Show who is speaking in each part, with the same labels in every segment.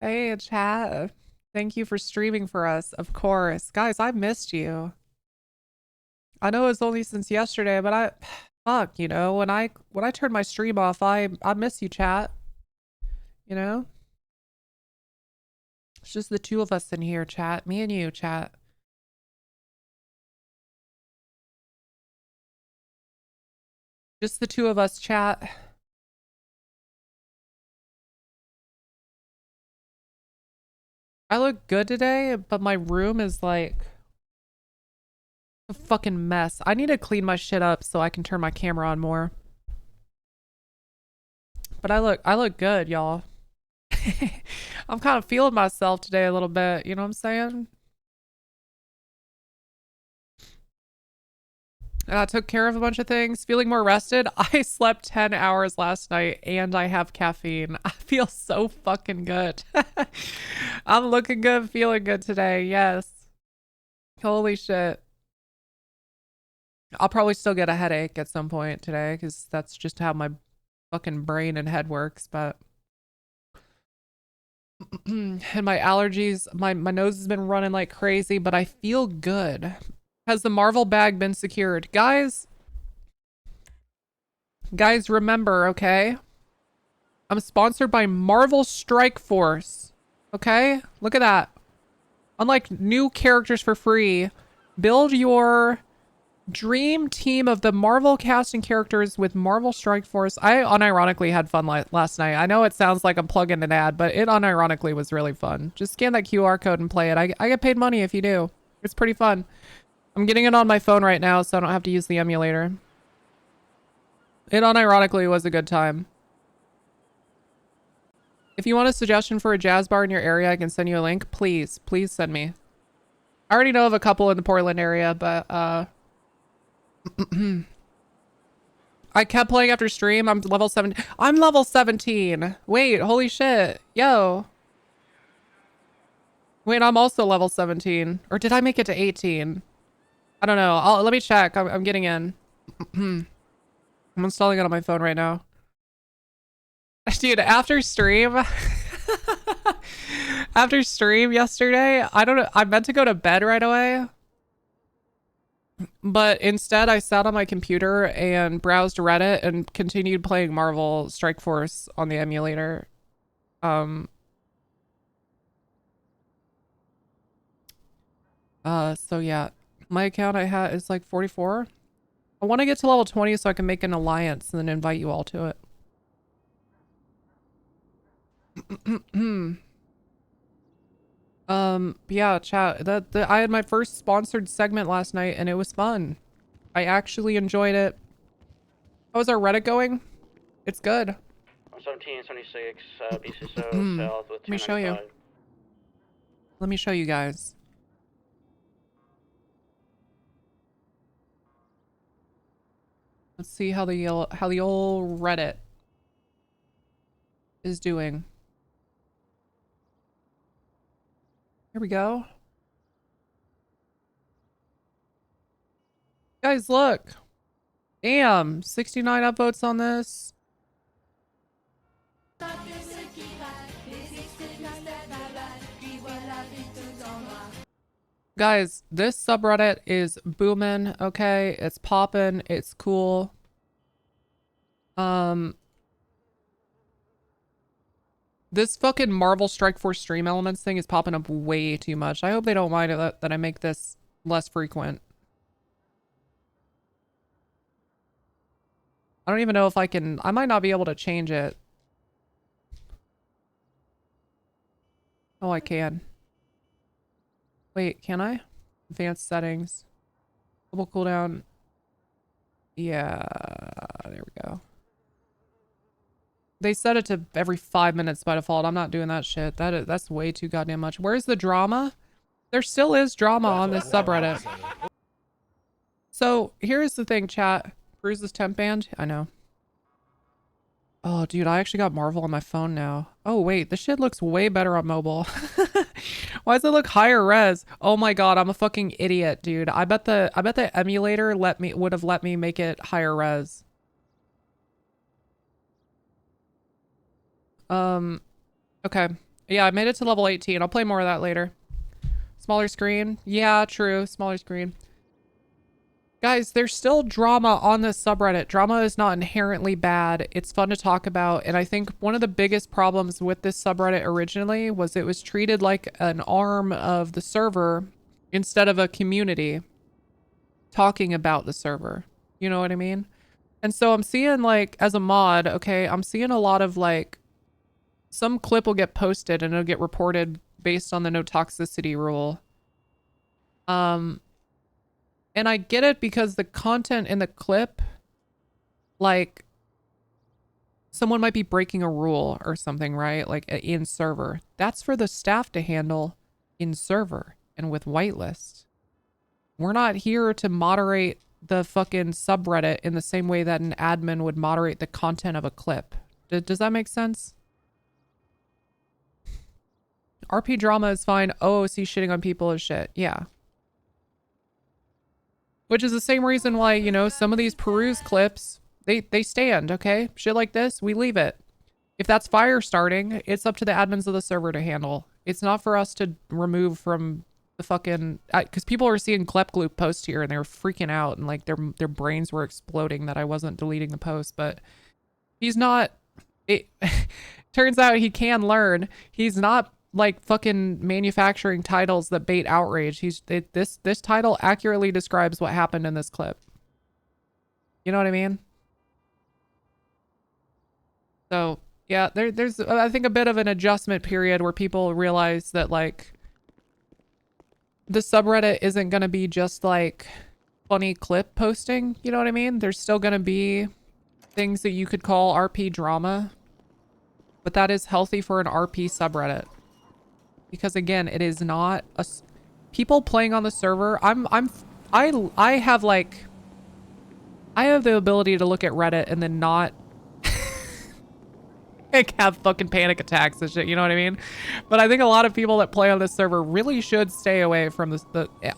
Speaker 1: Hey, chat. Thank you for streaming for us. Of course. Guys, I missed you. I know it's only since yesterday, but fuck, when I turn my stream off, I miss you, chat. You know? It's just the two of us in here, chat. Me and you, chat. Just the two of us, chat. I look good today, but my room is like a fucking mess. I need to clean my shit up so I can turn my camera on more. But I look good, y'all. I'm kind of feeling myself today a little bit, you know what I'm saying? I took care of a bunch of things, feeling more rested. I slept 10 hours last night and I have caffeine. I feel so fucking good. I'm looking good, feeling good today. Yes. Holy shit. I'll probably still get a headache at some point today because that's just how my fucking brain and head works. But and my allergies, my nose has been running like crazy, but I feel good. Has the Marvel bag been secured? Guys, remember, okay? I'm sponsored by Marvel Strike Force. Okay? Look at that. Unlike new characters for free, build your dream team of the Marvel casting characters with Marvel Strike Force. I unironically had fun last night. I know it sounds like I'm plugging an ad, but it unironically was really fun. Just scan that QR code and play it. I get paid money if you do. It's pretty fun. I'm getting it on my phone right now, so I don't have to use the emulator. It unironically was a good time. If you want a suggestion for a jazz bar in your area, I can send you a link. Please send me. I already know of a couple in the Portland area, but I kept playing after stream. I'm level 7. I'm level 17. Wait, holy shit. Yo. Wait, I'm also level 17. Or did I make it to 18? I don't know. Let me check. I'm getting in. I'm installing it on my phone right now. Dude, after stream after stream yesterday, I don't know, I meant to go to bed right away, but instead I sat on my computer and browsed Reddit and continued playing Marvel Strike Force on the emulator. So yeah, my account I had is like 44. I want to get to level 20 so I can make an alliance and then invite you all to it. Yeah, chat. I had my first sponsored segment last night and it was fun. I actually enjoyed it. How's our Reddit going? It's good.
Speaker 2: 1776, BCSO south with
Speaker 1: Let me show you.
Speaker 2: 295.
Speaker 1: Let me show you guys. Let's see how the old Reddit is doing. Here we go. Guys, look. Damn, 69 upvotes on this. Guys, this subreddit is booming, okay? It's popping, it's cool. This fucking Marvel Strike Force stream elements thing is popping up way too much. I hope they don't mind that I make this less frequent. I don't even know if I might not be able to change it. Oh, I can. Wait, can I? Advanced settings. Double cooldown. Yeah, there we go. They set it to every 5 minutes by default. I'm not doing that shit. That's way too goddamn much. Where's the drama? There still is drama on this subreddit. So here's the thing, chat. Bruise's temp band? I know. Oh, dude, I actually got Marvel on my phone now. Oh, wait, this shit looks way better on mobile. Why does it look higher res? Oh my god, I'm a fucking idiot, dude. I bet the emulator would have let me make it higher res. Okay. Yeah, I made it to level 18. I'll play more of that later. Smaller screen. Yeah, true. Smaller screen. Guys, there's still drama on this subreddit. Drama is not inherently bad. It's fun to talk about. And I think one of the biggest problems with this subreddit originally was it was treated like an arm of the server instead of a community talking about the server. You know what I mean? And so I'm seeing, like, as a mod, okay, I'm seeing a lot of, like, some clip will get posted and it'll get reported based on the no toxicity rule. And I get it because the content in the clip, like, someone might be breaking a rule or something, right? Like in server. That's for the staff to handle in server and with whitelist. We're not here to moderate the fucking subreddit in the same way that an admin would moderate the content of a clip. Does that make sense? RP drama is fine. OOC shitting on people is shit. Yeah. Which is the same reason why, you know, some of these peruse clips, they stand, okay? Shit like this, we leave it. If that's fire starting, it's up to the admins of the server to handle. It's not for us to remove from the fucking... Because people were seeing Klepgloop post here and they were freaking out and like their brains were exploding that I wasn't deleting the post. But he's not... It turns out he can learn. He's not... like fucking manufacturing titles that bait outrage. This title accurately describes what happened in this clip. You know what I mean? So yeah, there's I think a bit of an adjustment period where people realize that like the subreddit isn't gonna be just like funny clip posting. You know what I mean? There's still gonna be things that you could call RP drama, but that is healthy for an RP subreddit. Because again, it is not a people playing on the server. I have like, I have the ability to look at Reddit and then not like have fucking panic attacks and shit. You know what I mean? But I think a lot of people that play on this server really should stay away from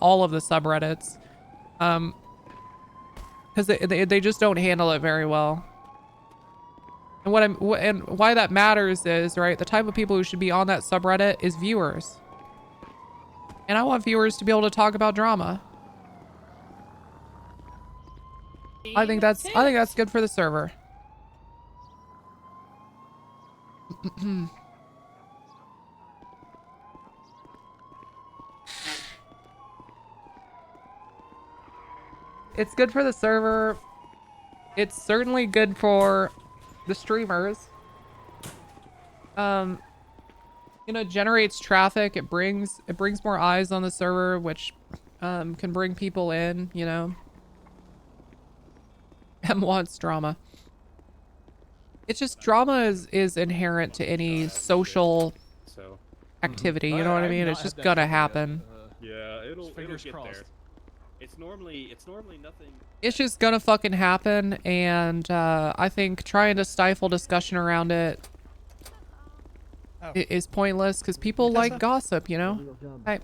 Speaker 1: all of the subreddits, because they just don't handle it very well. And why that matters is, right, the type of people who should be on that subreddit is viewers. And I want viewers to be able to talk about drama. I think that's good for the server. It's good for the server. It's certainly good for the streamers. You know, generates traffic. It brings more eyes on the server, which can bring people in, you know. M wants drama. It's just drama is inherent to any social activity, you know what I mean? It's just gonna happen.
Speaker 3: Yeah, it'll get
Speaker 4: crossed.
Speaker 3: there. It's normally nothing.
Speaker 1: It's just gonna fucking happen, and I think trying to stifle discussion around it is pointless because people like gossip, you know. Hi.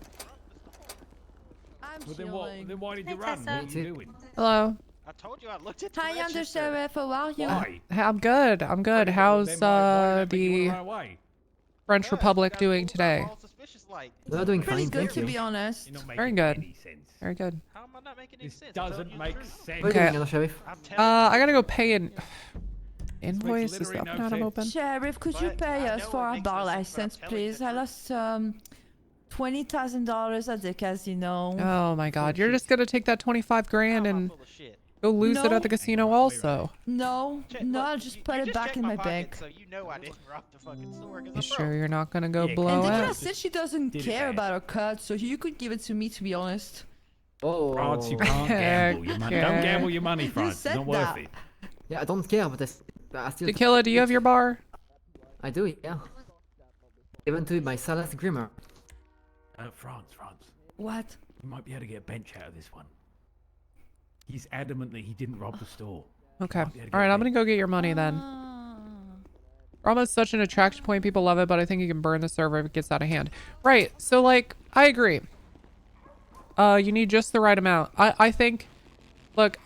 Speaker 5: I'm
Speaker 3: Then why did you run? What are you doing?
Speaker 1: Hello.
Speaker 2: I told you I looked at the
Speaker 5: Hi,
Speaker 2: register.
Speaker 5: Undersheriff. How are you?
Speaker 3: Why?
Speaker 1: I'm good. I'm good. How's the French Republic doing today?
Speaker 6: They're doing
Speaker 5: Pretty
Speaker 6: fine,
Speaker 5: good,
Speaker 6: thank
Speaker 5: to
Speaker 6: you.
Speaker 5: be honest.
Speaker 1: Very good. Very good.
Speaker 2: How am I not making any
Speaker 3: This
Speaker 2: sense?
Speaker 3: doesn't make sense.
Speaker 6: What are you
Speaker 1: Okay.
Speaker 6: doing, Sheriff?
Speaker 2: I'm telling
Speaker 1: I gotta go pay an invoice. Is
Speaker 3: literally
Speaker 1: that
Speaker 3: no
Speaker 1: not
Speaker 3: sense.
Speaker 1: open?
Speaker 5: Sheriff, could you
Speaker 2: But
Speaker 5: pay
Speaker 2: I
Speaker 5: us
Speaker 2: know
Speaker 5: for
Speaker 2: it
Speaker 5: our
Speaker 2: makes
Speaker 5: bar
Speaker 2: no sense, but I'm
Speaker 5: license,
Speaker 2: telling
Speaker 5: please?
Speaker 2: you.
Speaker 5: I lost $20,000 at the casino.
Speaker 1: Oh my god, you're just gonna take that 25 grand
Speaker 2: I'm
Speaker 1: and
Speaker 2: full of shit.
Speaker 1: go lose it
Speaker 5: No.
Speaker 1: at the casino also.
Speaker 5: No,
Speaker 2: Check-
Speaker 5: no,
Speaker 2: look,
Speaker 5: I'll just
Speaker 2: you
Speaker 5: put it
Speaker 2: just
Speaker 5: back
Speaker 2: checked
Speaker 5: in my
Speaker 2: pocket,
Speaker 5: bank.
Speaker 2: So you know I didn't rob the fucking store 'cause
Speaker 1: You
Speaker 2: I'm
Speaker 1: sure
Speaker 2: broke.
Speaker 1: you're not gonna go
Speaker 3: Yeah,
Speaker 1: blow
Speaker 5: And
Speaker 3: Oh,
Speaker 5: Tequila
Speaker 1: it?
Speaker 5: said she doesn't
Speaker 3: Did it
Speaker 5: care
Speaker 3: bad.
Speaker 5: about her cut, so you could give it to me, to be honest.
Speaker 6: Oh.
Speaker 3: France, you can't gamble your money. Don't
Speaker 1: Okay.
Speaker 3: gamble your money, France. It's
Speaker 5: said
Speaker 3: not worth
Speaker 5: that.
Speaker 3: it.
Speaker 6: Yeah, I don't care, but I still...
Speaker 1: Tequila, do you have your bar?
Speaker 6: I do, yeah. Even to my Salas Grimmer.
Speaker 3: France.
Speaker 5: What?
Speaker 3: You might be able to get a bench out of this one. He's adamant that he didn't rob the store.
Speaker 1: Okay.
Speaker 3: Might be able to
Speaker 1: All right,
Speaker 3: get a
Speaker 1: I'm gonna go get your money then. Drama's such an attraction point. People love it, but I think you can burn the server if it gets out of hand. Right. So, like, I agree. You need just the right amount. I think, look,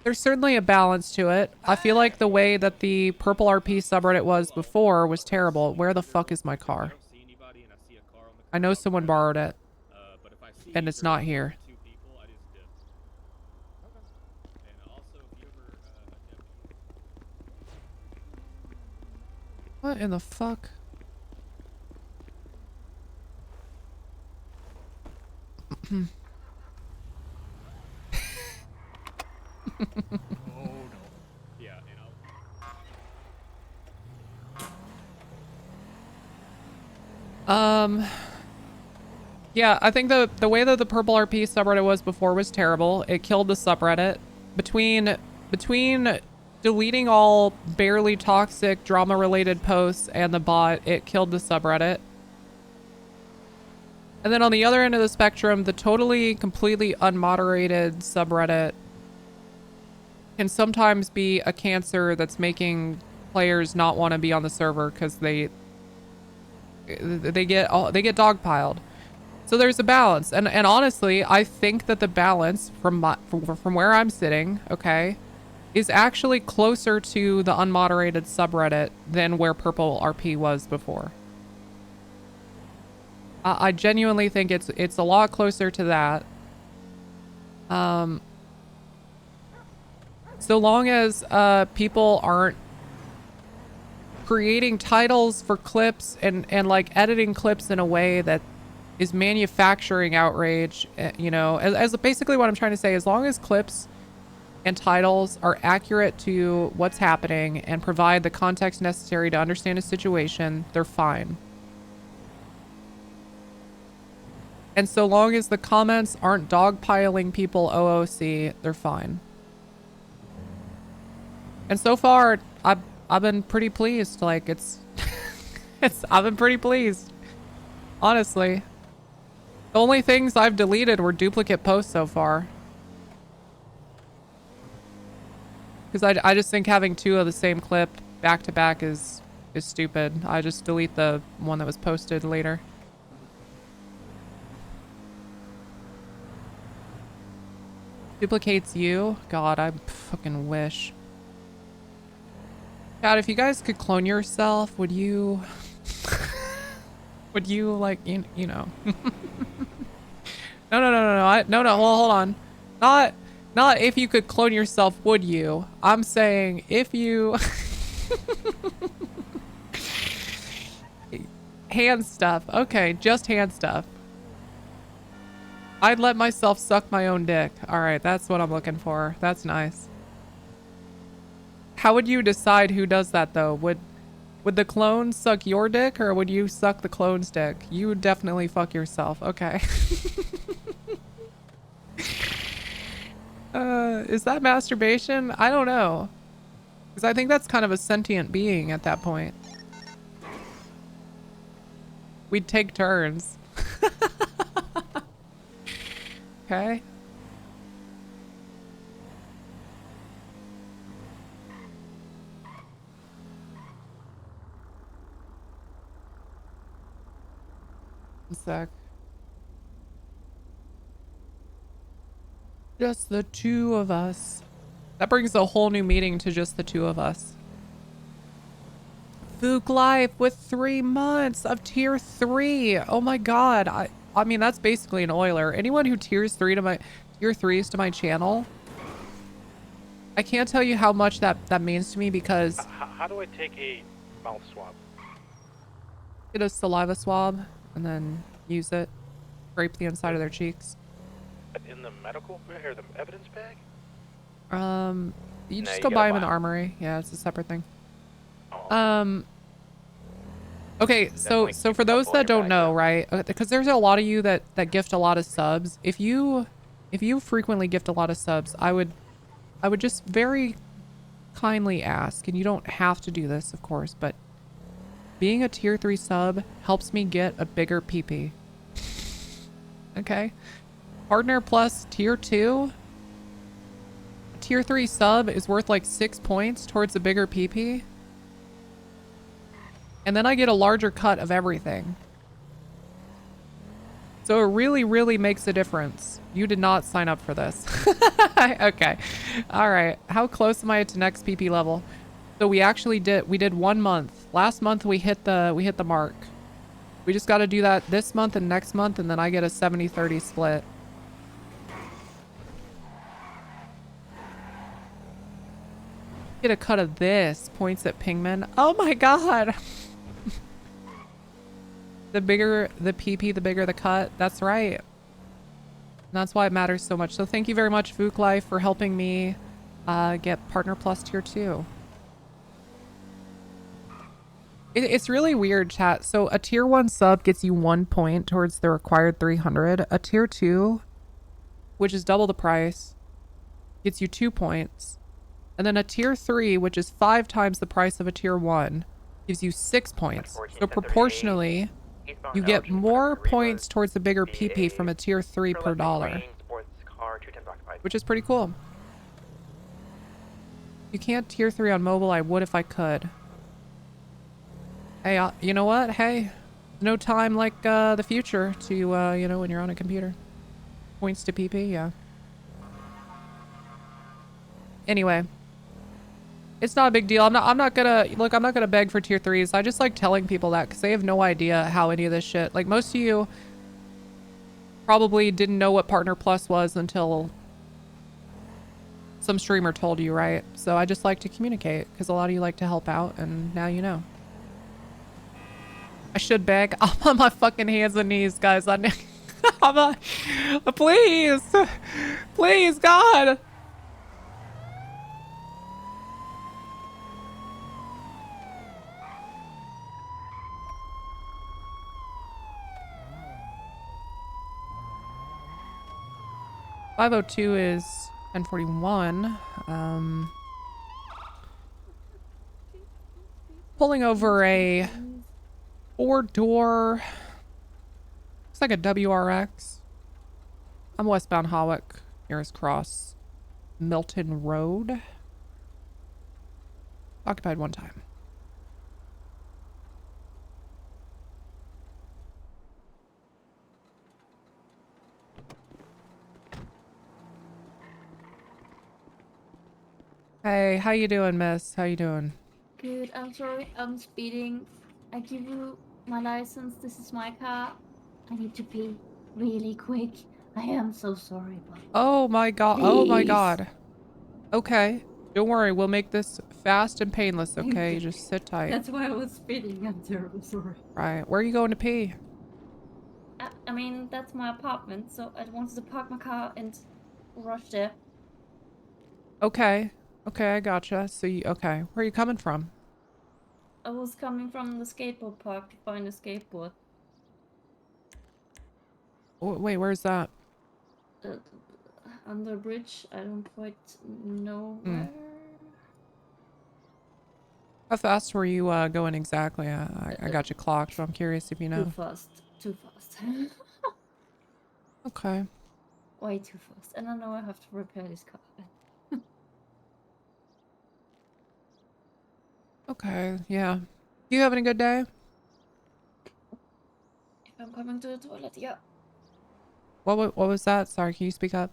Speaker 1: There's certainly a balance to it. I feel like the way that the purple RP subreddit was before was terrible. Where the fuck is my car? I know someone borrowed it. And it's not here. What in the fuck? Yeah, I think the way that the purple RP subreddit was before was terrible. It killed the subreddit. Between deleting all barely toxic drama related posts and the bot, it killed the subreddit. And then on the other end of the spectrum, the totally completely unmoderated subreddit can sometimes be a cancer that's making players not want to be on the server because they get dogpiled. So there's a balance, and honestly, I think that the balance from where I'm sitting, okay, is actually closer to the unmoderated subreddit than where purple RP was before. I genuinely think it's a lot closer to that. So long as people aren't creating titles for clips and like editing clips in a way that is manufacturing outrage, you know, as basically what I'm trying to say, as long as clips and titles are accurate to what's happening and provide the context necessary to understand a situation, they're fine. And so long as the comments aren't dogpiling people OOC, they're fine. And so far, I've been pretty pleased. Like, I've been pretty pleased. Honestly. The only things I've deleted were duplicate posts so far. Because I just think having two of the same clip back to back is stupid. I just delete the one that was posted later. Duplicates you? God, I fucking wish. God, if you guys could clone yourself, would you... would you, like, you know... No, hold on. Not if you could clone yourself, would you? I'm saying if you... hand stuff. Okay, just hand stuff. I'd let myself suck my own dick. Alright, that's what I'm looking for. That's nice. How would you decide who does that, though? Would the clone suck your dick, or would you suck the clone's dick? You would definitely fuck yourself. Okay. Is that masturbation? I don't know. Because I think that's kind of a sentient being at that point. We'd take turns. Okay. One sec. Just the two of us. That brings a whole new meaning to just the two of us. Fook Life with 3 months of tier 3. Oh my god. I mean, that's basically an Euler. Anyone who tier 3s to my channel, I can't tell you how much that means to me, because
Speaker 4: How do I take a mouth swab?
Speaker 1: get a saliva swab and then use it, scrape the inside of their cheeks.
Speaker 4: In the medical bag or the evidence bag?
Speaker 1: You
Speaker 4: No,
Speaker 1: just
Speaker 4: you
Speaker 1: go
Speaker 4: gotta
Speaker 1: buy them
Speaker 4: buy
Speaker 1: in the
Speaker 4: 'em.
Speaker 1: armory. Yeah, it's a separate thing.
Speaker 4: Oh.
Speaker 1: Okay, so
Speaker 4: Definitely
Speaker 1: for
Speaker 4: keep
Speaker 1: those
Speaker 4: a couple
Speaker 1: that
Speaker 4: in your
Speaker 1: don't
Speaker 4: bag,
Speaker 1: know,
Speaker 4: yeah.
Speaker 1: right? Because there's a lot of you that gift a lot of subs. If you frequently gift a lot of subs, I would just very kindly ask, and you don't have to do this, of course, but being a tier 3 sub helps me get a bigger PP. Okay? Partner plus tier 2. Tier 3 sub is worth like 6 points towards a bigger PP. And then I get a larger cut of everything. So it really, really makes a difference. You did not sign up for this. Okay. All right. How close am I to next PP level? So we actually did 1 month. Last month we hit the mark. We just got to do that this month and next month, and then I get a 70-30 split. Get a cut of this. Points at Pingman. Oh my god. The bigger the PP, the bigger the cut. That's right. And that's why it matters so much. So thank you very much, Fook Life, for helping me get Partner Plus Tier 2. It's really weird, chat. So a Tier 1 sub gets you 1 point towards the required 300. A Tier 2, which is double the price, gets you 2 points. And then a Tier 3, which is 5 times the price of a Tier 1, gives you 6 points. So proportionally, you get more points towards the bigger PP from a Tier 3 per dollar, which is pretty cool. You can't Tier 3 on mobile. I would if I could. Hey, you know what? Hey, no time like the future to, you know, when you're on a computer. Points to PP, yeah. Anyway. It's not a big deal. I'm not gonna beg for Tier 3s. I just like telling people that because they have no idea how any of this shit. Like, most of you probably didn't know what Partner Plus was until some streamer told you, right? So I just like to communicate because a lot of you like to help out, and now you know. I should beg. I'm on my fucking hands and knees, guys. Please, please, God. .502 is 1041. Pulling over a 4-door. Looks like a WRX. I'm westbound Hawick, nearest cross, Milton Road. Occupied 1 time. Hey, how you doing, miss? How you doing?
Speaker 7: Good, I'm sorry, I'm speeding. I give you my license, this is my car. I need to pee really quick. I am so sorry, but...
Speaker 1: Oh my god. Oh my
Speaker 7: Please.
Speaker 1: god. Okay. Don't worry, we'll make this fast and painless, okay? Just sit tight.
Speaker 7: That's why I was speeding, I'm terribly sorry.
Speaker 1: Right. Where are you going to pee?
Speaker 7: I mean, that's my apartment, so I wanted to park my car and rush there.
Speaker 1: Okay. Okay, I gotcha. So you, okay. Where are you coming from?
Speaker 7: I was coming from the skateboard park to find a skateboard.
Speaker 1: Wait, where's that?
Speaker 7: Under a bridge, I don't quite know where.
Speaker 1: How fast were you going exactly? I got you clocked, but I'm curious if you know.
Speaker 7: Too fast. Too fast.
Speaker 1: Okay.
Speaker 7: Way too fast. And I know I have to repair this car.
Speaker 1: Okay, yeah. You having a good day?
Speaker 7: If I'm coming to the toilet, yeah.
Speaker 1: What was that? Sorry, can you speak up?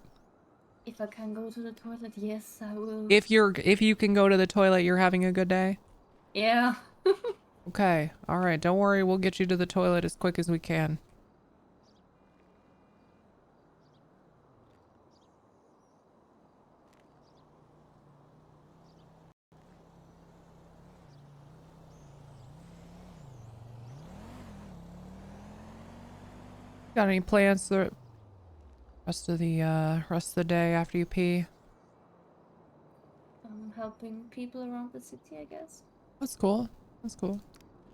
Speaker 7: If I can go to the toilet, yes, I will.
Speaker 1: If you can go to the toilet, you're having a good day?
Speaker 7: Yeah.
Speaker 1: Okay. All right. Don't worry. We'll get you to the toilet as quick as we can. Got any plans the rest of the day after you pee?
Speaker 7: I'm helping people around the city, I guess.
Speaker 1: That's cool. That's cool.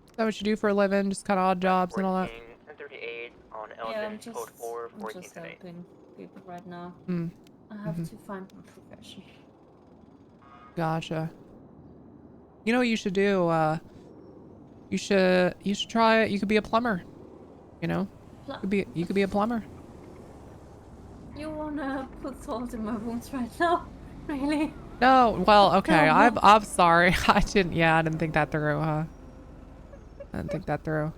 Speaker 1: Is that what you do for a living? Just kind of odd jobs and all that?
Speaker 8: 1038 on
Speaker 7: Yeah,
Speaker 8: Elgin,
Speaker 7: I'm just,
Speaker 8: code 4,
Speaker 7: I'm
Speaker 8: 14
Speaker 7: just
Speaker 8: today.
Speaker 7: helping people right now.
Speaker 1: Hmm.
Speaker 7: I have to find my profession.
Speaker 1: Gotcha. You know what you should do? You should try it. You could be a plumber. You know? You could be a plumber.
Speaker 7: You wanna put salt in my wounds right now? Really?
Speaker 1: No, well, okay.
Speaker 7: No.
Speaker 1: I'm sorry. I didn't think that through, huh? I didn't think that through.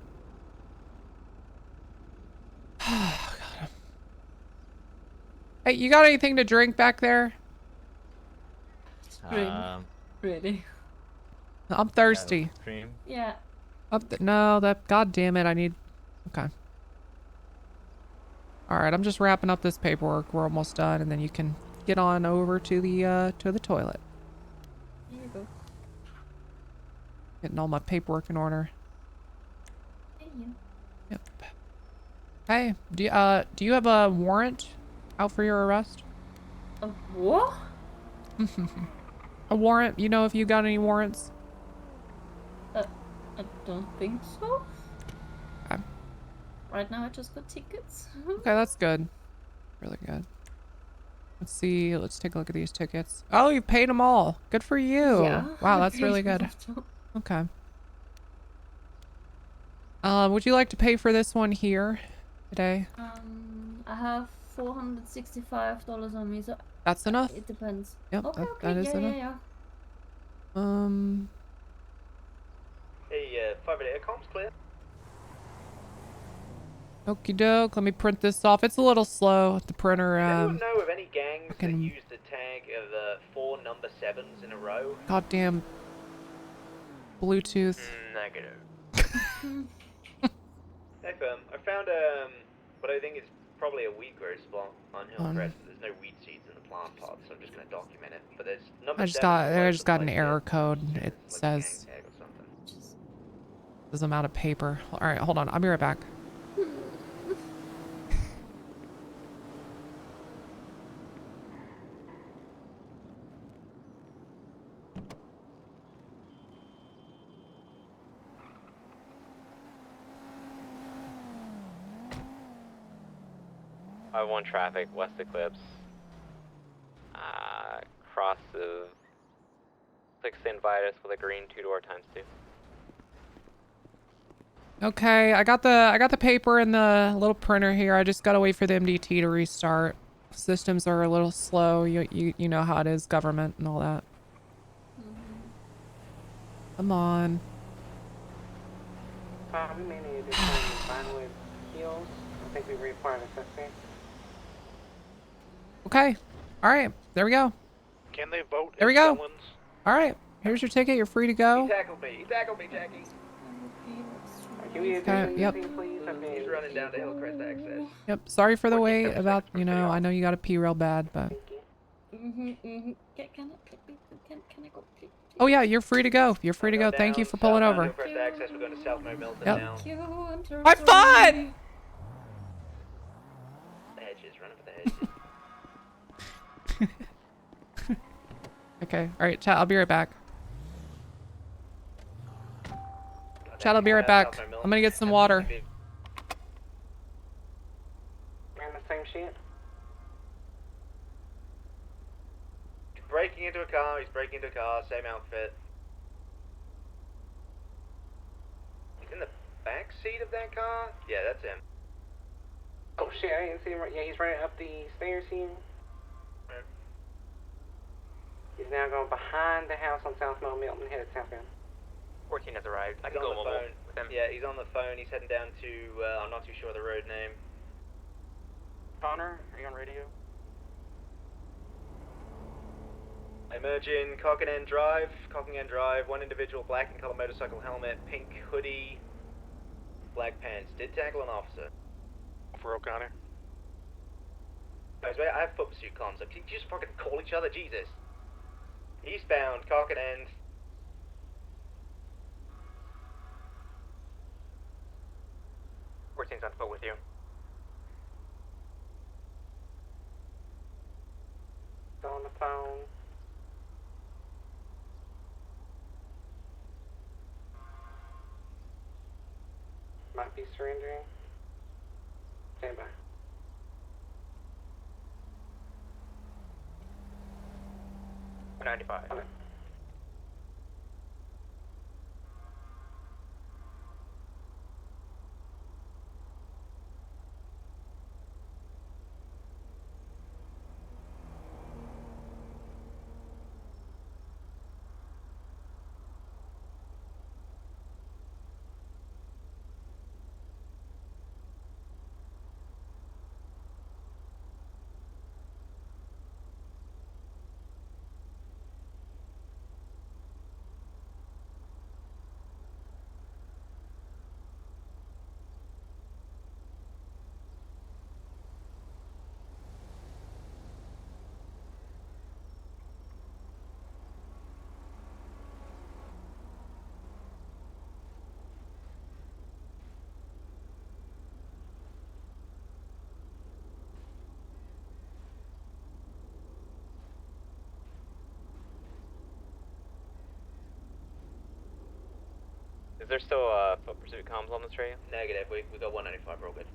Speaker 1: Hey, you got anything to drink back there?
Speaker 7: Really?
Speaker 1: I'm thirsty.
Speaker 8: Cream.
Speaker 7: Yeah.
Speaker 1: No, that. God damn it! I need. Okay. All right, I'm just wrapping up this paperwork. We're almost done, and then you can get on over to the toilet.
Speaker 7: Here you go.
Speaker 1: Getting all my paperwork in order.
Speaker 7: Thank you.
Speaker 1: Yep. Hey, do you have a warrant out for your arrest?
Speaker 7: What?
Speaker 1: A warrant? You know if you got any warrants?
Speaker 7: I don't think so.
Speaker 1: Okay.
Speaker 7: Right now I just got tickets.
Speaker 1: Okay, that's good. Really good. Let's see. Let's take a look at these tickets. Oh, you paid them all. Good for you.
Speaker 7: Yeah.
Speaker 1: Wow, that's really good. Okay. Would you like to pay for this one here today?
Speaker 7: I have $465 on me, so
Speaker 1: That's enough?
Speaker 7: it depends.
Speaker 1: Yep,
Speaker 7: Okay,
Speaker 1: that is
Speaker 7: yeah,
Speaker 1: enough.
Speaker 7: yeah.
Speaker 2: Hey, 588 comms clear.
Speaker 1: Okie doke. Let me print this off. It's a little slow at the printer.
Speaker 2: Does anyone know of any gangs that
Speaker 1: fucking-
Speaker 2: use the tag of 4 number 7s in a row?
Speaker 1: Goddamn Bluetooth.
Speaker 2: Negative. Hey, firm. I found what I think is probably a wheat grow spot on Hillcrest. There's no wheat seeds in the plant pot, so I'm just gonna document it. But there's number
Speaker 1: I just
Speaker 2: 7
Speaker 1: just got an
Speaker 2: like
Speaker 1: error
Speaker 2: it.
Speaker 1: code. It
Speaker 2: Like a gang
Speaker 1: says
Speaker 2: tag or something.
Speaker 1: I'm out of paper. All right, hold on. I'll be right back.
Speaker 9: I want traffic, West Eclipse. Cross of 6 Vitus with a green 2-door ×2.
Speaker 1: Okay, I got the paper in the little printer here. I just gotta wait for the MDT to restart. Systems are a little slow. You know how it is, government and all that. Come on.
Speaker 10: We may need to do some Vinewood Hills. I think we required a suspect.
Speaker 1: Okay. All right. There we go.
Speaker 4: Can they vote?
Speaker 1: There we
Speaker 4: as
Speaker 1: go.
Speaker 4: felons?
Speaker 1: All right. Here's your ticket. You're free to go.
Speaker 2: He tackled me, Jackie.
Speaker 10: Can we
Speaker 1: Okay,
Speaker 10: do
Speaker 1: yep.
Speaker 10: anything, please? I mean,
Speaker 2: He's running down to Hillcrest access.
Speaker 1: Yep. Sorry for the
Speaker 2: Fourteen
Speaker 1: wait.
Speaker 2: comes
Speaker 1: About
Speaker 2: back
Speaker 1: you know. I know you gotta pee real bad, but.
Speaker 7: Can I go, please?
Speaker 1: Oh yeah, you're free to go. You're free to go. Thank you for pulling over.
Speaker 2: Hillcrest access. We're going to South Milton
Speaker 1: Yep.
Speaker 2: now.
Speaker 7: Thank you, I'm so
Speaker 1: Have
Speaker 7: sorry.
Speaker 1: fun!
Speaker 2: The hedges, run up the hedges.
Speaker 1: Okay. All right, chat. I'll be right back. Chat. I'll be right back. I'm gonna get some water.
Speaker 10: wearing the same shit?
Speaker 2: He's breaking into a car. Same outfit. He's in the back seat of that car. Yeah, that's him.
Speaker 10: Oh shit, I didn't see him. Yeah, he's running up the stairs here.
Speaker 2: Right.
Speaker 10: He's now going behind the house on South Mount Milton, headed southbound.
Speaker 9: 14 has arrived. I
Speaker 2: He's
Speaker 9: can
Speaker 2: on
Speaker 9: go
Speaker 2: the
Speaker 9: mobile
Speaker 2: phone.
Speaker 9: with him.
Speaker 2: Yeah, he's on the phone. He's heading down to. I'm not too sure the road name.
Speaker 10: Connor, are you on radio?
Speaker 2: Emerging Cockingham Drive. One individual, black and color motorcycle helmet, pink hoodie, black pants. Did tackle an officer.
Speaker 4: For O'Connor.
Speaker 2: Guys, wait, I have foot pursuit comms. Like, can you just fucking call each other? Jesus. Eastbound, Cockingham.
Speaker 9: Fourteen's on foot with you.
Speaker 10: Still on the phone. Might be surrendering. Stand by.
Speaker 9: $95.
Speaker 10: Okay.
Speaker 9: there still foot pursuit comms on this radio?
Speaker 2: Negative. We got 195. We're all good.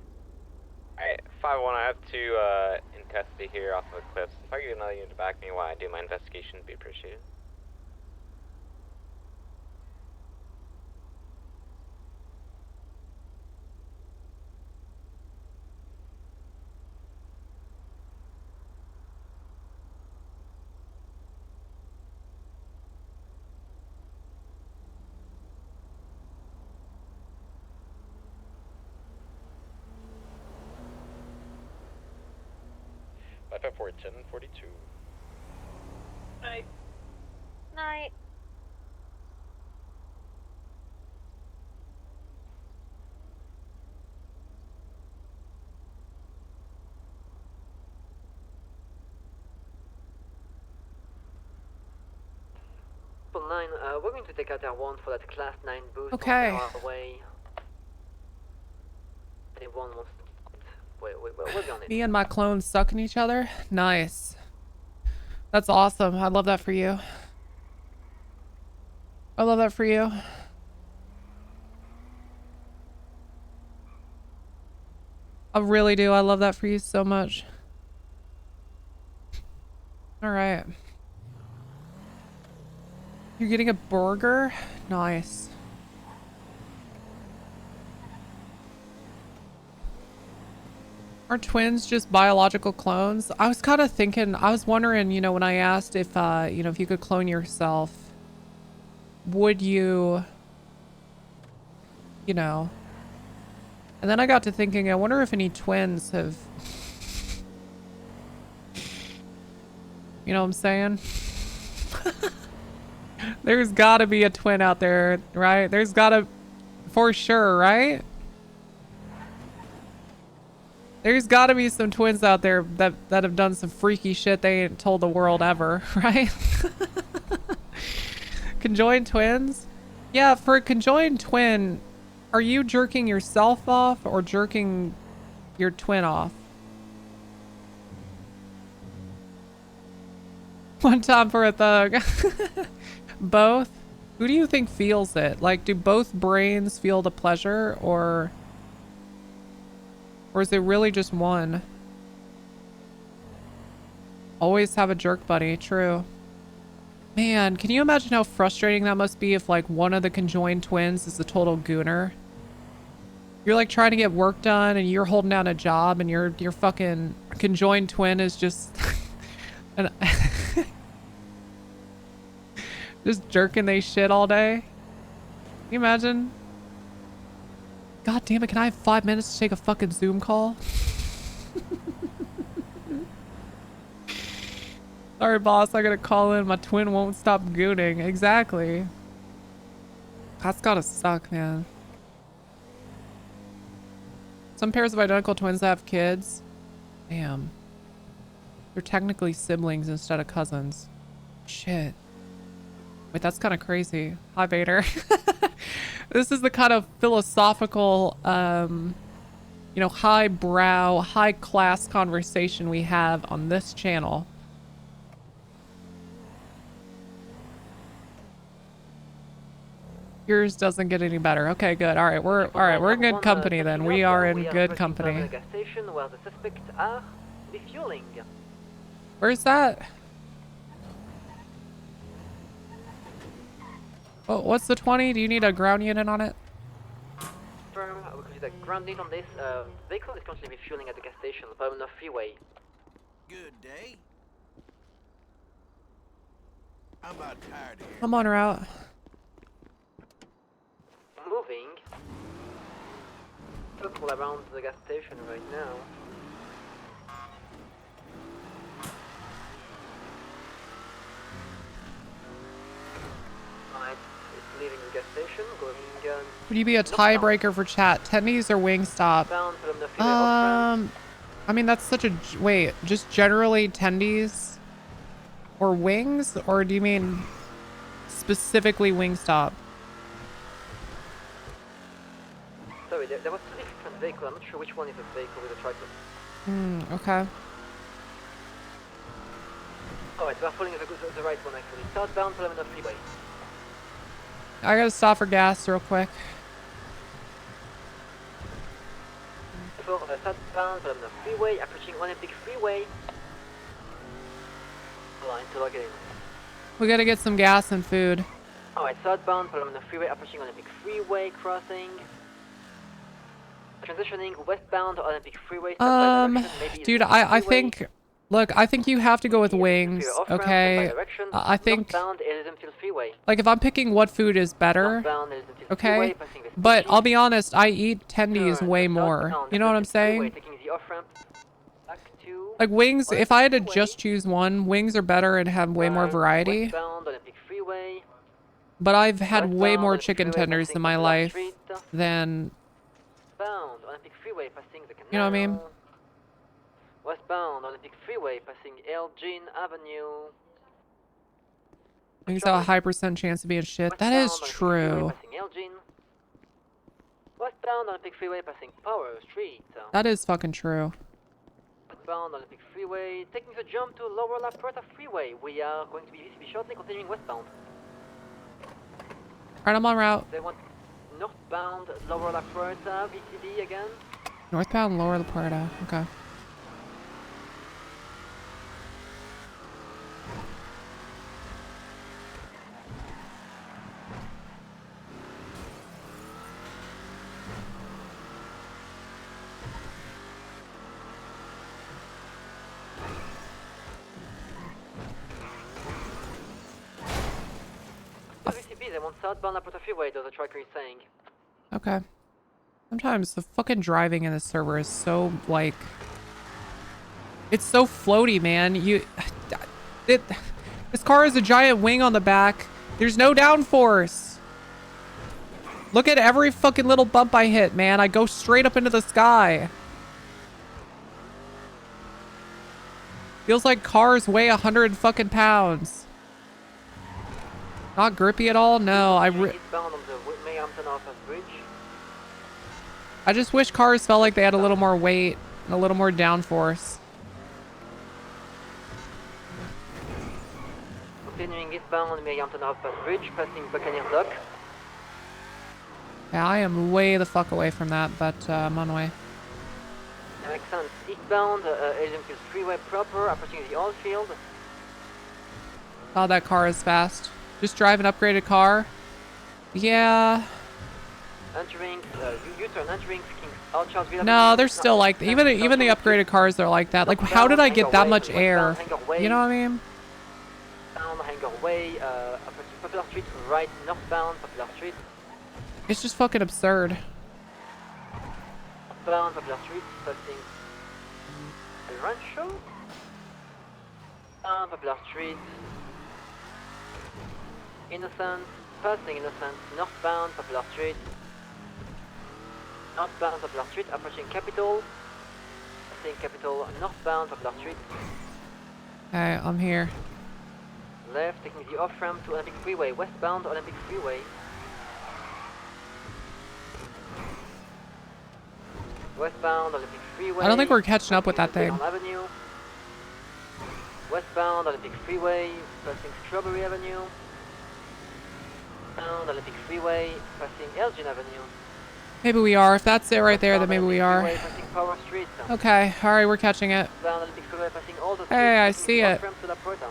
Speaker 9: Alright, 5-1, I have two in custody here off of the cliffs. If I get another unit to back me while I do my investigation, it'd be appreciated.
Speaker 4: FF4 1042.
Speaker 7: Night.
Speaker 6: Triple 9, we're going to take out our one for that class 9 boost.
Speaker 1: Okay.
Speaker 6: On our way. Anyone wants to... We'll be on it.
Speaker 1: Me and my clones sucking each other. Nice. That's awesome. I love that for you. I love that for you. I really do. I love that for you so much. All right. You're getting a burger? Nice. Are twins just biological clones? I was kind of thinking, I was wondering, you know, when I asked if, you know, if you could clone yourself, would you, you know, and then I got to thinking, I wonder if any twins have, you know what I'm saying? There's gotta be a twin out there, right? There's gotta, for sure, right? There's got to be some twins out there that have done some freaky shit they ain't told the world ever, right? Conjoined twins? Yeah, for a conjoined twin, are you jerking yourself off or jerking your twin off? One time for a thug. Both? Who do you think feels it? Like, do both brains feel the pleasure, or is it really just one? Always have a jerk buddy, true. Man, can you imagine how frustrating that must be if like one of the conjoined twins is a total gooner? You're like trying to get work done and you're holding down a job and your fucking conjoined twin is just an just jerking they shit all day. Can you imagine? God damn it, can I have 5 minutes to take a fucking Zoom call? Sorry, boss, I gotta call in. My twin won't stop gooning. Exactly. That's gotta suck, man. Some pairs of identical twins have kids. Damn. They're technically siblings instead of cousins. Shit. Wait, that's kind of crazy. Hi, Vader. This is the kind of philosophical, you know, highbrow, high-class conversation we have on this channel. Yours doesn't get any better. Okay, good. All right, we're in good company then. We are in good company.
Speaker 6: Where the suspects are refueling.
Speaker 1: Where's that? Oh, what's the 20? Do you need a ground unit on it?
Speaker 6: Firm, we could use a ground unit on this. Vehicle is currently refueling at the gas station, on the freeway.
Speaker 8: Good day. I'm about tired here.
Speaker 1: I'm on route.
Speaker 6: Moving. Circle around the gas station right now. Alright, it's leaving the gas station, going
Speaker 1: Would you be a tiebreaker for chat? Tendies or Wingstop?
Speaker 6: bound from the freeway.
Speaker 1: I mean, that's such a... Wait, just generally tendies? Or wings? Or do you mean specifically Wingstop?
Speaker 6: Sorry, there was two different vehicles. I'm not sure which one is a vehicle with a tractor.
Speaker 1: Okay.
Speaker 6: Alright, we're following the right one actually. Southbound Terminal Freeway.
Speaker 1: I gotta stop for gas real quick.
Speaker 6: For southbound along the freeway, approaching Olympic Freeway. Interrogating.
Speaker 1: We gotta get some gas and food.
Speaker 6: Alright, southbound along the freeway, approaching Olympic Freeway, crossing. Transitioning westbound Olympic Freeway.
Speaker 1: Dude, I think, look, I think you have to go with wings, okay? I think, like, if I'm picking what food is better, okay? But I'll be honest, I eat tendies way more. You know what I'm saying? Like, wings, if I had to just choose one, wings are better and have way more variety. But I've had way more chicken tenders in my life than... You know what I mean?
Speaker 6: Westbound Olympic Freeway, passing Elgin Avenue.
Speaker 1: Wings have a high % chance of being shit. That is true.
Speaker 6: Westbound Olympic Freeway, passing Power Street.
Speaker 1: That is fucking true.
Speaker 6: Westbound Olympic Freeway, taking the jump to Lower La Puerta Freeway. We are going to be shortly continuing westbound.
Speaker 1: Alright, I'm on route.
Speaker 6: They want northbound Lower La Puerta, VCB again.
Speaker 1: Northbound Lower La Puerta. Okay.
Speaker 6: VCB, they want southbound La Puerta Freeway, the tracker is saying.
Speaker 1: Okay. Sometimes the fucking driving in this server is so, like... It's so floaty, man. This car has a giant wing on the back. There's no downforce. Look at every fucking little bump I hit, man. I go straight up into the sky. Feels like cars weigh 100 fucking pounds. Not grippy at all? No, I just wish cars felt like they had a little more weight and a little more downforce.
Speaker 6: Continuing eastbound Miriamton Pass Bridge, passing Buccaneer Dock.
Speaker 1: Yeah, I am way the fuck away from that, but I'm on the way.
Speaker 6: That makes sense. Eastbound Elysium Fields Freeway proper, approaching the oil field.
Speaker 1: Oh, that car is fast. Just drive an upgraded car. Yeah.
Speaker 6: Entering, U-turn entering King's Orchard Villa.
Speaker 1: No, they're still like even the upgraded cars are like that. Like, how did I get that much air? You know what I mean?
Speaker 6: Down Hangar Way, approaching Popular Street, right northbound Popular Street.
Speaker 1: It's just fucking absurd.
Speaker 6: Northbound Popular Street, passing El Rancho. Down Popular Street. Innocent, passing Innocent, northbound Popular Street. Northbound Popular Street, approaching Capitol. Passing Capitol, northbound Popular Street.
Speaker 1: Hey, I'm here.
Speaker 6: Left, taking the off-ramp to Olympic Freeway, westbound Olympic Freeway. Westbound Olympic Freeway.
Speaker 1: I don't think we're catching up with that thing.
Speaker 6: Avenue. Westbound Olympic Freeway, passing Strawberry Avenue. Westbound Olympic Freeway, passing Elgin Avenue.
Speaker 1: Maybe we are. If that's it right there, then maybe we are.
Speaker 6: Passing Power Street.
Speaker 1: Okay, alright, we're catching it.
Speaker 6: Westbound Olympic Freeway, passing all the
Speaker 1: Hey, I see it.
Speaker 6: to La Puerta.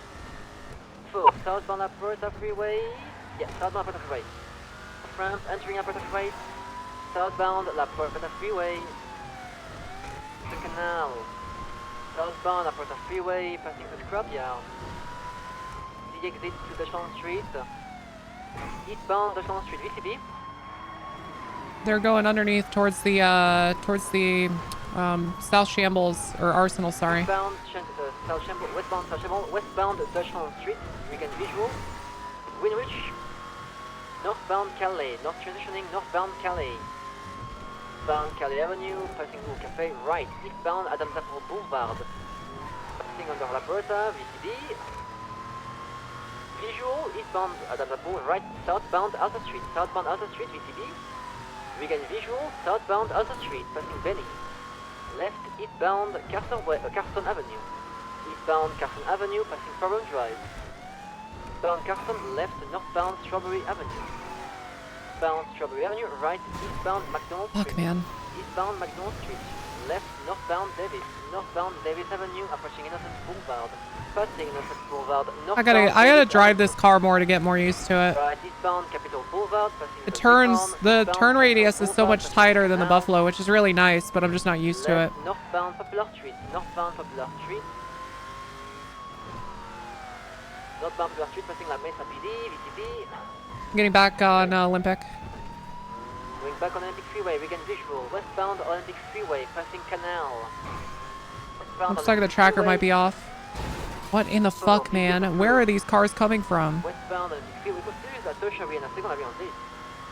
Speaker 6: So, southbound La Puerta Freeway. Yeah, southbound La Puerta Freeway. Ramp entering La Puerta Freeway. Southbound La Puerta Freeway. The canal. Southbound La Puerta Freeway, passing the scrapyard. The exit to Dachshund Street. Eastbound Dachshund Street, VCB.
Speaker 1: They're going underneath towards the South Shambles or Arsenal, sorry.
Speaker 6: Westbound South Shambles, westbound South Shambles, westbound Dachshund Street, Regan Visual. Greenwich. Northbound Calais, north transitioning, northbound Calais. Eastbound Calais Avenue, passing Blue Cafe, right. Eastbound Adam Zappo Boulevard. Passing under La Puerta, VCB. Visual, eastbound Adam Zappo, right. Southbound Alta Street, VCB. Regain visual, southbound Alta Street, passing Benny. Left, eastbound Carson Avenue. Eastbound Carson Avenue, passing Farron Drive. Eastbound Carson, left, northbound Strawberry Avenue. northbound Strawberry Avenue, right, eastbound McDonald
Speaker 1: Fuck,
Speaker 6: Street.
Speaker 1: man.
Speaker 6: Eastbound McDonald Street. Left, northbound Davis Avenue, approaching Innocent Boulevard. Passing Innocent Boulevard,
Speaker 1: I gotta
Speaker 6: Davis
Speaker 1: drive
Speaker 6: Avenue.
Speaker 1: this car more to get more used to it.
Speaker 6: Right, eastbound Capitol Boulevard, passing
Speaker 1: The
Speaker 6: the
Speaker 1: turns,
Speaker 6: Beacon,
Speaker 1: the
Speaker 6: eastbound
Speaker 1: turn radius
Speaker 6: Capitol
Speaker 1: is so much
Speaker 6: Boulevard,
Speaker 1: tighter than the
Speaker 6: now.
Speaker 1: Buffalo, which is really nice, but I'm just not used to it.
Speaker 6: Left, northbound Popular Street, northbound Popular Street. Northbound Popular Street, passing La Mesa PD, VTB.
Speaker 1: I'm getting back on Olympic.
Speaker 6: Going back on Olympic Freeway, we can visual. Westbound Olympic Freeway, passing Canal. Westbound
Speaker 1: Looks like the
Speaker 6: Olympic
Speaker 1: tracker
Speaker 6: Freeway,
Speaker 1: might be off. What in the fuck, man? Where are these cars coming from?
Speaker 6: Westbound Olympic Freeway, continue la tertiary and la seconde avion 10.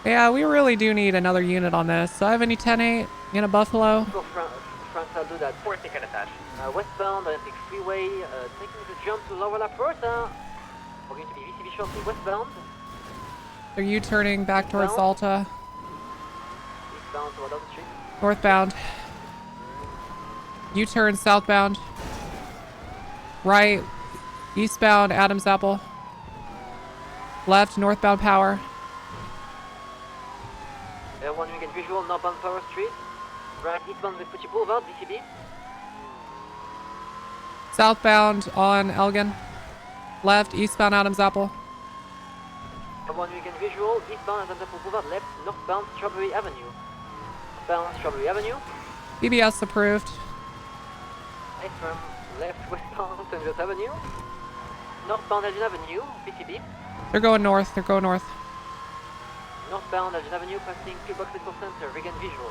Speaker 1: Yeah, we really do need another unit on this. So I have any 10-8 in a Buffalo?
Speaker 6: Go front, I'll do that.
Speaker 9: 4 ticket attached.
Speaker 6: Westbound Olympic Freeway, taking the jump to Lower La Puerta. We're going to be VCB shortly, westbound.
Speaker 1: Are you turning back towards Salta?
Speaker 6: Eastbound toward Elm Street.
Speaker 1: Northbound. U-turn southbound. Right. Eastbound Adams Apple. Left northbound Power.
Speaker 6: One you get visual, northbound Power Street. Right, eastbound Vespucci Boulevard, VCB.
Speaker 1: Southbound on Elgin. Left eastbound Adams Apple.
Speaker 6: One you get visual, eastbound Adams Apple Boulevard, left, northbound Strawberry Avenue. Northbound Strawberry Avenue.
Speaker 1: BBS approved.
Speaker 6: Right from left, westbound St. Joseph Avenue. Northbound Elgin Avenue, VCB.
Speaker 1: They're going north. They're going north.
Speaker 6: Northbound Elgin Avenue, passing Q-Box Medical Center, vegan visual.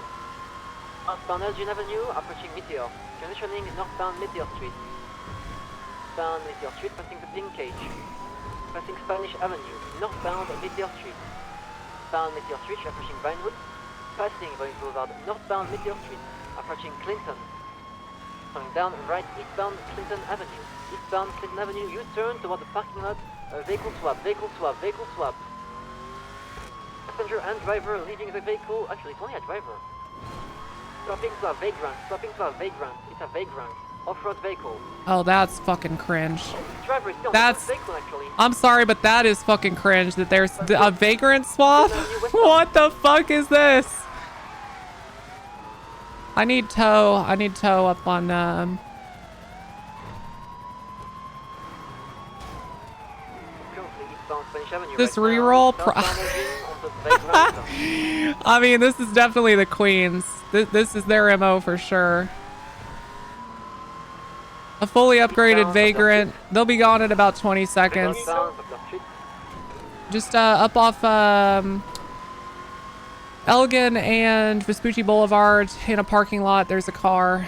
Speaker 6: Northbound Elgin Avenue, approaching Meteor. Transitioning northbound Meteor Street. Northbound Meteor Street, passing the Pink Cage. Passing Spanish Avenue, northbound Meteor Street. Northbound Meteor Street, approaching Vinewood. Passing Vinewood Boulevard, northbound Meteor Street, approaching Clinton. Coming down right, eastbound Clinton Avenue. Eastbound Clinton Avenue, U-turn toward the parking lot. Vehicle swap, vehicle swap, vehicle swap. Passenger and driver leaving the vehicle. Actually, it's only a driver. Swapping to a vagrant, swapping to a vagrant. It's a vagrant. Off-road vehicle.
Speaker 1: Oh, that's fucking cringe.
Speaker 6: Driver is still
Speaker 1: That's-
Speaker 6: on the vehicle, actually.
Speaker 1: I'm sorry, but that is fucking cringe that there's a vagrant swap. What the fuck is this? I need tow. I need tow up on
Speaker 6: Currently eastbound Spanish Avenue.
Speaker 1: this
Speaker 6: right now.
Speaker 1: reroll.
Speaker 6: Southbound Elgin on the vagrant.
Speaker 1: I mean, this is definitely the Queens. This is their MO for sure. A fully upgraded vagrant. They'll be gone in about 20 seconds.
Speaker 6: Northbound Poplar Street.
Speaker 1: Just up off Elgin and Vespucci Boulevard in a parking lot. There's a car,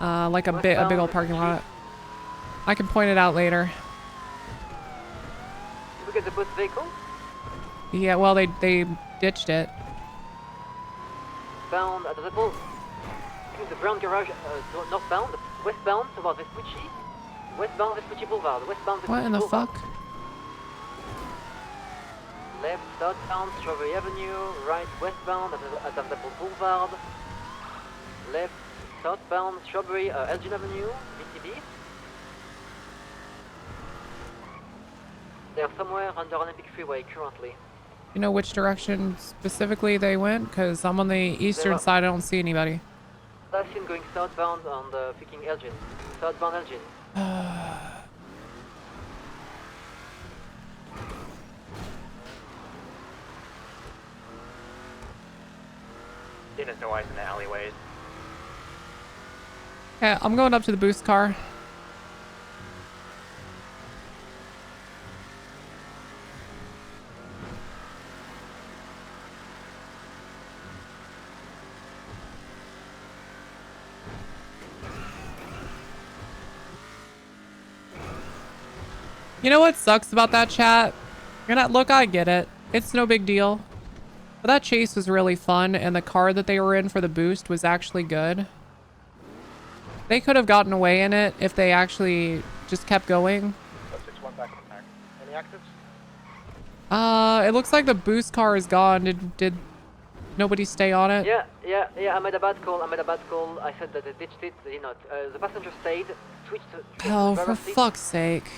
Speaker 1: like a big old parking lot. I can point it out later.
Speaker 6: Did we get the bus vehicle?
Speaker 1: Yeah, well they ditched it.
Speaker 6: Bound at the Apple. The brown garage, northbound, westbound toward Vespucci. Westbound Vespucci Boulevard, westbound Vespucci
Speaker 1: What in the
Speaker 6: Boulevard.
Speaker 1: fuck?
Speaker 6: Left, southbound Strawberry Avenue, right, westbound at the Apple Boulevard. Left, southbound Strawberry, Elgin Avenue, VTB. They are somewhere under Olympic Freeway currently.
Speaker 1: You know which direction specifically they went? Because I'm on the eastern
Speaker 6: were-
Speaker 1: side. I don't see anybody.
Speaker 6: Last seen going southbound on the freaking Elgin. Southbound Elgin.
Speaker 9: There's no eyes in the alleyways.
Speaker 1: Yeah, I'm going up to the boost car. You know what sucks about that chat? You're not, look, I get it. It's no big deal. But that chase was really fun, and the car that they were in for the boost was actually good. They could have gotten away in it if they actually just kept going.
Speaker 4: 6-1 back on attack. Any actives?
Speaker 1: It looks like the boost car is gone. Did nobody stay on it?
Speaker 6: Yeah, I made a bad call. I said that they ditched it, they did not. The passenger stayed, switched to
Speaker 1: Oh,
Speaker 6: driver
Speaker 1: for
Speaker 6: seat.
Speaker 1: fuck's sake.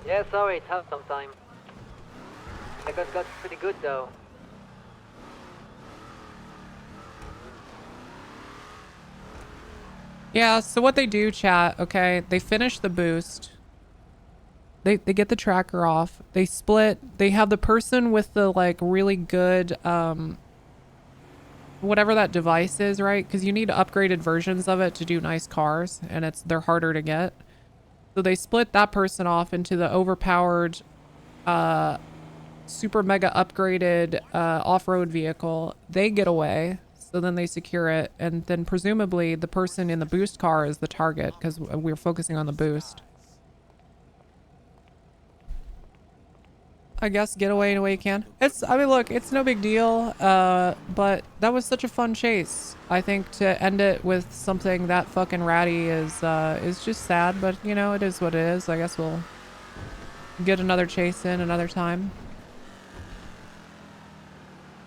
Speaker 6: Yeah, sorry, it happens sometime. That got pretty good though.
Speaker 1: Yeah, so what they do, chat, okay, they finish the boost. They get the tracker off. They split. They have the person with the, like, really good, whatever that device is, right? Because you need upgraded versions of it to do nice cars, and they're harder to get. So they split that person off into the overpowered, super mega upgraded, off-road vehicle. They get away. So then they secure it, and then presumably the person in the boost car is the target because we're focusing on the boost. I guess get away any way you can. I mean, look, it's no big deal, but that was such a fun chase. I think to end it with something that fucking ratty is just sad, but you know, it is what it is. I guess we'll get another chase in another time.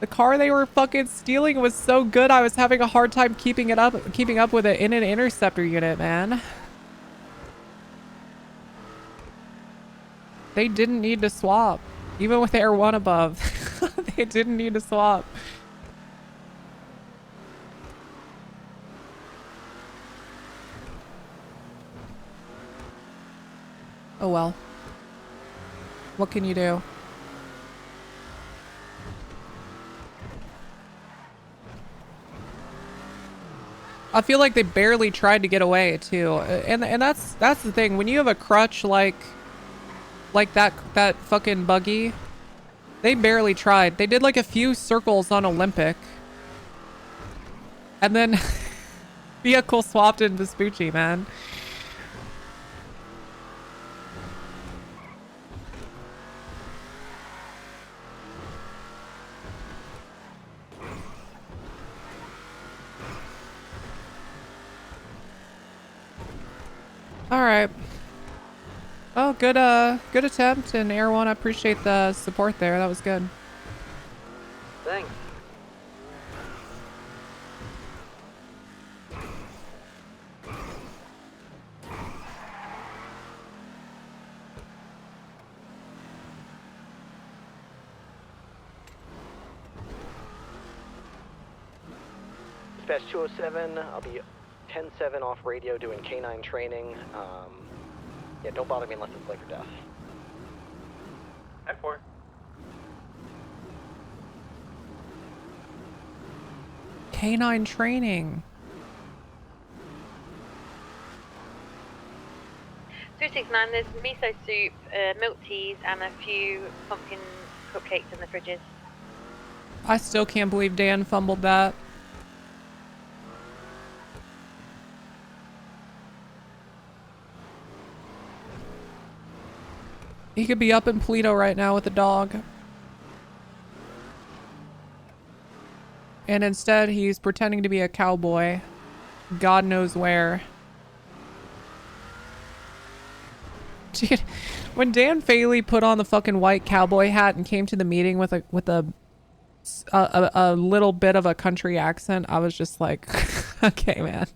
Speaker 1: The car they were fucking stealing was so good, I was having a hard time keeping up with it in an interceptor unit, man. They didn't need to swap. Even with Air 1 above, they didn't need to swap. Oh well. What can you do? I feel like they barely tried to get away too, and that's the thing. When you have a crutch like that fucking buggy, they barely tried. They did like a few circles on Olympic, and then vehicle swapped into Vespucci, man. All right. Oh, good attempt, and Air 1, I appreciate the support there. That was good.
Speaker 6: Thanks.
Speaker 4: Dispatch 207, I'll be 10-7 off radio doing K9 training. Yeah, don't bother me unless it's life or death.
Speaker 10: At 4.
Speaker 1: K9 training.
Speaker 11: 269, there's miso soup, milk teas, and a few pumpkin cupcakes in the fridges.
Speaker 1: I still can't believe Dan fumbled that. He could be up in Polito right now with the dog. And instead, he's pretending to be a cowboy. God knows where. Dude, when Dan Faley put on the fucking white cowboy hat and came to the meeting with a little bit of a country accent, I was just like, okay, man.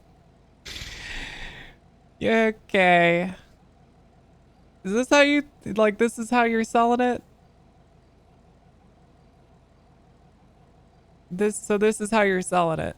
Speaker 1: Yeah, okay. Is this how you, like, this is how you're selling it? So this is how you're selling it.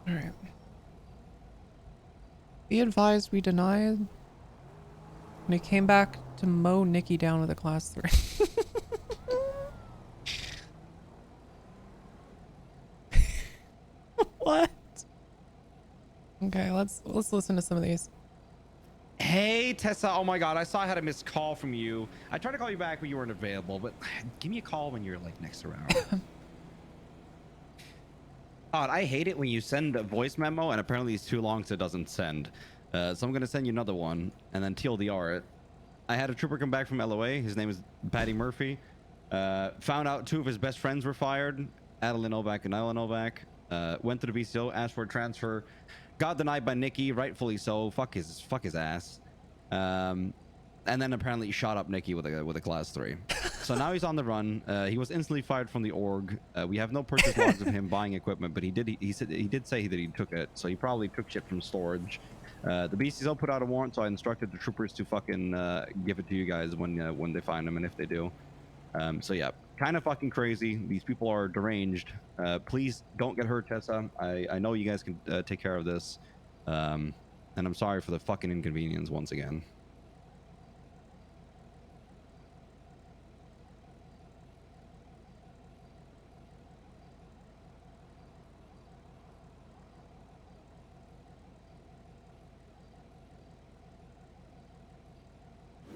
Speaker 1: All right. Be advised, we denied. And he came back to mow Nikki down with a class 3. What? Okay, let's listen to some of these.
Speaker 12: Hey Tessa, oh my god, I saw I had a missed call from you. I tried to call you back but you weren't available, but give me a call when you're like next around. God, I hate it when you send a voice memo and apparently it's too long so it doesn't send. So I'm gonna send you another one and then TLDR it. I had a trooper come back from LOA. His name is Patty Murphy. Found out 2 of his best friends were fired. Adeline Novak and Nyla Novak. Went to the BCO, asked for a transfer, got denied by Nikki, rightfully so. Fuck his ass. And then apparently shot up Nikki with a class 3. So now he's on the run. He was instantly fired from the org. We have no purchase logs of him buying equipment, but he did say that he took it. So he probably took shit from storage. The BCO put out a warrant, so I instructed the troopers to fucking give it to you guys when they find him, and if they do. So yeah, kind of fucking crazy. These people are deranged. Please don't get hurt, Tessa. I know you guys can take care of this. And I'm sorry for the fucking inconvenience once again.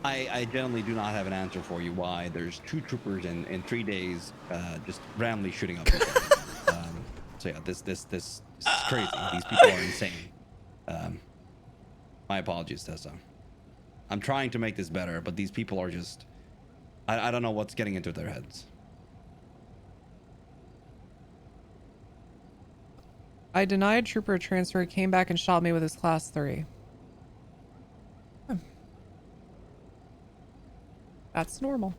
Speaker 12: I generally do not have an answer for you why there's 2 troopers in 3 days just randomly shooting up each other. So yeah, this is crazy. These people are insane. My apologies, Tessa. I'm trying to make this better, but these people are just... I don't know what's getting into their heads.
Speaker 1: I denied trooper transfer, came back and shot me with his class 3. That's normal.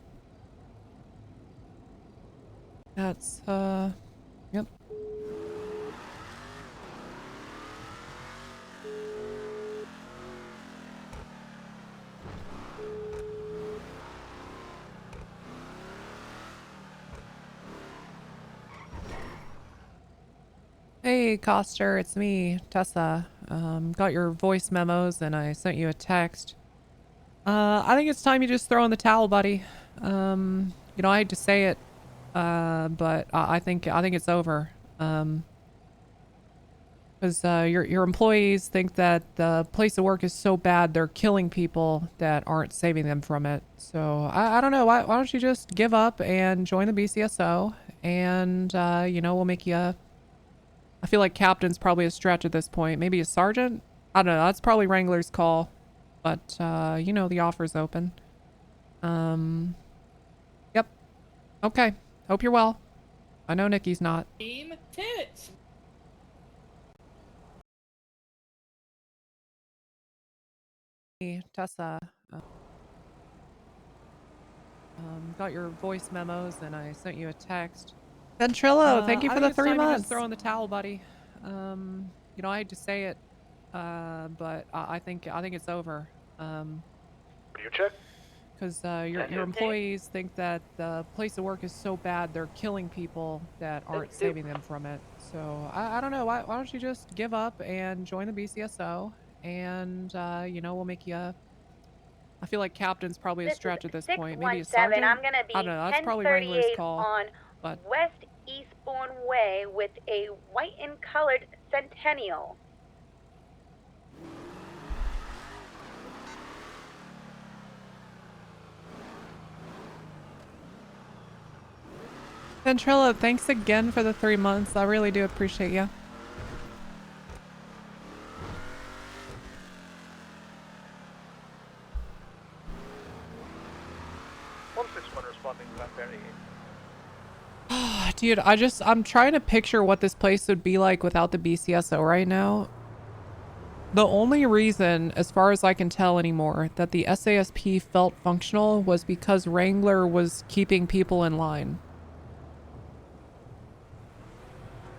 Speaker 1: That's, yep. Hey, Coster, it's me, Tessa. Got your voice memos and I sent you a text. I think it's time you just throw in the towel, buddy. You know, I hate to say it, but I think it's over. Because your employees think that the place of work is so bad they're killing people that aren't saving them from it. So I don't know. Why don't you just give up and join the BCSO, and you know, we'll make you I feel like captain's probably a stretch at this point. Maybe a sergeant? I don't know. That's probably Wrangler's call. But, you know, the offer's open. Yep. Okay. Hope you're well. I know Nikki's not.
Speaker 5: Team tits.
Speaker 1: Hey, Tessa. Got your voice memos and I sent you a text. Ventrilo, thank you for the 3 months. Just throw in the towel, buddy. You know, I hate to say it, but I think it's over.
Speaker 4: You check?
Speaker 1: Because your employees think that the place of work is so bad they're killing people that aren't saving them from it. So I don't know. Why don't you just give up and join the BCSO, and you know, we'll make you. I feel like captain's probably a stretch at this point. Maybe a sergeant.
Speaker 11: I'm gonna be
Speaker 1: I don't know. That's probably Wrangler's
Speaker 11: 1038
Speaker 1: call.
Speaker 11: on
Speaker 1: But
Speaker 11: West Eastbourne Way with a white and colored Centennial.
Speaker 1: Ventrilo, thanks again for the 3 months. I really do appreciate you.
Speaker 4: Responding to that very.
Speaker 1: Dude, I'm trying to picture what this place would be like without the BCSO right now. The only reason, as far as I can tell anymore, that the SASP felt functional was because Wrangler was keeping people in line.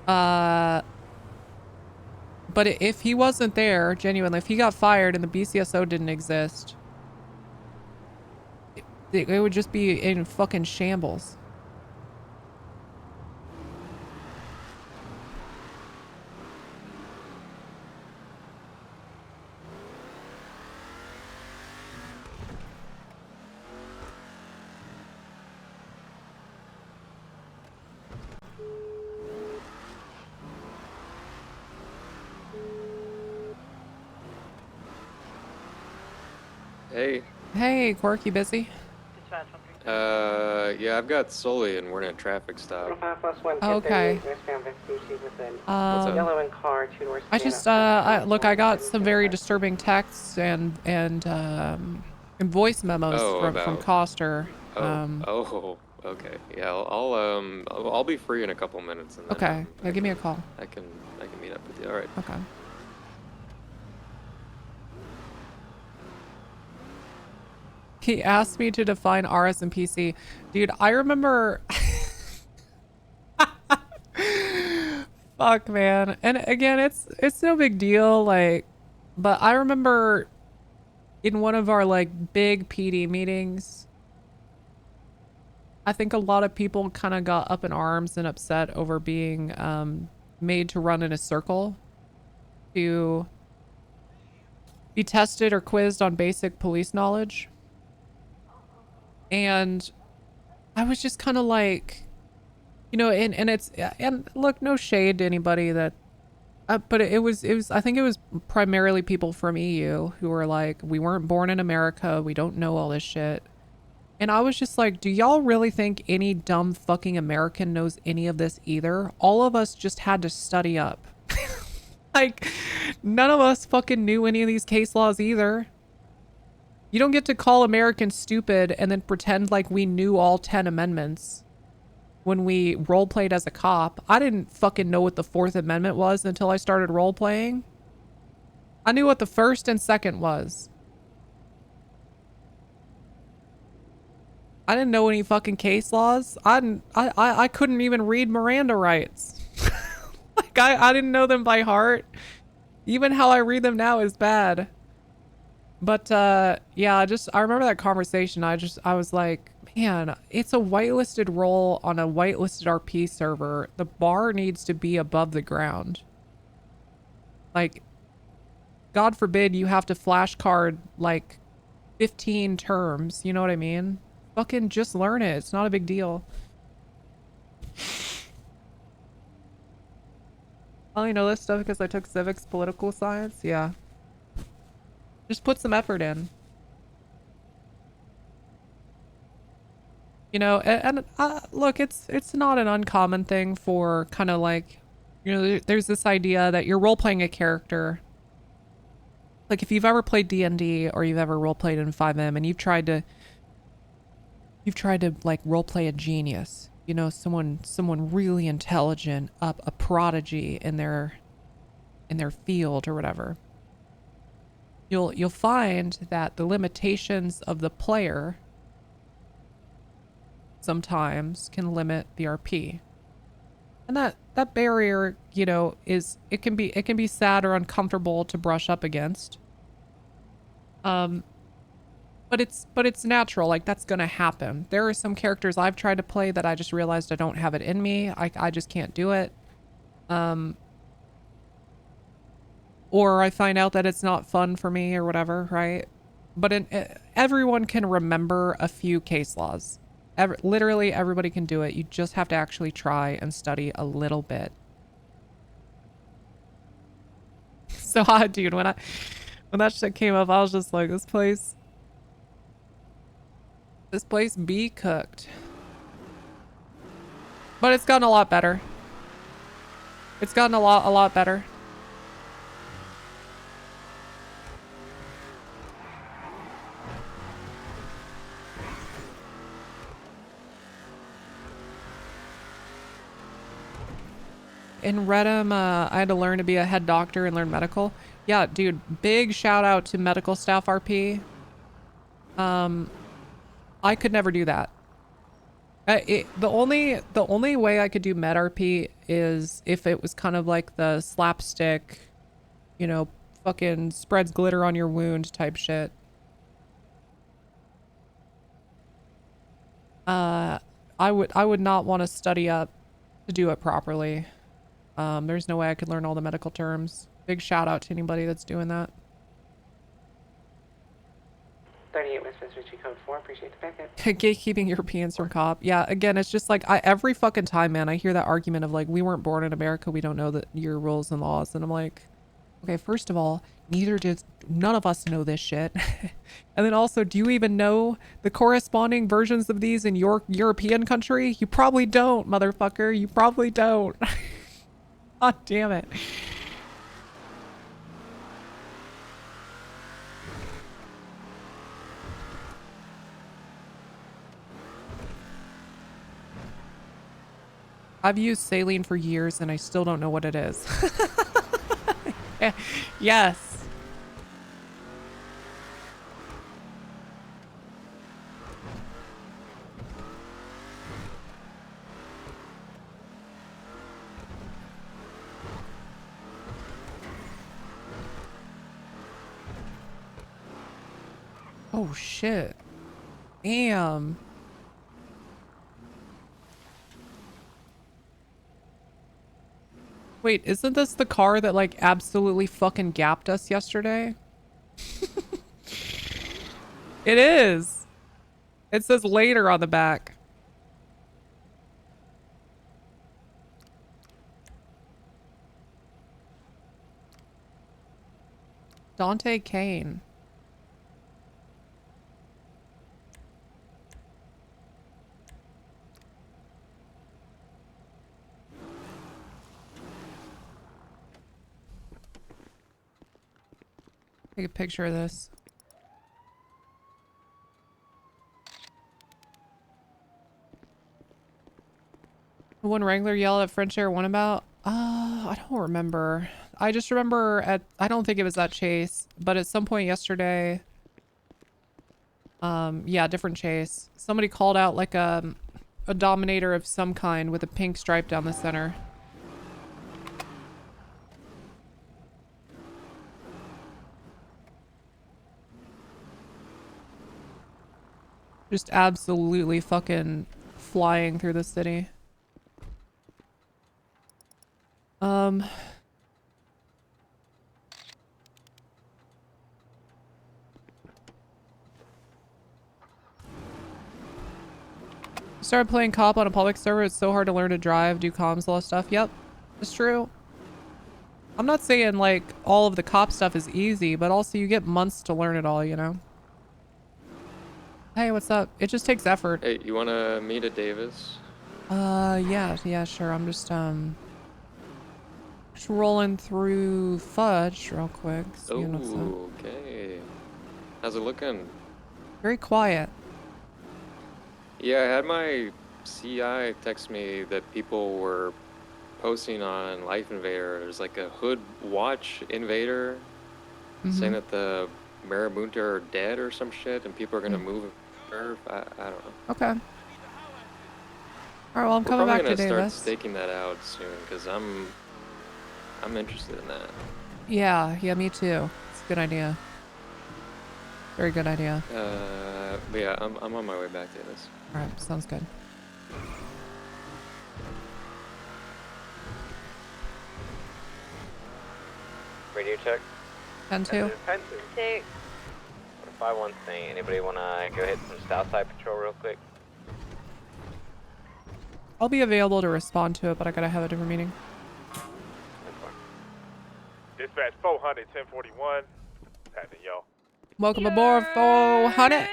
Speaker 1: But if he wasn't there, genuinely, if he got fired and the BCSO didn't exist, it would just be in fucking shambles.
Speaker 13: Hey.
Speaker 1: Hey, Quirk, you busy?
Speaker 13: Yeah, I've got Sully and we're in a traffic stop.
Speaker 1: Okay.
Speaker 10: Yellow and car, 2 doors.
Speaker 1: I just, look, I got some very disturbing texts and voice memos from Coster.
Speaker 13: Okay. Yeah, I'll be free in a couple minutes. And then,
Speaker 1: Okay. Yeah, give me a call.
Speaker 13: I can meet up with you. All right.
Speaker 1: Okay. He asked me to define RS and PC. Dude, I remember... Fuck, man. And again, it's no big deal, like... But I remember in one of our, like, big PD meetings, I think a lot of people kind of got up in arms and upset over being made to run in a circle to be tested or quizzed on basic police knowledge. And I was just kind of like, you know, and look, no shade to anybody that, but it was, I think it was primarily people from EU who were like, we weren't born in America. We don't know all this shit. And I was just like, do y'all really think any dumb fucking American knows any of this either? All of us just had to study up. Like, none of us fucking knew any of these case laws either. You don't get to call Americans stupid and then pretend like we knew all 10 amendments when we role-played as a cop. I didn't fucking know what the 4th Amendment was until I started role-playing. I knew what the 1st and 2nd was. I didn't know any fucking case laws. I couldn't even read Miranda rights. Like, I didn't know them by heart. Even how I read them now is bad. But, yeah, I remember that conversation. I was like, man, it's a whitelisted role on a whitelisted RP server. The bar needs to be above the ground. Like, God forbid you have to flashcard, like, 15 terms. You know what I mean? Fucking just learn it. It's not a big deal. I only know this stuff because I took civics, political science. Yeah. Just put some effort in. You know, and look, it's not an uncommon thing for kind of like, you know, there's this idea that you're role-playing a character. Like, if you've ever played D&D or you've ever role-played in 5M and you've tried to like role-play a genius, you know, someone really intelligent, a prodigy in their field or whatever. You'll find that the limitations of the player sometimes can limit the RP. And that barrier, you know, it can be sad or uncomfortable to brush up against. But it's natural, like that's gonna happen. There are some characters I've tried to play that I just realized I don't have it in me. I just can't do it. Or I find out that it's not fun for me or whatever, right? But everyone can remember a few case laws. Literally everybody can do it. You just have to actually try and study a little bit. So, dude, when that shit came up, I was just like, this place be cooked. But it's gotten a lot better. It's gotten a lot better. In Redham, I had to learn to be a head doctor and learn medical. Yeah, dude, big shout out to medical staff RP. I could never do that. The only way I could do med RP is if it was kind of like the slapstick, you know, fucking spreads glitter on your wound type shit. I would not want to study up to do it properly. There's no way I could learn all the medical terms. Big shout out to anybody that's doing that.
Speaker 10: 38 Westminster Street Code 4, appreciate the backup.
Speaker 1: Gatekeeping Europeans from cop. Yeah, again, it's just like, every fucking time, man, I hear that argument of like, we weren't born in America, we don't know your rules and laws. And I'm like, okay, first of all, none of us know this shit. And then also, do you even know the corresponding versions of these in your European country? You probably don't, motherfucker. You probably don't. God damn it. I've used saline for years and I still don't know what it is. Yes. Oh shit. Damn. Wait, isn't this the car that like absolutely fucking gapped us yesterday? It is. It says later on the back. Dante Kane. Take a picture of this. The one Wrangler yelled at French Air One about? I don't remember. I just remember I don't think it was that chase, but at some point yesterday, yeah, different chase. Somebody called out like a Dominator of some kind with a pink stripe down the center. Just absolutely fucking flying through the city. Started playing cop on a public server. It's so hard to learn to drive, do comms, all that stuff. Yep, it's true. I'm not saying like all of the cop stuff is easy, but also you get months to learn it all, you know? Hey, what's up? It just takes effort.
Speaker 13: Hey, you wanna meet at Davis?
Speaker 1: Yeah, sure. I'm just rolling through Fudge real quick. seeing what's up.
Speaker 13: Oh, okay. How's it looking?
Speaker 1: Very quiet.
Speaker 13: Yeah, I had my CI text me that people were posting on Life Invader. There's like a Hood Watch Invader saying that the Marabunta are dead or some shit, and people are gonna move. I don't know.
Speaker 1: Okay. All right, well, I'm
Speaker 13: We're
Speaker 1: coming back
Speaker 13: probably
Speaker 1: to
Speaker 13: gonna
Speaker 1: Davis.
Speaker 13: start staking that out soon because I'm interested in that.
Speaker 1: Yeah, me too. It's a good idea. Very good idea.
Speaker 13: But yeah, I'm on my way back to this.
Speaker 1: All right, sounds good.
Speaker 9: Radio check.
Speaker 1: 10-2.
Speaker 11: 2.
Speaker 9: 5-1 thing. Anybody wanna go hit some Southside patrol real quick?
Speaker 1: I'll be available to respond to it, but I gotta have a different meeting.
Speaker 14: Dispatch 400, 1041. What's happening, y'all?
Speaker 1: Welcome aboard, 400.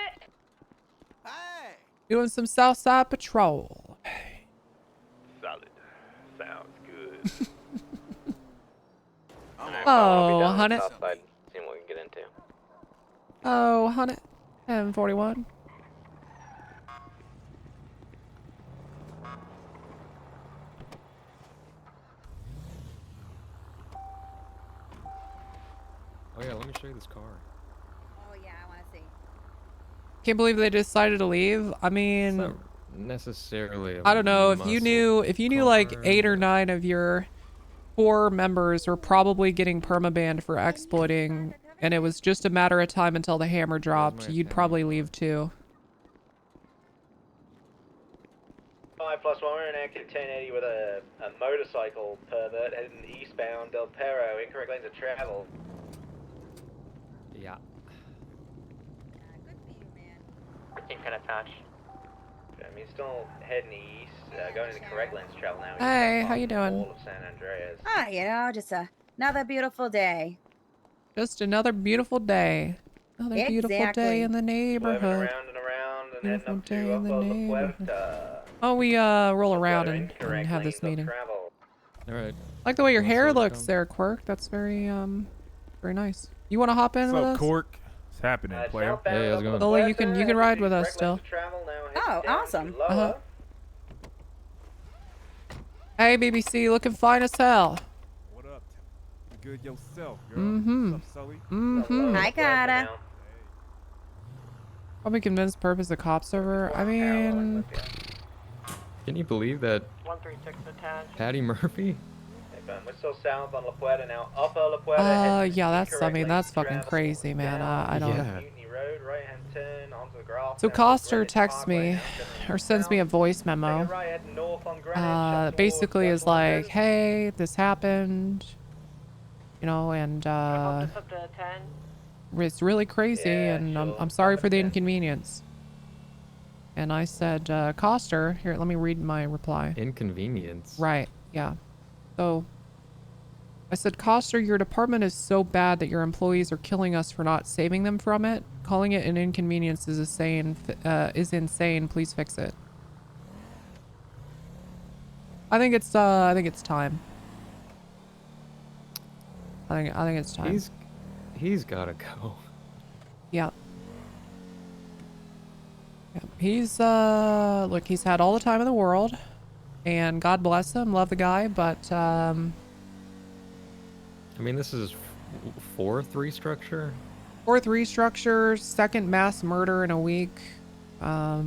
Speaker 1: Doing some Southside patrol.
Speaker 14: Solid. Sounds good.
Speaker 1: Oh, 100.
Speaker 9: Southside, seeing what we can get into.
Speaker 1: Oh, 100. 1041.
Speaker 13: Oh yeah, let me show you this car.
Speaker 15: Oh yeah, I want to see.
Speaker 1: Can't believe they decided to leave. I mean,
Speaker 13: Not necessarily.
Speaker 1: I don't know if you knew like 8 or 9 of your 4 members were probably getting permabanned for exploiting, and it was just a matter of time until the hammer dropped. You'd probably leave too.
Speaker 2: 5+1, we're in active 1080 with a motorcycle pervert heading eastbound Del Perro, incorrect lanes of travel.
Speaker 13: Yeah.
Speaker 6: Can attach.
Speaker 2: I mean, still heading east, going in the correct lanes of travel now.
Speaker 1: Hey, how you doing?
Speaker 2: All of San Andreas.
Speaker 15: Ah, you know, just another beautiful day.
Speaker 1: Just another beautiful day. Another beautiful day
Speaker 15: Exactly.
Speaker 1: in the neighborhood.
Speaker 2: Around and around and
Speaker 1: Beautiful
Speaker 2: heading up
Speaker 1: day
Speaker 2: to
Speaker 1: in the
Speaker 2: Upper La
Speaker 1: neighborhood.
Speaker 2: Puerta.
Speaker 1: Oh, we roll around
Speaker 2: Further
Speaker 1: and
Speaker 2: incorrect
Speaker 1: have
Speaker 2: lanes
Speaker 1: this
Speaker 2: of
Speaker 1: meeting.
Speaker 2: travel.
Speaker 13: All right.
Speaker 1: I like the way your hair looks there, Quirk. That's very very nice. You want to hop in
Speaker 14: What's
Speaker 1: with
Speaker 14: up,
Speaker 1: us?
Speaker 14: Cork? What's happening, player?
Speaker 13: Hey, how's it going?
Speaker 1: Lola, you can ride with us still.
Speaker 15: Oh, awesome.
Speaker 1: Hey, BBC, looking fine as hell.
Speaker 14: What up? You good yourself, girl?
Speaker 1: Mm-hmm.
Speaker 14: What's up, Sully?
Speaker 1: Mm-hmm.
Speaker 15: Hi, Carter.
Speaker 1: Probably convinced purpose the cops over. I mean,
Speaker 13: Can you believe that
Speaker 4: 136 attached.
Speaker 13: Patty Murphy?
Speaker 2: We're still south on La Puerta now. Upper La Puerta.
Speaker 1: yeah, that's fucking crazy, man. I don't.
Speaker 13: Yeah.
Speaker 2: Mutiny Road, right-hand turn onto the grass.
Speaker 1: So Coster texts me, or sends me a voice memo. Basically is like, hey, this happened, you know, and
Speaker 4: Up to 10.
Speaker 1: it's really crazy, and I'm sorry for the inconvenience. And I said, Coster, here, let me read my reply.
Speaker 13: Inconvenience.
Speaker 1: Right, yeah. So I said, Coster, your department is so bad that your employees are killing us for not saving them from it. Calling it an inconvenience is insane. Please fix it. I think it's time. I think it's time.
Speaker 13: He's gotta go.
Speaker 1: Yeah. Yeah. He's look, he's had all the time in the world, and God bless him, love the guy, but
Speaker 13: I mean, this is fourth restructure.
Speaker 1: fourth restructure, second mass murder in a week. I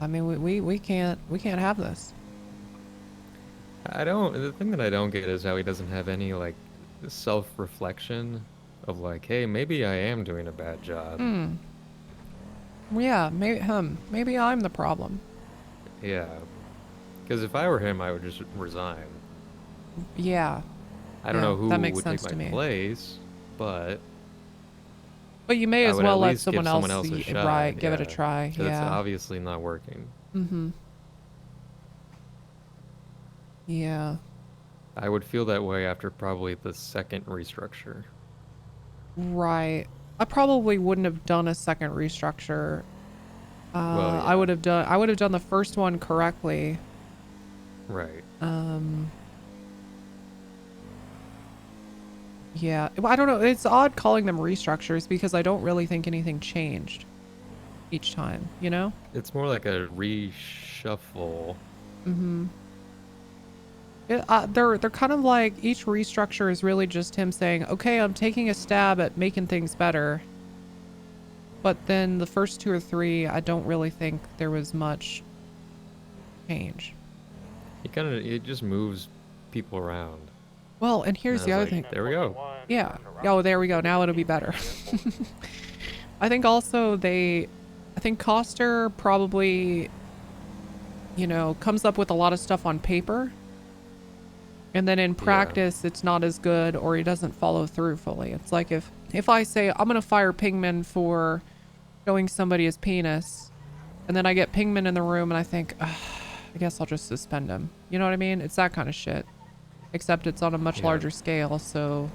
Speaker 1: mean, we can't have this.
Speaker 13: The thing that I don't get is how he doesn't have any like self-reflection of like, hey, maybe I am doing a bad job.
Speaker 1: Yeah, maybe I'm the problem.
Speaker 13: Yeah, because if I were him, I would just resign.
Speaker 1: Yeah.
Speaker 13: I don't know who
Speaker 1: that makes
Speaker 13: would
Speaker 1: sense
Speaker 13: take
Speaker 1: to
Speaker 13: my
Speaker 1: me.
Speaker 13: place, but
Speaker 1: you may
Speaker 13: I
Speaker 1: as
Speaker 13: would
Speaker 1: well
Speaker 13: at
Speaker 1: let
Speaker 13: least give
Speaker 1: someone else
Speaker 13: a shot.
Speaker 1: right, give it a
Speaker 13: Yeah,
Speaker 1: try.
Speaker 13: 'cause it's
Speaker 1: Yeah.
Speaker 13: obviously not working.
Speaker 1: Yeah.
Speaker 13: I would feel that way after probably the second restructure.
Speaker 1: Right. I probably wouldn't have done a second restructure.
Speaker 13: Well, yeah.
Speaker 1: I would have done the first one correctly.
Speaker 13: Right.
Speaker 1: Yeah. I don't know. It's odd calling them restructures because I don't really think anything changed each time, you know?
Speaker 13: It's more like a reshuffle.
Speaker 1: They're kind of like each restructure is really just him saying, okay, I'm taking a stab at making things better. But then the first two or three, I don't really think there was much change.
Speaker 13: It just moves people around.
Speaker 1: Well, and here's the other thing.
Speaker 13: There we go.
Speaker 1: Yeah. Oh, there we go. Now it'll be better. I think also I think Coster probably, you know, comes up with a lot of stuff on paper. And then in practice, it's not as good, or he doesn't follow through fully. It's like if I say, I'm going to fire Pingman for showing somebody his penis, and then I get Pingman in the room and I think, I guess I'll just suspend him. You know what I mean? It's that kind of shit. Except it's on a much larger scale, so...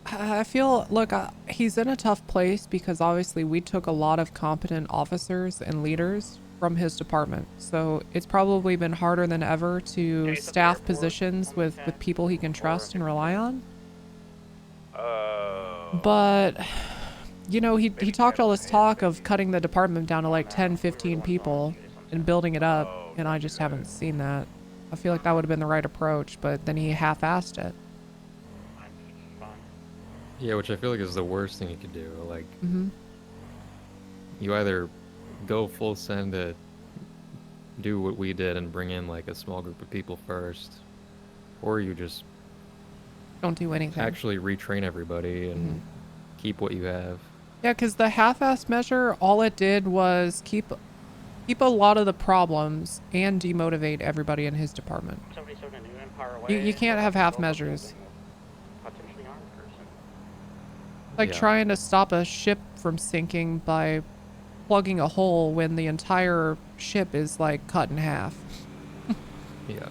Speaker 1: I feel, look, he's in a tough place because obviously we took a lot of competent officers and leaders from his department. So it's probably been harder than ever to staff positions with people he can trust and rely on. But, you know, he talked all this talk of cutting the department down to like 10, 15 people and building it up, and I just haven't seen that. I feel like that would have been the right approach, but then he half-assed it.
Speaker 13: Yeah, which I feel like is the worst thing you could do. Like, you either go full send to do what we did and bring in like a small group of people first, or you just
Speaker 1: don't do anything.
Speaker 13: Actually retrain everybody and keep what you have.
Speaker 1: Yeah, because the half-assed measure, all it did was keep a lot of the problems and demotivate everybody in his department. You can't have half measures. Like trying to stop a ship from sinking by plugging a hole when the entire ship is like cut in half.
Speaker 13: Yeah.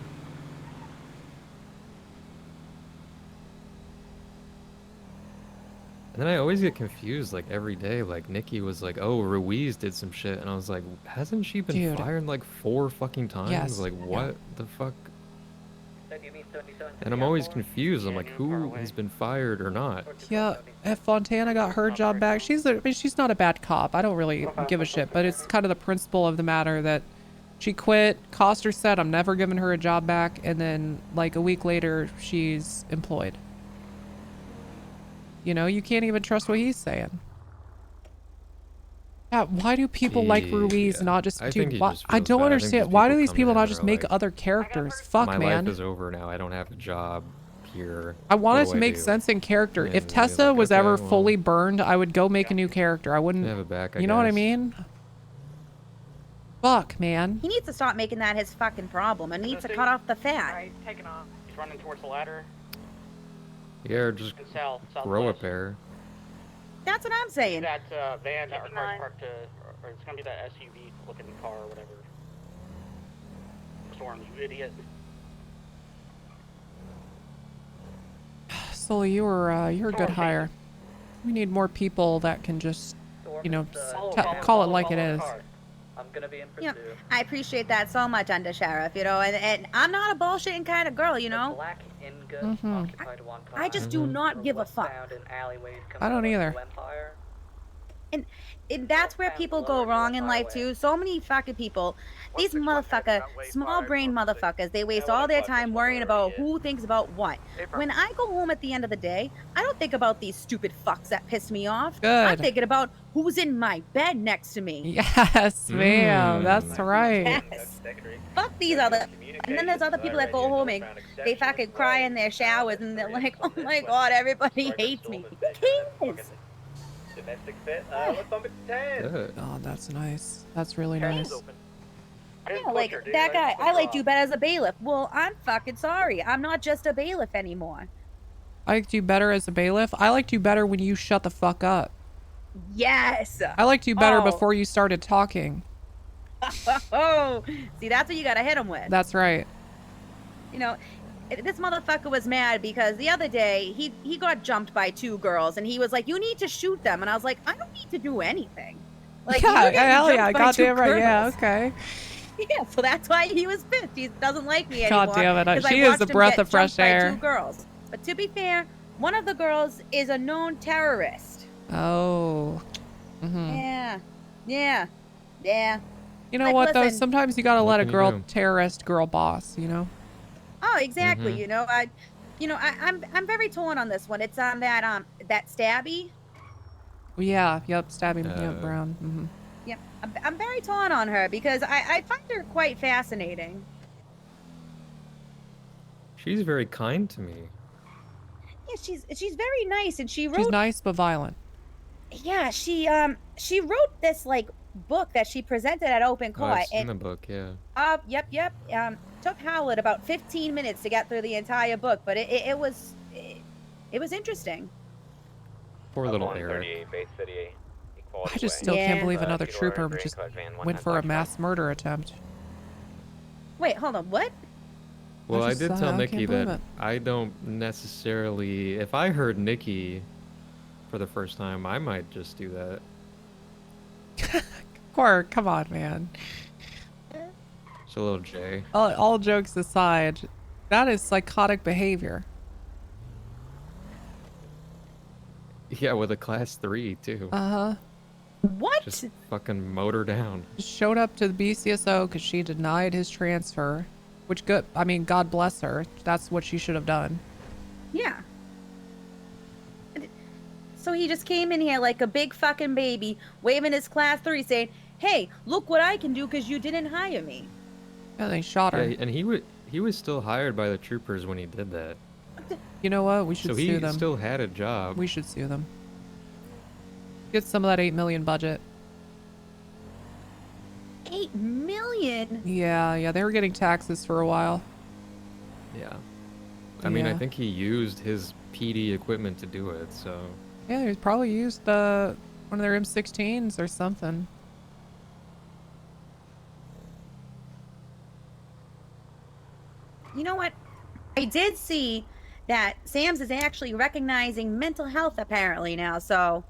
Speaker 13: And then I always get confused, like every day, like Nikki was like, oh, Ruiz did some shit. And I was like, hasn't she been fired like 4 fucking times?
Speaker 1: Yes.
Speaker 13: Like, what the fuck? And I'm always confused. I'm like, who has been fired or not?
Speaker 1: Yeah, if Fontana got her job back, she's not a bad cop. I don't really give a shit, but it's kind of the principle of the matter that she quit. Coster said, I'm never giving her a job back, and then like a week later, she's employed. You know, you can't even trust what he's saying. Yeah, why do people like Ruiz not just
Speaker 13: I
Speaker 1: do?
Speaker 13: think he
Speaker 1: Why,
Speaker 13: just
Speaker 1: I
Speaker 13: feels
Speaker 1: don't
Speaker 13: bad. I think
Speaker 1: understand.
Speaker 13: these
Speaker 1: Why do
Speaker 13: people
Speaker 1: these
Speaker 13: come
Speaker 1: people
Speaker 13: in
Speaker 1: not
Speaker 13: and
Speaker 1: just
Speaker 13: are
Speaker 1: make
Speaker 13: like,
Speaker 1: other characters? Fuck,
Speaker 13: My
Speaker 1: man.
Speaker 13: life is over now. I don't have a job here.
Speaker 1: I want
Speaker 13: What
Speaker 1: it
Speaker 13: do
Speaker 1: to make
Speaker 13: do?
Speaker 1: sense in character.
Speaker 13: And
Speaker 1: If
Speaker 13: he's
Speaker 1: Tessa
Speaker 13: like,
Speaker 1: was
Speaker 13: "Okay,
Speaker 1: ever
Speaker 13: well,
Speaker 1: fully burned, I would go make a new character. I wouldn't.
Speaker 13: have it back, I
Speaker 1: you know what I
Speaker 13: guess."
Speaker 1: mean? Fuck, man.
Speaker 15: He needs to stop making that his fucking problem and needs to cut off the fat.
Speaker 10: Taking off. He's running towards the ladder.
Speaker 13: Yeah, or just
Speaker 10: South,
Speaker 13: grow a
Speaker 10: southwest.
Speaker 13: pair.
Speaker 15: That's what I'm saying.
Speaker 10: That van that our car's parked to, or it's gonna be that SUV looking car or whatever. Storm, you idiot.
Speaker 1: Sully, you're a good hire. We need more people that can just, you know, call it like it is.
Speaker 6: I'm gonna be in for
Speaker 15: You know, I appreciate that so much, Under Sheriff. You know, and I'm not a bullshitting kind of girl. You know.
Speaker 6: Black Inga
Speaker 1: Mhm.
Speaker 6: occupied one car.
Speaker 15: I just do not give a fuck.
Speaker 6: Found in alleyways coming
Speaker 1: I don't
Speaker 6: out of
Speaker 1: either.
Speaker 6: New Empire.
Speaker 15: And that's where people go wrong in life too. So many fucking people, these motherfucker, small brain motherfuckers, they waste all their time worrying about who thinks about what. When I go home at the end of the day, I don't think about these stupid fucks that piss me off. I'm
Speaker 1: Good.
Speaker 15: thinking about who's in my bed next to me.
Speaker 1: Yes, ma'am. That's right.
Speaker 15: Yes. Fuck these other. And then there's other people that go home and they fucking cry in their showers and they're like, oh my god, everybody hates me. Who cares?
Speaker 2: Domestic fit. Let's bump it to 10.
Speaker 1: Oh, that's nice. That's really nice.
Speaker 15: Yeah, like that guy, I liked you better as a bailiff. Well, I'm fucking sorry. I'm not just a bailiff anymore.
Speaker 1: I liked you better as a bailiff. I liked you better when you shut the fuck up.
Speaker 15: Yes.
Speaker 1: I liked you better
Speaker 15: Oh.
Speaker 1: before you started talking.
Speaker 15: Oh, see, that's what you gotta hit him with.
Speaker 1: That's right.
Speaker 15: You know, this motherfucker was mad because the other day he got jumped by 2 girls and he was like, "You need to shoot them," and I was like, "I don't need to do anything." Like,
Speaker 1: Yeah,
Speaker 15: you're getting
Speaker 1: hell yeah,
Speaker 15: jumped by 2
Speaker 1: goddamn right. Yeah,
Speaker 15: girls.
Speaker 1: okay.
Speaker 15: Yeah, so that's why he was pissed. He doesn't like me
Speaker 1: God
Speaker 15: anymore.
Speaker 1: damn it,
Speaker 15: 'cause I
Speaker 1: she is
Speaker 15: watched
Speaker 1: a
Speaker 15: him
Speaker 1: breath
Speaker 15: get
Speaker 1: of fresh
Speaker 15: jumped by
Speaker 1: air.
Speaker 15: 2 girls. But to be fair, one of the girls is a known terrorist.
Speaker 1: Oh.
Speaker 15: Yeah, yeah, yeah.
Speaker 1: You know
Speaker 15: Like,
Speaker 1: what though?
Speaker 15: listen-
Speaker 1: Sometimes you gotta
Speaker 13: What
Speaker 1: let a
Speaker 13: can you
Speaker 1: girl
Speaker 13: do?
Speaker 1: terrorist girl boss. You know.
Speaker 15: Oh, exactly.
Speaker 1: Mhm.
Speaker 15: I'm very torn on this one. It's on that stabby.
Speaker 1: Yeah. Yep. Stabbing.
Speaker 13: Uh,
Speaker 1: Yep. Brown. Hmm.
Speaker 15: Yep. I'm very torn on her because I find her quite fascinating.
Speaker 13: She's very kind to me.
Speaker 15: Yeah, she's very nice, and she wrote.
Speaker 1: She's nice but violent.
Speaker 15: Yeah, she wrote this like book that she presented at open
Speaker 13: Oh,
Speaker 15: court.
Speaker 13: I've seen
Speaker 15: and
Speaker 13: the book, yeah.
Speaker 15: Yep. Took Howlett about 15 minutes to get through the entire book, but it was interesting.
Speaker 13: Poor little
Speaker 9: 138
Speaker 13: Eric.
Speaker 9: Bay City, Equality
Speaker 1: I just
Speaker 9: Way.
Speaker 1: still can't believe
Speaker 9: Uh,
Speaker 1: another
Speaker 9: two-door
Speaker 1: trooper
Speaker 9: green
Speaker 1: just
Speaker 9: colored van,
Speaker 1: went for a mass murder attempt.
Speaker 15: Wait, hold on. What?
Speaker 13: Well, I
Speaker 1: just
Speaker 13: did
Speaker 1: saw
Speaker 13: tell
Speaker 1: it, I
Speaker 13: Nikki
Speaker 1: can't believe
Speaker 13: that
Speaker 1: it.
Speaker 13: I don't necessarily. If I heard Nikki for the first time, I might just do that.
Speaker 1: Quark, come on, man.
Speaker 13: So little Jay.
Speaker 1: All jokes aside, that is psychotic behavior.
Speaker 13: Yeah, with a class 3 too.
Speaker 1: Uh-huh.
Speaker 15: What?
Speaker 13: Just fucking motor down.
Speaker 1: Showed up to the BCSO because she denied his transfer, which God bless her. That's what she should have done.
Speaker 15: Yeah. So he just came in here like a big fucking baby, waving his class 3, saying, "Hey, look what I can do because you didn't hire me."
Speaker 1: Yeah, they shot her.
Speaker 13: Yeah, and he was still hired by the troopers when he did that.
Speaker 1: You know what? We should
Speaker 13: So
Speaker 1: sue
Speaker 13: he
Speaker 1: them.
Speaker 13: still had a job.
Speaker 1: We should sue them. Get some of that $8 million budget.
Speaker 15: 8 million?
Speaker 1: Yeah, they were getting taxes for a while.
Speaker 13: Yeah. I mean, I
Speaker 1: Yeah.
Speaker 13: think he used his PD equipment to do it, so.
Speaker 1: Yeah, he probably used one of their M16s or something.
Speaker 15: You know what? I did see that Sam's is actually recognizing mental health apparently now, so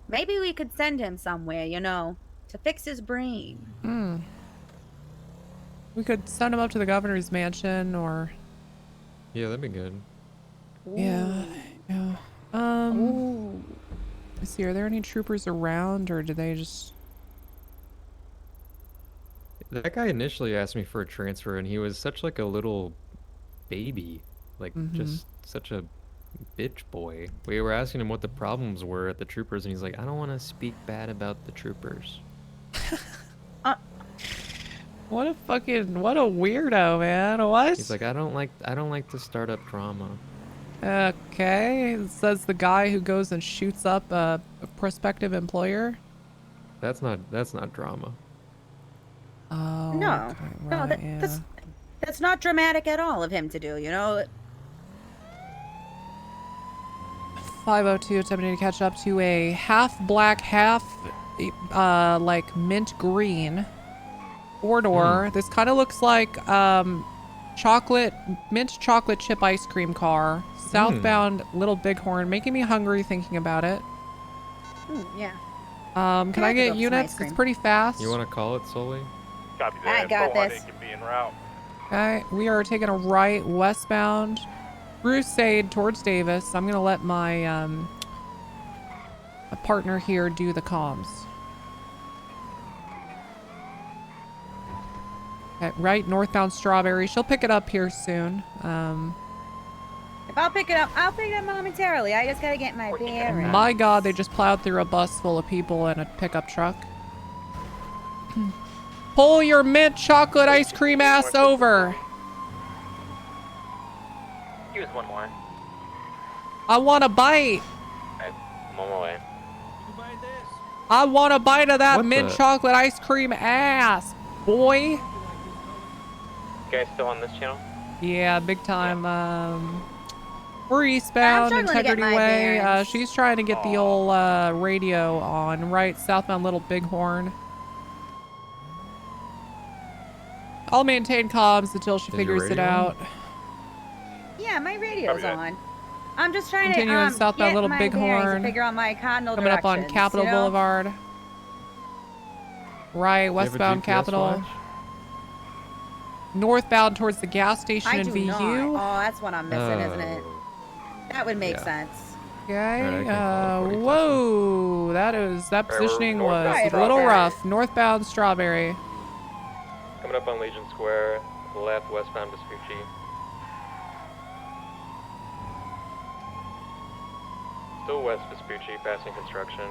Speaker 15: maybe we could send him somewhere, to fix his brain.
Speaker 1: We could send him up to the governor's mansion or
Speaker 13: Yeah, that'd be good.
Speaker 1: Yeah. Let's see, are there any troopers around, or do they just...
Speaker 13: That guy initially asked me for a transfer, and he was such like a little baby, like just such a bitch boy. We were asking him what the problems were at the troopers, and he's like, I don't want to speak bad about the troopers.
Speaker 1: What a weirdo, man. What?
Speaker 13: He's like, I don't like to start up drama.
Speaker 1: Okay, it says the guy who goes and shoots up a prospective employer.
Speaker 13: That's not drama.
Speaker 1: Oh,
Speaker 15: No,
Speaker 1: okay,
Speaker 15: no,
Speaker 1: right, yeah.
Speaker 15: that's not dramatic at all of him to do.
Speaker 1: 502 attempting to catch up to a half black, half like mint green four-door. This kind of looks like mint chocolate chip ice cream car, southbound Little Bighorn, making me hungry thinking about it.
Speaker 15: Yeah.
Speaker 1: Can I get units? It's pretty fast.
Speaker 13: You want to call it, Sully?
Speaker 14: Copy that.
Speaker 15: I got
Speaker 14: 400
Speaker 15: this.
Speaker 14: can be en route.
Speaker 1: Okay, we are taking a right westbound Crusade towards Davis. I'm gonna let my a partner here do the comms. Okay, right northbound Strawberry. She'll pick it up here soon.
Speaker 15: If I'll pick it up momentarily. I just gotta get my bearings.
Speaker 1: My God, they just plowed through a bus full of people and a pickup truck. Pull your mint chocolate ice cream ass over.
Speaker 9: Use one more.
Speaker 1: I want a bite.
Speaker 9: I'm on my way.
Speaker 1: I want a bite of that
Speaker 13: What
Speaker 1: mint
Speaker 13: the-
Speaker 1: chocolate ice cream ass, boy.
Speaker 9: You guys still on this channel?
Speaker 1: Yeah, big time. We're eastbound
Speaker 15: I'm struggling to get
Speaker 1: Integrity
Speaker 15: my
Speaker 1: Way.
Speaker 15: bearings.
Speaker 1: She's trying to get the old radio on, right southbound Little Bighorn. I'll maintain comms until she
Speaker 13: Is your
Speaker 1: figures it
Speaker 13: radio on?
Speaker 1: out.
Speaker 15: Yeah, my radio's
Speaker 14: Copy that.
Speaker 15: on. I'm just trying
Speaker 1: Continuing
Speaker 15: to
Speaker 1: southbound
Speaker 15: get
Speaker 1: Little
Speaker 15: my bearings and
Speaker 1: Bighorn.
Speaker 15: figure out my cardinal
Speaker 1: Coming up on
Speaker 15: directions,
Speaker 1: Capitol
Speaker 15: you know?
Speaker 1: Boulevard. Right,
Speaker 13: You have a
Speaker 1: westbound
Speaker 13: GPS
Speaker 1: Capitol.
Speaker 13: watch?
Speaker 1: Northbound towards the gas station
Speaker 15: I
Speaker 1: in
Speaker 15: do
Speaker 1: VU.
Speaker 15: not. Oh, that's what I'm missing, isn't it?
Speaker 13: Oh.
Speaker 15: That would make
Speaker 13: Yeah.
Speaker 15: sense.
Speaker 1: Okay.
Speaker 13: Alright, I can follow 40
Speaker 1: Whoa, that
Speaker 9: we're
Speaker 1: positioning was
Speaker 15: northbound
Speaker 1: a little
Speaker 15: Strawberry.
Speaker 1: rough. Northbound Strawberry.
Speaker 9: Coming up on Legion Square, left westbound Vespucci. Still west Vespucci, passing construction.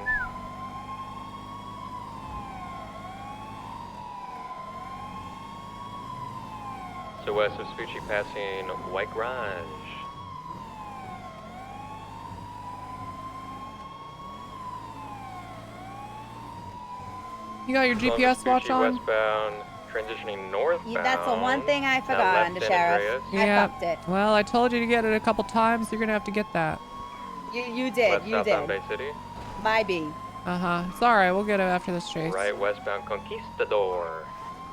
Speaker 9: So west Vespucci, passing White Garage.
Speaker 1: You got your
Speaker 9: Still on
Speaker 1: GPS watch
Speaker 9: Vespucci,
Speaker 1: on?
Speaker 9: Westbound, transitioning northbound.
Speaker 15: That's the one thing I
Speaker 9: Now
Speaker 15: forgot,
Speaker 9: left
Speaker 15: the
Speaker 9: San
Speaker 15: sheriff.
Speaker 9: Andreas.
Speaker 1: Yeah.
Speaker 15: I fucked it.
Speaker 1: Well, I told you to get it a couple times. You're gonna have to get that.
Speaker 15: You did.
Speaker 9: West
Speaker 15: You
Speaker 9: southbound
Speaker 15: did.
Speaker 9: Bay City.
Speaker 15: My B.
Speaker 1: It's all right. We'll get it after this chase.
Speaker 9: Right westbound Conquistador.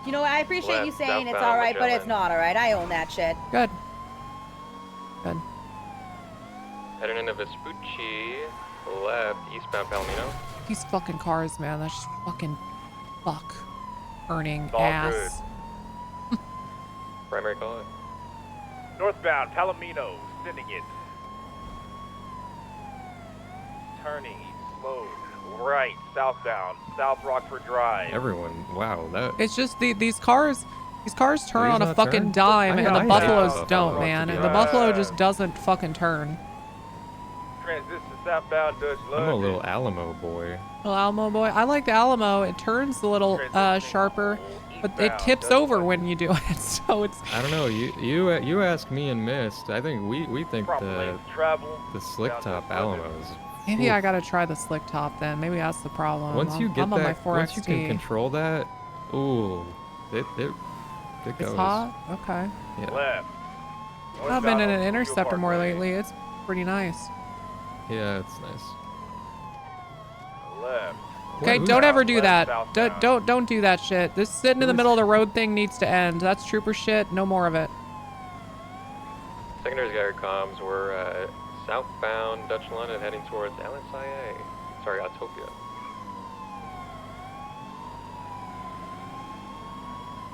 Speaker 15: You know what? I appreciate you
Speaker 9: Left,
Speaker 15: saying it's
Speaker 9: southbound
Speaker 15: all right, but it's
Speaker 9: Magellan.
Speaker 15: not all right. I own that shit.
Speaker 1: Good. Good.
Speaker 9: Heading into Vespucci, left eastbound Palomino.
Speaker 1: These fucking cars, man. That's just fucking fuck. Earning
Speaker 14: all
Speaker 1: ass.
Speaker 9: Primary call it.
Speaker 14: Northbound Palomino, sending it. Turning, slow, right, southbound, South Rockford Drive.
Speaker 13: Everyone, wow, that.
Speaker 1: It's just these cars. These cars turn
Speaker 13: These
Speaker 1: on a
Speaker 13: not
Speaker 1: fucking
Speaker 13: turn?
Speaker 1: dime,
Speaker 13: I
Speaker 1: and the
Speaker 13: hate
Speaker 1: Buffaloes
Speaker 13: Buffalo
Speaker 1: don't,
Speaker 13: Rock,
Speaker 1: man.
Speaker 13: to be
Speaker 1: The
Speaker 14: honest.
Speaker 1: Buffalo just doesn't fucking turn.
Speaker 14: Transition southbound Dutch London.
Speaker 13: I'm a little Alamo boy.
Speaker 1: Well, Alamo boy, I like the Alamo. It turns a little sharper, but it tips over when you do it. So it's.
Speaker 13: I don't know. You ask me and Mist. I think we think the slick top Alamo is.
Speaker 1: Maybe
Speaker 13: oof.
Speaker 1: I gotta try the slick top then. Maybe that's the problem.
Speaker 13: Once you get
Speaker 1: I'm on my
Speaker 13: that, once you can
Speaker 1: 4XT.
Speaker 13: control that, ooh, it goes.
Speaker 1: It's hot. Okay.
Speaker 13: Yeah.
Speaker 14: Left.
Speaker 1: I've been in an
Speaker 14: Northbound
Speaker 1: Interceptor more
Speaker 14: Parkway.
Speaker 1: lately. It's pretty nice.
Speaker 13: Yeah, it's nice.
Speaker 14: Left.
Speaker 1: Okay,
Speaker 13: Who's
Speaker 1: don't
Speaker 13: out?
Speaker 1: ever do
Speaker 14: Left,
Speaker 1: that.
Speaker 14: southbound.
Speaker 1: Don't do that shit. This sitting in the middle of the road thing needs to end. That's trooper shit. No more of it.
Speaker 9: Secondary guard comms, we're southbound Dutch London heading towards LSIA. Sorry, Autopia.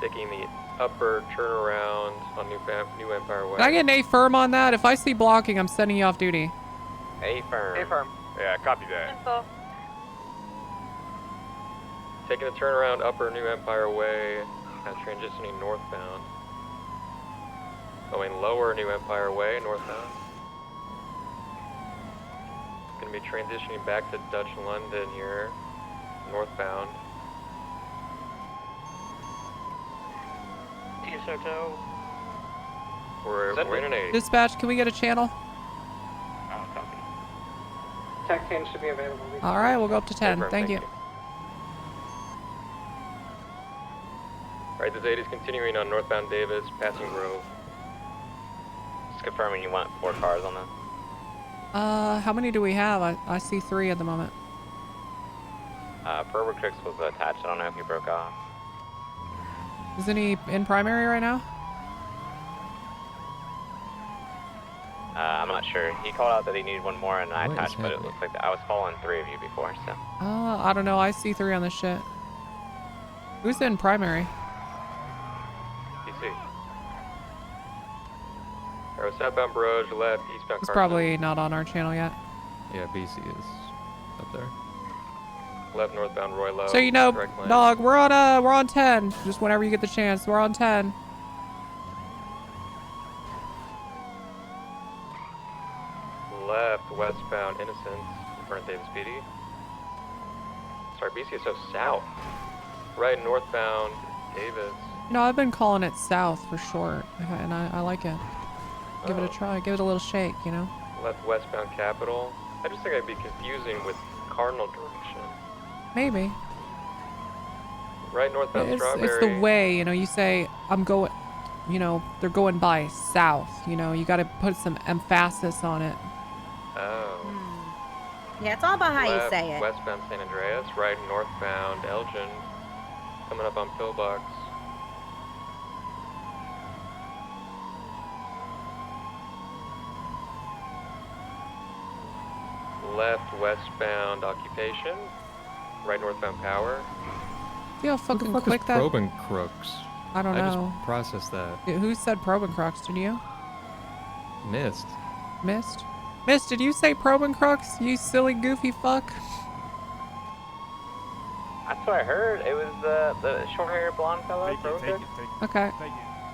Speaker 9: Taking the
Speaker 13: upper turnaround on New Empire Way.
Speaker 1: Can I get an A firm on that? If I see blocking, I'm sending you off duty.
Speaker 9: A firm.
Speaker 14: A firm. Yeah, copy that.
Speaker 11: Info.
Speaker 13: Taking a turnaround upper New Empire Way and transitioning northbound. Going lower New Empire Way, northbound. Gonna be transitioning back to Dutch London here, northbound.
Speaker 4: TSO.
Speaker 13: We're in an 8.
Speaker 1: Dispatch, can we get a channel?
Speaker 10: Oh, copy. Tech 10 should be available.
Speaker 1: All right, we'll go up to 10. Thank you.
Speaker 13: Alright, this 8 is continuing on northbound Davis, passing Grove.
Speaker 9: Just confirming you want 4 cars on this.
Speaker 1: How many do we have? I see 3 at the moment.
Speaker 9: Pervert Crooks was attached. I don't know if he broke off.
Speaker 1: Isn't he in primary right now?
Speaker 9: I'm not sure. He called out that he needed 1 more, and I
Speaker 1: What is
Speaker 9: attached, but it
Speaker 1: happening?
Speaker 9: looks like I was following 3 of you before, so.
Speaker 1: I don't know. I see 3 on this shit. Who's in primary?
Speaker 13: DC. Alright, southbound Barrage, left, eastbound
Speaker 1: He's
Speaker 13: Carson.
Speaker 1: probably not on our channel yet.
Speaker 16: Yeah, BC is up there.
Speaker 13: Left, northbound Roy Lowe.
Speaker 1: So you know,
Speaker 13: direct line.
Speaker 1: dog, we're on 10. Just whenever you get the chance, we're on 10.
Speaker 13: Left, westbound Innocence, in front of Davis PD. Sorry, BC is so south. Right, northbound Davis.
Speaker 1: No, I've been calling it south for short, and I like it. Give it a try. Give it a little shake, you know?
Speaker 13: Left, westbound Capitol. I just think I'd be confusing with cardinal direction.
Speaker 1: Maybe.
Speaker 13: Right, northbound
Speaker 1: It's
Speaker 13: Strawberry.
Speaker 1: the way, you know, you say, I'm going, you know, they're going by south, you know, you got to put some emphasis on it.
Speaker 13: Oh.
Speaker 15: Yeah, it's all about how you
Speaker 13: Left,
Speaker 15: say it.
Speaker 13: Westbound San Andreas. Right, northbound Elgin. Coming up on Pillbox. Left, westbound Occupation. Right, northbound Power.
Speaker 1: See how fucking
Speaker 16: What the fuck
Speaker 1: quick
Speaker 16: is
Speaker 1: that...
Speaker 16: probing crooks?
Speaker 1: I don't know.
Speaker 16: just processed that.
Speaker 1: Who said probing crux? Did you?
Speaker 16: Missed.
Speaker 1: Missed? Missed, did you say probing crux? You silly goofy fuck.
Speaker 9: That's what I heard. It was the short-haired blonde fellow.
Speaker 1: Okay.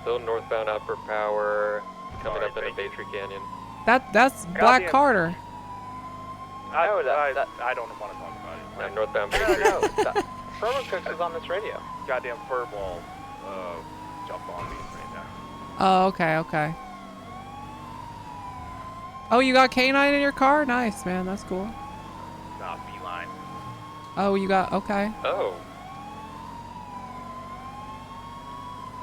Speaker 13: Still northbound Upper Power. Coming up into Baytree Canyon.
Speaker 1: That's Black Carter.
Speaker 14: I don't want to talk about it.
Speaker 13: Yeah, northbound
Speaker 9: No,
Speaker 13: Baytree.
Speaker 9: no. Pervert Crooks is on this radio.
Speaker 14: Goddamn furball jumped on me right now.
Speaker 1: Oh, okay, okay. Oh, you got K9 in your car? Nice, man. That's cool.
Speaker 14: Nah, beeline.
Speaker 1: Oh, you got... Okay.
Speaker 13: Oh.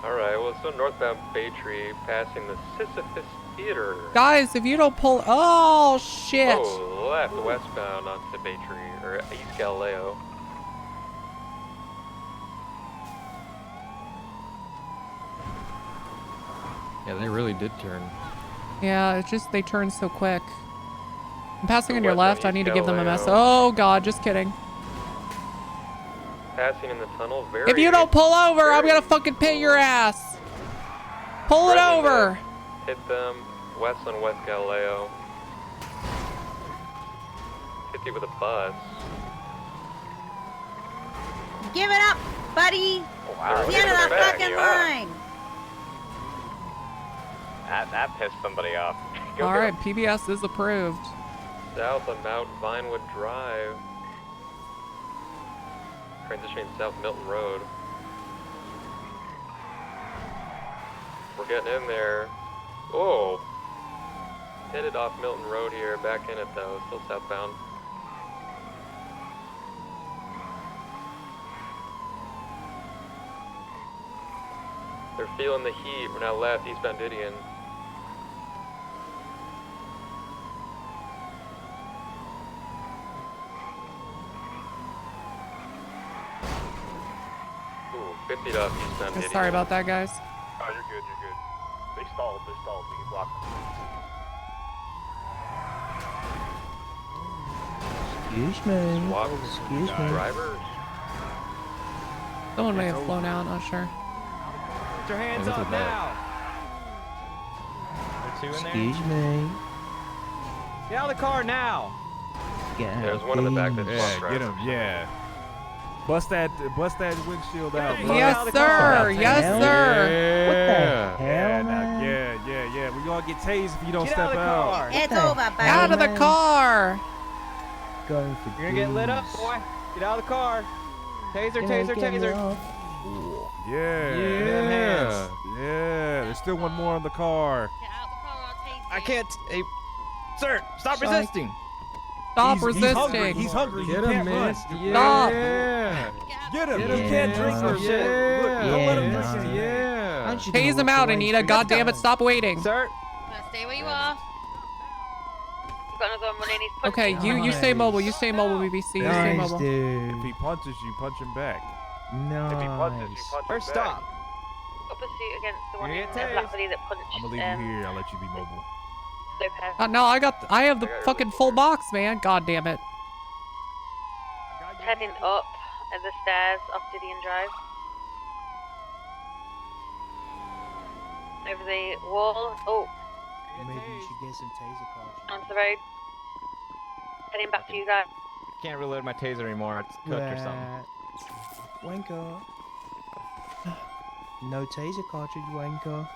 Speaker 13: Alright, well, still northbound Baytree, passing the Sisyphus Theater.
Speaker 1: Guys, if you don't pull... Oh, shit.
Speaker 13: Oh, left, westbound onto Baytree, or East Galileo.
Speaker 16: Yeah, they really did turn.
Speaker 1: Yeah, it's just they turn so quick. I'm passing on your
Speaker 13: west on
Speaker 1: left. I
Speaker 13: East
Speaker 1: need to give them a mess.
Speaker 13: Galileo.
Speaker 1: Oh, God. Just kidding.
Speaker 13: Passing in the tunnel, very...
Speaker 1: If you don't pull over, I'm gonna fucking pit your ass. Pull it
Speaker 13: Brendan
Speaker 1: over.
Speaker 13: Hit them, west on West Galileo. 50 with a bus.
Speaker 15: Give it up, buddy.
Speaker 9: Oh, wow.
Speaker 15: The end of the fucking line.
Speaker 9: That pissed somebody off. Go,
Speaker 1: All
Speaker 9: go.
Speaker 1: right, PBS is approved.
Speaker 13: South on Mount Vinewood Drive. Transitioning South Milton Road. We're getting in there. Oh! Headed off Milton Road here, back in it though, still southbound. They're feeling the heat. We're now left, eastbound Didion. Ooh, 50 off eastbound Didion.
Speaker 1: Sorry about that, guys.
Speaker 14: Oh, you're good, you're good. They stalled. We can block them.
Speaker 17: Excuse me.
Speaker 13: Swap
Speaker 17: Excuse me.
Speaker 13: drivers.
Speaker 1: Someone may have flown out, not sure.
Speaker 18: your hands
Speaker 16: look
Speaker 18: up
Speaker 16: at that.
Speaker 18: now. There two in there.
Speaker 17: Excuse me.
Speaker 18: Get out of the car now.
Speaker 17: Get out.
Speaker 13: There's one in the back that's
Speaker 14: Yeah,
Speaker 13: blocked.
Speaker 14: get him. Yeah. Bust that windshield out. bro.
Speaker 1: Yes, sir. Yes, sir.
Speaker 17: What the
Speaker 14: Yeah,
Speaker 17: hell,
Speaker 14: nah,
Speaker 17: man?
Speaker 14: yeah. We gonna get tased if you don't
Speaker 18: Get
Speaker 14: step
Speaker 18: out of the
Speaker 14: out.
Speaker 18: car.
Speaker 15: It's
Speaker 17: the
Speaker 15: over, buddy.
Speaker 1: Out of the
Speaker 17: man?
Speaker 1: car.
Speaker 17: Going for
Speaker 18: You're gonna get lit up,
Speaker 17: days.
Speaker 18: boy. Get out of the car. Taser,
Speaker 17: Gonna
Speaker 18: taser,
Speaker 17: get me
Speaker 18: taser.
Speaker 17: off.
Speaker 14: Yeah.
Speaker 18: hands.
Speaker 14: Yeah. There's still one more in the car.
Speaker 18: I can't. Hey, sir, stop
Speaker 17: Psych.
Speaker 18: resisting.
Speaker 1: Stop
Speaker 14: He's hungry.
Speaker 1: resisting.
Speaker 14: He's hungry. He
Speaker 13: Get
Speaker 14: can't
Speaker 13: him,
Speaker 14: run.
Speaker 13: miss.
Speaker 1: Stop.
Speaker 14: Get him.
Speaker 13: Get
Speaker 14: He
Speaker 13: him.
Speaker 14: can't drink
Speaker 17: Yeah.
Speaker 14: or shit. Look, don't let him
Speaker 17: Yeah.
Speaker 14: drink it.
Speaker 13: Yeah.
Speaker 17: Aren't you gonna
Speaker 1: Tase him
Speaker 17: walk
Speaker 1: out,
Speaker 17: away
Speaker 1: Anita.
Speaker 17: from-
Speaker 1: God damn it, stop waiting.
Speaker 18: Sir,
Speaker 11: Stay where you are. You've got another one running. He's
Speaker 1: Okay,
Speaker 11: punching.
Speaker 1: you stay mobile. You stay mobile, BBC. You stay
Speaker 17: Nice,
Speaker 1: mobile.
Speaker 17: dude.
Speaker 14: If he punches you, punch him back.
Speaker 17: Nice.
Speaker 14: If he punches you, punch him
Speaker 18: first
Speaker 14: back.
Speaker 18: stop.
Speaker 11: Got pursuit against the one
Speaker 18: You're
Speaker 11: in
Speaker 18: gonna get
Speaker 11: Black
Speaker 18: tased.
Speaker 11: Buddy that punched
Speaker 14: I'm gonna leave you here. I'll let you be mobile.
Speaker 11: Lopez.
Speaker 1: No, I have the fucking full box, man. God damn it.
Speaker 11: Heading up at the stairs off Didion Drive. Over the wall. Oh,
Speaker 17: Maybe you should get some taser cartridges.
Speaker 11: onto the road. Heading back to you guys.
Speaker 18: Can't reload my taser anymore. It's cooked or something.
Speaker 17: Wanker. No taser cartridge, wanker.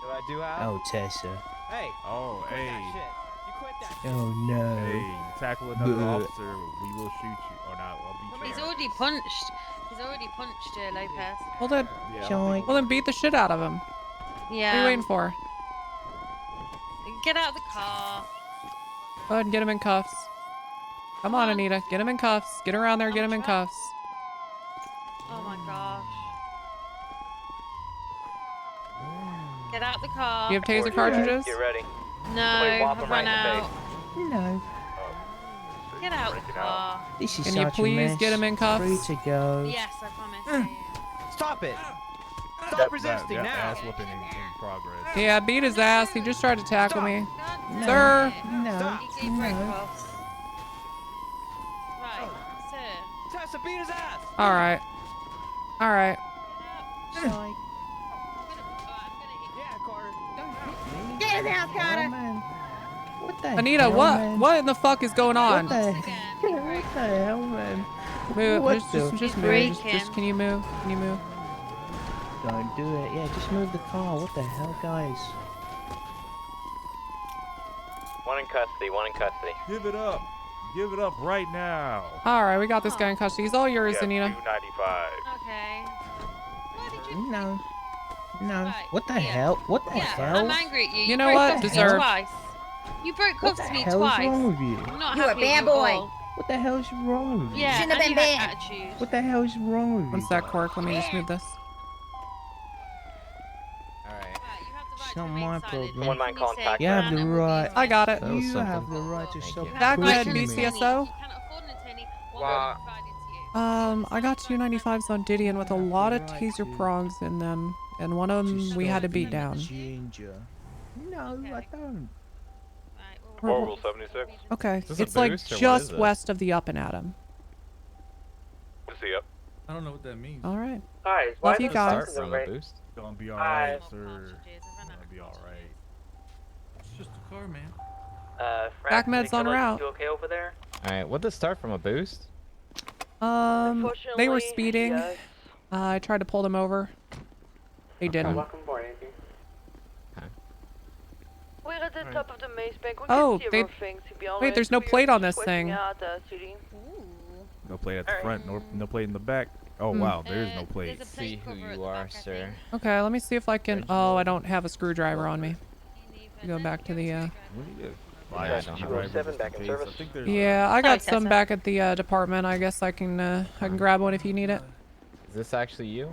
Speaker 18: What I do have?
Speaker 17: Oh, Tessa.
Speaker 18: Hey.
Speaker 14: Oh,
Speaker 18: quit
Speaker 14: hey.
Speaker 18: that shit. You quit that shit.
Speaker 17: Oh, no.
Speaker 14: Hey, you tackle another
Speaker 17: Bleh.
Speaker 14: officer, we will shoot you. Or not, I'll beat you.
Speaker 11: He's already punched. He's already punched Lopez.
Speaker 1: Well then,
Speaker 17: Shine.
Speaker 1: well then beat the shit out of him. What are
Speaker 11: Yeah.
Speaker 1: you waiting for?
Speaker 11: Get out of the car.
Speaker 1: Go ahead and get him in cuffs. Come on, Anita. Get him in cuffs. Get around there, get him in cuffs.
Speaker 11: Oh my gosh. Get out the car.
Speaker 1: You have taser cartridges?
Speaker 2: Get ready.
Speaker 11: No,
Speaker 2: whop
Speaker 11: I've
Speaker 2: him
Speaker 11: run
Speaker 2: right in the
Speaker 11: out.
Speaker 17: No.
Speaker 11: Get out the car.
Speaker 17: This is
Speaker 1: Can you
Speaker 17: such a
Speaker 1: please
Speaker 17: mess.
Speaker 1: get him in cuffs?
Speaker 17: Free to go.
Speaker 11: Yes, I promise.
Speaker 18: Stop it. Stop
Speaker 14: That
Speaker 18: resisting now.
Speaker 14: ass whooping in progress.
Speaker 1: Yeah, beat his ass. He just tried to tackle me.
Speaker 17: No.
Speaker 1: Sir.
Speaker 17: No.
Speaker 18: Stop.
Speaker 11: He gave break
Speaker 17: No.
Speaker 11: cuffs. Right, sir.
Speaker 18: Tessa, beat his ass.
Speaker 1: All right. All right.
Speaker 17: Shine.
Speaker 18: Yeah, Carter.
Speaker 15: Get his ass,
Speaker 17: Oh,
Speaker 15: Carter.
Speaker 17: man. What the
Speaker 1: Anita,
Speaker 17: hell,
Speaker 1: what?
Speaker 17: man?
Speaker 1: What in the fuck is going on?
Speaker 17: What the, what the hell, man?
Speaker 1: Move.
Speaker 17: What
Speaker 1: Just
Speaker 17: the-
Speaker 1: move. Just, can you move? Can you move?
Speaker 17: Don't do it. Yeah, just move the car. What the hell, guys?
Speaker 9: One in custody, one in custody.
Speaker 14: Give it up. Give it up right now.
Speaker 1: All right, we got this guy in custody. He's all yours,
Speaker 14: Yeah,
Speaker 1: Anita.
Speaker 14: 295.
Speaker 11: Okay. Why did you...
Speaker 17: No. No.
Speaker 11: Right,
Speaker 17: What the
Speaker 11: yeah.
Speaker 17: hell? What the
Speaker 11: Yeah,
Speaker 17: hell?
Speaker 11: I'm angry at you.
Speaker 1: You know
Speaker 11: broke
Speaker 1: what?
Speaker 11: cuffs to me
Speaker 1: Deserved.
Speaker 11: twice. You broke
Speaker 17: What
Speaker 11: cuffs
Speaker 17: the
Speaker 11: to me
Speaker 17: hell
Speaker 11: twice.
Speaker 17: is wrong with you?
Speaker 11: I'm not
Speaker 15: You a
Speaker 11: happy
Speaker 15: bad
Speaker 11: with you
Speaker 15: boy.
Speaker 11: all.
Speaker 17: What the hell's wrong with you?
Speaker 11: Yeah,
Speaker 15: Shouldn't have
Speaker 11: and
Speaker 15: been
Speaker 11: you had
Speaker 15: banned.
Speaker 11: attitude.
Speaker 17: What the hell's wrong with you?
Speaker 1: One sec, Cork. Let me just move this.
Speaker 18: All right.
Speaker 11: Right, you have the right
Speaker 17: It's
Speaker 11: to
Speaker 17: not
Speaker 11: remain
Speaker 17: my
Speaker 11: silent.
Speaker 17: problem.
Speaker 9: Someone mind calling
Speaker 11: Say
Speaker 9: taxi.
Speaker 17: You have
Speaker 11: can
Speaker 17: the
Speaker 11: and we'll be
Speaker 17: right.
Speaker 1: I got it.
Speaker 16: That was
Speaker 17: You
Speaker 16: something.
Speaker 17: have the right to stop
Speaker 11: You have
Speaker 1: Back
Speaker 11: the
Speaker 1: med,
Speaker 11: right to
Speaker 17: pushing
Speaker 11: remain
Speaker 17: me.
Speaker 1: BCSO.
Speaker 11: silent. You cannot afford an attorney. One
Speaker 9: Wow.
Speaker 11: will be provided to you.
Speaker 1: I got 295s on Didion with a lot of
Speaker 17: Right,
Speaker 1: taser
Speaker 17: dude.
Speaker 1: prongs in them, and one of them
Speaker 17: Just
Speaker 1: we had to
Speaker 17: stop
Speaker 1: beat
Speaker 17: being
Speaker 1: down.
Speaker 17: Ginger. No, I don't.
Speaker 11: Right, well,
Speaker 1: Orville
Speaker 14: 76.
Speaker 1: Okay,
Speaker 13: Is this a
Speaker 1: it's like
Speaker 13: boost or what
Speaker 1: just
Speaker 13: is it?
Speaker 1: west of the Up and Atom.
Speaker 14: See up.
Speaker 16: I don't know what that means.
Speaker 1: All right.
Speaker 10: Guys,
Speaker 1: Love
Speaker 10: why
Speaker 1: you
Speaker 10: does
Speaker 1: guys.
Speaker 13: Start
Speaker 10: this
Speaker 13: from a
Speaker 10: right?
Speaker 13: boost.
Speaker 14: Gonna be alright,
Speaker 11: more
Speaker 14: sir.
Speaker 11: cartridges. I've run out
Speaker 14: Gonna
Speaker 11: of
Speaker 14: be
Speaker 11: cartridges.
Speaker 14: alright.
Speaker 16: It's just a car, man.
Speaker 1: Back med's on route.
Speaker 2: You okay over there?
Speaker 9: All right, would this start from a boost?
Speaker 1: They were
Speaker 11: Unfortunately,
Speaker 1: speeding.
Speaker 11: yes.
Speaker 1: I tried to pull them over. They didn't.
Speaker 10: Welcome aboard, AP.
Speaker 11: We're at the top of the maze bank. We
Speaker 1: Oh,
Speaker 11: can see
Speaker 1: they-
Speaker 11: everything, to be honest.
Speaker 1: Wait, there's no
Speaker 11: We are
Speaker 1: plate on
Speaker 11: just
Speaker 1: this
Speaker 11: waiting
Speaker 1: thing.
Speaker 11: out, Judy.
Speaker 14: No plate at the front, no plate in the back. Oh wow, there is no plate.
Speaker 11: There's a
Speaker 9: See
Speaker 11: plate
Speaker 9: who
Speaker 11: cover at
Speaker 9: you
Speaker 11: the
Speaker 9: are,
Speaker 11: back, I
Speaker 9: sir.
Speaker 11: think.
Speaker 1: Okay, let me see if I can. Oh, I don't have a screwdriver on me. Go back to the.
Speaker 14: We need to buy
Speaker 9: Yeah, I
Speaker 14: a
Speaker 9: don't have
Speaker 14: screwdriver
Speaker 4: 207
Speaker 14: just
Speaker 4: back
Speaker 14: in
Speaker 4: in
Speaker 14: case.
Speaker 4: service.
Speaker 14: I think there's
Speaker 1: Yeah, I got
Speaker 11: Sorry,
Speaker 1: some
Speaker 11: Tessa.
Speaker 1: back at the department. I guess I can grab one if you need it.
Speaker 9: Is this actually you?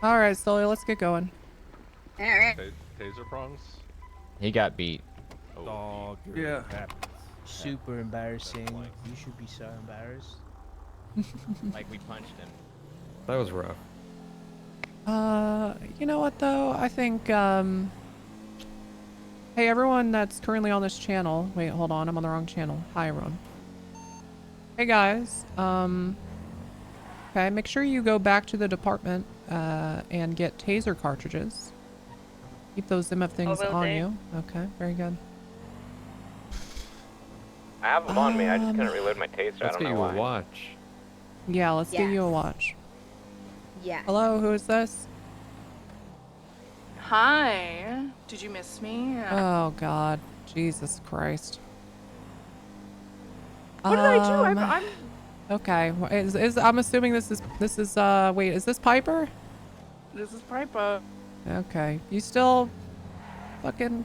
Speaker 1: All right, Sully, let's get going.
Speaker 15: All right.
Speaker 14: taser prongs.
Speaker 9: He got beat.
Speaker 14: Dog.
Speaker 16: Yeah.
Speaker 17: Super embarrassing. You should be so embarrassed.
Speaker 9: Like we punched him.
Speaker 16: That was rough.
Speaker 1: You know what though? I think hey, everyone that's currently on this channel. Wait, hold on, I'm on the wrong channel. Hi, everyone. Hey guys. Okay, make sure you go back to the department and get taser cartridges. Keep those MF things
Speaker 11: will
Speaker 1: on
Speaker 11: do.
Speaker 1: you. Okay, very good.
Speaker 9: I have them on me. I just couldn't reload my taser. I
Speaker 13: Let's
Speaker 9: don't
Speaker 13: get
Speaker 9: know
Speaker 13: you
Speaker 9: why.
Speaker 13: a watch.
Speaker 1: Yeah, let's get you a
Speaker 15: Yes.
Speaker 1: watch.
Speaker 15: Yes.
Speaker 1: Hello, who is this?
Speaker 19: Hi. Did you miss me?
Speaker 1: Oh God, Jesus Christ.
Speaker 19: What did I do? I'm
Speaker 1: Okay. I'm assuming this is wait, is this Piper?
Speaker 19: This is Piper.
Speaker 1: Okay. You still fucking,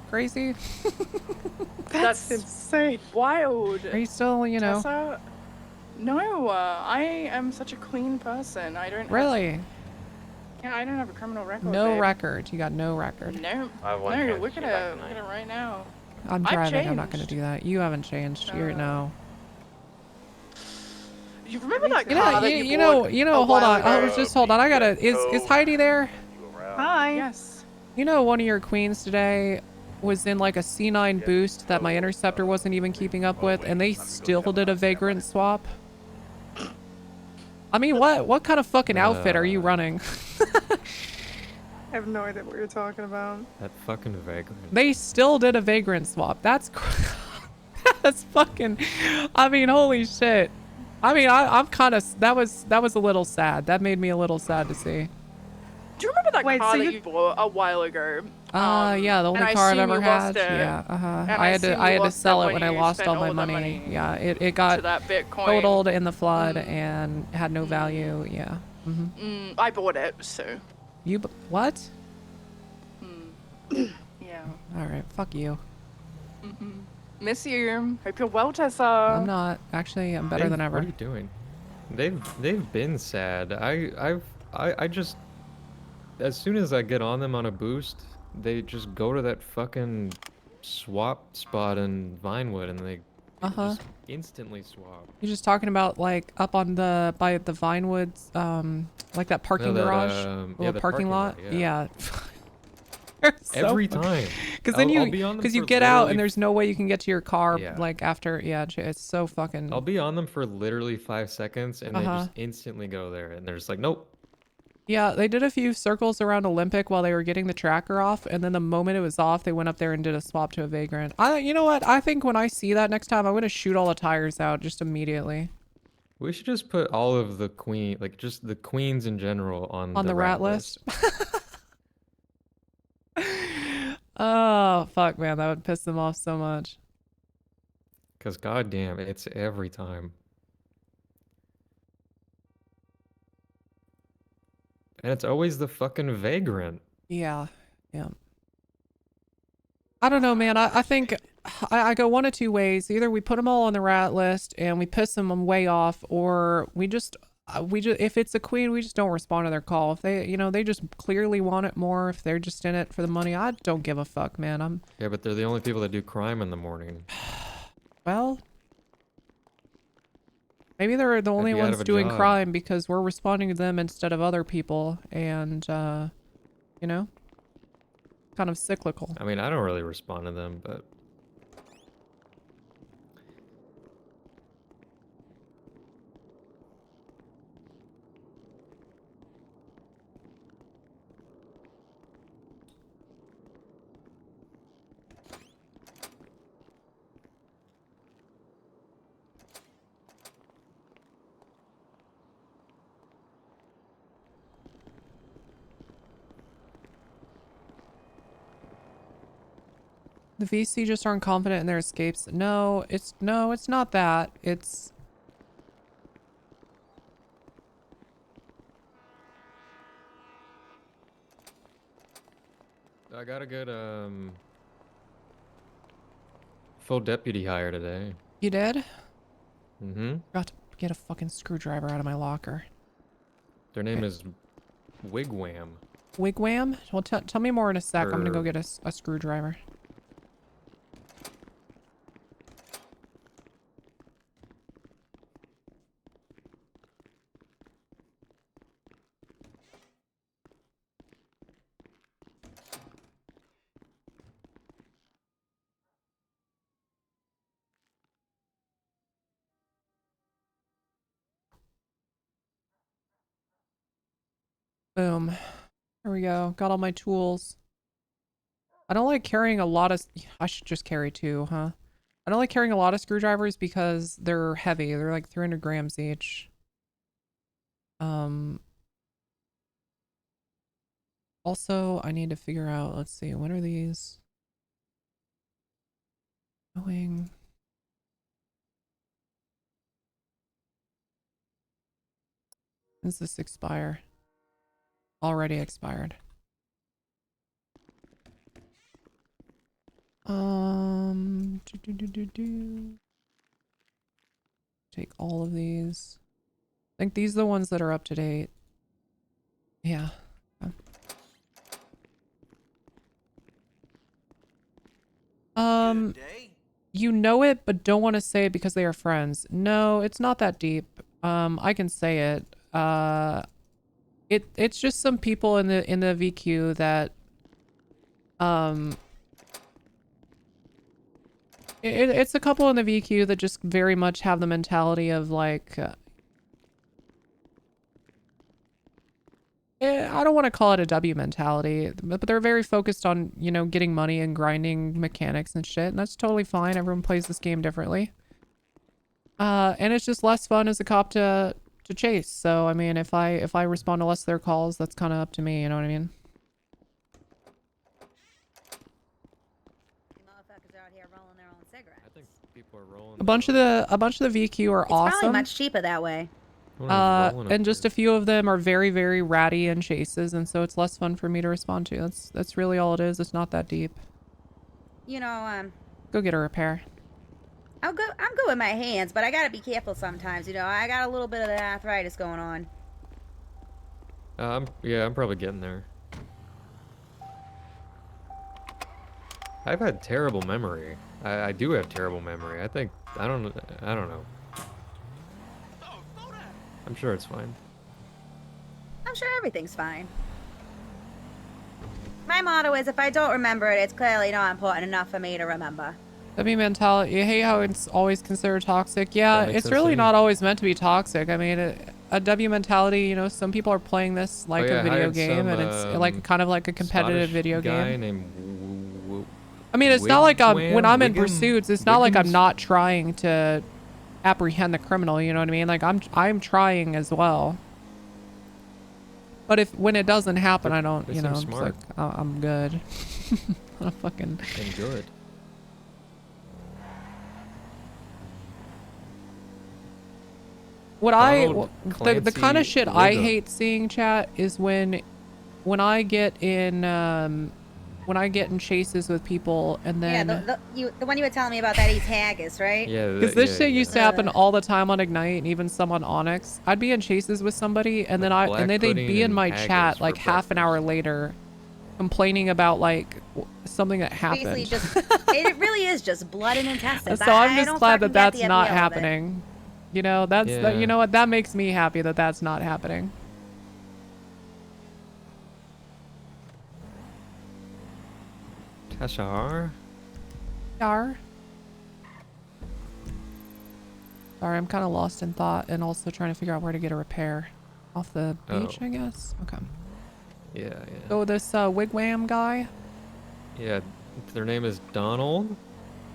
Speaker 1: crazy?
Speaker 19: That's insane. Wild.
Speaker 1: Are you still,
Speaker 19: Tessa? No, I am such a clean person. I don't.
Speaker 1: Really?
Speaker 19: Yeah, I don't have a criminal record.
Speaker 1: No
Speaker 19: babe.
Speaker 1: record. You got no record.
Speaker 19: No.
Speaker 9: I have one
Speaker 19: No,
Speaker 9: chance
Speaker 19: look
Speaker 9: to
Speaker 19: at
Speaker 9: get back
Speaker 19: it.
Speaker 9: tonight.
Speaker 19: Look at it right now.
Speaker 1: I'm
Speaker 19: I've
Speaker 1: driving. I'm not gonna
Speaker 19: changed.
Speaker 1: do that. You haven't changed. You're no.
Speaker 19: You remember that
Speaker 1: You
Speaker 19: car
Speaker 1: know,
Speaker 19: that
Speaker 1: you
Speaker 19: bought
Speaker 1: know,
Speaker 19: a
Speaker 1: hold
Speaker 19: while
Speaker 1: on.
Speaker 19: ago?
Speaker 1: Just hold on. I gotta, is Heidi there?
Speaker 19: Hi. Yes.
Speaker 1: You know, one of your queens today was in like a C9 boost that my interceptor wasn't even keeping up with, and they still did a vagrant swap. I mean, what kind of fucking outfit are you running?
Speaker 19: I have no idea what you're talking about.
Speaker 13: That fucking vagrant.
Speaker 1: They still did a vagrant swap. That's that's fucking. I mean, holy shit. I mean, I'm kind of. That was a little sad. That made me a little sad to see.
Speaker 19: Do you remember that
Speaker 1: Wait,
Speaker 19: car
Speaker 1: so
Speaker 19: that you bought a while ago?
Speaker 1: Yeah, the only
Speaker 19: and I
Speaker 1: car I've
Speaker 19: seen
Speaker 1: ever
Speaker 19: you
Speaker 1: had.
Speaker 19: lost it.
Speaker 1: Yeah,
Speaker 19: And
Speaker 1: I had
Speaker 19: seen
Speaker 1: to
Speaker 19: you lost
Speaker 1: sell it when I
Speaker 19: you
Speaker 1: lost
Speaker 19: spent
Speaker 1: all my
Speaker 19: the
Speaker 1: money. Yeah, it got
Speaker 19: to that Bitcoin.
Speaker 1: totaled in the flood and had no value. Yeah.
Speaker 19: I bought it, so.
Speaker 1: What?
Speaker 19: Yeah.
Speaker 1: All right, fuck you.
Speaker 19: Miss you. Hope you're well, Tessa.
Speaker 1: I'm not. Actually, I'm better than ever.
Speaker 13: What are you doing? They've been sad. I just, as soon as I get on them on a boost, they just go to that fucking swap spot in Vinewood and they just instantly swap.
Speaker 1: You're just talking about like up on by the Vinewoods, like that parking
Speaker 13: that,
Speaker 1: garage,
Speaker 13: yeah,
Speaker 1: little
Speaker 13: the
Speaker 1: parking
Speaker 13: parking
Speaker 1: lot.
Speaker 13: lot,
Speaker 1: Yeah.
Speaker 13: Every time.
Speaker 1: Because then
Speaker 13: I'll be on them
Speaker 1: because you
Speaker 13: for
Speaker 1: get out
Speaker 13: literally
Speaker 1: and there's no way you can get to your car
Speaker 13: Yeah.
Speaker 1: like after. Yeah, it's so fucking.
Speaker 13: I'll be on them for literally 5 seconds and they
Speaker 1: Uh-huh.
Speaker 13: just instantly go there and they're just like, nope.
Speaker 1: Yeah, they did a few circles around Olympic while they were getting the tracker off, and then the moment it was off, they went up there and did a swap to a vagrant. You know what? I think when I see that next time, I'm gonna shoot all the tires out just immediately.
Speaker 13: We should just put all of the just the queens in general on
Speaker 1: On the rat list. Oh fuck, man, that would piss them off so much.
Speaker 13: Because goddamn, it's every time. And it's always the fucking vagrant.
Speaker 1: Yeah, yeah. I don't know, man. I think I go one of two ways. Either we put them all on the rat list and we piss them way off, or we just if it's a queen, we just don't respond to their call. If they, they just clearly want it more. If they're just in it for the money, I don't give a fuck, man.
Speaker 13: Yeah, but they're the only people that do crime in the morning.
Speaker 1: Well, maybe they're the only
Speaker 13: be out
Speaker 1: ones
Speaker 13: of a
Speaker 1: doing
Speaker 13: job.
Speaker 1: crime because we're responding to them instead of other people, and kind of cyclical.
Speaker 13: I mean, I don't really respond to them, but
Speaker 1: The VC just aren't confident in their escapes. No, it's not that. It's
Speaker 13: I got a good full deputy hire today.
Speaker 1: you did?
Speaker 13: Mm-hmm.
Speaker 1: Got to get a fucking screwdriver out of my locker.
Speaker 13: Their name is Wigwam.
Speaker 1: Wigwam? Well, tell me more in a sec. I'm gonna go
Speaker 13: Or-
Speaker 1: get a screwdriver. Boom. There we go. Got all my tools. I don't like carrying a lot of... I should just carry 2, huh? I don't like carrying a lot of screwdrivers because they're heavy. They're like 300 grams each. Also, I need to figure out... Let's see. When are these? Going... When does this expire? Already expired. Take all of these. I think these are the ones that are up to date. Yeah. You know it, but don't want to say it because they are friends. No, it's not that deep. I can say it. It's just some people in the VQ that it's a couple in the VQ that just very much have the mentality of like I don't want to call it a W mentality, but they're very focused on, you know, getting money and grinding mechanics and shit, and that's totally fine. Everyone plays this game differently. And it's just less fun as a cop to chase. So I mean, if I respond to less of their calls, that's kind of up to me, you know what I mean?
Speaker 15: Motherfuckers out here rolling their own cigarettes.
Speaker 13: I think people are rolling.
Speaker 1: A bunch of the VQ are
Speaker 15: It's
Speaker 1: awesome.
Speaker 15: probably much cheaper that way.
Speaker 1: And just a few of them are very, very ratty in chases, and so it's less fun for me to respond to. That's really all it is. It's not that deep.
Speaker 15: You know,
Speaker 1: Go get a repair.
Speaker 15: I'm good with my hands, but I gotta be careful sometimes. You know, I got a little bit of the arthritis going on.
Speaker 13: Yeah, I'm probably getting there. I've had terrible memory. I do have terrible memory. I don't know. I'm sure it's fine.
Speaker 15: I'm sure everything's fine. My motto is, if I don't remember it, it's clearly not important enough for me to remember.
Speaker 1: W mentality. You hate how it's always considered toxic. Yeah,
Speaker 13: That makes
Speaker 1: it's
Speaker 13: sense
Speaker 1: really
Speaker 13: to me.
Speaker 1: not always meant to be toxic. I mean, a W mentality, you know, some people are playing this like
Speaker 13: yeah,
Speaker 1: a
Speaker 13: I
Speaker 1: video
Speaker 13: had
Speaker 1: game, and it's like kind of like a competitive
Speaker 13: Scottish
Speaker 1: video
Speaker 13: guy
Speaker 1: game.
Speaker 13: named
Speaker 1: I mean, it's not like when I'm in
Speaker 13: Wiggum?
Speaker 1: pursuits, it's not like I'm
Speaker 13: Wiggums?
Speaker 1: not trying to apprehend the criminal, you know what I mean? Like I'm trying as well. But when it doesn't happen, I don't,
Speaker 13: they
Speaker 1: you
Speaker 13: seem
Speaker 1: know, it's
Speaker 13: smart.
Speaker 1: like I'm good. I'm fucking
Speaker 13: and good.
Speaker 1: What
Speaker 13: Donald
Speaker 1: the kind of
Speaker 13: Clancy
Speaker 1: shit I
Speaker 13: Wiggum.
Speaker 1: hate seeing, chat, is when I get in chases with people and then
Speaker 15: The one you were telling me about that East Haggis, right?
Speaker 13: Yeah.
Speaker 1: because this shit used to happen all the time on Ignite and even some on Onyx. I'd be in chases with somebody and then
Speaker 13: black
Speaker 1: they'd
Speaker 13: pudding
Speaker 1: be in
Speaker 13: and
Speaker 1: my
Speaker 13: haggis
Speaker 1: chat
Speaker 13: for
Speaker 1: like half an hour later, complaining about like something that happened.
Speaker 15: Basically, just it really is just blood and intestines.
Speaker 1: So I'm
Speaker 15: I
Speaker 1: just
Speaker 15: don't
Speaker 1: glad
Speaker 15: fucking
Speaker 1: that
Speaker 15: get
Speaker 1: that's
Speaker 15: the
Speaker 1: not
Speaker 15: appeal of it.
Speaker 1: happening. You know, you know what, that makes me happy that that's not happening.
Speaker 13: Tashar?
Speaker 1: Sorry, I'm kind of lost in thought and also trying to figure out where to get a repair. Off the beach,
Speaker 13: Oh.
Speaker 1: I guess? Okay.
Speaker 13: Yeah.
Speaker 1: So this wigwam guy?
Speaker 13: Yeah, their name is Donald,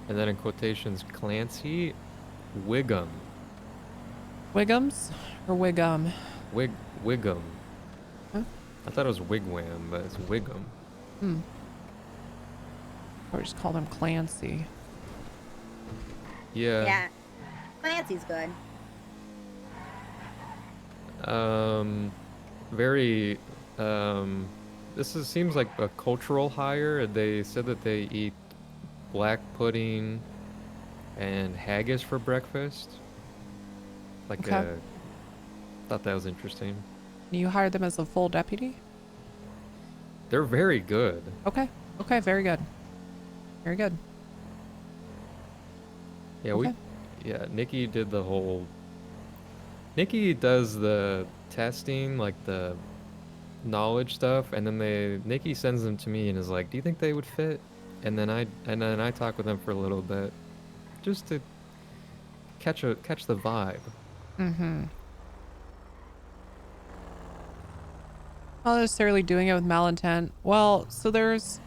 Speaker 13: and then in quotations, Clancy Wiggum.
Speaker 1: Wiggums? Or Wiggum?
Speaker 13: Wiggum.
Speaker 1: Huh?
Speaker 13: I thought it was Wigwam, but it's Wiggum.
Speaker 1: Or just call them Clancy.
Speaker 13: Yeah.
Speaker 15: Yeah, Clancy's good.
Speaker 13: Very, seems like a cultural hire. They said that they eat black pudding and haggis for breakfast.
Speaker 1: Okay.
Speaker 13: Thought that was interesting.
Speaker 1: You hired them as a full deputy?
Speaker 13: They're very good.
Speaker 1: Okay. Okay, very good. Very good.
Speaker 13: Yeah,
Speaker 1: Okay.
Speaker 13: Nikki did the whole... Nikki does the testing, like the knowledge stuff, and then Nikki sends them to me and is like, do you think they would fit? And then I talk with them for a little bit, just to catch the vibe.
Speaker 1: Mm-hmm. Not necessarily doing it with malintent. Well, so there's...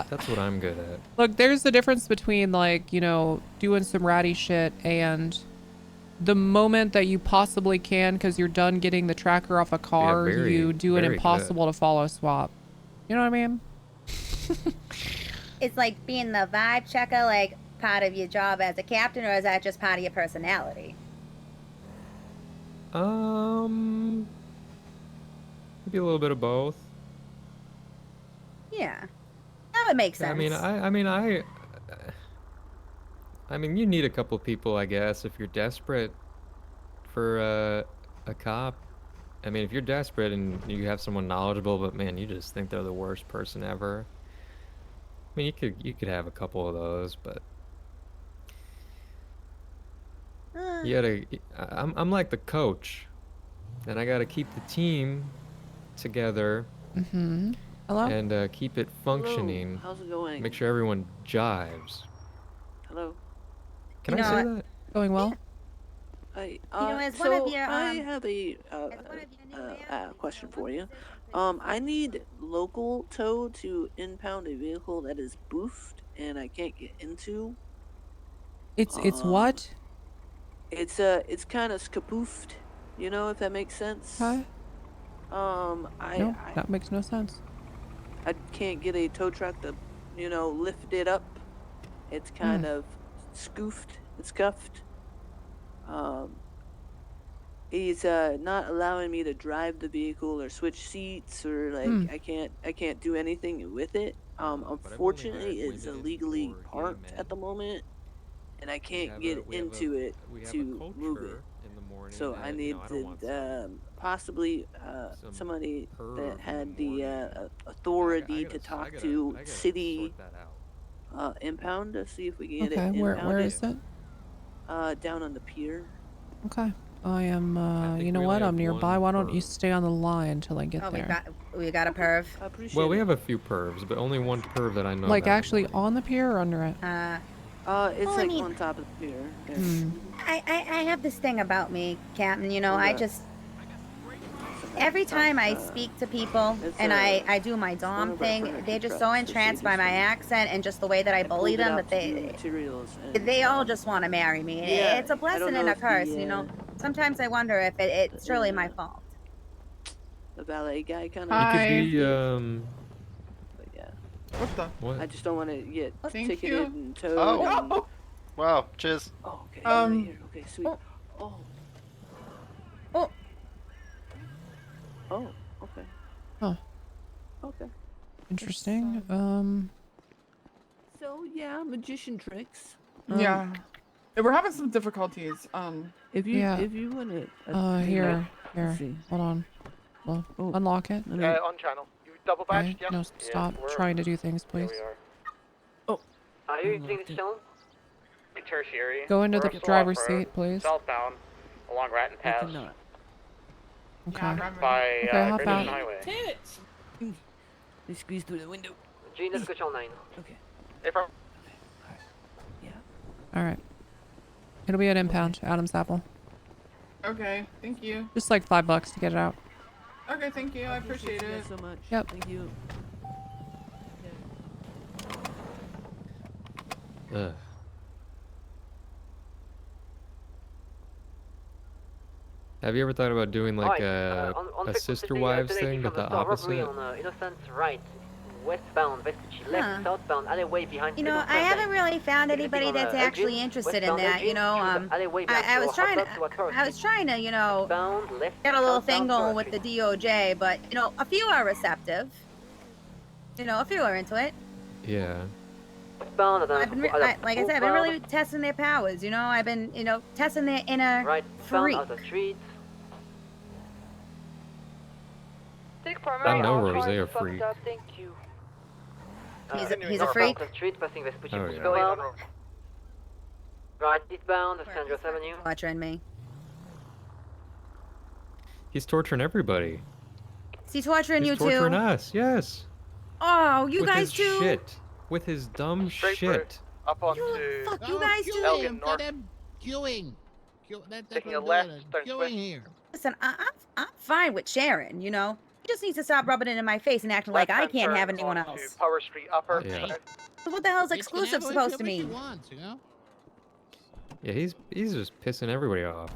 Speaker 13: That's what I'm good at.
Speaker 1: Look, there's the difference between, like, you know, doing some ratty shit and the moment that you possibly can because you're done getting the tracker off a car, you do an
Speaker 13: very
Speaker 1: impossible to follow swap. You know what I mean?
Speaker 15: It's like being the vibe checker, like part of your job as a captain, or is that just part of your personality?
Speaker 13: Maybe a little bit of both.
Speaker 15: Yeah, that would make sense.
Speaker 13: I mean, you need a couple people, I guess, if you're desperate for a cop. I mean, if you're desperate and you have someone knowledgeable, but man, you just think they're the worst person ever. I mean, you could have a couple of those, but you gotta. I'm like the coach, and I gotta keep the team together.
Speaker 1: Mm-hmm. Hello?
Speaker 13: And keep it functioning.
Speaker 20: How's it going?
Speaker 13: Make sure everyone jives.
Speaker 20: Hello.
Speaker 13: Can I say that?
Speaker 1: Going well?
Speaker 20: I,
Speaker 15: as one
Speaker 20: so
Speaker 15: of your,
Speaker 20: I have a question for you. I need local tow to impound a vehicle that is boofed and I can't get into.
Speaker 1: It's what?
Speaker 20: It's kind of skapoofed, you know, if that makes sense.
Speaker 1: Huh? That makes no sense.
Speaker 20: I can't get a tow truck to, you know, lift it up. It's kind of scoofed. It's scuffed. He's not allowing me to drive the vehicle or switch seats or like I can't do anything with it. Unfortunately, it's illegally parked at the moment, and I can't get into it to move it. So I need to possibly somebody that had the authority to talk to city impound to see if we can get it impounded.
Speaker 1: Where is it?
Speaker 20: Down on the pier.
Speaker 1: Okay. I am, you know what? I'm nearby. Why don't you stay on the line until I get there?
Speaker 15: We got a perv.
Speaker 13: Well, we have a few pervs, but only one perv that I know.
Speaker 1: Like
Speaker 13: about.
Speaker 1: actually on the pier or under it?
Speaker 20: It's like on top of the pier. Yeah.
Speaker 15: I have this thing about me, Captain. You know, I just every time I speak to people and I do my Dom thing, they're just so entranced by my accent and just the way that I bully them that they all just want to marry me.
Speaker 20: Yeah,
Speaker 15: It's a blessing and a curse, you know. Sometimes I wonder if it's surely my fault.
Speaker 20: The valet guy kind of.
Speaker 13: You could be
Speaker 20: But yeah.
Speaker 10: What the?
Speaker 13: What?
Speaker 20: I just don't want to get
Speaker 10: Thank
Speaker 20: ticketed
Speaker 10: you.
Speaker 20: and towed.
Speaker 10: Oh.
Speaker 18: Wow, cheers.
Speaker 20: Oh, okay.
Speaker 10: Um,
Speaker 20: Okay, sweet. Oh. Oh, okay.
Speaker 1: Huh.
Speaker 20: Okay.
Speaker 1: Interesting.
Speaker 20: So yeah, magician tricks.
Speaker 19: Yeah. We're having some difficulties.
Speaker 20: If you
Speaker 1: Yeah.
Speaker 20: if you want to.
Speaker 1: Here. Hold on. Well, unlock it.
Speaker 18: On channel. You double badged,
Speaker 1: Okay.
Speaker 18: yeah?
Speaker 1: No, stop trying to do things, please.
Speaker 6: Are you using this channel?
Speaker 2: Tertiary.
Speaker 1: Go into
Speaker 2: We're
Speaker 1: the
Speaker 2: also
Speaker 1: driver's
Speaker 2: off-road,
Speaker 1: seat, please.
Speaker 2: Southbound, along Ratton Pass.
Speaker 1: Okay.
Speaker 2: By
Speaker 1: Okay, hop
Speaker 2: Greenwich
Speaker 1: out.
Speaker 2: Highway.
Speaker 20: They squeeze through the window.
Speaker 6: Gene, let's go channel 9.
Speaker 20: Okay.
Speaker 2: April.
Speaker 1: All right. It'll be an impound, Adam's apple.
Speaker 19: Okay, thank you.
Speaker 1: Just like $5 to get it out.
Speaker 19: Okay, thank you. I appreciate
Speaker 20: you
Speaker 19: it.
Speaker 20: guys so much.
Speaker 1: Yep.
Speaker 20: Thank you.
Speaker 13: Ugh. Have you ever thought about doing like
Speaker 6: on
Speaker 13: a sister wives thing, but the
Speaker 6: robbery
Speaker 13: opposite?
Speaker 6: on Innocence right, westbound, Vespucci left, southbound, alleyway behind.
Speaker 15: You know, I haven't really found anybody that's actually interested in that. You know, I was trying to, you know, get a little thing going with the DOJ, but you know, a few are receptive. You know, a few are into it.
Speaker 13: Yeah.
Speaker 15: I've been, like I said, I've been really testing their powers. You know, I've been, you know, testing their inner freak.
Speaker 13: I know Rose's a freak.
Speaker 6: Thank you.
Speaker 15: He's a freak.
Speaker 6: Street passing Vespucci.
Speaker 13: Oh, yeah.
Speaker 6: Go on. Right, eastbound, Sandra Avenue.
Speaker 15: Torturing me.
Speaker 13: He's torturing everybody.
Speaker 15: Is he torturing
Speaker 13: He's
Speaker 15: you
Speaker 13: torturing
Speaker 15: too?
Speaker 13: us, yes.
Speaker 15: Oh, you
Speaker 13: With
Speaker 15: guys
Speaker 13: his
Speaker 15: too?
Speaker 13: Shit. With his dumb shit.
Speaker 18: Up onto
Speaker 15: Fuck you guys too?
Speaker 18: Elgin North.
Speaker 21: Queuing.
Speaker 18: Taking a left, turn
Speaker 21: Queuing
Speaker 18: square.
Speaker 21: here.
Speaker 15: Listen, I'm fine with sharing. You know, just needs to stop rubbing it in my face and acting like I can't have anyone else.
Speaker 4: Power Street Upper.
Speaker 9: Yeah.
Speaker 15: So what the hell is exclusive supposed to mean?
Speaker 13: Yeah, he's just pissing everybody off.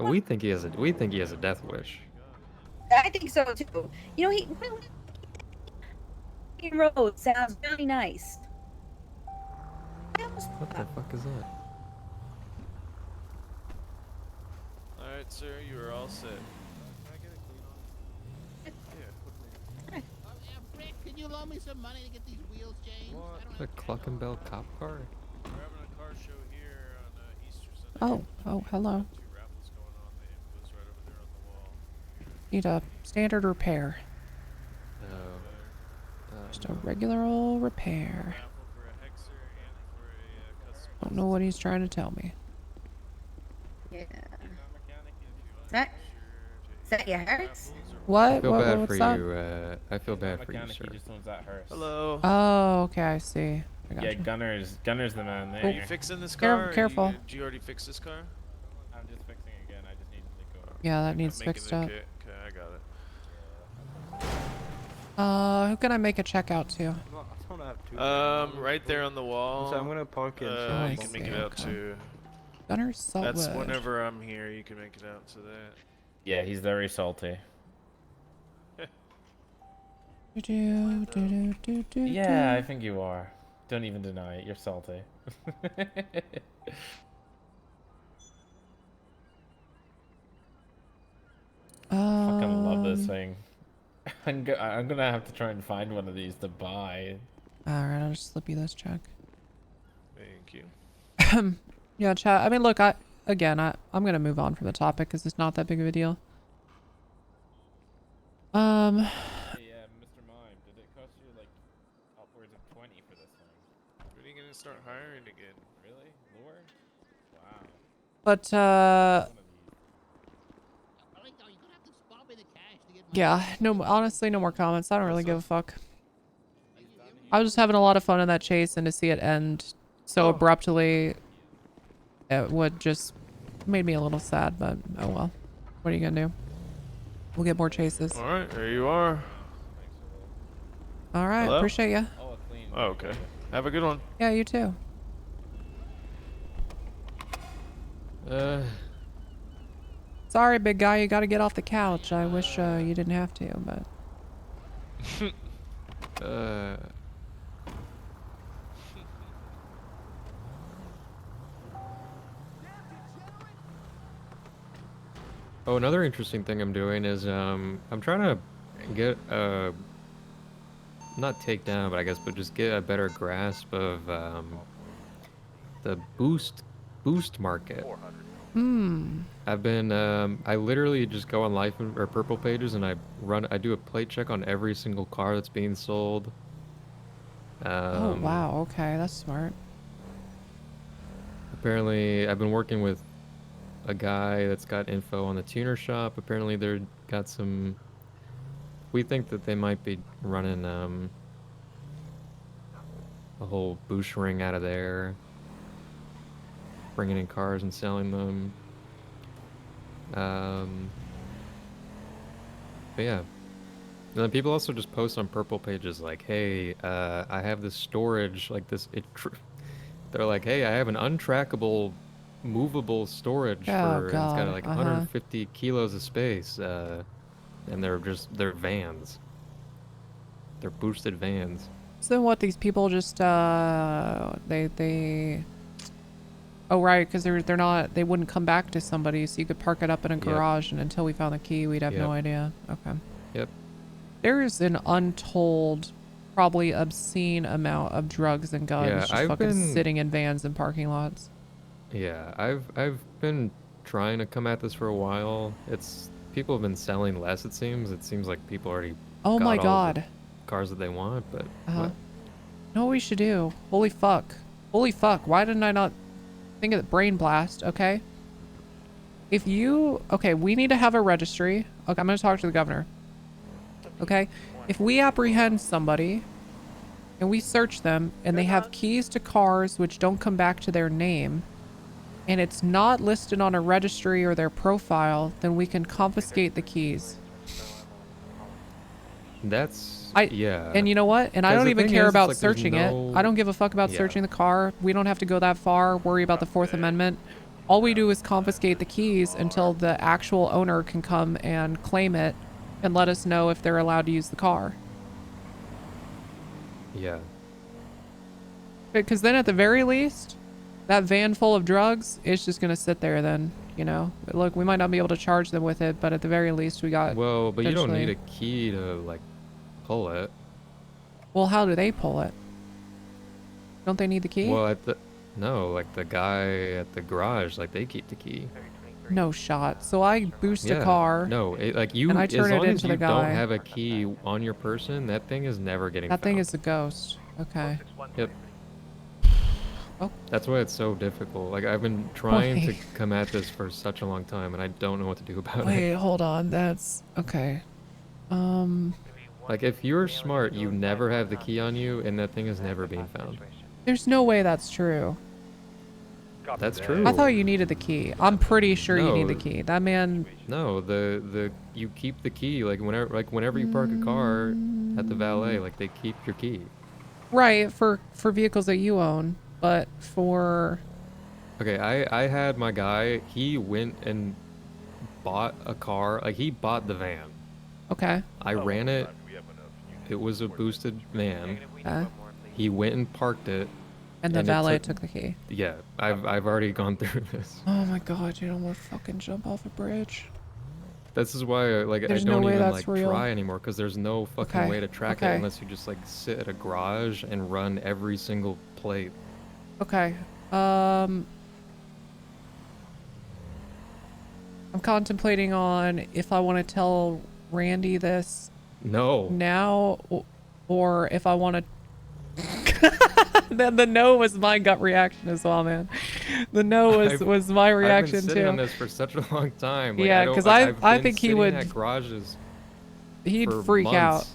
Speaker 13: We think he has a death wish.
Speaker 15: I think so too. You know, he road sounds really nice.
Speaker 13: What the fuck is that?
Speaker 21: Alright, sir, you are all set.
Speaker 22: Can you loan me some money to get these wheels changed?
Speaker 13: The Cluckenbell cop car?
Speaker 21: We're having a car show here on Easter Sunday.
Speaker 1: Oh, hello.
Speaker 21: Two raffles going on. The info's right over there on the wall.
Speaker 1: Need a standard repair. Just a regular old repair. Don't know what he's trying to tell me.
Speaker 15: Yeah. Is that your Harris?
Speaker 1: What?
Speaker 13: I feel bad
Speaker 1: What's
Speaker 13: for
Speaker 1: that?
Speaker 13: you. I feel bad for you,
Speaker 23: Mechanic,
Speaker 13: sir.
Speaker 23: he just owns that hearse.
Speaker 21: Hello.
Speaker 1: Oh, okay, I see. I got
Speaker 23: Yeah,
Speaker 1: you.
Speaker 23: Gunner's the man there.
Speaker 1: Oh.
Speaker 21: You fixing this car?
Speaker 1: Careful.
Speaker 21: Did you already fix this car?
Speaker 23: I'm just fixing it again. I just need to go.
Speaker 1: Yeah, that needs
Speaker 21: I'm making
Speaker 1: fixed
Speaker 21: the
Speaker 1: up.
Speaker 21: kit. Okay, I got it.
Speaker 1: Who can I make a check out to?
Speaker 21: Right there on the wall.
Speaker 17: So I'm gonna park in.
Speaker 21: You can make it out to.
Speaker 1: Gunner's Saltwood.
Speaker 21: That's whenever I'm here, you can make it out to that.
Speaker 23: Yeah, he's very salty. Yeah, I think you are. Don't even deny it. You're salty. Fucking love this thing. I'm gonna have to try and find one of these to buy.
Speaker 1: Alright, I'll just slip you this check.
Speaker 21: Thank you.
Speaker 1: Yeah, chat. I mean, look, I'm gonna move on from the topic because it's not that big of a deal.
Speaker 23: Hey, Mr. Mime, did it cost you like upwards of 20 for this thing?
Speaker 21: When are you gonna start hiring again?
Speaker 23: Really? Lure? Wow.
Speaker 1: But, yeah, no, honestly, no more comments. I don't really give a fuck. I was just having a lot of fun in that chase, and to see it end so abruptly, it would just made me a little sad, but oh well. What are you gonna do? We'll get more chases.
Speaker 21: Alright, there you are.
Speaker 1: Alright,
Speaker 21: Hello?
Speaker 1: appreciate ya.
Speaker 21: Oh, okay. Have a good one.
Speaker 1: Yeah, you too. Sorry, big guy, you gotta get off the couch. I wish you didn't have to, but...
Speaker 13: Oh, another interesting thing I'm doing is I'm trying to get not take down, but I guess, but just get a better grasp of the boost market. I've been I literally just go on Life or Purple pages and I do a plate check on every single car that's being sold.
Speaker 1: oh wow, okay, that's smart.
Speaker 13: Apparently, I've been working with a guy that's got info on the tuner shop. Apparently, they're got some. We think that they might be running a whole boost ring out of there, bringing in cars and selling them. But yeah. And then people also just post on Purple pages like, "Hey, I have this storage like this." They're like, "Hey, I have an untrackable, movable storage for it's got like 150 kilos of space," and they're vans. They're boosted vans.
Speaker 1: So what, these people just they oh right, because they wouldn't come back to somebody, so you could park it up in a garage, and until we found the key, we'd have no idea. Okay.
Speaker 13: Yep.
Speaker 1: There is an untold, probably obscene amount of drugs and guns just fucking sitting in vans and parking lots.
Speaker 13: Yeah, I've been trying to come at this for a while. People have been selling less. It seems like people already.
Speaker 1: Oh
Speaker 13: got
Speaker 1: my
Speaker 13: all
Speaker 1: god.
Speaker 13: the cars that they want, but.
Speaker 1: You know what we should do? Holy fuck. Holy fuck. Why didn't I not think of the Brain Blast? Okay. Okay, we need to have a registry. Okay, I'm gonna talk to the governor. Okay, if we apprehend somebody and we search them and they have keys to cars which don't come back to their name and it's not listed on a registry or their profile, then we can confiscate the keys.
Speaker 13: That's yeah.
Speaker 1: And you know what? And I
Speaker 13: 'Cause
Speaker 1: don't
Speaker 13: the
Speaker 1: even
Speaker 13: thing
Speaker 1: care
Speaker 13: is,
Speaker 1: about
Speaker 13: like, there's
Speaker 1: searching it.
Speaker 13: no-
Speaker 1: I don't give a fuck about
Speaker 13: Yeah.
Speaker 1: searching the car. We don't have to go that far. Worry about the Fourth Amendment. All we do is confiscate the keys until the actual owner can come and claim it and let us know if they're allowed to use the car.
Speaker 13: Yeah.
Speaker 1: Because then at the very least, that van full of drugs is just going to sit there then, you know? Look, we might not be able to charge them with it, but at the very least we got...
Speaker 13: Well, but you don't need a
Speaker 1: potentially-
Speaker 13: key to like pull it.
Speaker 1: Well, how do they pull it? Don't they need the key?
Speaker 13: Well, no, like the guy at the garage, like they keep the key.
Speaker 1: No shot. So I boost
Speaker 13: Yeah.
Speaker 1: a car.
Speaker 13: No, like you,
Speaker 1: and I
Speaker 13: as
Speaker 1: turn it
Speaker 13: long as
Speaker 1: into
Speaker 13: you
Speaker 1: the guy.
Speaker 13: don't have a key on your person, that thing is never getting
Speaker 1: That thing
Speaker 13: found.
Speaker 1: is a ghost. Okay.
Speaker 13: Yep.
Speaker 1: Oh.
Speaker 13: That's why it's so difficult. Like I've been trying to
Speaker 1: Wait.
Speaker 13: come at this for such a long time, and I don't know what to do about
Speaker 1: Wait,
Speaker 13: it.
Speaker 1: hold on. That's okay.
Speaker 13: Like if you're smart, you never have the key on you, and that thing is never being found.
Speaker 1: There's no way that's true.
Speaker 13: That's true.
Speaker 1: I thought you needed the key. I'm pretty sure you need the
Speaker 13: No.
Speaker 1: key. That man.
Speaker 13: No, the you keep the key whenever you park a car at the valet, like they keep your key.
Speaker 1: Right, for vehicles that you own, but for...
Speaker 13: Okay, I had my guy, he went and bought a car, like he bought the van.
Speaker 1: Okay.
Speaker 13: I ran it. It was a boosted van.
Speaker 1: Okay.
Speaker 13: He went and parked it.
Speaker 1: And the
Speaker 13: it
Speaker 1: valet took the key.
Speaker 13: Yeah, I've already gone through this.
Speaker 1: Oh my god, you don't want to fucking jump off a bridge.
Speaker 13: This is why like
Speaker 1: There's
Speaker 13: I
Speaker 1: no
Speaker 13: don't
Speaker 1: way
Speaker 13: even
Speaker 1: that's
Speaker 13: like
Speaker 1: real.
Speaker 13: try anymore because there's no fucking
Speaker 1: Okay,
Speaker 13: way to track
Speaker 1: okay.
Speaker 13: it unless you just like sit at a garage and run every single plate.
Speaker 1: Okay. I'm contemplating on if I want to tell Randy this
Speaker 13: No.
Speaker 1: now or if I want to... the no was my gut reaction as well, man. The no was my reaction
Speaker 13: I've been sitting
Speaker 1: too.
Speaker 13: on this for such a long time. Like,
Speaker 1: Yeah,
Speaker 13: don't-
Speaker 1: 'cause
Speaker 13: I've
Speaker 1: I
Speaker 13: been
Speaker 1: think he
Speaker 13: sitting
Speaker 1: would-
Speaker 13: at garages.
Speaker 1: He'd
Speaker 13: for
Speaker 1: freak out.
Speaker 13: months.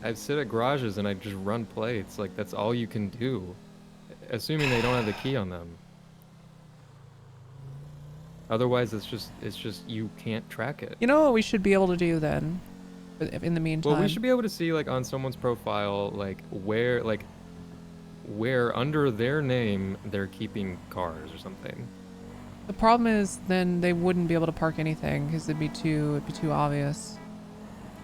Speaker 13: I'd sit at garages and I just run plates. Like that's all you can do, assuming they don't have the key on them. Otherwise, it's just you can't track it.
Speaker 1: You know what we should be able to do then? In the meantime.
Speaker 13: Well, we should be able to see like on someone's profile where under their name they're keeping cars or something.
Speaker 1: The problem is then they wouldn't be able to park anything because it'd be too obvious.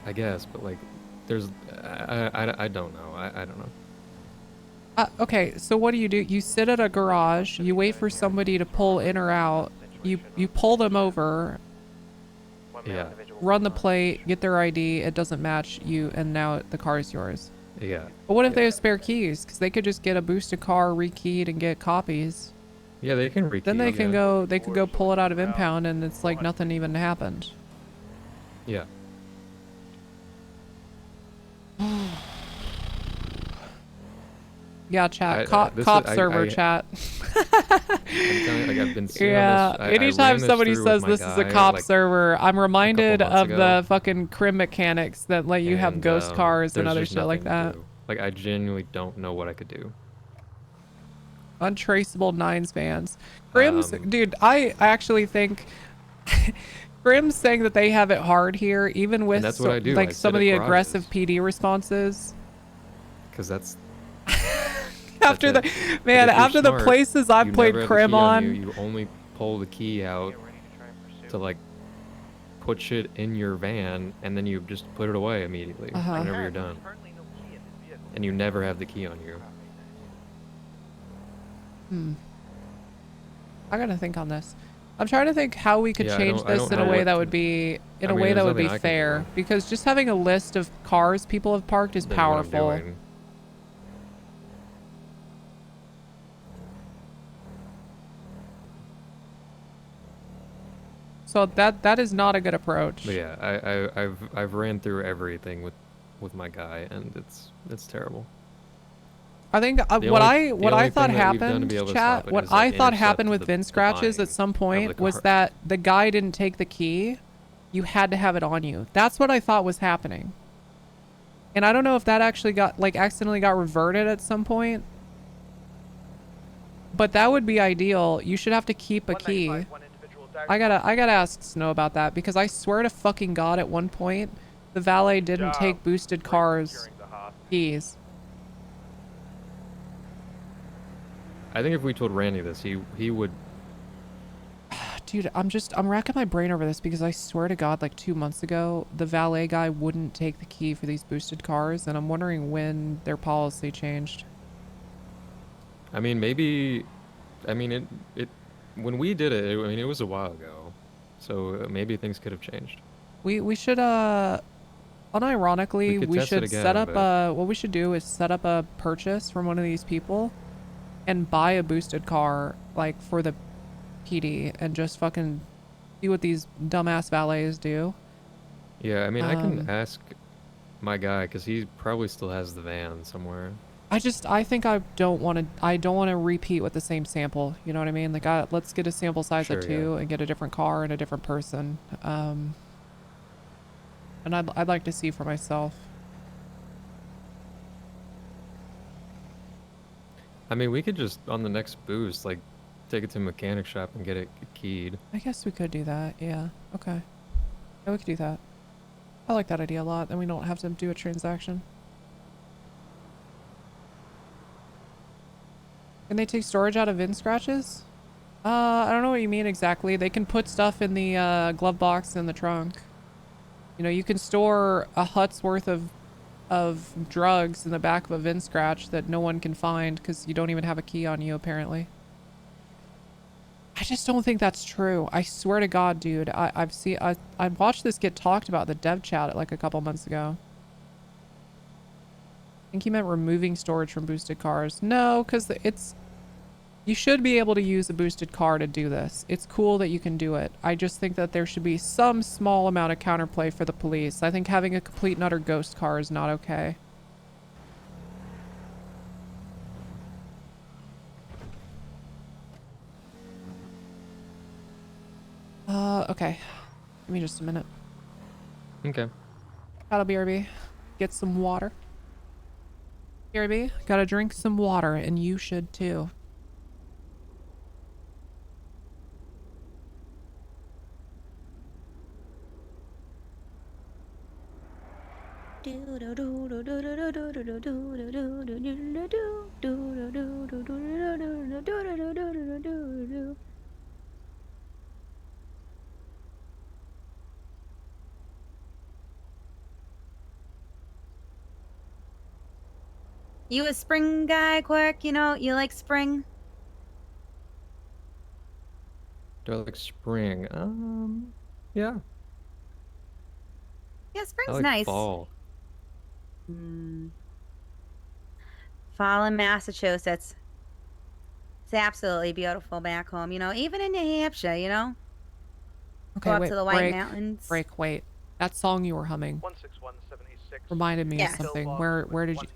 Speaker 13: I guess, but like there's I don't know. I don't know.
Speaker 1: Okay, so what do? You sit at a garage, you wait for somebody to pull in or out, you pull them over,
Speaker 13: Yeah.
Speaker 1: run the plate, get their ID, it doesn't match you, and now the car is yours.
Speaker 13: Yeah.
Speaker 1: But what if they have spare keys? Because they could just get a boosted car rekeyed and get copies.
Speaker 13: Yeah, they can rekey.
Speaker 1: Then they can
Speaker 13: yeah.
Speaker 1: they could go pull it out of impound and it's like nothing even happened.
Speaker 13: Yeah.
Speaker 1: Yeah, chat.
Speaker 13: this is-
Speaker 1: Cop server chat.
Speaker 13: I'm telling you, like I've been sitting
Speaker 1: Yeah,
Speaker 13: on this. I
Speaker 1: anytime
Speaker 13: ran this
Speaker 1: somebody
Speaker 13: through
Speaker 1: says
Speaker 13: with my
Speaker 1: this is a
Speaker 13: guy,
Speaker 1: cop
Speaker 13: like,
Speaker 1: server, I'm reminded
Speaker 13: months
Speaker 1: of
Speaker 13: ago.
Speaker 1: the fucking crim mechanics that let you have
Speaker 13: and,
Speaker 1: ghost cars and
Speaker 13: there's
Speaker 1: other
Speaker 13: just
Speaker 1: shit like
Speaker 13: nothing
Speaker 1: that.
Speaker 13: to do. Like I genuinely don't know what I could do.
Speaker 1: Untraceable Nines vans. Grim's,
Speaker 13: Um,
Speaker 1: dude, I actually think Grim's saying that they have it hard here, even with
Speaker 13: that's what I do,
Speaker 1: like
Speaker 13: I
Speaker 1: some
Speaker 13: sit
Speaker 1: of the
Speaker 13: at
Speaker 1: aggressive PD responses.
Speaker 13: Because that's
Speaker 1: After
Speaker 13: that's
Speaker 1: the
Speaker 13: it. But
Speaker 1: man,
Speaker 13: if you're
Speaker 1: after the
Speaker 13: smart,
Speaker 1: places I've
Speaker 13: you
Speaker 1: played
Speaker 13: never have the
Speaker 1: Crim
Speaker 13: key
Speaker 1: on,
Speaker 13: you only pull the key out to like put shit in your van, and then you just put it away immediately
Speaker 1: Uh-huh.
Speaker 13: whenever you're done. And you never have the key on you.
Speaker 1: I gotta think on this. I'm trying to think how we could
Speaker 13: Yeah, I
Speaker 1: change
Speaker 13: don't- I
Speaker 1: this
Speaker 13: don't
Speaker 1: in a
Speaker 13: know
Speaker 1: way
Speaker 13: what
Speaker 1: that
Speaker 13: to-
Speaker 1: would be
Speaker 13: I mean, there's nothing I can
Speaker 1: fair.
Speaker 13: do.
Speaker 1: Because just having a list of cars people have parked is
Speaker 13: Than what I'm
Speaker 1: powerful.
Speaker 13: doing.
Speaker 1: So that is not a good approach.
Speaker 13: But yeah, I've ran through everything with my guy, and it's terrible.
Speaker 1: I think
Speaker 13: The
Speaker 1: what
Speaker 13: only
Speaker 1: I thought
Speaker 13: thing that we've done to
Speaker 1: happened,
Speaker 13: be able to
Speaker 1: chat,
Speaker 13: stop it
Speaker 1: what
Speaker 13: is,
Speaker 1: I
Speaker 13: like,
Speaker 1: thought
Speaker 13: intercept
Speaker 1: happened with
Speaker 13: the
Speaker 1: VIN scratches
Speaker 13: buying
Speaker 1: at some
Speaker 13: of
Speaker 1: point
Speaker 13: the
Speaker 1: was
Speaker 13: car.
Speaker 1: that the guy didn't take the key. You had to have it on you. That's what I thought was happening. And I don't know if that actually got accidentally got reverted at some point. But that would be ideal. You should have to keep a key. I gotta ask Snow about that because I swear to fucking God at one point the valet didn't take boosted cars keys.
Speaker 13: I think if we told Randy this, he would.
Speaker 1: Dude, I'm racking my brain over this because I swear to God, like 2 months ago, the valet guy wouldn't take the key for these boosted cars, and I'm wondering when their policy changed.
Speaker 13: I mean, maybe. I mean, it. When we did it, I mean, it was a while ago, so maybe things could have changed.
Speaker 1: We should unironically we
Speaker 13: test it
Speaker 1: should
Speaker 13: again,
Speaker 1: set up
Speaker 13: but-
Speaker 1: what we should do is set up a purchase from one of these people, and buy a boosted car like for the PD and just fucking see what these dumbass valets do.
Speaker 13: Yeah, I mean, I can ask my guy because he probably still has the van somewhere.
Speaker 1: I think I don't want to repeat with the same sample. You know what I mean? Like, let's get a sample size of
Speaker 13: Sure,
Speaker 1: 2 and get a different car and a different person. And I'd like to see for myself.
Speaker 13: I mean, we could just on the next boost, like, take it to a mechanic shop and get it keyed.
Speaker 1: I guess we could do that. Yeah. Okay. Yeah, we could do that. I like that idea a lot. Then we don't have to do a transaction. Can they take storage out of VIN scratches? I don't know what you mean exactly. They can put stuff in the glove box in the trunk. You know, you can store a hut's worth of drugs in the back of a VIN scratch that no one can find because you don't even have a key on you, apparently. I just don't think that's true. I swear to God, dude. I watched this get talked about in the dev chat like a couple months ago. I think he meant removing storage from boosted cars. No, because you should be able to use a boosted car to do this. It's cool that you can do it. I just think that there should be some small amount of counterplay for the police. I think having a complete and utter ghost car is not okay. Okay. Give me just a minute.
Speaker 13: Okay.
Speaker 1: That'll BRB. Get some water. BRB, gotta drink some water, and you should too.
Speaker 15: You a spring guy, Quirk? You know, you like spring?
Speaker 13: Do I like spring? Yeah.
Speaker 15: Yeah, spring's
Speaker 13: I like
Speaker 15: nice.
Speaker 13: fall.
Speaker 15: Fall in Massachusetts. It's absolutely beautiful back home, you know, even in New Hampshire, you know?
Speaker 1: Okay,
Speaker 15: Go up
Speaker 1: wait,
Speaker 15: to the White Mountains.
Speaker 1: Wait. That song you were humming reminded me of something. Where did you?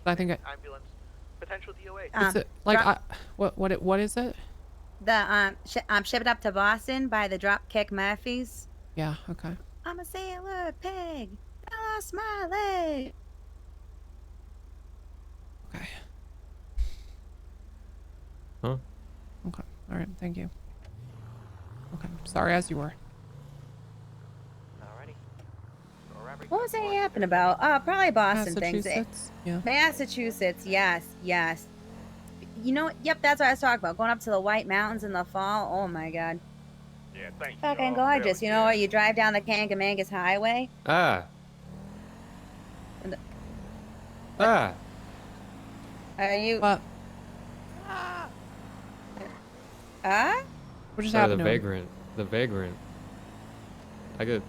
Speaker 1: I think
Speaker 4: ambulance potential DOA.
Speaker 1: Is it, like, what is it?
Speaker 15: The shipped up to Boston by the Dropkick Murphys.
Speaker 1: Yeah. Okay.
Speaker 15: I'm a sailor pig. I lost my leg.
Speaker 1: Okay.
Speaker 13: Huh?
Speaker 1: Okay. All right. Thank you. Okay. Sorry, as you were.
Speaker 15: What was I yapping about? Oh, probably Boston things.
Speaker 1: Massachusetts? Yeah.
Speaker 15: Massachusetts, yes. You know, yep, that's what I was talking about. Going up to the White Mountains in the fall. Oh my God.
Speaker 4: Yeah, thank you.
Speaker 15: Fucking gorgeous. You know what? You drive down the Kangamangas Highway.
Speaker 13: Ah.
Speaker 15: Are you?
Speaker 1: What? What just
Speaker 13: Sorry,
Speaker 1: happened
Speaker 13: the
Speaker 1: to him?
Speaker 13: vagrant. The vagrant. I could.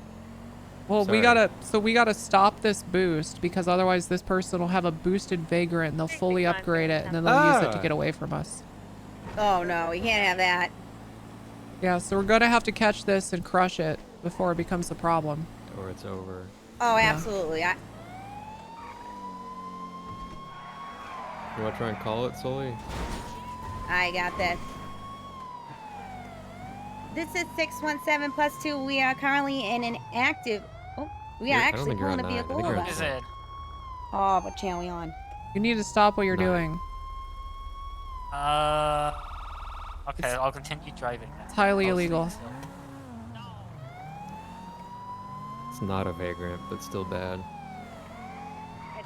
Speaker 1: Well, we
Speaker 13: Sorry.
Speaker 1: gotta stop this boost because otherwise this person will have a boosted vagrant and they'll fully upgrade it and then they'll use it to get away from us.
Speaker 15: Oh no, we can't have that.
Speaker 1: Yeah, so we're gonna have to catch this and crush it before it becomes a problem.
Speaker 13: Or it's over.
Speaker 15: Oh,
Speaker 1: Yeah.
Speaker 15: absolutely.
Speaker 13: You want to try and call it, Sully?
Speaker 15: I got this. This is 617+2. We are currently in an active. Oh, we are
Speaker 13: I don't
Speaker 15: actually
Speaker 13: think you're
Speaker 15: pulling
Speaker 13: on
Speaker 15: a
Speaker 13: 9. I
Speaker 15: vehicle
Speaker 13: think you're on
Speaker 15: over.
Speaker 13: 7.
Speaker 15: Oh, what channel we on?
Speaker 1: You need to stop what you're doing.
Speaker 3: Okay, I'll continue driving then.
Speaker 1: It's highly illegal.
Speaker 13: It's not a vagrant, but still bad.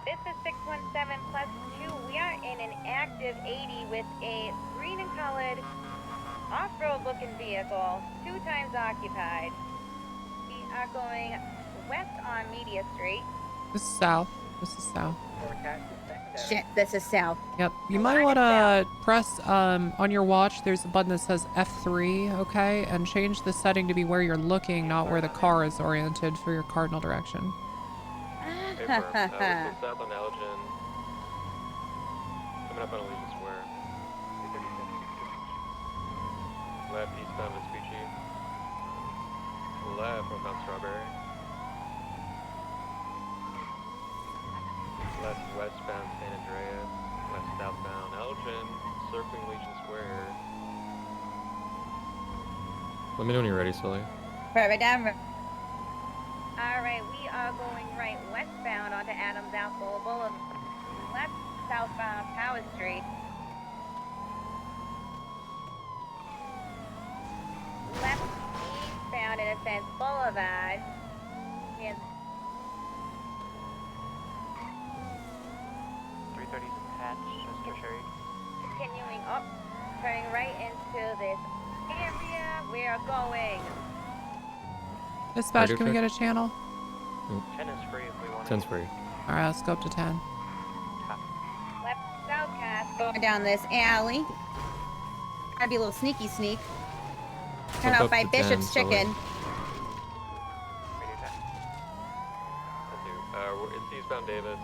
Speaker 11: This is 617 plus 2. We are in an active 80 with a green and colored off-road looking vehicle, 2 times occupied. We are going west on Media Street.
Speaker 1: This is south. This is south.
Speaker 15: Shit, this is south.
Speaker 1: Yep. You might want to press on your watch. There's a button that says F3, okay? And change the setting to be where you're looking, not where the car is oriented for your cardinal direction.
Speaker 13: Hey, Firm. We're still south on Elgin. Coming up on Allegiance Square. Left eastbound Vespucci. Left northbound Strawberry. Left westbound San Andreas. Left southbound Elgin. Circling Legion Square. Let me know when you're ready, Sully.
Speaker 15: Perfect.
Speaker 11: Alright, we are going right westbound onto Adams Apple Boulevard. Left southbound Power Street. Left eastbound Innocence Boulevard. Yes.
Speaker 4: 330 is attached, Mr. Sherry.
Speaker 11: Continuing up, turning right into this area. We are going.
Speaker 1: Dispatch,
Speaker 13: Radio
Speaker 1: can we
Speaker 13: check?
Speaker 1: get a channel?
Speaker 4: 10 is free if we want
Speaker 13: 10's free.
Speaker 1: Alright, let's go up to 10.
Speaker 11: Left Southcast.
Speaker 15: Going down this alley. Gotta be a little sneaky sneak. Turn
Speaker 13: Jump
Speaker 15: out
Speaker 13: up
Speaker 15: by
Speaker 13: to 10,
Speaker 15: Bishop's
Speaker 13: Sully.
Speaker 15: Chicken.
Speaker 13: It's eastbound Davis.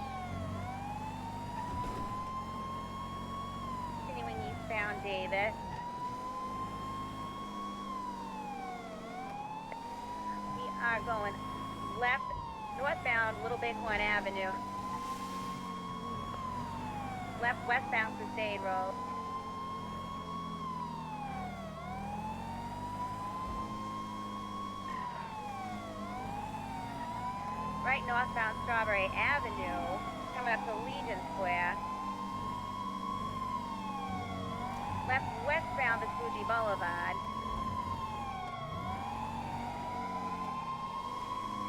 Speaker 11: Continuing eastbound Davis. We are going left northbound Little Bighorn Avenue. Left westbound Crusade Road. Right northbound Strawberry Avenue, coming up to Legion Square. Left westbound Vespucci Boulevard.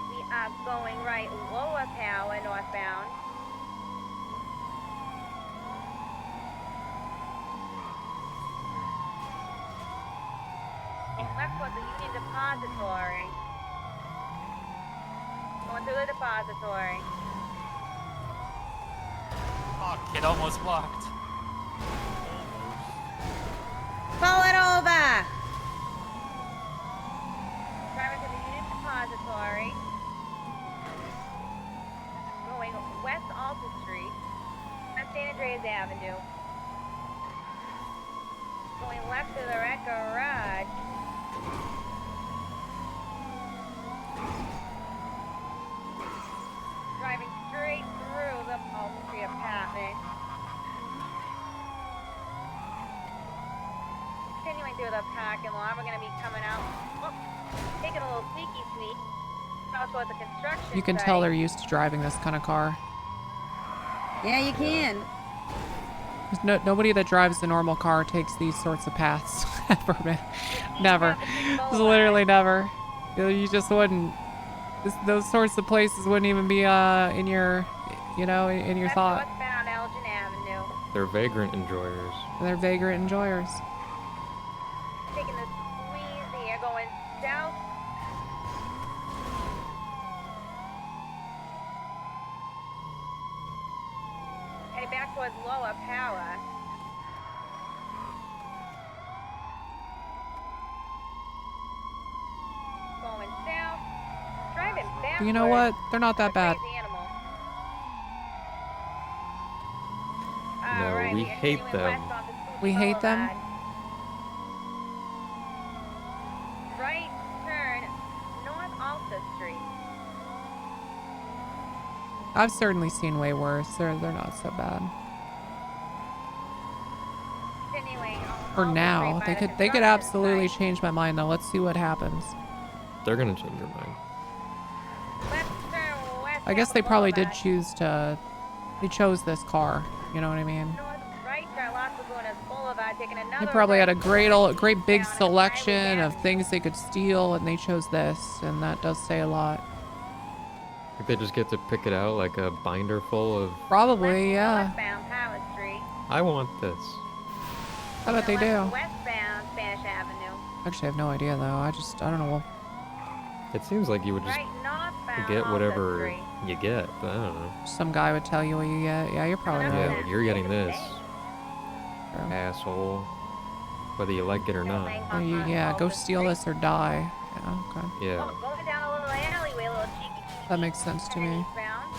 Speaker 11: We are going right Lower Tower northbound. Left towards the Union Depository. Going through the depository.
Speaker 3: Oh, kid almost blocked.
Speaker 15: Pull it over!
Speaker 11: Driving to the Union Depository. Going west Alta Street. On San Andreas Avenue. Going left to the Wreck Garage. Driving straight through the Alta Street apartment. Continuing through the parking lot, we're going to be coming out, taking a little sneaky sneak. Out towards the construction
Speaker 1: You can
Speaker 11: site.
Speaker 1: tell they're used to driving this kind of car.
Speaker 15: Yeah, you can.
Speaker 1: There's nobody that drives a normal car takes these sorts of paths ever, man. Never. Just literally never. You just wouldn't. Those sorts of places wouldn't even be in your, in your thought.
Speaker 11: Westbound Elgin Avenue.
Speaker 13: They're vagrant enjoyers.
Speaker 1: They're vagrant enjoyers.
Speaker 11: Taking the squeeze here, going south. Heading back towards Lower Power. Going south. Driving backwards.
Speaker 1: You know what? They're not that bad.
Speaker 11: Crazy animal.
Speaker 13: No,
Speaker 11: Alright,
Speaker 13: we
Speaker 11: are
Speaker 13: hate
Speaker 11: continuing
Speaker 13: them.
Speaker 11: west onto Spooky
Speaker 1: We hate them?
Speaker 11: Boulevard. Right turn North Alta Street.
Speaker 1: I've certainly seen way worse. They're not so bad.
Speaker 11: Continuing on
Speaker 1: For
Speaker 11: Alta
Speaker 1: now,
Speaker 11: Street by the
Speaker 1: they could
Speaker 11: construction
Speaker 1: absolutely
Speaker 11: site.
Speaker 1: change my mind though. Let's see what happens.
Speaker 13: They're gonna change your mind.
Speaker 11: Left turn west
Speaker 1: I guess
Speaker 11: Alta
Speaker 1: they probably did
Speaker 11: Boulevard.
Speaker 1: choose to. They chose this car. You know what I mean?
Speaker 11: North right turn Las Lagunas Boulevard, taking
Speaker 1: They
Speaker 11: another
Speaker 1: probably had a
Speaker 11: right
Speaker 1: great big
Speaker 11: down
Speaker 1: selection
Speaker 11: Highway
Speaker 1: of things they could steal, and they chose this, and that does say a lot.
Speaker 13: Like they just get to pick it out like a binder full of.
Speaker 1: Probably, yeah.
Speaker 11: Westbound Power Street.
Speaker 13: I want this.
Speaker 1: I bet they do.
Speaker 11: Westbound Spanish Avenue.
Speaker 1: Actually, I have no idea though. I don't know.
Speaker 13: It seems like you would just
Speaker 11: Right northbound
Speaker 13: get
Speaker 11: Alta
Speaker 13: whatever
Speaker 11: Street.
Speaker 13: you get, but I don't know.
Speaker 1: Some guy would tell you what you get. Yeah, you're probably
Speaker 13: Yeah,
Speaker 1: right.
Speaker 13: like you're getting this, asshole. Whether you like it or not.
Speaker 1: Yeah, go steal this or die. Yeah, okay.
Speaker 13: Yeah.
Speaker 11: Going down a little alleyway, a little cheeky.
Speaker 1: That makes sense to me.
Speaker 11: Eastbound.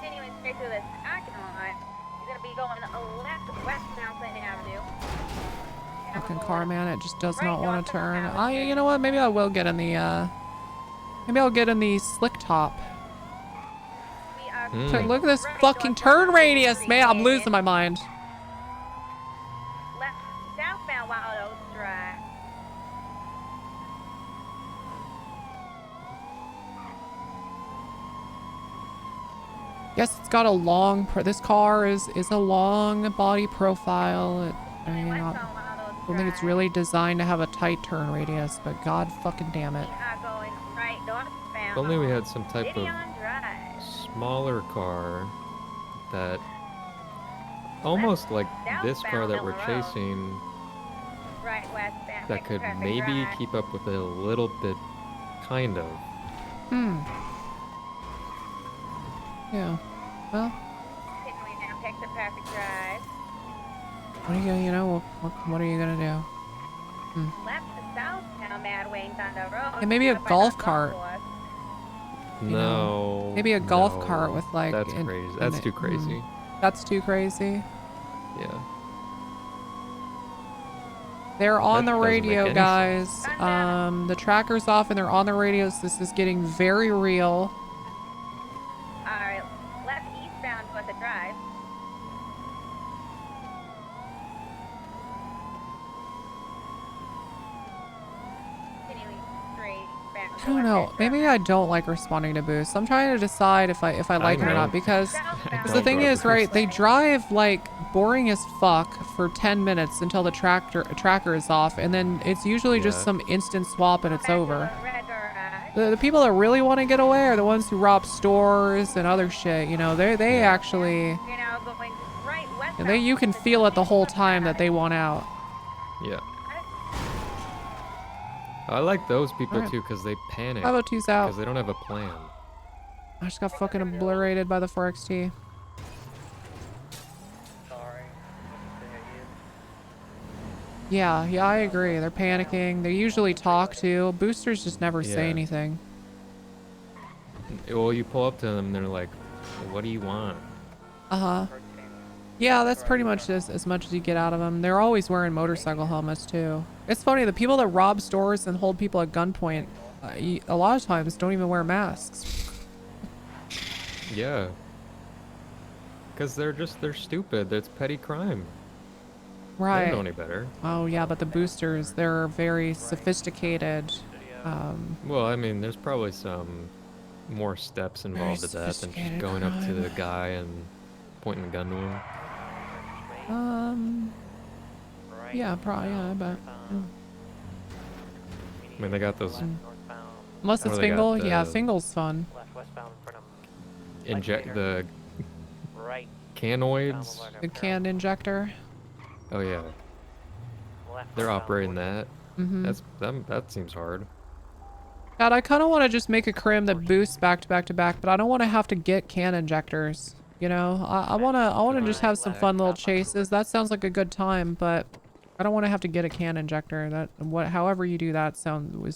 Speaker 11: Continuing straight through this parking lot, you're gonna be going left westbound Clinton Avenue.
Speaker 1: Fucking car, man, it just does not want to turn. You know what? Maybe I will get in the, maybe I'll get in the slick top. Look at this fucking turn radius, man. I'm losing my mind.
Speaker 11: Left southbound Wild Oats Drive.
Speaker 1: Yes, it's got a long. This car is a long body profile. I mean, I don't think it's really designed to have a tight turn radius, but god fucking damn it.
Speaker 11: We are going right northbound.
Speaker 13: If only we had some type of
Speaker 11: Gideon Drive.
Speaker 13: smaller car that almost like this car that we're chasing
Speaker 11: Right westbound.
Speaker 13: that could maybe keep up with it a little bit, kind of.
Speaker 1: Yeah. Well,
Speaker 11: Continuing down Texas Perfect Drive.
Speaker 1: what are you gonna, what are you gonna do?
Speaker 11: Left to southbound Mad Wayne Thunder Road.
Speaker 1: And maybe a
Speaker 11: up by
Speaker 1: golf
Speaker 11: the
Speaker 1: cart.
Speaker 11: course.
Speaker 13: No.
Speaker 1: Maybe a golf
Speaker 13: no,
Speaker 1: cart with like.
Speaker 13: That's crazy. That's too crazy.
Speaker 1: That's too crazy.
Speaker 13: Yeah.
Speaker 1: They're on
Speaker 13: That
Speaker 1: the
Speaker 13: doesn't make
Speaker 1: radio,
Speaker 13: any
Speaker 1: guys. The tracker's off and they're on the radios. This is getting very real.
Speaker 11: Alright, left eastbound was a drive. Continuing straight back.
Speaker 1: I don't know. Maybe I don't like responding to boosts. I'm trying to decide if I like it or
Speaker 13: know.
Speaker 1: not because the
Speaker 13: don't
Speaker 1: thing
Speaker 13: drive
Speaker 1: is, right? They drive like boring as fuck for 10 minutes until the tracker is off, and then it's usually just
Speaker 13: Yeah.
Speaker 1: some instant swap and it's over. The people that really want to get away are the ones who rob stores and other shit. You know, they actually,
Speaker 11: You're now going right west.
Speaker 1: you can feel it the whole time that they want out.
Speaker 13: Yeah. I like those people
Speaker 1: Alright.
Speaker 13: too because they panic.
Speaker 1: 502's out.
Speaker 13: Because they don't have a plan.
Speaker 1: I just got fucking obliterated by the 4XT. Yeah, I agree. They're panicking. They usually talk too. Boosters just never say
Speaker 13: Yeah.
Speaker 1: anything.
Speaker 13: Well, you pull up to them and they're like, what do you want?
Speaker 1: Uh-huh. Yeah, that's pretty much as much as you get out of them. They're always wearing motorcycle helmets too. It's funny, the people that rob stores and hold people at gunpoint, a lot of times don't even wear masks.
Speaker 13: Yeah. Because they're stupid. It's petty crime. They
Speaker 1: Right.
Speaker 13: don't know any better.
Speaker 1: Oh yeah, but the boosters, they're very sophisticated.
Speaker 13: Well, I mean, there's probably some more steps involved to that than just
Speaker 1: sophisticated
Speaker 13: going up to the
Speaker 1: crime.
Speaker 13: guy and pointing a gun to him.
Speaker 1: Yeah, probably, yeah, I bet. Yeah.
Speaker 13: I mean, they got those.
Speaker 1: Unless it's
Speaker 13: Or they got
Speaker 1: Fingal, yeah,
Speaker 13: the-
Speaker 1: Fingal's fun.
Speaker 13: Inject the canoids.
Speaker 1: The canned injector.
Speaker 13: Oh yeah. They're operating that.
Speaker 1: Mhm.
Speaker 13: That seems hard.
Speaker 1: God, I kind of want to just make a crim that boosts back to back to back, but I don't want to have to get can injectors. You know, I wanna just have some fun little chases. That sounds like a good time, but I don't want to have to get a can injector. However you do that sounds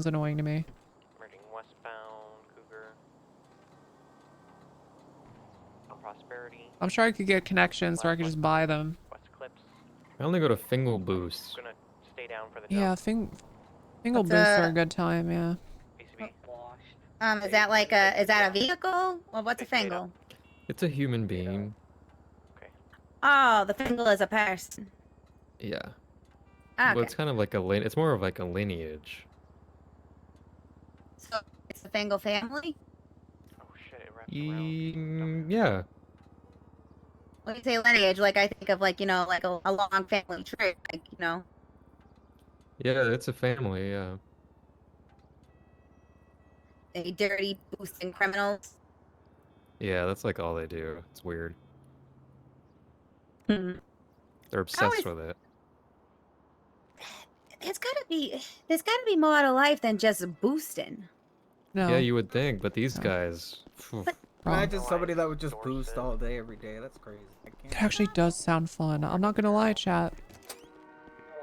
Speaker 1: annoying to me.
Speaker 6: Merging westbound, Cougar. On Prosperity.
Speaker 1: I'm sure I could get connections, or I could just buy them.
Speaker 13: I only go to Fingal boosts.
Speaker 6: Gonna stay down for the
Speaker 1: Yeah, Fingal
Speaker 15: What's
Speaker 1: boosts
Speaker 15: a-
Speaker 1: are a good time. Yeah.
Speaker 15: Is that like is that a vehicle? Or what's a Fingal?
Speaker 13: It's a human being.
Speaker 15: Oh, the Fingal is a person.
Speaker 13: Yeah.
Speaker 15: Okay.
Speaker 13: Well, it's kind of like it's more of like a lineage.
Speaker 15: So it's the Fingal family?
Speaker 13: Yeah.
Speaker 15: When you say lineage, like I think of like, you know, like a long family tree, like, you know.
Speaker 13: Yeah, it's a family, yeah.
Speaker 15: They dirty boosting criminals.
Speaker 13: Yeah, that's like all they do. It's weird.
Speaker 15: Hmm.
Speaker 13: They're obsessed with it.
Speaker 15: There's gotta be more to life than just boosting.
Speaker 1: No.
Speaker 13: Yeah, you would think, but these guys. phew.
Speaker 18: Imagine somebody that would just boost all day, every day. That's crazy.
Speaker 1: It actually does sound fun. I'm not gonna lie, chat.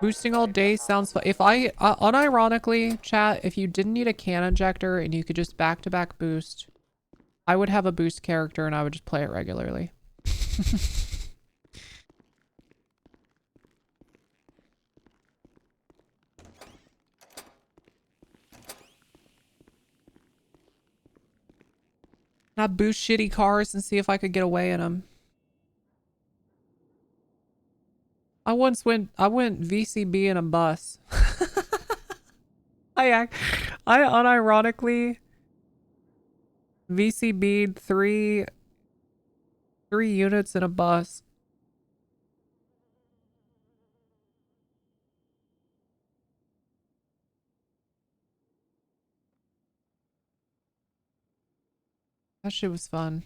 Speaker 1: Boosting all day sounds fun. If I, unironically, chat, if you didn't need a can injector and you could just back-to-back boost, I would have a boost character and I would just play it regularly. I'd boost shitty cars and see if I could get away in them. I went VCB in a bus. I unironically VCB'd three units in a bus. That shit was fun.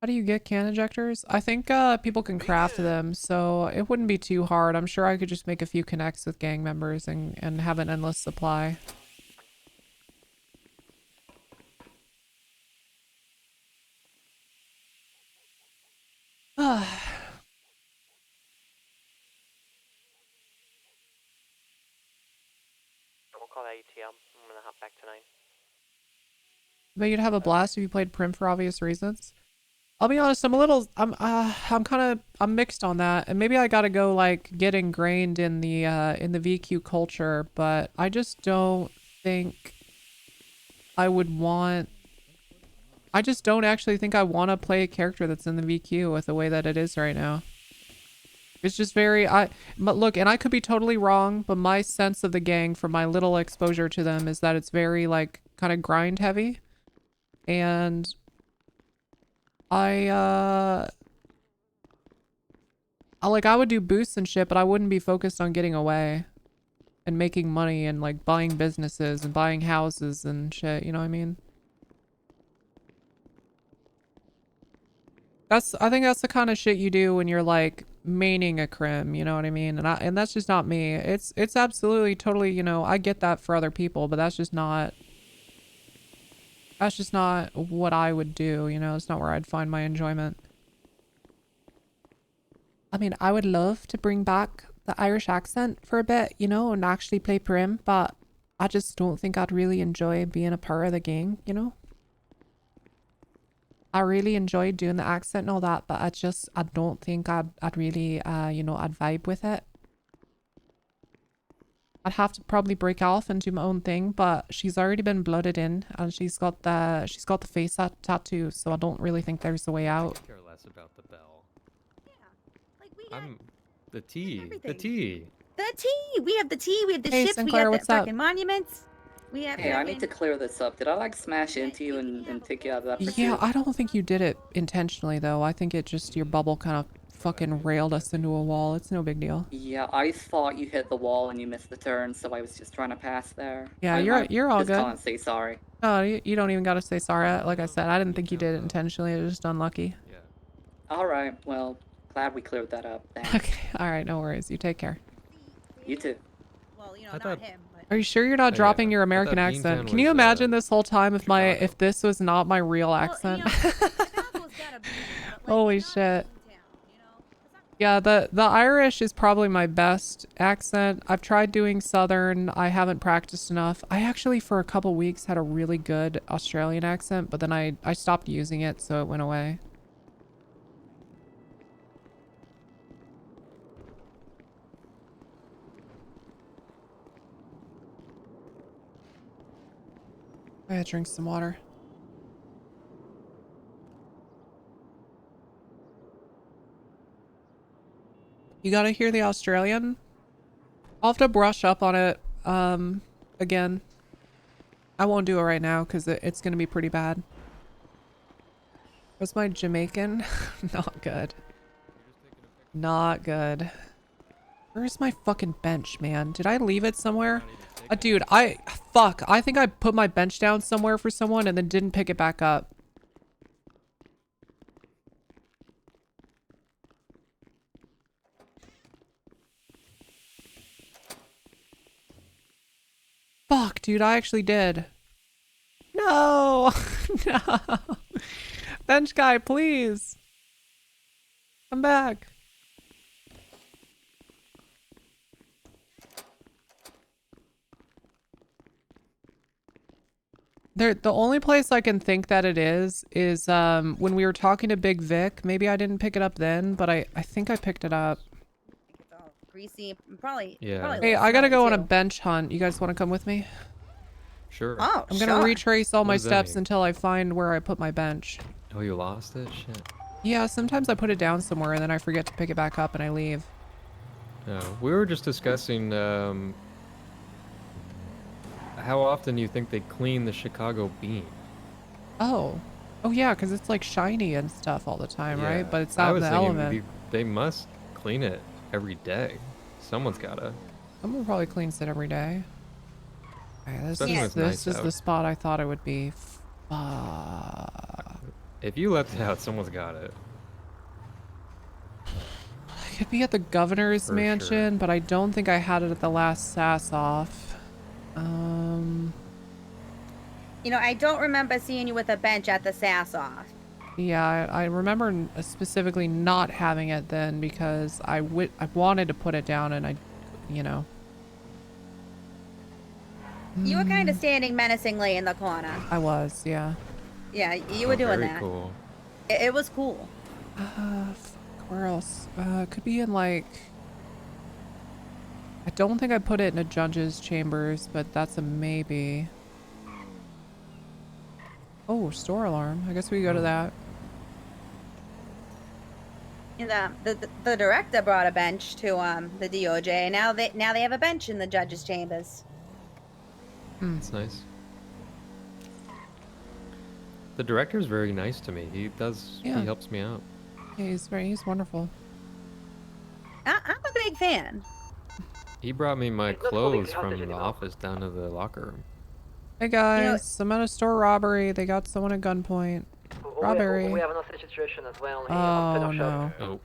Speaker 1: How do you get can injectors? I think people can craft them, so it wouldn't be too hard. I'm sure I could just make a few connects with gang members and have an endless supply.
Speaker 4: We'll call that ATM. I'm gonna hop back to 9.
Speaker 1: But you'd have a blast if you played Prim for obvious reasons. I'll be honest, I'm mixed on that, and maybe I gotta go like get ingrained in the VQ culture, but I just don't think I would want. I just don't actually think I want to play a character that's in the VQ with the way that it is right now. It's just very, but look, and I could be totally wrong, but my sense of the gang from my little exposure to them is that it's very like kind of grind heavy. And I would do boosts and shit, but I wouldn't be focused on getting away and making money and like buying businesses and buying houses and shit, you know what I mean? I think that's the kind of shit you do when you're like maining a crim, you know what I mean? And that's just not me. It's absolutely totally, you know, I get that for other people, but that's just not what I would do, you know? It's not where I'd find my enjoyment. I mean, I would love to bring back the Irish accent for a bit, you know, and actually play Prim, but I just don't think I'd really enjoy being a part of the gang, you know? I really enjoyed doing the accent and all that, but I don't think I'd really, you know, I'd vibe with it. I'd have to probably break off and do my own thing, but she's already been blooded in, and she's got the face tattoo, so I don't really think there's a way out.
Speaker 13: I care less about the bell.
Speaker 15: Yeah, like we got
Speaker 13: The tea.
Speaker 15: everything.
Speaker 13: The tea.
Speaker 15: the tea. We have the tea. We have the
Speaker 1: Hey,
Speaker 15: ships.
Speaker 1: Sinclair,
Speaker 15: we
Speaker 1: what's
Speaker 15: got the
Speaker 1: up?
Speaker 15: fucking monuments. We have.
Speaker 6: Hey, I
Speaker 15: fucking-
Speaker 6: need to clear this up. Did I like smash into you and take you out of that pursuit?
Speaker 1: Yeah, I don't think you did it intentionally, though. I think it just, your bubble kind of fucking railed us into a wall. It's no big deal.
Speaker 6: Yeah, I thought you hit the wall and you missed the turn, so I was just trying to pass there.
Speaker 1: Yeah,
Speaker 6: I'm
Speaker 1: you're all
Speaker 6: just
Speaker 1: good.
Speaker 6: calling to say sorry.
Speaker 1: No, you don't even gotta say sorry. Like I said, I didn't think you did it intentionally. It was just unlucky.
Speaker 6: All right, well, glad we cleared that up. Thanks.
Speaker 1: Okay, alright, no worries. You take care.
Speaker 6: You too.
Speaker 15: Well, you know,
Speaker 13: I
Speaker 15: not
Speaker 13: thought-
Speaker 15: him, but.
Speaker 1: Are you sure you're not
Speaker 13: Oh,
Speaker 1: dropping
Speaker 13: yeah.
Speaker 1: your
Speaker 13: I
Speaker 1: American
Speaker 13: thought
Speaker 1: accent?
Speaker 13: Beantown
Speaker 1: Can you
Speaker 13: was,
Speaker 1: imagine this whole time if this was not my real
Speaker 15: Well,
Speaker 1: accent?
Speaker 15: you know, Chicago's gotta be, but, like,
Speaker 1: Holy
Speaker 15: it's not
Speaker 1: shit.
Speaker 15: Beantown, you know?
Speaker 1: Yeah, the Irish is probably my best accent. I've tried doing Southern. I haven't practiced enough. I actually, for a couple weeks, had a really good Australian accent, but then I stopped using it, so it went away. I gotta drink some water. You gotta hear the Australian. I'll have to brush up on it again. I won't do it right now because it's gonna be pretty bad. What's my Jamaican? Not good. Not good. Where's my fucking bench, man? Did I leave it somewhere? Dude, fuck. I think I put my bench down somewhere for someone and then didn't pick it back up. Fuck, dude, I actually did. No! No! Bench guy, please! Come back. The only place I can think that it is when we were talking to Big Vic. Maybe I didn't pick it up then, but I think I picked it up.
Speaker 15: It's all greasy. Probably.
Speaker 13: Yeah.
Speaker 15: Probably a
Speaker 1: Hey,
Speaker 15: little
Speaker 1: I gotta
Speaker 15: smelly,
Speaker 1: go on a
Speaker 15: too.
Speaker 1: bench hunt. You guys want to come with me?
Speaker 13: Sure.
Speaker 15: Oh,
Speaker 1: I'm gonna
Speaker 15: sure.
Speaker 1: retrace all
Speaker 13: What
Speaker 1: my
Speaker 13: does that
Speaker 1: steps
Speaker 13: mean?
Speaker 1: until I find where I put my bench.
Speaker 13: Oh, you lost it? Shit.
Speaker 1: Yeah, sometimes I put it down somewhere and then I forget to pick it back up and I leave.
Speaker 13: No, we were just discussing how often you think they clean the Chicago bean.
Speaker 1: Oh. Oh yeah, because it's like shiny and stuff all the time,
Speaker 13: Yeah,
Speaker 1: right? But it's
Speaker 13: I
Speaker 1: out in
Speaker 13: was
Speaker 1: the
Speaker 13: thinking
Speaker 1: element.
Speaker 13: they must clean it every day. Someone's gotta.
Speaker 1: Someone probably cleans it every day. Okay, this
Speaker 13: Especially when
Speaker 1: is
Speaker 13: it's
Speaker 1: this
Speaker 13: nice
Speaker 1: is the
Speaker 13: out.
Speaker 1: spot I thought it would be. Fuck.
Speaker 13: If you left it out, someone's got it.
Speaker 1: I could be at the governor's
Speaker 13: For sure.
Speaker 1: mansion, but I don't think I had it at the last SAS off.
Speaker 15: You know, I don't remember seeing you with a bench at the SAS off.
Speaker 1: Yeah, I remember specifically not having it then because I wanted to put it down and you know.
Speaker 15: You were kind of standing menacingly in the corner.
Speaker 1: I was, yeah.
Speaker 15: Yeah, you were doing
Speaker 13: Very
Speaker 15: that.
Speaker 13: cool.
Speaker 15: It was cool.
Speaker 1: Fuck, where else? Could be in like. I don't think I put it in a judge's chambers, but that's a maybe. Oh, store alarm. I guess we go to that.
Speaker 15: And the director brought a bench to the DOJ. Now they have a bench in the judge's chambers.
Speaker 13: That's nice. The director's very nice to me. He
Speaker 1: Yeah.
Speaker 13: helps me out.
Speaker 1: Yeah, he's wonderful.
Speaker 15: I'm a big fan.
Speaker 13: He brought me my
Speaker 6: It's not fully
Speaker 13: clothes from
Speaker 6: grounded
Speaker 13: the
Speaker 6: anymore.
Speaker 13: office down to the locker room.
Speaker 1: Hey guys, I'm at a store robbery. They got someone at gunpoint. Robbery.
Speaker 6: We have another situation as well here
Speaker 1: Oh
Speaker 6: on
Speaker 1: no.
Speaker 13: Oh.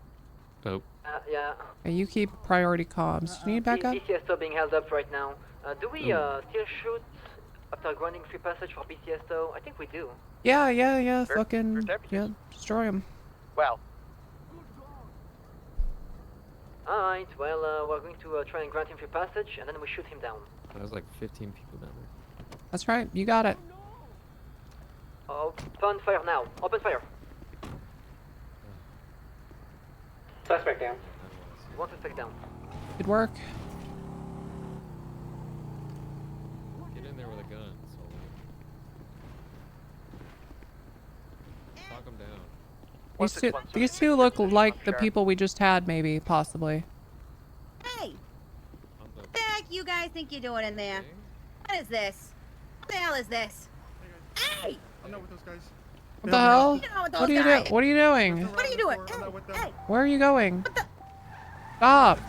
Speaker 13: Oh.
Speaker 6: Yeah.
Speaker 1: Hey, you keep priority comms. You need backup?
Speaker 6: BCSO being held up right now. Do we still shoot after grounding free passage for BCSO? I think we do.
Speaker 1: Yeah. Fucking yeah. Destroy him.
Speaker 10: Well,
Speaker 6: Alright, well, we're going to try and grant him free passage, and then we shoot him down.
Speaker 13: That was like 15 people down there.
Speaker 1: That's right. You got it.
Speaker 6: Open fire now. Open fire.
Speaker 10: suspect down.
Speaker 6: One suspect down.
Speaker 1: Good work.
Speaker 13: Get in there with a gun. Talk him down.
Speaker 1: These two look like the people we just had, maybe, possibly.
Speaker 15: Hey, what the heck you guys think you're doing in there? What is this? What the hell is this? Hey!
Speaker 21: I'm not with those guys.
Speaker 1: What the hell?
Speaker 15: You know with
Speaker 1: What
Speaker 15: those
Speaker 1: are you
Speaker 15: guys.
Speaker 1: doing? What are you doing?
Speaker 15: What are you doing? Hey!
Speaker 1: Where are you going? Stop.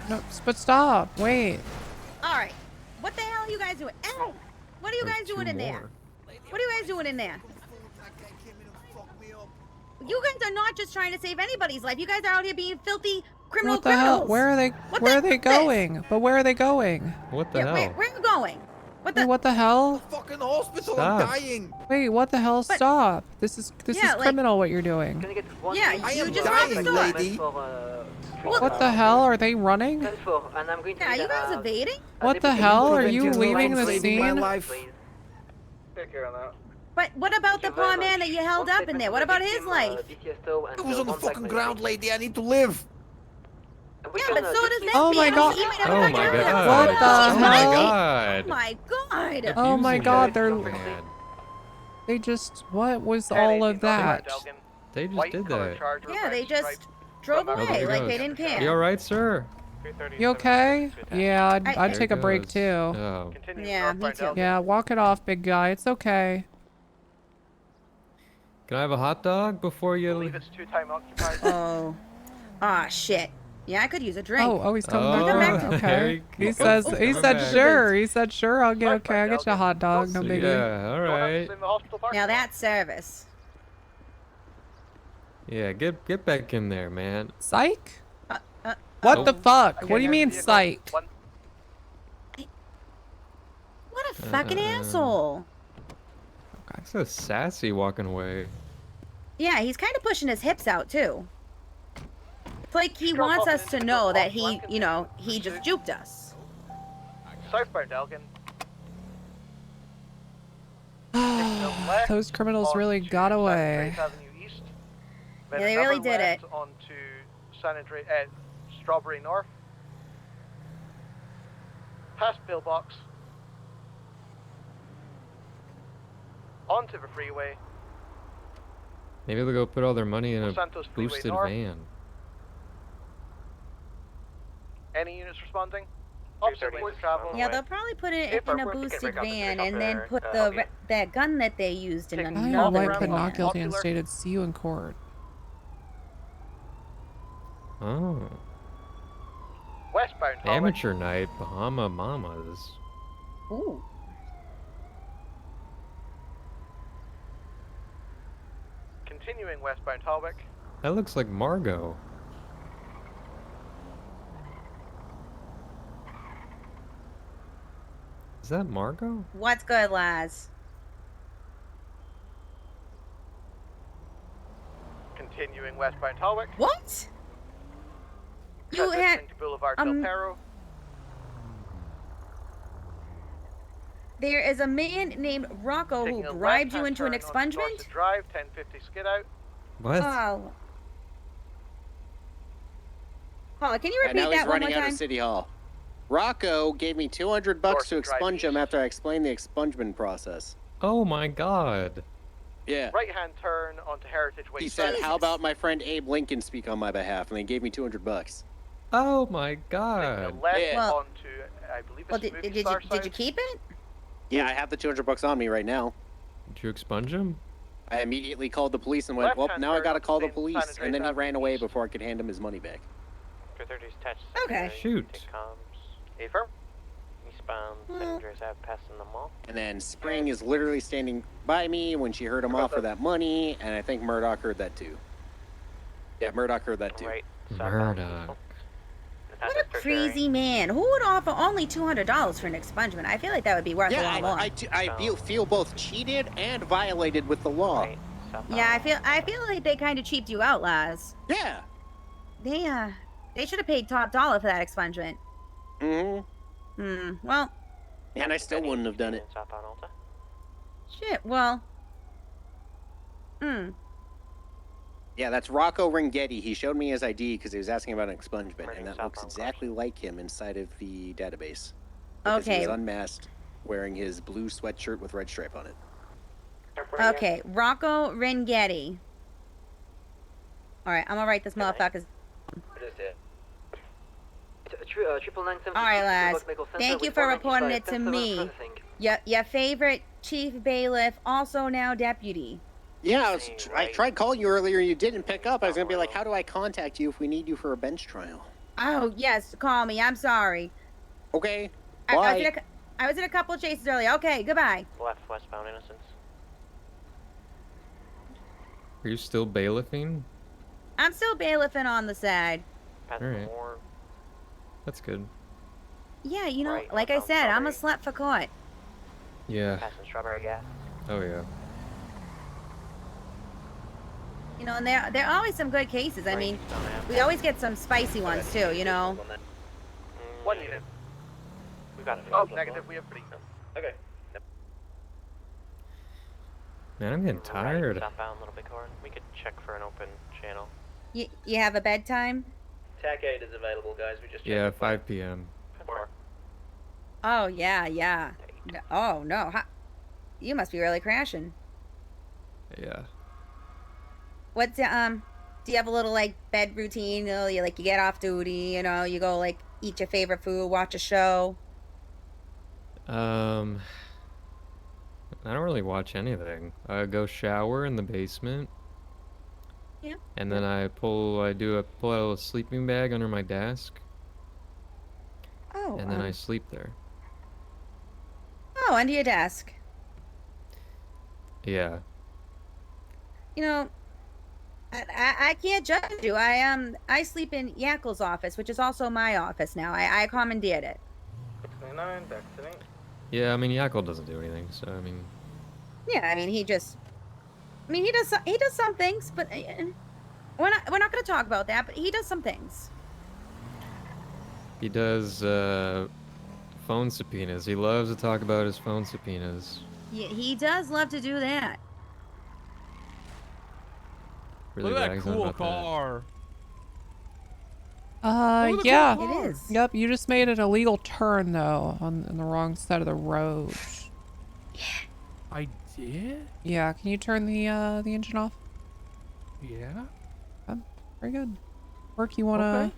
Speaker 1: No, but stop. Wait.
Speaker 15: All right. What the hell are you guys doing? Hey! What are you guys doing in there? What are you guys doing in there? You guys are not just trying to save anybody's life. You guys are out here being filthy criminal
Speaker 1: What the
Speaker 15: criminals.
Speaker 1: hell? Where are they? Where are they going? But where are they going?
Speaker 13: What the
Speaker 15: Yeah,
Speaker 13: hell?
Speaker 15: where are you going? What the?
Speaker 1: Wait, what the hell?
Speaker 21: Fucking hospital,
Speaker 13: Stop.
Speaker 21: I'm dying.
Speaker 1: Wait, what the hell? Stop. This is
Speaker 15: Yeah, like-
Speaker 1: criminal what you're doing.
Speaker 15: Yeah,
Speaker 21: I
Speaker 15: you
Speaker 21: am
Speaker 15: just robbed
Speaker 21: dying,
Speaker 15: the store.
Speaker 21: lady.
Speaker 1: What the hell? Are they running?
Speaker 6: And I'm going to
Speaker 15: Yeah, are you guys evading?
Speaker 1: What the hell? Are you
Speaker 21: Preventing
Speaker 1: leaving the
Speaker 21: saving my
Speaker 1: scene?
Speaker 21: life.
Speaker 10: Take care of that.
Speaker 15: But what about the poor man that you held up in there? What about his life?
Speaker 21: It was on the fucking ground, lady. I need to live.
Speaker 15: Yeah, but so does this
Speaker 1: Oh my
Speaker 15: man.
Speaker 1: god.
Speaker 15: He made
Speaker 13: Oh
Speaker 15: everybody
Speaker 13: my
Speaker 15: else
Speaker 13: god.
Speaker 1: What the
Speaker 13: Oh my
Speaker 1: hell?
Speaker 13: god.
Speaker 15: Oh my god.
Speaker 1: Oh my
Speaker 13: Abusing
Speaker 1: god,
Speaker 13: that
Speaker 1: they're
Speaker 13: man.
Speaker 1: they just what was all of that?
Speaker 13: They just did that.
Speaker 15: Yeah, they just drove
Speaker 13: Oh, there
Speaker 15: away
Speaker 13: he
Speaker 15: like
Speaker 13: goes.
Speaker 15: they didn't care.
Speaker 13: You alright, sir?
Speaker 1: You okay? Yeah, I'd
Speaker 15: I-
Speaker 1: take a
Speaker 13: There
Speaker 1: break
Speaker 13: goes.
Speaker 1: too.
Speaker 13: Oh.
Speaker 15: Yeah, me too.
Speaker 1: Yeah, walk it off, big guy. It's okay.
Speaker 13: Can I have a hot dog before you leave?
Speaker 10: It's 2 time occupied.
Speaker 15: Oh. Ah, shit. Yeah, I could use a drink.
Speaker 1: Oh, he's coming back.
Speaker 13: Oh,
Speaker 1: Okay.
Speaker 13: okay.
Speaker 1: He says, he
Speaker 13: Coming
Speaker 1: said
Speaker 13: back.
Speaker 1: sure. He said sure. I'll get okay. I'll get you a hot dog. No
Speaker 13: So,
Speaker 1: biggie.
Speaker 13: yeah, all right.
Speaker 15: Now that's service.
Speaker 13: Yeah, get back in there, man.
Speaker 1: Psych? What the fuck?
Speaker 13: Okay,
Speaker 1: What do you mean psych?
Speaker 15: What a fucking asshole.
Speaker 13: He's so sassy walking away.
Speaker 15: Yeah, he's kind of pushing his hips out too. It's like he wants us to know that he, you know, he just juked us.
Speaker 4: Southbound Elgin.
Speaker 1: Those criminals really got away.
Speaker 15: Yeah, they really did it.
Speaker 4: Onto Strawberry North. Past Pillbox. Onto the freeway.
Speaker 13: Maybe they'll go put all their money in a
Speaker 4: Santos Freeway
Speaker 13: boosted
Speaker 4: North.
Speaker 13: van.
Speaker 4: Any units responding? Opposite lanes of travel.
Speaker 15: Yeah, they'll probably put it in a boosted van and then put the that gun that they used in
Speaker 1: I
Speaker 15: another
Speaker 1: know white
Speaker 15: van.
Speaker 1: pled not guilty and stated see you in court.
Speaker 13: Oh.
Speaker 4: Westbound Hallway.
Speaker 13: Amateur night, Bahama Mamas.
Speaker 15: Ooh.
Speaker 4: Continuing westbound Holwick.
Speaker 13: That looks like Margot. Is that Margot?
Speaker 15: What's good, Laz?
Speaker 4: Continuing westbound Holwick.
Speaker 15: What? You had
Speaker 4: Transitioning to Boulevard Del Perro.
Speaker 15: there is a man named Rocco
Speaker 4: Taking
Speaker 15: who
Speaker 4: a
Speaker 15: bribed you
Speaker 4: left-hand
Speaker 15: into an
Speaker 4: turn onto
Speaker 15: expungement?
Speaker 4: Dorset Drive, 1050 skid out.
Speaker 13: What?
Speaker 15: Oh. Paula, can you
Speaker 10: And
Speaker 15: repeat
Speaker 10: now he's
Speaker 15: that one
Speaker 10: running
Speaker 15: more
Speaker 10: out
Speaker 15: time?
Speaker 10: of City Hall. Rocco gave me $200 to expunge him after I explained the expungement process.
Speaker 13: Oh my god.
Speaker 10: Yeah.
Speaker 4: Right hand turn onto Heritage Way.
Speaker 10: He said,
Speaker 4: South.
Speaker 10: "How about my friend Abe Lincoln speak on my behalf?" And they gave me $200.
Speaker 13: Oh my god.
Speaker 4: Left
Speaker 10: Yeah.
Speaker 4: onto, I believe
Speaker 15: Well,
Speaker 4: it's
Speaker 15: did you keep it?
Speaker 10: Yeah, I have the $200 on me right now.
Speaker 13: Did you expunge him?
Speaker 10: I immediately called the police and went, "Well,
Speaker 4: Left-hand
Speaker 10: now I
Speaker 4: turn
Speaker 10: gotta
Speaker 4: onto
Speaker 10: call the
Speaker 4: St.
Speaker 10: police."
Speaker 4: Andrews
Speaker 10: And then he
Speaker 4: Avenue
Speaker 10: ran away
Speaker 4: East.
Speaker 10: before I could hand him his money back.
Speaker 15: Okay.
Speaker 13: Shoot.
Speaker 4: Affirm.
Speaker 6: Eastbound St. Andrews Ave passing the mall.
Speaker 10: And then Spring is literally standing by me when she heard him offer that money, and I think Murdoch heard that too. Yeah, Murdoch heard that too.
Speaker 6: Right.
Speaker 13: Murdoch.
Speaker 15: What a crazy man. Who would offer only $200 for an expungement? I feel like that would be worth a
Speaker 10: Yeah,
Speaker 15: lot more.
Speaker 10: I feel both cheated and violated with the law.
Speaker 15: Yeah, I feel like they kind of cheaped you out, Laz.
Speaker 10: Yeah.
Speaker 15: They should have paid top dollar for that expungement. Well,
Speaker 10: And I still wouldn't have done it.
Speaker 15: shit, well.
Speaker 10: Yeah, that's Rocco Ringhetti. He showed me his ID because he was asking about an expungement, and that looks exactly like him inside of the database. Because he
Speaker 15: Okay.
Speaker 10: was unmasked, wearing his blue sweatshirt with red stripe on it.
Speaker 15: Okay, Rocco Ringhetti. Alright, I'm gonna write this motherfucker's. Alright, lads. Thank you for reporting it to me. Your favorite chief bailiff, also now deputy.
Speaker 10: Yeah, I tried calling you earlier. You didn't pick up. I was gonna be like, "How do I contact you if we need you for a bench trial?"
Speaker 15: Oh, yes, call me. I'm sorry.
Speaker 10: Okay.
Speaker 15: I was in a couple of chases earlier. Okay, goodbye.
Speaker 6: Left westbound Innocence.
Speaker 13: Are you still bailiffing?
Speaker 15: I'm still bailiffing on the side.
Speaker 13: Alright. That's good.
Speaker 15: Yeah, you know, like I said, I'm a slut for court.
Speaker 13: Yeah.
Speaker 6: Passing Strawberry Gas.
Speaker 13: Oh yeah.
Speaker 15: You know, and there are always some good cases. I mean, we always get some spicy ones too, you know.
Speaker 4: One unit.
Speaker 6: We got it.
Speaker 4: Oh, negative. We have 3. Okay.
Speaker 13: Man, I'm getting tired.
Speaker 6: Southbound Little Bighorn. We could check for an open channel.
Speaker 15: You have a bedtime?
Speaker 2: TAC 8 is available, guys. We just
Speaker 13: Yeah, 5 p.m.
Speaker 15: Oh, yeah. Oh, no. You must be really crashing.
Speaker 13: Yeah.
Speaker 15: What's, do you have a little, like, bed routine? You know, you get off duty, you know, you go, like, eat your favorite food, watch a show?
Speaker 13: I don't really watch anything. I go shower in the basement.
Speaker 15: Yeah.
Speaker 13: And then I pull out a little sleeping bag under my desk,
Speaker 15: Oh.
Speaker 13: and then I sleep there.
Speaker 15: Oh, under your desk.
Speaker 13: Yeah.
Speaker 15: You know, I can't judge you. I sleep in Yakkel's office, which is also my office now. I commandeered it.
Speaker 4: 699, Destiny.
Speaker 13: Yeah, I mean, Yakel doesn't do anything, so I mean.
Speaker 15: Yeah, I mean, he does some things, but we're not going to talk about that. But he does some things.
Speaker 13: He does phone subpoenas. He loves to talk about his phone subpoenas.
Speaker 15: Yeah, he does love to do that.
Speaker 13: Really
Speaker 16: Look at that
Speaker 13: rags on
Speaker 16: cool
Speaker 13: about that.
Speaker 16: car. Look at the
Speaker 1: Yeah.
Speaker 16: cool car.
Speaker 15: It is.
Speaker 1: Yep, you just made an illegal turn though on the wrong side of the road.
Speaker 16: I did?
Speaker 1: Yeah, can you turn the engine off?
Speaker 16: Yeah.
Speaker 1: Very good. Work, you wanna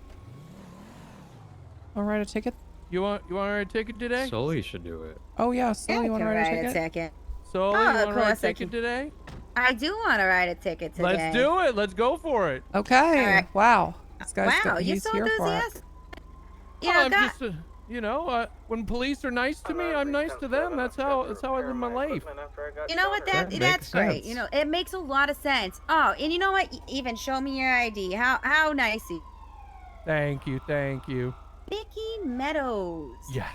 Speaker 1: write a ticket?
Speaker 16: You want to write a ticket today?
Speaker 13: Sully should do it.
Speaker 1: Oh yeah, so
Speaker 15: Yeah,
Speaker 1: you wanna
Speaker 15: can
Speaker 1: write a
Speaker 15: write
Speaker 1: ticket?
Speaker 15: a ticket.
Speaker 16: So
Speaker 15: Oh,
Speaker 16: you
Speaker 15: of
Speaker 16: want to write a
Speaker 15: course I
Speaker 16: ticket
Speaker 15: can.
Speaker 16: today?
Speaker 15: I do want to write a ticket today.
Speaker 16: Let's do it. Let's go for it.
Speaker 1: Okay.
Speaker 15: All right.
Speaker 1: Wow. This guy's
Speaker 15: Wow, you're
Speaker 1: he's
Speaker 15: so
Speaker 1: here for it.
Speaker 15: enthusiastic.
Speaker 16: Well,
Speaker 15: Yeah,
Speaker 16: I'm
Speaker 15: God.
Speaker 16: just, when police are nice to me, I'm nice to them. That's how I live my life.
Speaker 15: You know what?
Speaker 13: That
Speaker 15: That's
Speaker 13: makes
Speaker 15: great.
Speaker 13: sense.
Speaker 15: You know, it makes a lot of sense. Oh, and you know what? Even show me your ID. How nice you.
Speaker 16: Thank you. Thank you.
Speaker 15: Mickey Meadows.
Speaker 16: Yeah.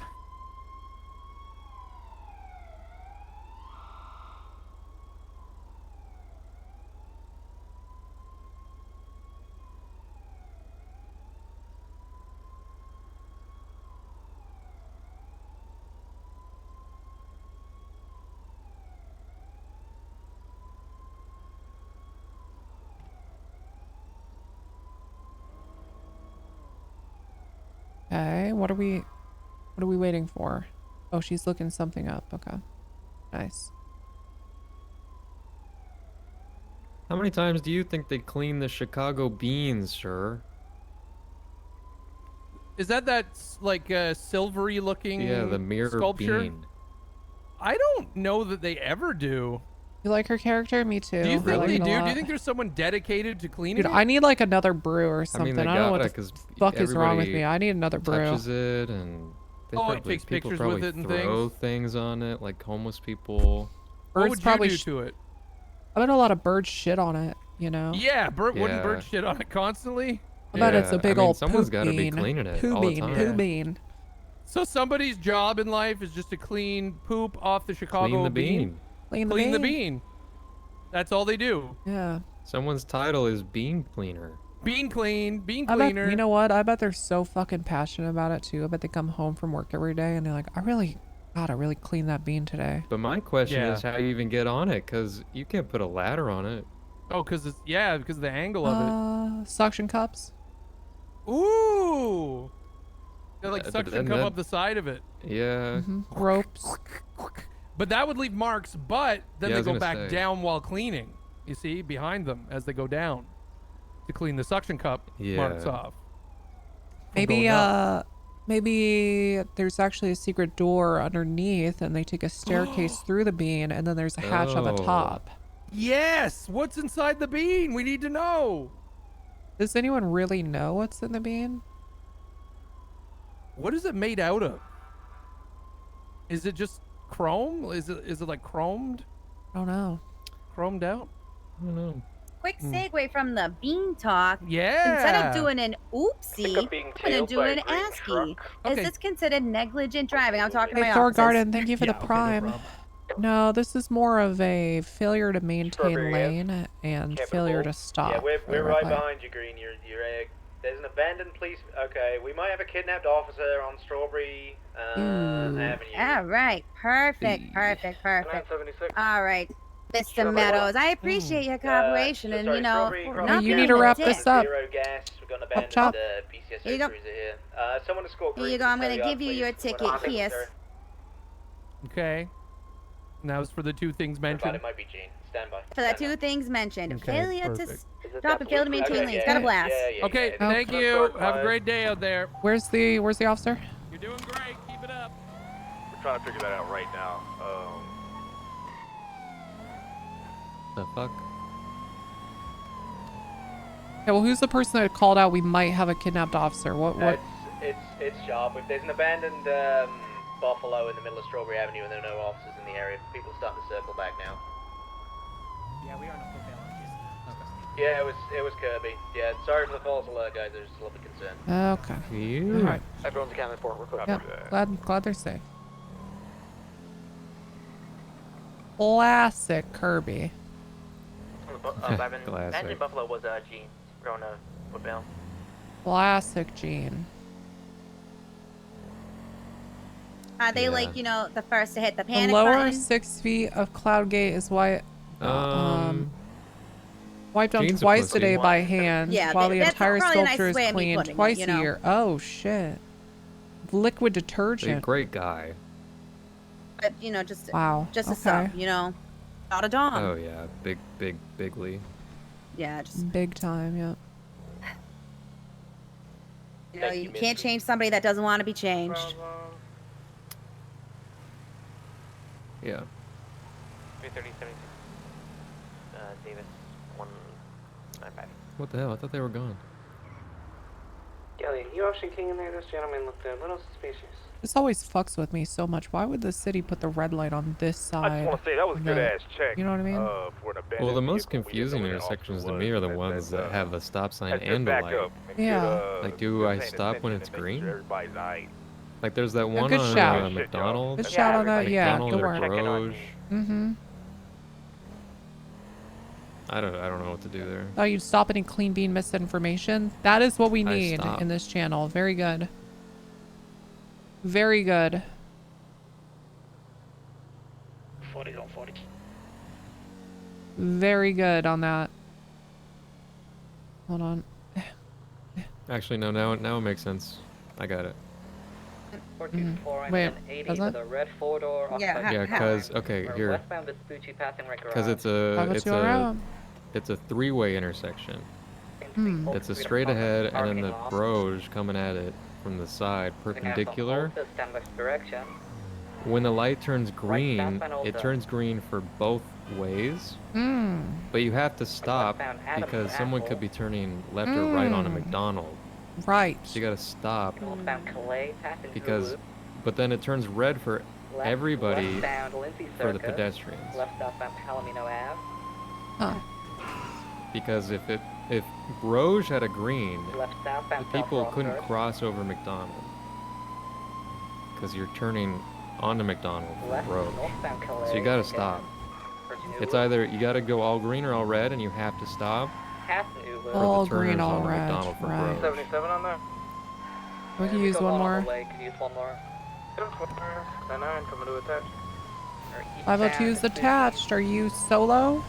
Speaker 1: Okay, what are we waiting for? Oh, she's looking something up. Okay. Nice.
Speaker 13: How many times do you think they clean the Chicago beans, sir?
Speaker 16: Is that like silvery looking
Speaker 13: Yeah, the mirror
Speaker 16: sculpture?
Speaker 13: bean.
Speaker 16: I don't know that they ever do.
Speaker 1: You like her character? Me too.
Speaker 16: Do you
Speaker 1: I
Speaker 16: think
Speaker 1: like
Speaker 16: they
Speaker 1: it a
Speaker 16: do? Do
Speaker 1: lot.
Speaker 16: you think there's someone dedicated to cleaning
Speaker 1: Dude,
Speaker 16: it?
Speaker 1: I need like another brew or
Speaker 13: I
Speaker 1: something.
Speaker 13: mean, they
Speaker 1: I don't know what
Speaker 13: gotta,
Speaker 1: the
Speaker 13: because
Speaker 1: fuck is wrong with me. I need another brew.
Speaker 13: touches it, and they
Speaker 16: Oh, it
Speaker 13: probably,
Speaker 16: takes
Speaker 13: people
Speaker 16: pictures
Speaker 13: probably
Speaker 16: with it and
Speaker 13: throw things on it, like homeless people.
Speaker 16: What
Speaker 1: Birds
Speaker 16: would
Speaker 1: probably
Speaker 16: you do to it?
Speaker 1: I bet a lot of birds shit on it, you know?
Speaker 16: Yeah, wouldn't
Speaker 13: Yeah.
Speaker 16: bird shit on it constantly?
Speaker 1: I bet it's a
Speaker 13: Yeah,
Speaker 1: big
Speaker 13: I mean,
Speaker 1: old
Speaker 13: someone's
Speaker 1: poop
Speaker 13: gotta be
Speaker 1: bean.
Speaker 13: cleaning it
Speaker 1: Poo
Speaker 13: all the
Speaker 1: bean,
Speaker 13: time.
Speaker 1: poo bean.
Speaker 16: So somebody's job in life is just to clean poop off the Chicago
Speaker 13: Clean the bean.
Speaker 1: Clean the
Speaker 16: Clean the
Speaker 1: bean.
Speaker 16: bean. That's all they do.
Speaker 1: Yeah.
Speaker 13: Someone's title is bean cleaner.
Speaker 16: Bean cleaner.
Speaker 1: I bet, you know what? I bet they're so fucking passionate about it too. I bet they come home from work every day and they're like, I really cleaned that bean today.
Speaker 13: But my question
Speaker 16: Yeah.
Speaker 13: is how you even get on it, because you can't put a ladder on it.
Speaker 16: Oh, because of the angle of
Speaker 1: Suction cups.
Speaker 16: it. Ooh. They're like
Speaker 13: But
Speaker 16: suction
Speaker 13: then
Speaker 16: cup
Speaker 13: that-
Speaker 16: up the side of it.
Speaker 13: Yeah.
Speaker 1: Ropes.
Speaker 16: But that would leave marks, but then
Speaker 13: Yeah, I
Speaker 16: they
Speaker 13: was
Speaker 16: go
Speaker 13: gonna
Speaker 16: back
Speaker 13: say.
Speaker 16: down while cleaning. You see, behind them as they go down to clean the suction cup marks
Speaker 13: Yeah.
Speaker 16: off. from
Speaker 1: Maybe
Speaker 16: going up.
Speaker 1: maybe there's actually a secret door underneath and they take a staircase through the bean and then there's a hatch on the
Speaker 13: Oh.
Speaker 1: top.
Speaker 16: Yes! What's inside the bean? We need to know.
Speaker 1: Does anyone really know what's in the bean?
Speaker 16: What is it made out of? Is it just chrome? Is it like chromed?
Speaker 1: I don't know.
Speaker 16: Chromed out?
Speaker 13: I don't know.
Speaker 15: Quick segue from the bean talk.
Speaker 16: Yeah.
Speaker 15: Instead of doing an oopsie,
Speaker 4: Pickup being
Speaker 15: I'm gonna
Speaker 4: tailed
Speaker 15: do
Speaker 4: by a
Speaker 15: an
Speaker 4: green
Speaker 15: ASCII.
Speaker 4: truck.
Speaker 15: Is
Speaker 16: Okay.
Speaker 15: this considered negligent driving? I'm talking to
Speaker 1: Hey
Speaker 15: my
Speaker 1: Thor
Speaker 15: officers.
Speaker 1: Garden, thank you for
Speaker 16: Yeah,
Speaker 1: the
Speaker 16: okay, no
Speaker 1: prime.
Speaker 16: problem.
Speaker 1: No, this is more of a failure to maintain
Speaker 2: Strawberry, yeah.
Speaker 1: lane and
Speaker 2: Capital
Speaker 1: failure
Speaker 2: Ball.
Speaker 1: to stop.
Speaker 2: Yeah, we're
Speaker 1: at a red
Speaker 2: right
Speaker 1: light.
Speaker 2: behind you, Green. You're there's an abandoned police. Okay, we might have a kidnapped officer on Strawberry Avenue.
Speaker 15: All right, perfect.
Speaker 4: 976.
Speaker 15: All right, Mr.
Speaker 2: Strawberry
Speaker 15: Meadows,
Speaker 2: Ball.
Speaker 15: I appreciate your cooperation,
Speaker 2: so
Speaker 15: and
Speaker 2: sorry,
Speaker 15: you know,
Speaker 2: Strawberry
Speaker 15: not
Speaker 2: Crossing.
Speaker 1: you
Speaker 15: being
Speaker 1: need to
Speaker 15: a
Speaker 1: wrap
Speaker 15: dick.
Speaker 1: this up.
Speaker 2: Zero gas. We've got an abandoned
Speaker 1: chop.
Speaker 2: PCSO
Speaker 15: Here you go.
Speaker 2: cruiser here. Someone escort
Speaker 15: Here
Speaker 2: Green
Speaker 15: you go.
Speaker 2: to
Speaker 15: I'm gonna
Speaker 2: Terry
Speaker 15: give you
Speaker 2: please.
Speaker 15: your
Speaker 2: We're
Speaker 15: ticket.
Speaker 2: not taking
Speaker 15: Here.
Speaker 2: her.
Speaker 16: Okay. And that was for the two things
Speaker 2: Thought
Speaker 16: mentioned.
Speaker 2: it might be Jean. Stand by.
Speaker 15: For the two things mentioned,
Speaker 16: Okay,
Speaker 15: failure to
Speaker 16: perfect.
Speaker 15: stop and failure to maintain
Speaker 2: Okay,
Speaker 15: lanes.
Speaker 2: yeah,
Speaker 15: Got a
Speaker 2: yeah,
Speaker 15: blast.
Speaker 2: yeah,
Speaker 16: Okay,
Speaker 2: yeah.
Speaker 16: thank you. Have a great day out there.
Speaker 1: Where's the officer?
Speaker 16: You're doing great. Keep it up.
Speaker 21: We're trying to figure that out right now.
Speaker 13: The fuck?
Speaker 1: Okay, well, who's the person that called out we might have a kidnapped officer? What?
Speaker 2: It's sharp. There's an abandoned Buffalo in the middle of Strawberry Avenue, and there are no officers in the area. People are starting to circle back now.
Speaker 3: Yeah, we are on a full bail on case. No custody.
Speaker 2: Yeah, it was Kirby. Yeah, sorry for the false alert, guys. I was just a little bit concerned.
Speaker 1: Okay.
Speaker 13: Phew.
Speaker 1: All right.
Speaker 4: Everyone's accounted for. We're close.
Speaker 1: Yeah, glad they're safe. Classic Kirby.
Speaker 13: Classic.
Speaker 6: Buffalo was Gene. We're on a full bail.
Speaker 1: Classic Gene.
Speaker 15: Are they
Speaker 13: Yeah.
Speaker 15: like, you know, the first to hit the
Speaker 1: The
Speaker 15: panic
Speaker 1: lower
Speaker 15: button?
Speaker 1: 6 feet of Cloudgate is wiped down
Speaker 13: Gene's a
Speaker 1: twice
Speaker 13: pussy.
Speaker 1: a day by hand,
Speaker 15: Yeah,
Speaker 1: while the
Speaker 15: that's
Speaker 1: entire
Speaker 15: probably the
Speaker 1: sculpture
Speaker 15: nicest
Speaker 1: is
Speaker 15: way of me
Speaker 1: cleaned
Speaker 15: putting it,
Speaker 1: twice
Speaker 15: you
Speaker 1: a
Speaker 15: know?
Speaker 1: year. Oh shit! Liquid
Speaker 13: He's a
Speaker 1: detergent.
Speaker 13: great guy.
Speaker 15: But, you know, just
Speaker 1: Wow.
Speaker 15: just a
Speaker 1: okay.
Speaker 15: sub, you know, not a dom.
Speaker 13: Oh yeah, bigly.
Speaker 15: Yeah, just
Speaker 1: Big time. Yeah.
Speaker 15: you know, you can't change somebody that doesn't want to be changed.
Speaker 13: Yeah.
Speaker 6: 330-76. Davis 195.
Speaker 13: What the hell? I thought they were gone.
Speaker 6: Kelly, you Ocean King in there? This gentleman looked a little suspicious.
Speaker 1: This always fucks with me so much. Why would the city put the red light on this side?
Speaker 7: I just want to say that was a good ass check.
Speaker 1: You know what I mean?
Speaker 7: For an abandoned
Speaker 13: Well, the most
Speaker 7: vehicle. We didn't
Speaker 13: confusing
Speaker 7: know where the
Speaker 13: intersections
Speaker 7: officer
Speaker 13: to me are the
Speaker 7: was.
Speaker 13: ones that have a stop sign
Speaker 7: Let's
Speaker 13: and a
Speaker 7: back
Speaker 13: light.
Speaker 7: up and
Speaker 1: Yeah.
Speaker 7: get,
Speaker 13: Like, do I
Speaker 7: paying
Speaker 13: stop when
Speaker 7: attention
Speaker 13: it's
Speaker 7: and making
Speaker 13: green?
Speaker 7: sure everybody's aight.
Speaker 13: Like, there's that one
Speaker 1: good
Speaker 13: on
Speaker 1: shout.
Speaker 13: McDonald's.
Speaker 1: Good shout on that. Yeah,
Speaker 13: McDonald's
Speaker 1: good
Speaker 13: or
Speaker 1: work.
Speaker 13: Broge.
Speaker 1: Mm-hmm.
Speaker 13: I don't know what to do there.
Speaker 1: Thought you'd stop any clean bean misinformation. That is what we
Speaker 13: I
Speaker 1: need
Speaker 13: stop.
Speaker 1: in this channel. Very good. Very good.
Speaker 6: 40 on 40.
Speaker 1: Very good on that. Hold on.
Speaker 13: Actually, no. Now it makes sense. I got it.
Speaker 6: 424
Speaker 1: Wait,
Speaker 6: and 80
Speaker 1: does
Speaker 6: with
Speaker 1: it?
Speaker 6: a red 4-door
Speaker 15: Yeah,
Speaker 13: Yeah, cause okay, here.
Speaker 6: westbound Vespucci passing right
Speaker 13: Because
Speaker 6: garage.
Speaker 13: it's a
Speaker 1: How about you around?
Speaker 13: it's a three-way intersection.
Speaker 1: Hmm.
Speaker 13: It's a straight ahead and then the Broge coming at it from the side, perpendicular.
Speaker 6: Stand west direction.
Speaker 13: When the light turns green,
Speaker 6: southbound
Speaker 13: it
Speaker 6: Ulta.
Speaker 13: turns green for both ways.
Speaker 1: Hmm.
Speaker 13: But you have to stop
Speaker 6: westbound Adams
Speaker 13: because
Speaker 6: to
Speaker 13: someone
Speaker 6: Apple.
Speaker 13: could be turning left or right on a
Speaker 1: Mm.
Speaker 13: McDonald.
Speaker 1: Right.
Speaker 13: So you gotta stop
Speaker 6: Northbound Calais passing
Speaker 13: because,
Speaker 6: through
Speaker 13: but then it turns red for
Speaker 6: left,
Speaker 13: everybody
Speaker 6: westbound Lindsay
Speaker 13: for the
Speaker 6: Circus,
Speaker 13: pedestrians.
Speaker 6: Left southbound Palomino Ave.
Speaker 1: Huh.
Speaker 13: Because if Broge had a green,
Speaker 6: Left southbound
Speaker 13: the people
Speaker 6: South
Speaker 13: couldn't
Speaker 6: Rockford.
Speaker 13: cross over McDonald. Because you're turning onto McDonald
Speaker 6: Left
Speaker 13: Road.
Speaker 6: northbound Calais.
Speaker 13: So you gotta
Speaker 6: again.
Speaker 13: stop.
Speaker 6: Virginia
Speaker 13: It's
Speaker 6: Loop.
Speaker 13: either you gotta go all green or all red and you have to stop.
Speaker 6: Past New Loop.
Speaker 1: All
Speaker 13: the
Speaker 1: green,
Speaker 13: turners
Speaker 1: all
Speaker 13: on
Speaker 1: red.
Speaker 13: McDonald for
Speaker 1: Right.
Speaker 13: Broge.
Speaker 6: 77 on there.
Speaker 1: We can use one more.
Speaker 6: Could use one more. 9 coming to attach.
Speaker 1: 502 is attached. Are you solo?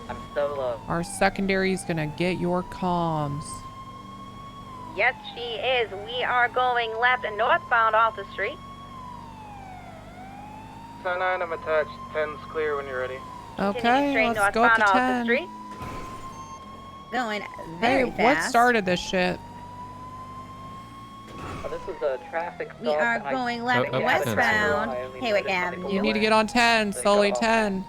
Speaker 6: I'm solo.
Speaker 1: Our secondary is gonna get your comms.
Speaker 11: Yes, she is. We are going left and northbound off the street.
Speaker 6: 9, I'm attached. 10's clear when you're ready.
Speaker 1: Okay,
Speaker 11: Continuing
Speaker 1: let's
Speaker 11: straight
Speaker 1: go up to
Speaker 11: northbound off the
Speaker 1: 10.
Speaker 11: street.
Speaker 15: Going
Speaker 1: Hey,
Speaker 15: very
Speaker 1: what
Speaker 15: fast.
Speaker 1: started this shit?
Speaker 6: Oh, this is a traffic stop.
Speaker 15: We are
Speaker 6: and I-
Speaker 15: going left
Speaker 13: Up to 10,
Speaker 15: westbound,
Speaker 6: sorry.
Speaker 15: Haywick Avenue.
Speaker 1: You need to get on 10, slowly 10.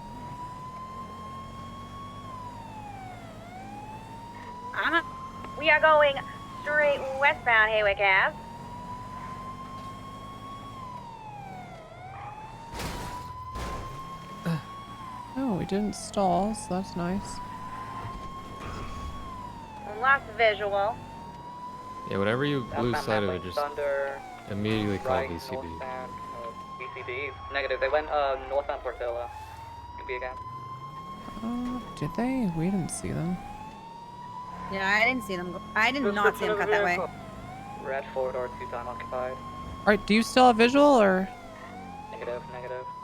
Speaker 11: We are going straight westbound Haywick Ave.
Speaker 1: Oh, we didn't stall, so that's nice.
Speaker 11: Lost visual.
Speaker 13: Yeah, whatever you lose
Speaker 6: Southbound
Speaker 13: sight of it,
Speaker 6: Maplin
Speaker 13: just
Speaker 6: Thunder.
Speaker 13: immediately call
Speaker 6: Right,
Speaker 13: VCB.
Speaker 6: northbound, VCB. Negative. They went northbound Portilla. Could be again.
Speaker 1: Did they? We didn't see them.
Speaker 15: Yeah, I didn't see them. I did not see them cut that way.
Speaker 6: Red 4-door, 2-time occupied.
Speaker 1: Alright, do you still have visual or?
Speaker 6: Negative.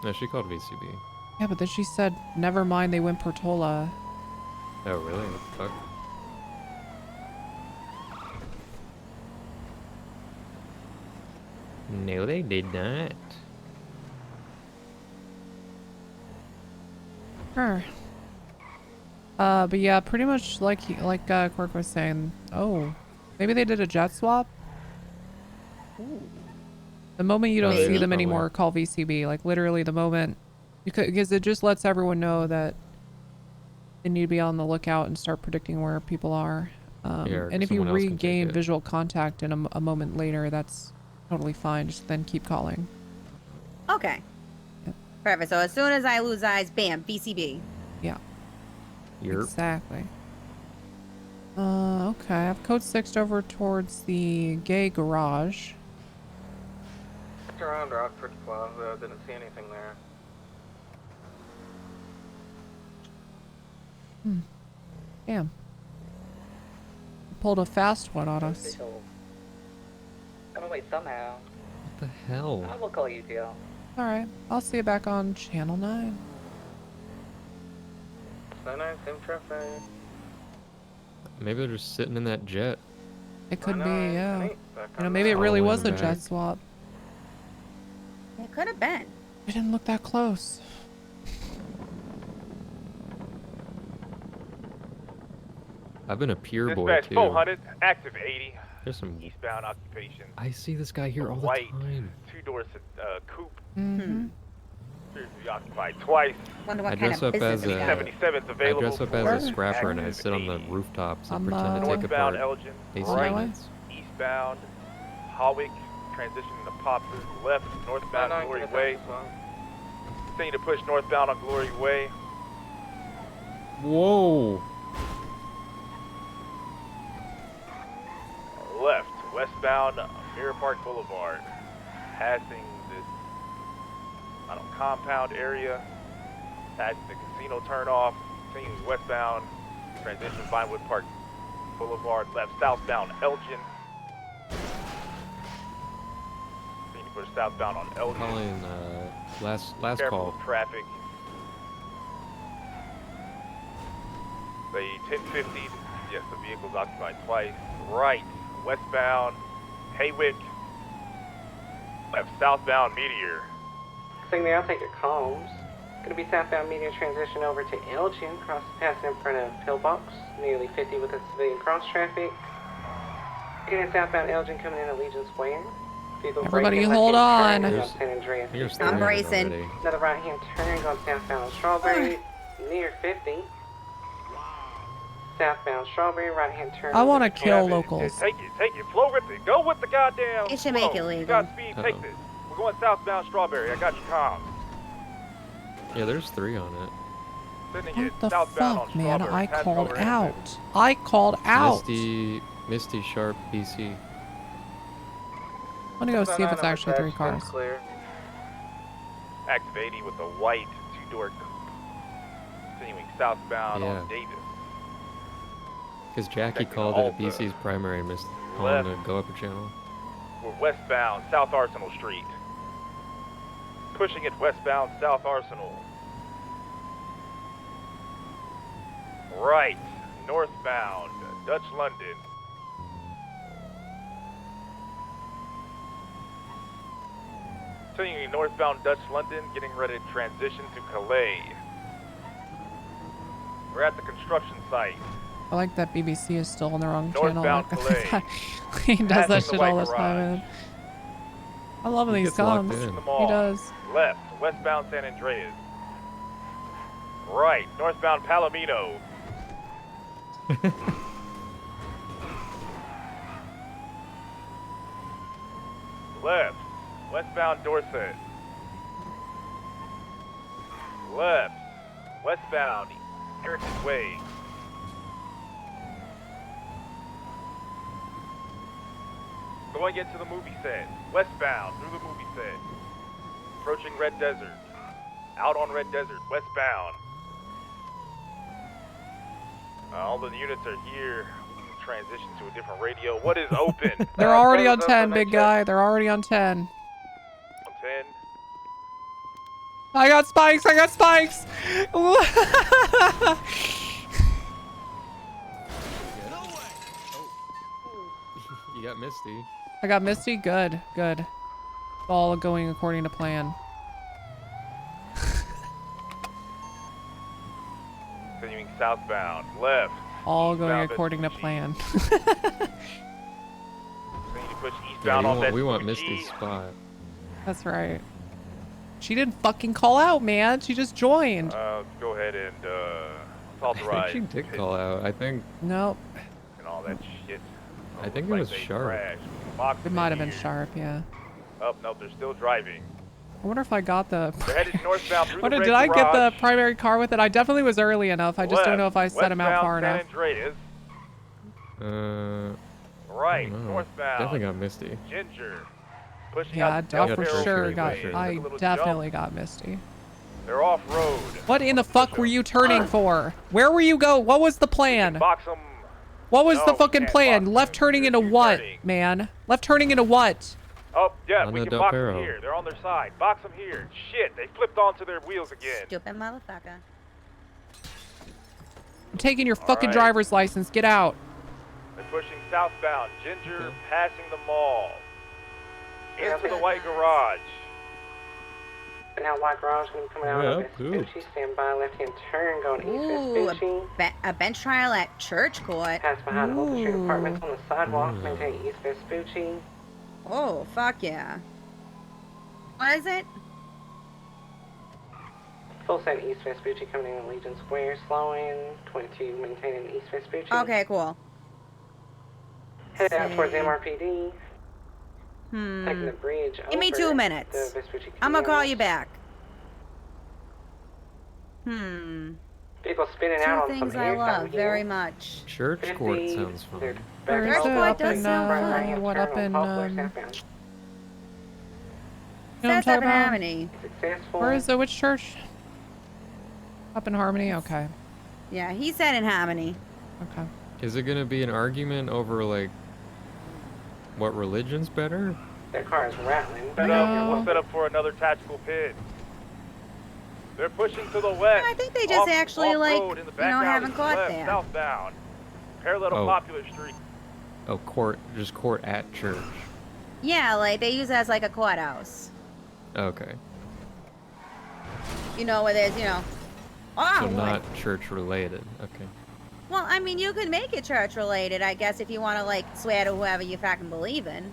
Speaker 13: No, she called VCB.
Speaker 1: Yeah, but then she said, never mind, they went Portola.
Speaker 13: Oh, really? What the fuck? No, they did not.
Speaker 1: Sure. But yeah, pretty much like Quirk was saying. Oh, maybe they did a jet swap. The moment you don't
Speaker 13: Maybe.
Speaker 1: see them
Speaker 13: Probably.
Speaker 1: anymore, call VCB. Like literally the moment, because it just lets everyone know that they need to be on the lookout and start predicting where people are.
Speaker 13: Yeah,
Speaker 1: And if you
Speaker 13: someone else can take
Speaker 1: regain
Speaker 13: it.
Speaker 1: visual contact in a moment later, that's totally fine. Just then keep calling.
Speaker 15: Okay. Perfect. So as soon as I lose eyes, bam, BCB.
Speaker 1: Yeah.
Speaker 13: Yerp.
Speaker 1: Exactly. Okay. I've code 6'd over towards the gay garage.
Speaker 4: Around Rockford Plaza, didn't see anything there.
Speaker 1: Damn. Pulled a fast one on us.
Speaker 6: Come away somehow.
Speaker 13: What the hell?
Speaker 6: I will call you, TL.
Speaker 1: Alright. I'll see you back on Channel 9.
Speaker 4: So nice, same traffic.
Speaker 13: Maybe they're just sitting in that jet.
Speaker 1: It could be, yeah. You know,
Speaker 13: on
Speaker 1: maybe it really was a
Speaker 13: back.
Speaker 1: jet swap.
Speaker 15: It could have been.
Speaker 1: We didn't look that close.
Speaker 13: I've been a pier boy
Speaker 7: Dispatch
Speaker 13: too.
Speaker 7: 400, active 80.
Speaker 13: There's some.
Speaker 7: Eastbound occupation.
Speaker 13: I see this guy here all the
Speaker 7: White,
Speaker 13: time.
Speaker 7: two-door coupe.
Speaker 1: Mm-hmm.
Speaker 7: Previously occupied twice.
Speaker 15: Wonder what
Speaker 13: I
Speaker 15: kind
Speaker 13: dress
Speaker 15: of
Speaker 13: up as
Speaker 15: business
Speaker 13: a.
Speaker 15: he got.
Speaker 7: 77's
Speaker 13: I
Speaker 7: available
Speaker 13: dress up
Speaker 7: for
Speaker 13: as a scrapper and I
Speaker 7: active
Speaker 13: sit on the
Speaker 7: 80.
Speaker 13: rooftops and
Speaker 1: I'm,
Speaker 13: pretend to take
Speaker 7: Northbound
Speaker 13: apart
Speaker 7: Elgin,
Speaker 13: AC
Speaker 7: right,
Speaker 13: units.
Speaker 7: eastbound Hawick, transitioning to Poplar, left, northbound Glory Way. Continue to push northbound on Glory Way.
Speaker 13: Whoa!
Speaker 7: Left, westbound Mirror Park Boulevard. Passing this, I don't know, compound area. Passing the casino turnoff. Continuing westbound. Transition Vinewood Park Boulevard. Left, southbound Elgin. Continue to push southbound on Elgin.
Speaker 13: Calling last
Speaker 7: Careful
Speaker 13: call.
Speaker 7: with traffic. The 1050, yes, the vehicle's occupied twice. Right, westbound Haywick. Left, southbound Meteor.
Speaker 4: Signal, I'll take your calls. Gonna be southbound Meteor transition over to Elgin, passing in front of Pillbox, nearly 50 with a civilian cross traffic. Getting southbound Elgin coming in at Legion Square. Vehicle
Speaker 1: Everybody
Speaker 4: braking
Speaker 1: hold
Speaker 4: left-hand turn
Speaker 1: on.
Speaker 4: on San Andreas.
Speaker 13: You're
Speaker 15: I'm bracing.
Speaker 13: already.
Speaker 4: Another right-hand turn going southbound on Strawberry, near 50. Southbound Strawberry, right-hand turn.
Speaker 1: I want to
Speaker 7: Have
Speaker 1: kill
Speaker 7: it.
Speaker 1: locals.
Speaker 7: Take it, flow with it. Go with the goddamn
Speaker 15: It should make
Speaker 7: flow.
Speaker 15: it legal.
Speaker 7: You got speed, take
Speaker 13: Uh-oh.
Speaker 7: this. We're going southbound Strawberry. I got your comms.
Speaker 13: Yeah, there's 3 on it.
Speaker 7: Sending
Speaker 1: What
Speaker 7: it
Speaker 1: the
Speaker 7: southbound
Speaker 1: fuck,
Speaker 7: on
Speaker 1: man?
Speaker 7: Strawberry.
Speaker 1: I
Speaker 7: Passing
Speaker 1: called
Speaker 7: over
Speaker 1: out. I called out.
Speaker 13: Misty Sharp BC.
Speaker 1: I'm gonna go see if it's actually 3 cars.
Speaker 4: Clear.
Speaker 7: Active 80 with a white two-door coupe. Continuing southbound
Speaker 13: Yeah.
Speaker 7: on Davis.
Speaker 13: Because Jackie
Speaker 7: Checking
Speaker 13: called it
Speaker 7: Alta.
Speaker 13: a BC's primary and missed
Speaker 7: Left.
Speaker 13: on the go upper channel.
Speaker 7: We're westbound South Arsenal Street. Pushing it westbound South Arsenal. Right, northbound Dutch London. Continuing northbound Dutch London, getting ready to transition to Calais. We're at the construction site.
Speaker 1: I like that BBC is still on the wrong channel.
Speaker 7: Northbound Calais.
Speaker 1: He does
Speaker 7: Passing
Speaker 1: that
Speaker 7: the
Speaker 1: shit
Speaker 7: white
Speaker 1: all the
Speaker 7: garage.
Speaker 1: time, man. I love when
Speaker 13: He
Speaker 1: he
Speaker 13: gets locked
Speaker 1: comes.
Speaker 13: in.
Speaker 7: The
Speaker 1: He
Speaker 7: mall.
Speaker 1: does.
Speaker 7: Left, westbound San Andreas. Right, northbound Palomino. Left, westbound Dorset. Left, westbound Heritage Way. Going into the movie set. Westbound through the movie set. Approaching Red Desert. Out on Red Desert, westbound. All the units are here. Transition to a different radio. What is open?
Speaker 1: They're already on 10, big guy. They're already on 10.
Speaker 7: On 10.
Speaker 1: I got spikes. I got spikes.
Speaker 13: You got Misty.
Speaker 1: I got Misty. Good. Good. All going according to plan.
Speaker 7: Continuing southbound. Left.
Speaker 1: All going
Speaker 7: Eastbound
Speaker 1: according to
Speaker 7: Vespucci.
Speaker 1: plan.
Speaker 7: Continue to push
Speaker 13: Yeah,
Speaker 7: eastbound on
Speaker 13: we want
Speaker 7: Vespucci.
Speaker 13: Misty's spot.
Speaker 1: That's right. She didn't fucking call out, man. She just joined.
Speaker 7: Go ahead and
Speaker 13: I
Speaker 7: authorize.
Speaker 13: think she did call out. I think.
Speaker 1: Nope.
Speaker 7: And all that shit.
Speaker 13: I think it
Speaker 7: Like
Speaker 13: was
Speaker 7: they
Speaker 13: sharp.
Speaker 7: crashed. Box
Speaker 1: It
Speaker 7: them
Speaker 1: might
Speaker 7: in
Speaker 1: have been
Speaker 7: here.
Speaker 1: sharp, yeah.
Speaker 7: Oh, no, they're still driving.
Speaker 1: I wonder if I got the.
Speaker 7: They're headed northbound through the
Speaker 1: Wonder,
Speaker 7: red
Speaker 1: did I get the
Speaker 7: garage.
Speaker 1: primary car with it? I definitely was early enough. I just don't know if I set him out far
Speaker 7: Westbound
Speaker 1: enough.
Speaker 7: San Andreas.
Speaker 13: I
Speaker 7: Right,
Speaker 13: don't know.
Speaker 7: northbound.
Speaker 13: Definitely got Misty.
Speaker 7: Ginger. Pushing
Speaker 1: Yeah, I
Speaker 7: out the
Speaker 1: for
Speaker 7: Delaware
Speaker 1: sure
Speaker 7: Freeway.
Speaker 1: got.
Speaker 7: Took a
Speaker 1: I
Speaker 7: little
Speaker 1: definitely
Speaker 7: jump.
Speaker 1: got Misty.
Speaker 7: They're off road.
Speaker 1: What in the fuck were you turning for? Where were you go? What was the plan?
Speaker 7: Box them.
Speaker 1: What was
Speaker 7: No,
Speaker 1: the
Speaker 7: we
Speaker 1: fucking
Speaker 7: can't
Speaker 1: plan?
Speaker 7: box
Speaker 1: Left turning into what, man? Left turning into what?
Speaker 7: Oh, yeah,
Speaker 13: On
Speaker 7: we
Speaker 13: the
Speaker 7: can
Speaker 13: Del
Speaker 7: box them
Speaker 13: Perro.
Speaker 7: here. They're on their side. Box them here. Shit, they flipped onto their wheels again.
Speaker 15: Stupid motherfucker.
Speaker 1: I'm taking your fucking
Speaker 7: right.
Speaker 1: driver's license. Get out.
Speaker 7: They're pushing southbound. Ginger passing the mall.
Speaker 4: Yeah,
Speaker 7: Into the white garage.
Speaker 4: And now white garage going to be coming out of Vespucci. Stand by, left-hand turn, going east
Speaker 15: Ooh,
Speaker 4: Vespucci.
Speaker 15: a bench trial at Church Court.
Speaker 4: Pass behind Oak Street
Speaker 15: Ooh.
Speaker 4: Apartments on the sidewalk, maintain east Vespucci.
Speaker 15: Oh, fuck yeah. What is it?
Speaker 4: Full set east Vespucci coming in Legion Square, slowing. 22 maintaining east Vespucci.
Speaker 15: Okay, cool.
Speaker 4: Head out towards MRPD.
Speaker 15: Hmm.
Speaker 4: Taking the bridge
Speaker 15: Give me
Speaker 4: over
Speaker 15: 2
Speaker 4: the
Speaker 15: minutes.
Speaker 4: Vespucci
Speaker 15: I'm gonna
Speaker 4: Canal.
Speaker 15: call you back. Hmm.
Speaker 4: People spinning
Speaker 15: Two
Speaker 4: out on some
Speaker 15: things I
Speaker 4: hills out
Speaker 15: love
Speaker 4: here.
Speaker 15: very much.
Speaker 13: Church Court sounds fun.
Speaker 1: Where is
Speaker 15: Church
Speaker 1: it?
Speaker 15: Court
Speaker 1: Up
Speaker 15: does
Speaker 1: in,
Speaker 15: sound fun.
Speaker 1: what up in, you know what I'm
Speaker 15: That's
Speaker 1: talking
Speaker 15: up in
Speaker 1: about?
Speaker 15: Harmony.
Speaker 4: Successful.
Speaker 1: Where is it? Which church? Up in Harmony? Okay.
Speaker 15: Yeah, he said in Harmony.
Speaker 1: Okay.
Speaker 13: Is it gonna be an argument over like what religion's better?
Speaker 4: Their car is rattling.
Speaker 7: Set up. We'll set up for another tactical pit. They're pushing to the west.
Speaker 15: I think they just actually, like,
Speaker 7: off-road in the
Speaker 15: you
Speaker 7: back
Speaker 15: know,
Speaker 7: alley
Speaker 15: haven't
Speaker 7: to
Speaker 15: caught
Speaker 7: the left,
Speaker 15: there.
Speaker 7: Southbound. Parallel to
Speaker 13: Oh.
Speaker 7: Popular Street.
Speaker 13: Oh, court, just court at church.
Speaker 15: Yeah, like they use it as like a courthouse.
Speaker 13: Okay.
Speaker 15: You know, where there's, you know. Oh,
Speaker 13: So
Speaker 15: what?
Speaker 13: not church related. Okay.
Speaker 15: Well, I mean, you could make it church related, I guess, if you want to like swear to whoever you fucking believe in.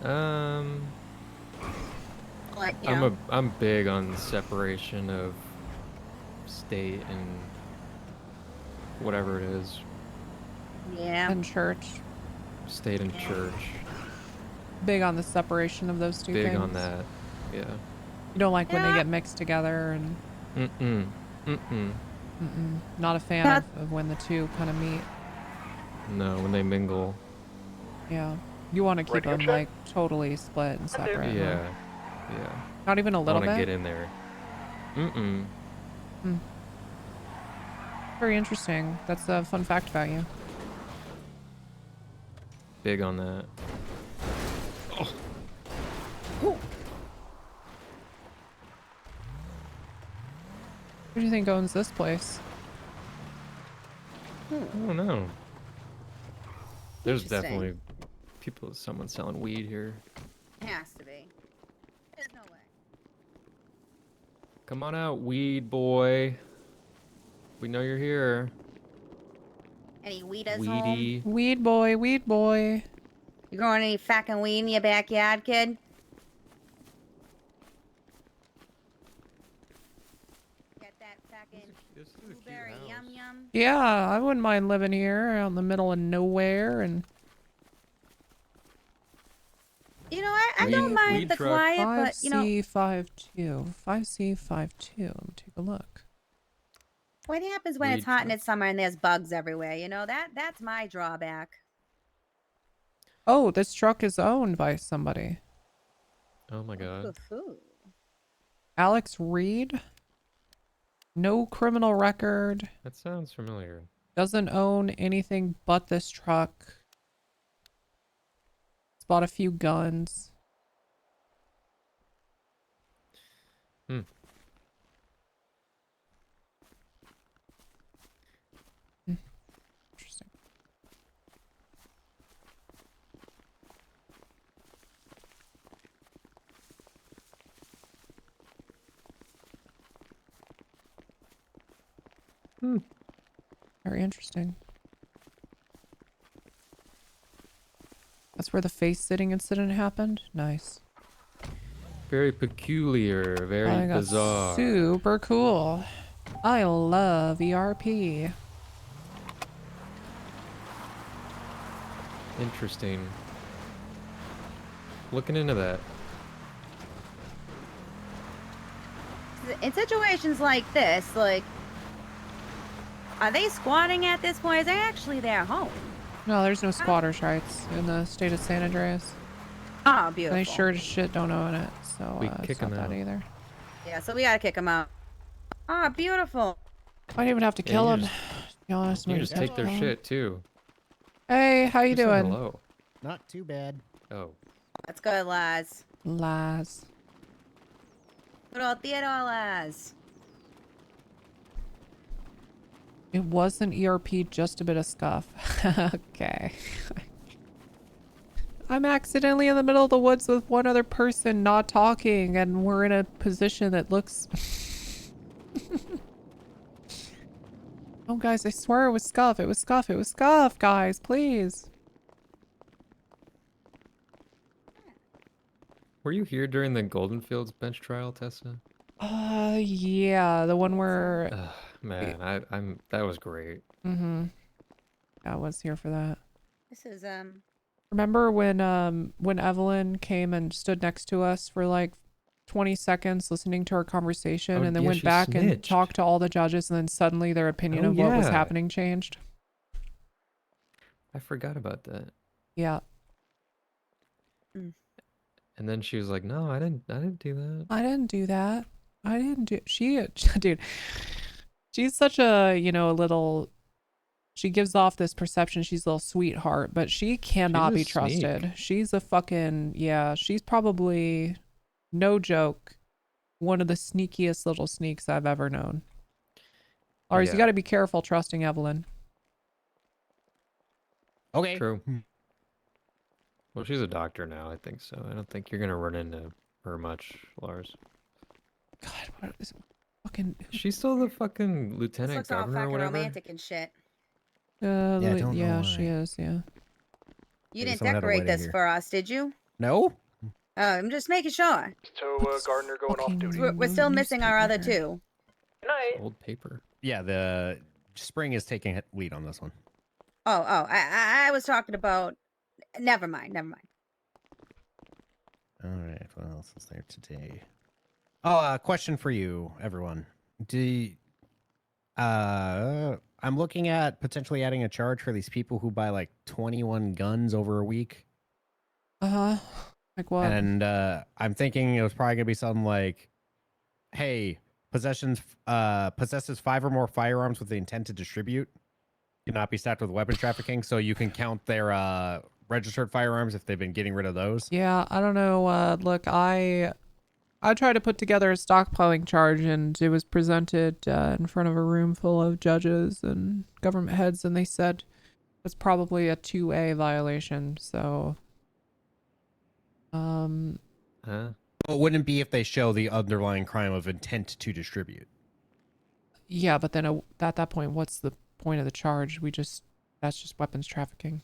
Speaker 15: Like, you know.
Speaker 13: I'm big on separation of state and whatever it is,
Speaker 15: Yeah.
Speaker 1: And church.
Speaker 13: state and church.
Speaker 1: Big on the separation of those two
Speaker 13: Big
Speaker 1: things.
Speaker 13: on that. Yeah.
Speaker 1: You don't like when they
Speaker 15: Yeah.
Speaker 1: get mixed together and
Speaker 13: Mm-mm.
Speaker 1: not a fan
Speaker 15: That-
Speaker 1: of when the two kind of meet.
Speaker 13: No, when they mingle.
Speaker 1: Yeah. You want to keep
Speaker 7: Radio
Speaker 1: them
Speaker 7: check?
Speaker 1: like totally split and separate. huh?
Speaker 13: Yeah. Yeah.
Speaker 1: Not even a
Speaker 13: I
Speaker 1: little
Speaker 13: want to
Speaker 1: bit.
Speaker 13: get in there. Mm-mm.
Speaker 1: Very interesting. That's a fun fact about you.
Speaker 13: Big on that.
Speaker 1: Who do you think owns this place?
Speaker 13: I don't know. There's
Speaker 15: Interesting.
Speaker 13: definitely someone selling weed here.
Speaker 15: Has to be. There's no way.
Speaker 13: Come on out, weed boy. We know you're here.
Speaker 15: Any weeders home?
Speaker 13: Weedy.
Speaker 1: Weed boy, weed boy.
Speaker 15: You growing any fucking weed in your backyard, kid? Get that fucking blueberry yum yum.
Speaker 1: Yeah, I wouldn't mind living here out in the middle of nowhere and
Speaker 15: You know, I don't mind the quiet, but you know,
Speaker 1: 5C52. 5C52. Let me take a look.
Speaker 15: what happens when it's
Speaker 13: Weed
Speaker 15: hot and it's summer and there's bugs everywhere? You know, that's my drawback.
Speaker 1: Oh, this truck is owned by somebody.
Speaker 13: Oh my god.
Speaker 15: Ooh.
Speaker 1: Alex Reed. No criminal record.
Speaker 13: That sounds familiar.
Speaker 1: Doesn't own anything but this truck. He's bought a few guns. Interesting. Very interesting. That's where the face sitting incident happened? Nice.
Speaker 13: Very peculiar, very
Speaker 1: I got
Speaker 13: bizarre.
Speaker 1: super cool. I love ERP.
Speaker 13: Interesting. Looking into that.
Speaker 15: In situations like this, like, are they squatting at this point? Is they actually their home?
Speaker 1: No, there's no squatters' rights in the state of San Andreas.
Speaker 15: Oh, beautiful.
Speaker 1: They sure as shit don't own it, so
Speaker 13: We
Speaker 1: it's
Speaker 13: kick
Speaker 1: not
Speaker 13: 'em
Speaker 1: that
Speaker 13: out.
Speaker 1: either.
Speaker 15: Yeah, so we gotta kick them out. Ah, beautiful.
Speaker 1: I didn't even have to
Speaker 13: Yeah,
Speaker 1: kill
Speaker 13: you
Speaker 1: him.
Speaker 13: just-
Speaker 1: To be honest,
Speaker 13: You
Speaker 1: we
Speaker 13: just
Speaker 1: have to
Speaker 13: take their
Speaker 1: kill 'em.
Speaker 13: shit too.
Speaker 1: Hey, how you
Speaker 13: Who said
Speaker 1: doing?
Speaker 13: Hello.
Speaker 22: Not too bad.
Speaker 13: Oh.
Speaker 15: Let's go, Laz.
Speaker 1: Lies.
Speaker 15: Good old Theodore Laz.
Speaker 1: It wasn't ERP, just a bit of scuff. Okay. I'm accidentally in the middle of the woods with one other person not talking, and we're in a position that looks... Oh, guys, I swear it was scuff. It was scuff. It was scuff, guys. Please.
Speaker 13: Were you here during the Golden Fields bench trial, Tessa?
Speaker 1: Yeah, the one where...
Speaker 13: Ugh, man, I'm that was great.
Speaker 1: Mm-hmm. I was here for that.
Speaker 15: This is,
Speaker 1: Remember when Evelyn came and stood next to us for like 20 seconds listening to our conversation
Speaker 13: Oh,
Speaker 1: and then
Speaker 13: yeah,
Speaker 1: went
Speaker 13: she
Speaker 1: back and
Speaker 13: snitched.
Speaker 1: talked to all the judges and then suddenly their opinion
Speaker 13: Oh,
Speaker 1: of what was
Speaker 13: yeah.
Speaker 1: happening changed?
Speaker 13: I forgot about that.
Speaker 1: Yeah.
Speaker 13: And then she was like, "No, I didn't do that."
Speaker 1: I didn't do that. I didn't do dude. She's such a, you know, a little she gives off this perception she's a little sweetheart, but she cannot
Speaker 13: She's a
Speaker 1: be
Speaker 13: sneak.
Speaker 1: trusted. She's a fucking yeah, she's probably no joke one of the sneakiest little sneaks I've ever known. Lars,
Speaker 10: Yeah.
Speaker 1: you got to be careful trusting Evelyn.
Speaker 10: Okay.
Speaker 13: True. Well, she's a doctor now, I think so. I don't think you're gonna run into her much, Lars.
Speaker 1: God, what is fucking
Speaker 13: She's still the fucking
Speaker 15: this
Speaker 13: lieutenant
Speaker 15: looks all
Speaker 13: governor or
Speaker 15: fucking
Speaker 13: whatever.
Speaker 15: romantic and shit.
Speaker 10: I don't know
Speaker 1: yeah, she
Speaker 10: why.
Speaker 1: is, yeah.
Speaker 15: You
Speaker 10: Maybe
Speaker 15: didn't
Speaker 10: someone had a
Speaker 15: decorate
Speaker 10: wedding
Speaker 15: this
Speaker 10: here.
Speaker 15: for us, did you?
Speaker 10: No.
Speaker 15: Oh, I'm just making sure.
Speaker 7: So, Gardner going off duty.
Speaker 15: We're still missing our other two.
Speaker 13: Old paper.
Speaker 10: Yeah, the spring is taking lead on this one.
Speaker 15: Oh, I was talking about. Never mind.
Speaker 10: All right. What else is there today? Oh, question for you, everyone. I'm looking at potentially adding a charge for these people who buy like 21 guns over a week.
Speaker 1: Uh-huh. Like what?
Speaker 10: And I'm thinking it was probably gonna be something like, hey, possesses 5 or more firearms with the intent to distribute cannot be stacked with weapons trafficking, so you can count their registered firearms if they've been getting rid of those.
Speaker 1: Yeah, I don't know. Look, I tried to put together a stockpiling charge, and it was presented in front of a room full of judges and government heads, and they said it's probably a 2A violation. So,
Speaker 10: Well, it wouldn't be if they show the underlying crime of intent to distribute.
Speaker 1: yeah, but then at that point, what's the point of the charge? That's just weapons trafficking.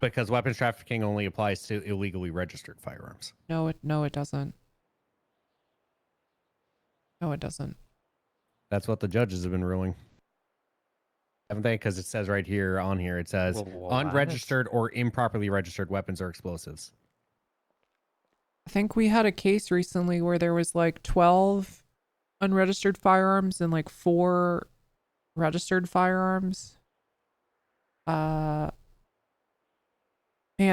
Speaker 10: Because weapons trafficking only applies to illegally registered firearms.
Speaker 1: No, it doesn't. No, it doesn't.
Speaker 10: That's what the judges have been ruling. Haven't they? Because it says right here on here, it says
Speaker 13: Well, what?
Speaker 10: unregistered or improperly registered weapons or explosives.
Speaker 1: I think we had a case recently where there was like 12 unregistered firearms and like 4 registered firearms. Man,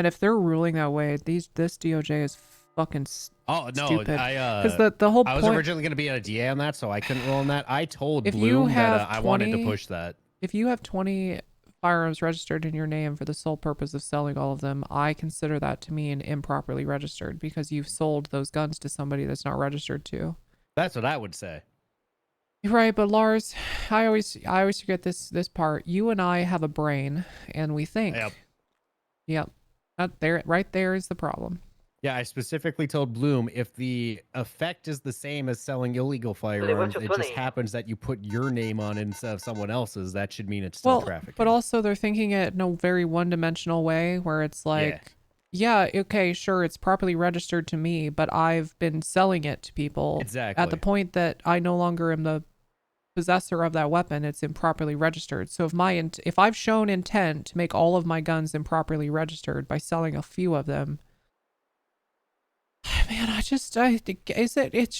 Speaker 1: if they're ruling that way, this DOJ is fucking
Speaker 10: Oh no,
Speaker 1: stupid.
Speaker 10: because
Speaker 1: the whole
Speaker 10: I was
Speaker 1: point,
Speaker 10: originally going to be a DA on that, so I couldn't rule on that. I told
Speaker 1: if you
Speaker 10: Bloom
Speaker 1: have
Speaker 10: that I wanted to
Speaker 1: 20
Speaker 10: push that.
Speaker 1: if you have 20 firearms registered in your name for the sole purpose of selling all of them, I consider that to mean improperly registered because you've sold those guns to somebody that's not registered to.
Speaker 10: That's what I would say.
Speaker 1: You're right, but Lars, I always forget this part. You and I have a brain, and we think. Yep. Right there is the problem.
Speaker 10: Yeah, I specifically told Bloom if the effect is the same as selling illegal firearms,
Speaker 6: your
Speaker 10: it just
Speaker 6: funny?
Speaker 10: happens that you put your name on it instead of someone else's. That should mean it's still
Speaker 1: Well,
Speaker 10: trafficking.
Speaker 1: but also they're thinking it in a very one-dimensional way, where it's like, yeah, okay, sure, it's properly registered to me, but I've been selling it to people.
Speaker 10: Exactly.
Speaker 1: At the point that I no longer am the possessor of that weapon, it's improperly registered. So if I've shown intent to make all of my guns improperly registered by selling a few of them, man, it's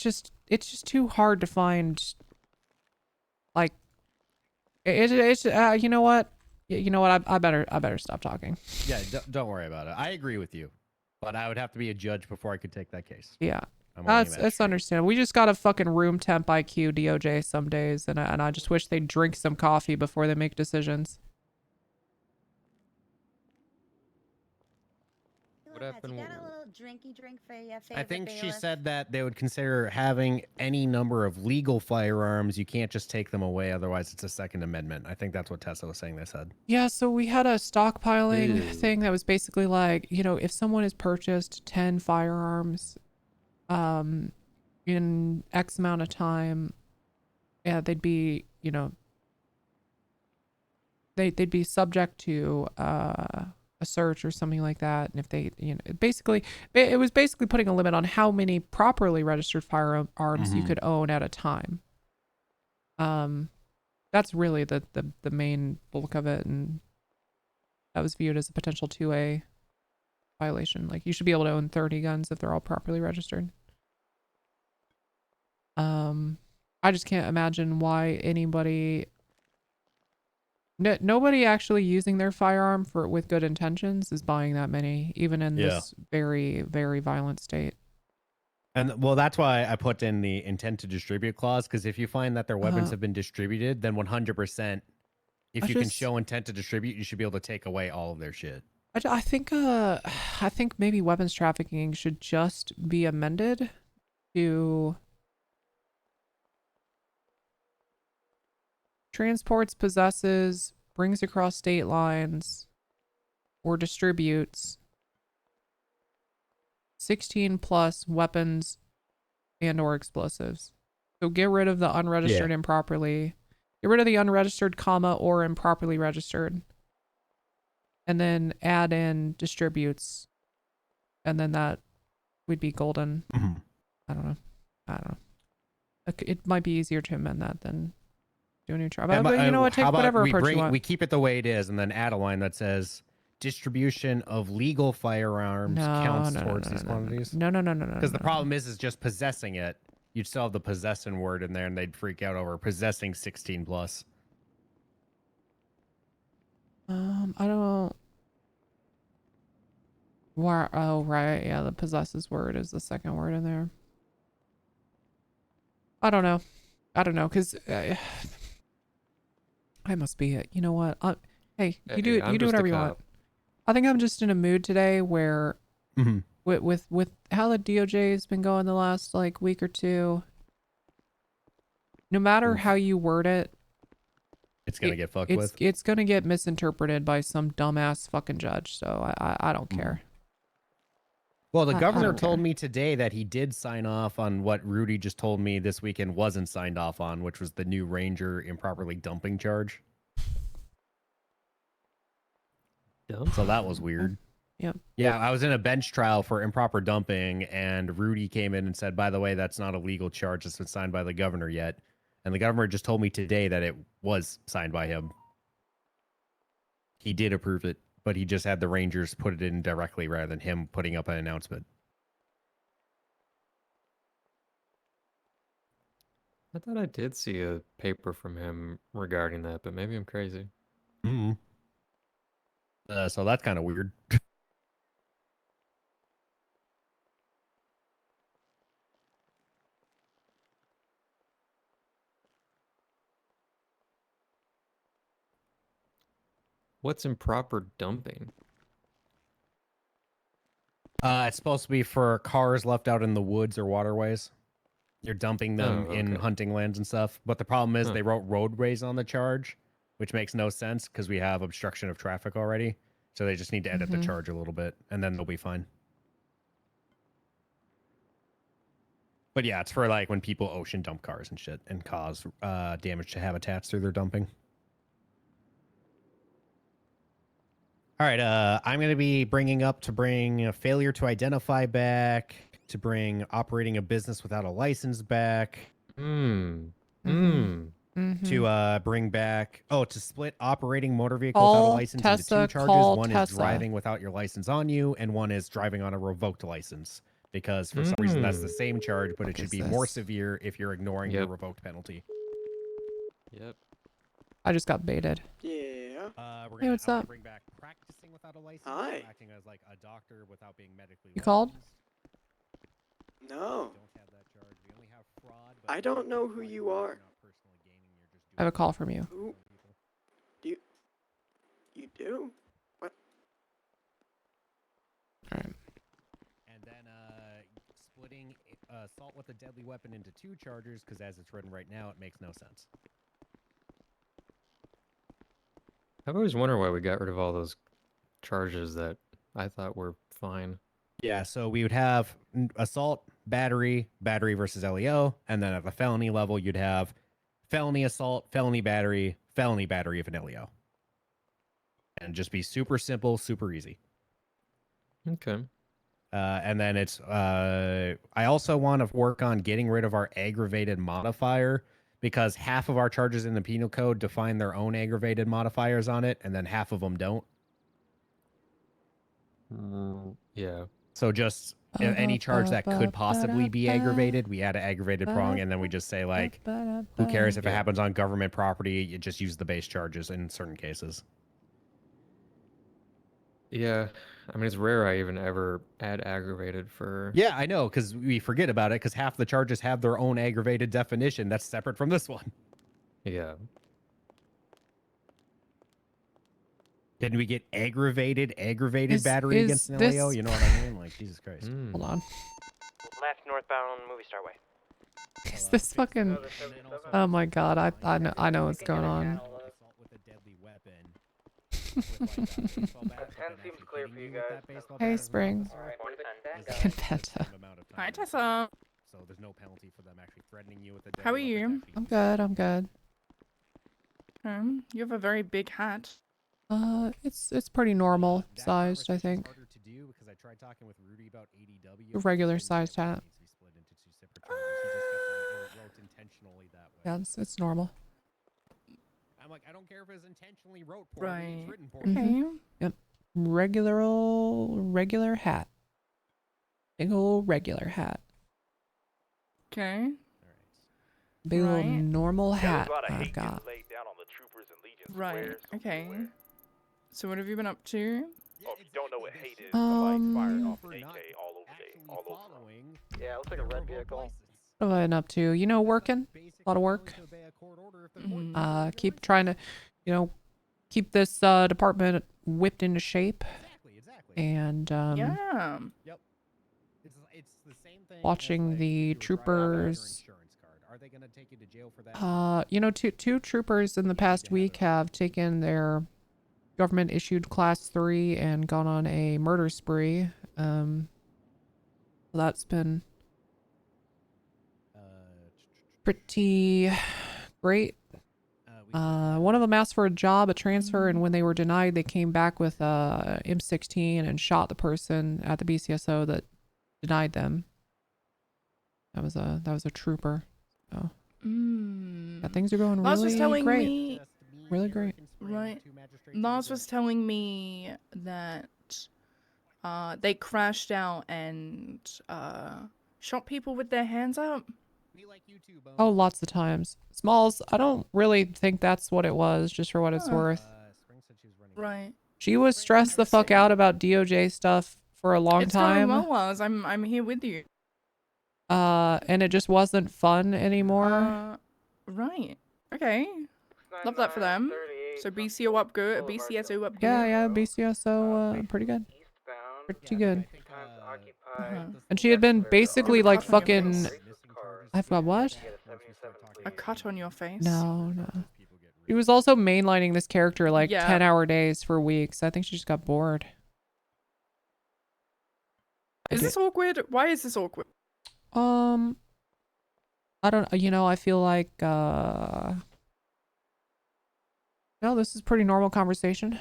Speaker 1: just too hard to find. Like, you know what? I better stop talking.
Speaker 10: Yeah, don't worry about it. I agree with you, but I would have to be a judge before I could take that case.
Speaker 1: Yeah.
Speaker 10: I'm only a
Speaker 1: That's
Speaker 10: magistrate.
Speaker 1: understandable. We just got a fucking room temp IQ DOJ some days, and I just wish they'd drink some coffee before they make decisions.
Speaker 15: What happened? You got a little drinky drink for your favorite
Speaker 10: I think she
Speaker 15: bailiff?
Speaker 10: said that they would consider having any number of legal firearms. You can't just take them away, otherwise it's a Second Amendment. I think that's what Tessa was saying they said.
Speaker 1: Yeah, so we had a stockpiling
Speaker 10: Ew.
Speaker 1: thing that was basically like, if someone has purchased 10 firearms in X amount of time, yeah, they'd be, they'd be subject to a search or something like that. And if they, it was basically putting a limit on how many properly registered firearms you could own at a time. That's really the main bulk of it, and that was viewed as a potential 2A violation. Like, you should be able to own 30 guns if they're all properly registered. I just can't imagine why anybody, nobody actually using their firearm with good intentions is buying that many, even in this very, very violent state.
Speaker 10: And well, that's why I put in the intent to distribute clause, because if you find that their weapons have been distributed, then 100%, if you can show intent to distribute, you should be able to take away all of their shit.
Speaker 1: I think maybe weapons trafficking should just be amended to transports, possesses, brings across state lines, or distributes 16 plus weapons and or explosives. So get rid of the unregistered improperly. Get rid of the unregistered comma or improperly registered. And then add in distributes. And then that would be golden. I don't know. It might be easier to amend that than do a new trial. But you know what? Take whatever approach you want.
Speaker 10: We keep it the way it is, and then add a line that says distribution of legal firearms counts towards these quantities.
Speaker 1: No.
Speaker 10: Because the problem is just possessing it. You'd still have the possession word in there, and they'd freak out over possessing 16 plus.
Speaker 1: I don't. Where? Oh, right. Yeah, the possesses word is the second word in there. I don't know, because I must be it. You know what? Hey, you do whatever you want. I think I'm just in a mood today where, with how the DOJ has been going the last week or two, no matter how you word it,
Speaker 10: it's gonna get fucked with.
Speaker 1: It's gonna get misinterpreted by some dumbass fucking judge. So I don't care.
Speaker 10: Well, the governor told me today that he did sign off on what Rudy just told me this weekend wasn't signed off on, which was the new Ranger improperly dumping charge. So that was weird.
Speaker 1: Yep.
Speaker 10: Yeah, I was in a bench trial for improper dumping, and Rudy came in and said, by the way, that's not a legal charge that's been signed by the governor yet. And the governor just told me today that it was signed by him. He did approve it, but he just had the Rangers put it in directly rather than him putting up an announcement.
Speaker 13: I thought I did see a paper from him regarding that, but maybe I'm crazy.
Speaker 10: So that's kind of weird.
Speaker 13: What's improper dumping?
Speaker 10: It's supposed to be for cars left out in the woods or waterways. You're dumping them in hunting lands and stuff. But the problem is they wrote roadways on the charge, which makes no sense because we have obstruction of traffic already. So they just need to edit the charge a little bit, and then they'll be fine. But yeah, it's for when people ocean dump cars and shit and cause damage to habitats through their dumping. All right, I'm going to be bringing a failure to identify back, to bring operating a business without a license back. to bring back to split operating motor vehicles without a
Speaker 1: Call
Speaker 10: license
Speaker 1: Tessa,
Speaker 10: into 2 charges.
Speaker 1: call
Speaker 10: One
Speaker 1: Tessa.
Speaker 10: is driving without your license on you, and one is driving on a revoked license. Because for some reason that's the same charge, but it should be more severe if you're ignoring your revoked penalty.
Speaker 13: Yep.
Speaker 1: I just got baited.
Speaker 20: Yeah.
Speaker 10: We're
Speaker 1: Hey, what's up?
Speaker 10: bring back practicing without a license.
Speaker 20: Hi.
Speaker 10: Acting as like a doctor without being medically.
Speaker 1: You called?
Speaker 20: No.
Speaker 10: Don't have that charge. We only have fraud.
Speaker 20: I don't know who you are.
Speaker 1: I have a call from you.
Speaker 20: Who? You do? What?
Speaker 1: All right.
Speaker 10: And then splitting assault with a deadly weapon into 2 charges, because as it's written right now, it makes no sense.
Speaker 13: I've always wondered why we got rid of all those charges that I thought were fine.
Speaker 10: Yeah, so we would have assault, battery versus LEO, and then at the felony level, you'd have felony assault, felony battery if an LEO. And just be super simple, super easy.
Speaker 13: Okay.
Speaker 10: And then it's I also want to work on getting rid of our aggravated modifier, because half of our charges in the penal code define their own aggravated modifiers on it, and then half of them don't.
Speaker 13: Yeah.
Speaker 10: So just any charge that could possibly be aggravated, we add an aggravated prong, and then we just say, like, who cares if it happens on government property? You just use the base charges in certain cases.
Speaker 13: Yeah. I mean, it's rare I even ever add aggravated for...
Speaker 10: Yeah, I know, because we forget about it, because half the charges have their own aggravated definition that's separate from this one.
Speaker 13: Yeah.
Speaker 10: Can we get aggravated battery against an LEO? You know what I mean? Like, Jesus Christ.
Speaker 1: Hold on.
Speaker 3: Left northbound movie star way.
Speaker 1: Is this fucking? Oh my god! I know what's going on. Hey, Springs. Good Penta.
Speaker 19: Hi, Tessa.
Speaker 10: So there's no penalty for them actually threatening you with a
Speaker 19: How are you?
Speaker 1: I'm good. I'm good.
Speaker 19: You have a very big hat.
Speaker 1: It's pretty normal sized, I think. A regular sized hat. Yeah, it's normal.
Speaker 10: I'm like, I don't care if it's intentionally wrote poor.
Speaker 19: Right.
Speaker 10: It's written poor.
Speaker 19: Okay.
Speaker 1: Yep. Regular hat. Big ol' regular hat.
Speaker 19: Okay.
Speaker 1: Big ol'
Speaker 19: Right.
Speaker 1: normal hat I've got.
Speaker 19: Right. Okay. So what have you been up to?
Speaker 7: Oh, if you don't know what hate is, somebody's firing off an AK all over them.
Speaker 3: Yeah, it looks like a red vehicle.
Speaker 1: What have I been up to? You know, working. A lot of work. Keep trying to, keep this department whipped into shape. And
Speaker 19: Yeah.
Speaker 10: Yep. It's the same thing.
Speaker 1: watching the troopers.
Speaker 10: Are they gonna take you to jail for that?
Speaker 1: Two troopers in the past week have taken their government issued class 3 and gone on a murder spree. That's been pretty great. One of them asked for a job, a transfer, and when they were denied, they came back with a M16 and shot the person at the BCSO that denied them. That was a trooper. So yeah, things are going
Speaker 19: Lars was
Speaker 1: really
Speaker 19: telling
Speaker 1: great.
Speaker 19: me,
Speaker 1: Really great.
Speaker 19: right? Lars was telling me that they crashed out and shot people with their hands up.
Speaker 1: Oh, lots of times. Smalls, I don't really think that's what it was, just for what it's worth.
Speaker 19: Right.
Speaker 1: She was stressed the fuck out about DOJ stuff for a long
Speaker 19: It's
Speaker 1: time.
Speaker 19: going well, Lars. I'm here with you.
Speaker 1: And it just wasn't fun anymore.
Speaker 19: Right. Okay. Love that for them. So BCO up good, BCSO up good.
Speaker 1: Yeah, BCSO, pretty good. Pretty good.
Speaker 19: Uh-huh.
Speaker 1: And she had been basically like fucking... I've got what?
Speaker 19: A cut on your face.
Speaker 1: No. She was also mainlining this character like
Speaker 19: Yeah.
Speaker 1: 10-hour days for weeks. I think she just got bored.
Speaker 19: Is this awkward? Why is this awkward?
Speaker 1: I don't, I feel like, no, this is pretty normal conversation.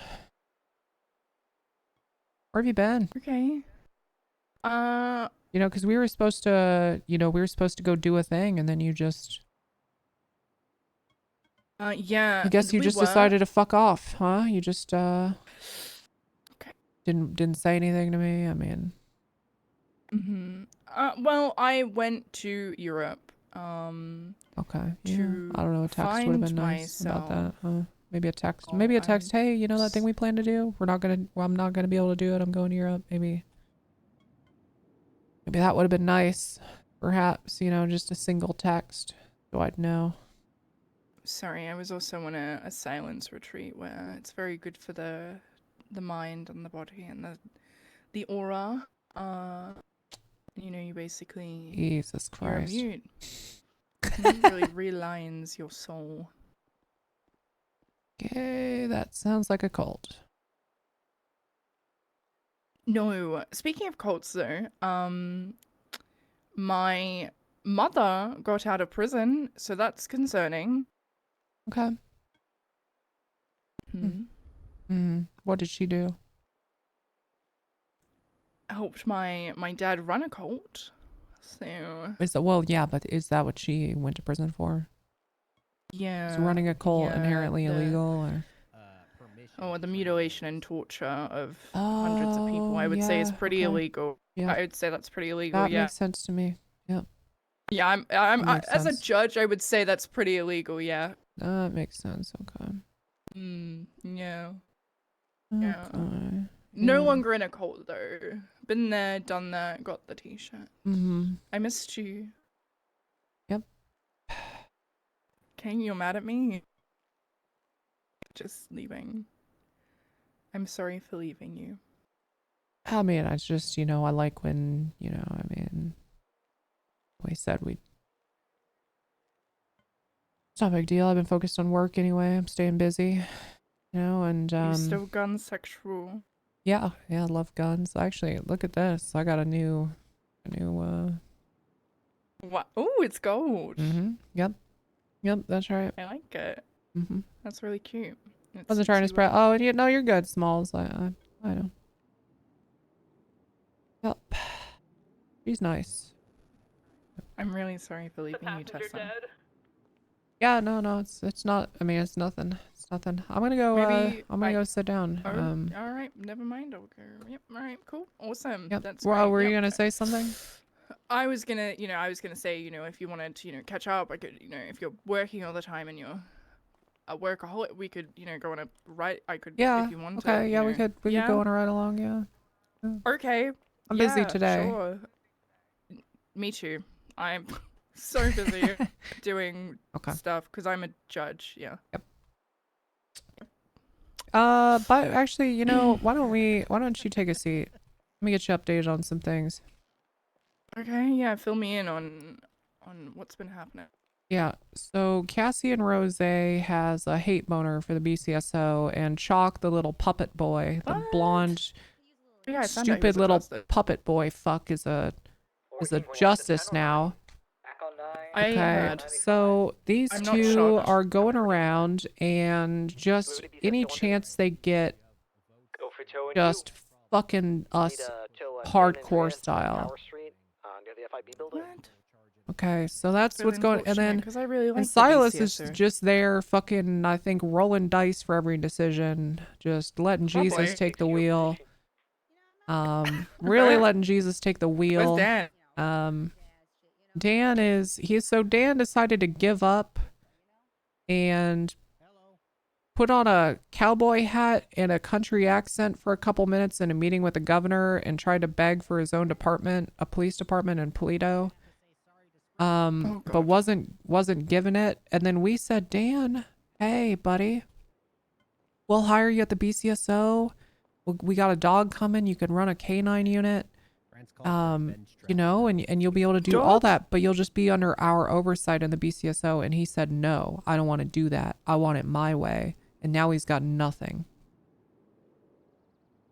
Speaker 1: Where have you been?
Speaker 19: Okay.
Speaker 1: Because we were supposed to, go do a thing, and then you just
Speaker 19: Yeah.
Speaker 1: I guess you
Speaker 19: we
Speaker 1: just
Speaker 19: were.
Speaker 1: decided to fuck off, huh? You just didn't say anything to me. I mean,
Speaker 19: Well, I went to Europe.
Speaker 1: okay. Yeah.
Speaker 19: To
Speaker 1: I don't know. A text would have been
Speaker 19: find
Speaker 1: nice about that.
Speaker 19: myself.
Speaker 1: Maybe a text. Maybe a text. Hey, you know that thing we plan to do? I'm not gonna be able to do it. I'm going to Europe. Maybe that would have been nice. Perhaps, you know, just a single text, so I'd know.
Speaker 19: Sorry, I was also on a silence retreat where it's very good for the mind and the body and the aura. You know, you basically
Speaker 1: Jesus
Speaker 19: you're
Speaker 1: Christ.
Speaker 19: mute. It really realigns your soul.
Speaker 1: Okay, that sounds like a cult.
Speaker 19: No, speaking of cults though, my mother got out of prison, so that's concerning.
Speaker 1: Okay. What did she do?
Speaker 19: Helped my dad run a cult. So
Speaker 1: But is that what she went to prison for?
Speaker 19: yeah.
Speaker 1: Is running a cult
Speaker 19: yeah,
Speaker 1: inherently illegal, or?
Speaker 19: Oh, the mutilation and torture of hundreds of people. I would say is pretty illegal.
Speaker 1: Yeah.
Speaker 19: I would say that's pretty illegal.
Speaker 1: That
Speaker 19: yeah.
Speaker 1: makes sense to me. Yep.
Speaker 19: Yeah, as a
Speaker 1: sense.
Speaker 19: judge, I would say that's pretty illegal. Yeah.
Speaker 1: That makes sense. Okay.
Speaker 19: Yeah.
Speaker 1: Okay.
Speaker 19: Yeah. No longer in a cult though. Been there, done that, got the t-shirt. I missed you.
Speaker 1: Yep.
Speaker 19: Okay, you're mad at me? Just leaving. I'm sorry for leaving you.
Speaker 1: I mean, I just, you know, I like when, you know, I mean, we said we'd. It's not a big deal. I've been focused on work anyway. I'm staying busy, you know, and
Speaker 19: You're still gun sexual.
Speaker 1: yeah, I love guns. Actually, look at this. I got a new
Speaker 19: What? Oh, it's gold.
Speaker 1: Yep, that's right.
Speaker 19: I like it. That's really cute. It
Speaker 1: Wasn't
Speaker 19: suits
Speaker 1: trying to
Speaker 19: you
Speaker 1: spread.
Speaker 19: well.
Speaker 1: Oh, and no, you're good, Smalls. I know. Yep. She's nice.
Speaker 19: I'm really sorry for leaving you, Tessa.
Speaker 1: Yeah, no, it's not. I mean, it's nothing. It's nothing. I'm gonna go.
Speaker 19: Maybe
Speaker 1: I'm gonna go sit down.
Speaker 19: All right, never mind. I'll go. Yep. All right. Cool. Awesome.
Speaker 1: Yep.
Speaker 19: That's
Speaker 1: Well,
Speaker 19: great.
Speaker 1: were you
Speaker 19: Yep.
Speaker 1: gonna say something?
Speaker 19: I was gonna say, if you wanted to, catch up, I could, if you're working all the time and you're a workaholic, we could, go on a ride. I could,
Speaker 1: Yeah.
Speaker 19: if you wanted.
Speaker 1: Okay. Yeah, we could
Speaker 19: yeah?
Speaker 1: go on a ride along. Yeah.
Speaker 19: Okay.
Speaker 1: I'm busy
Speaker 19: yeah,
Speaker 1: today.
Speaker 19: Sure. Me too. I'm so busy doing stuff because I'm a judge. Yeah.
Speaker 1: Yep. But actually, you know, why don't you take a seat? Let me get you updated on some things.
Speaker 19: Okay. Yeah. Fill me in on what's been happening.
Speaker 1: Yeah, so Cassian Rose has a hate boner for the BCSO, and Chalk, the little puppet boy, the blonde,
Speaker 19: Yeah, I found out he
Speaker 1: stupid
Speaker 19: was a
Speaker 1: little
Speaker 19: justice.
Speaker 1: puppet boy fuck is a justice now.
Speaker 19: I heard.
Speaker 1: So these
Speaker 19: I'm not
Speaker 1: two
Speaker 19: shocked.
Speaker 1: are going around, and just any chance they get, just fucking us hardcore style.
Speaker 19: What?
Speaker 1: Okay, so that's
Speaker 19: Really
Speaker 1: what's going, and then
Speaker 19: unfortunate, 'cause I really like
Speaker 1: and
Speaker 19: the
Speaker 1: Silas is
Speaker 19: BCSO.
Speaker 1: just there, fucking, I think, rolling dice for every decision, just letting Jesus
Speaker 19: Probably.
Speaker 1: take the wheel. Really letting Jesus take the wheel.
Speaker 19: Where's Dan?
Speaker 1: Dan decided to give up and put on a cowboy hat and a country accent for a couple minutes in a meeting with the governor and tried to beg for his own department, a police department in Toledo. But wasn't given it. And then we said, Dan, hey, buddy, we'll hire you at the BCSO. We got a dog coming. You can run a K9 unit. You know, and you'll be able to do all that, but you'll just be under our oversight in the BCSO. And he said, no, I don't want to do that. I want it my way. And now he's got nothing.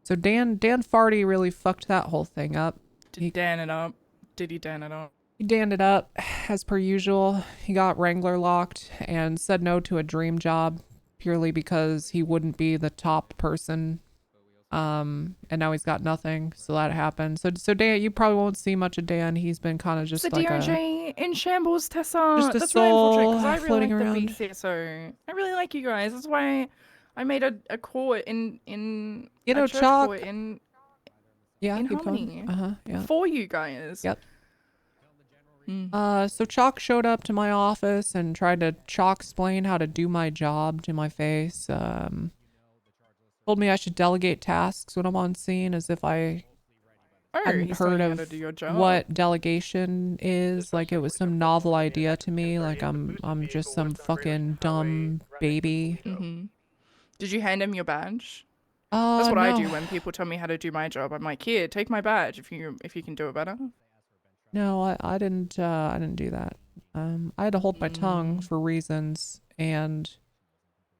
Speaker 1: So Dan Farty really fucked that whole thing up.
Speaker 19: Did he Dan it up?
Speaker 1: He danned it up, as per usual. He got Wrangler locked and said no to a dream job purely because he wouldn't be the top person And now he's got nothing. So that happened. So Dan, you probably won't see much of Dan. He's been kind of just
Speaker 19: the
Speaker 1: like
Speaker 19: DOJ in shambles, Tessa.
Speaker 1: just a
Speaker 19: That's really unfortunate
Speaker 1: soul
Speaker 19: because I really
Speaker 1: floating
Speaker 19: like
Speaker 1: around.
Speaker 19: the BCSO. I really like you guys. That's why I made a court in
Speaker 1: You know,
Speaker 19: a church
Speaker 1: Chalk.
Speaker 19: court in
Speaker 1: Yeah,
Speaker 19: in
Speaker 1: keep
Speaker 19: Harmony.
Speaker 1: going. Yeah.
Speaker 19: For you guys.
Speaker 1: Yep. So Chalk showed up to my office and tried to Chalk explain how to do my job to my face. Told me I should delegate tasks when I'm on scene, as if I hadn't
Speaker 19: he's
Speaker 1: heard
Speaker 19: telling you how to
Speaker 1: of
Speaker 19: do your job.
Speaker 1: what delegation is. Like it was some novel idea to me. Like I'm just some fucking dumb baby.
Speaker 19: Did you hand him your badge? That's what I do
Speaker 1: no.
Speaker 19: when people tell me how to do my job. I'm like, here, take my badge if you can do it better.
Speaker 1: No, I didn't do that. I had to hold my tongue for reasons, and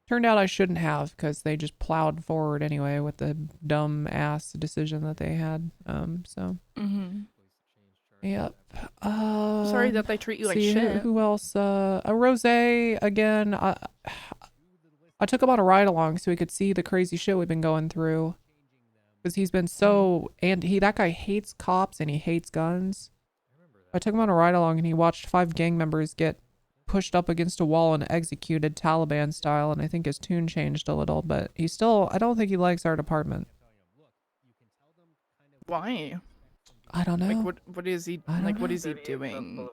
Speaker 1: turned out I shouldn't have, because they just plowed forward anyway with the dumb ass decision that they had. So yep.
Speaker 19: Sorry that they treat you like shit.
Speaker 1: Who else? A Rose again. I took him on a ride along so he could see the crazy shit we've been going through, because he's been so that guy hates cops and he hates guns. I took him on a ride along and he watched 5 gang members get pushed up against a wall and executed Taliban style, and I think his tune changed a little, but he still, I don't think he likes our department.
Speaker 19: Why?
Speaker 1: I don't know.
Speaker 19: Like what is he like? What is he doing?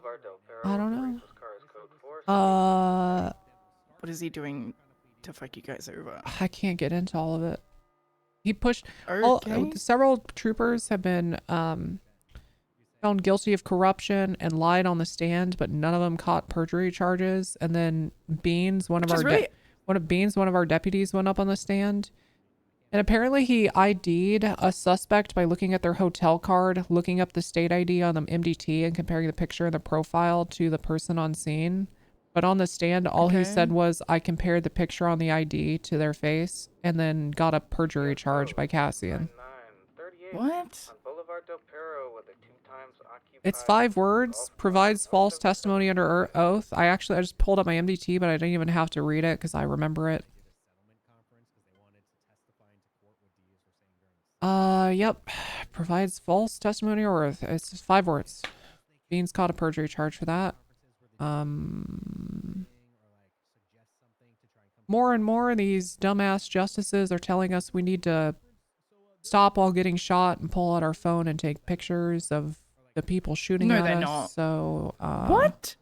Speaker 1: I don't know.
Speaker 19: What is he doing to fuck you guys over?
Speaker 1: I can't get into all of it. He pushed
Speaker 19: Okay.
Speaker 1: several troopers have been found guilty of corruption and lied on the stand, but none of them caught perjury charges. And then Beans, one of our deputies, went up on the stand, and apparently he ID'd a suspect by looking at their hotel card, looking up the state ID on the MDT, and comparing the picture and the profile to the person on scene. But on the stand, all he said was, I compared the picture on the ID to their face, and then got a perjury charge by Cassian.
Speaker 19: What?
Speaker 1: It's 5 words. Provides false testimony under oath. I just pulled up my MDT, but I didn't even have to read it because I remember it. Yep. Provides false testimony or oath. It's just 5 words. Beans caught a perjury charge for that. More and more these dumbass justices are telling us we need to stop while getting shot and pull out our phone and take pictures of the people shooting at
Speaker 19: they're
Speaker 1: us.
Speaker 19: not.
Speaker 1: So
Speaker 19: What?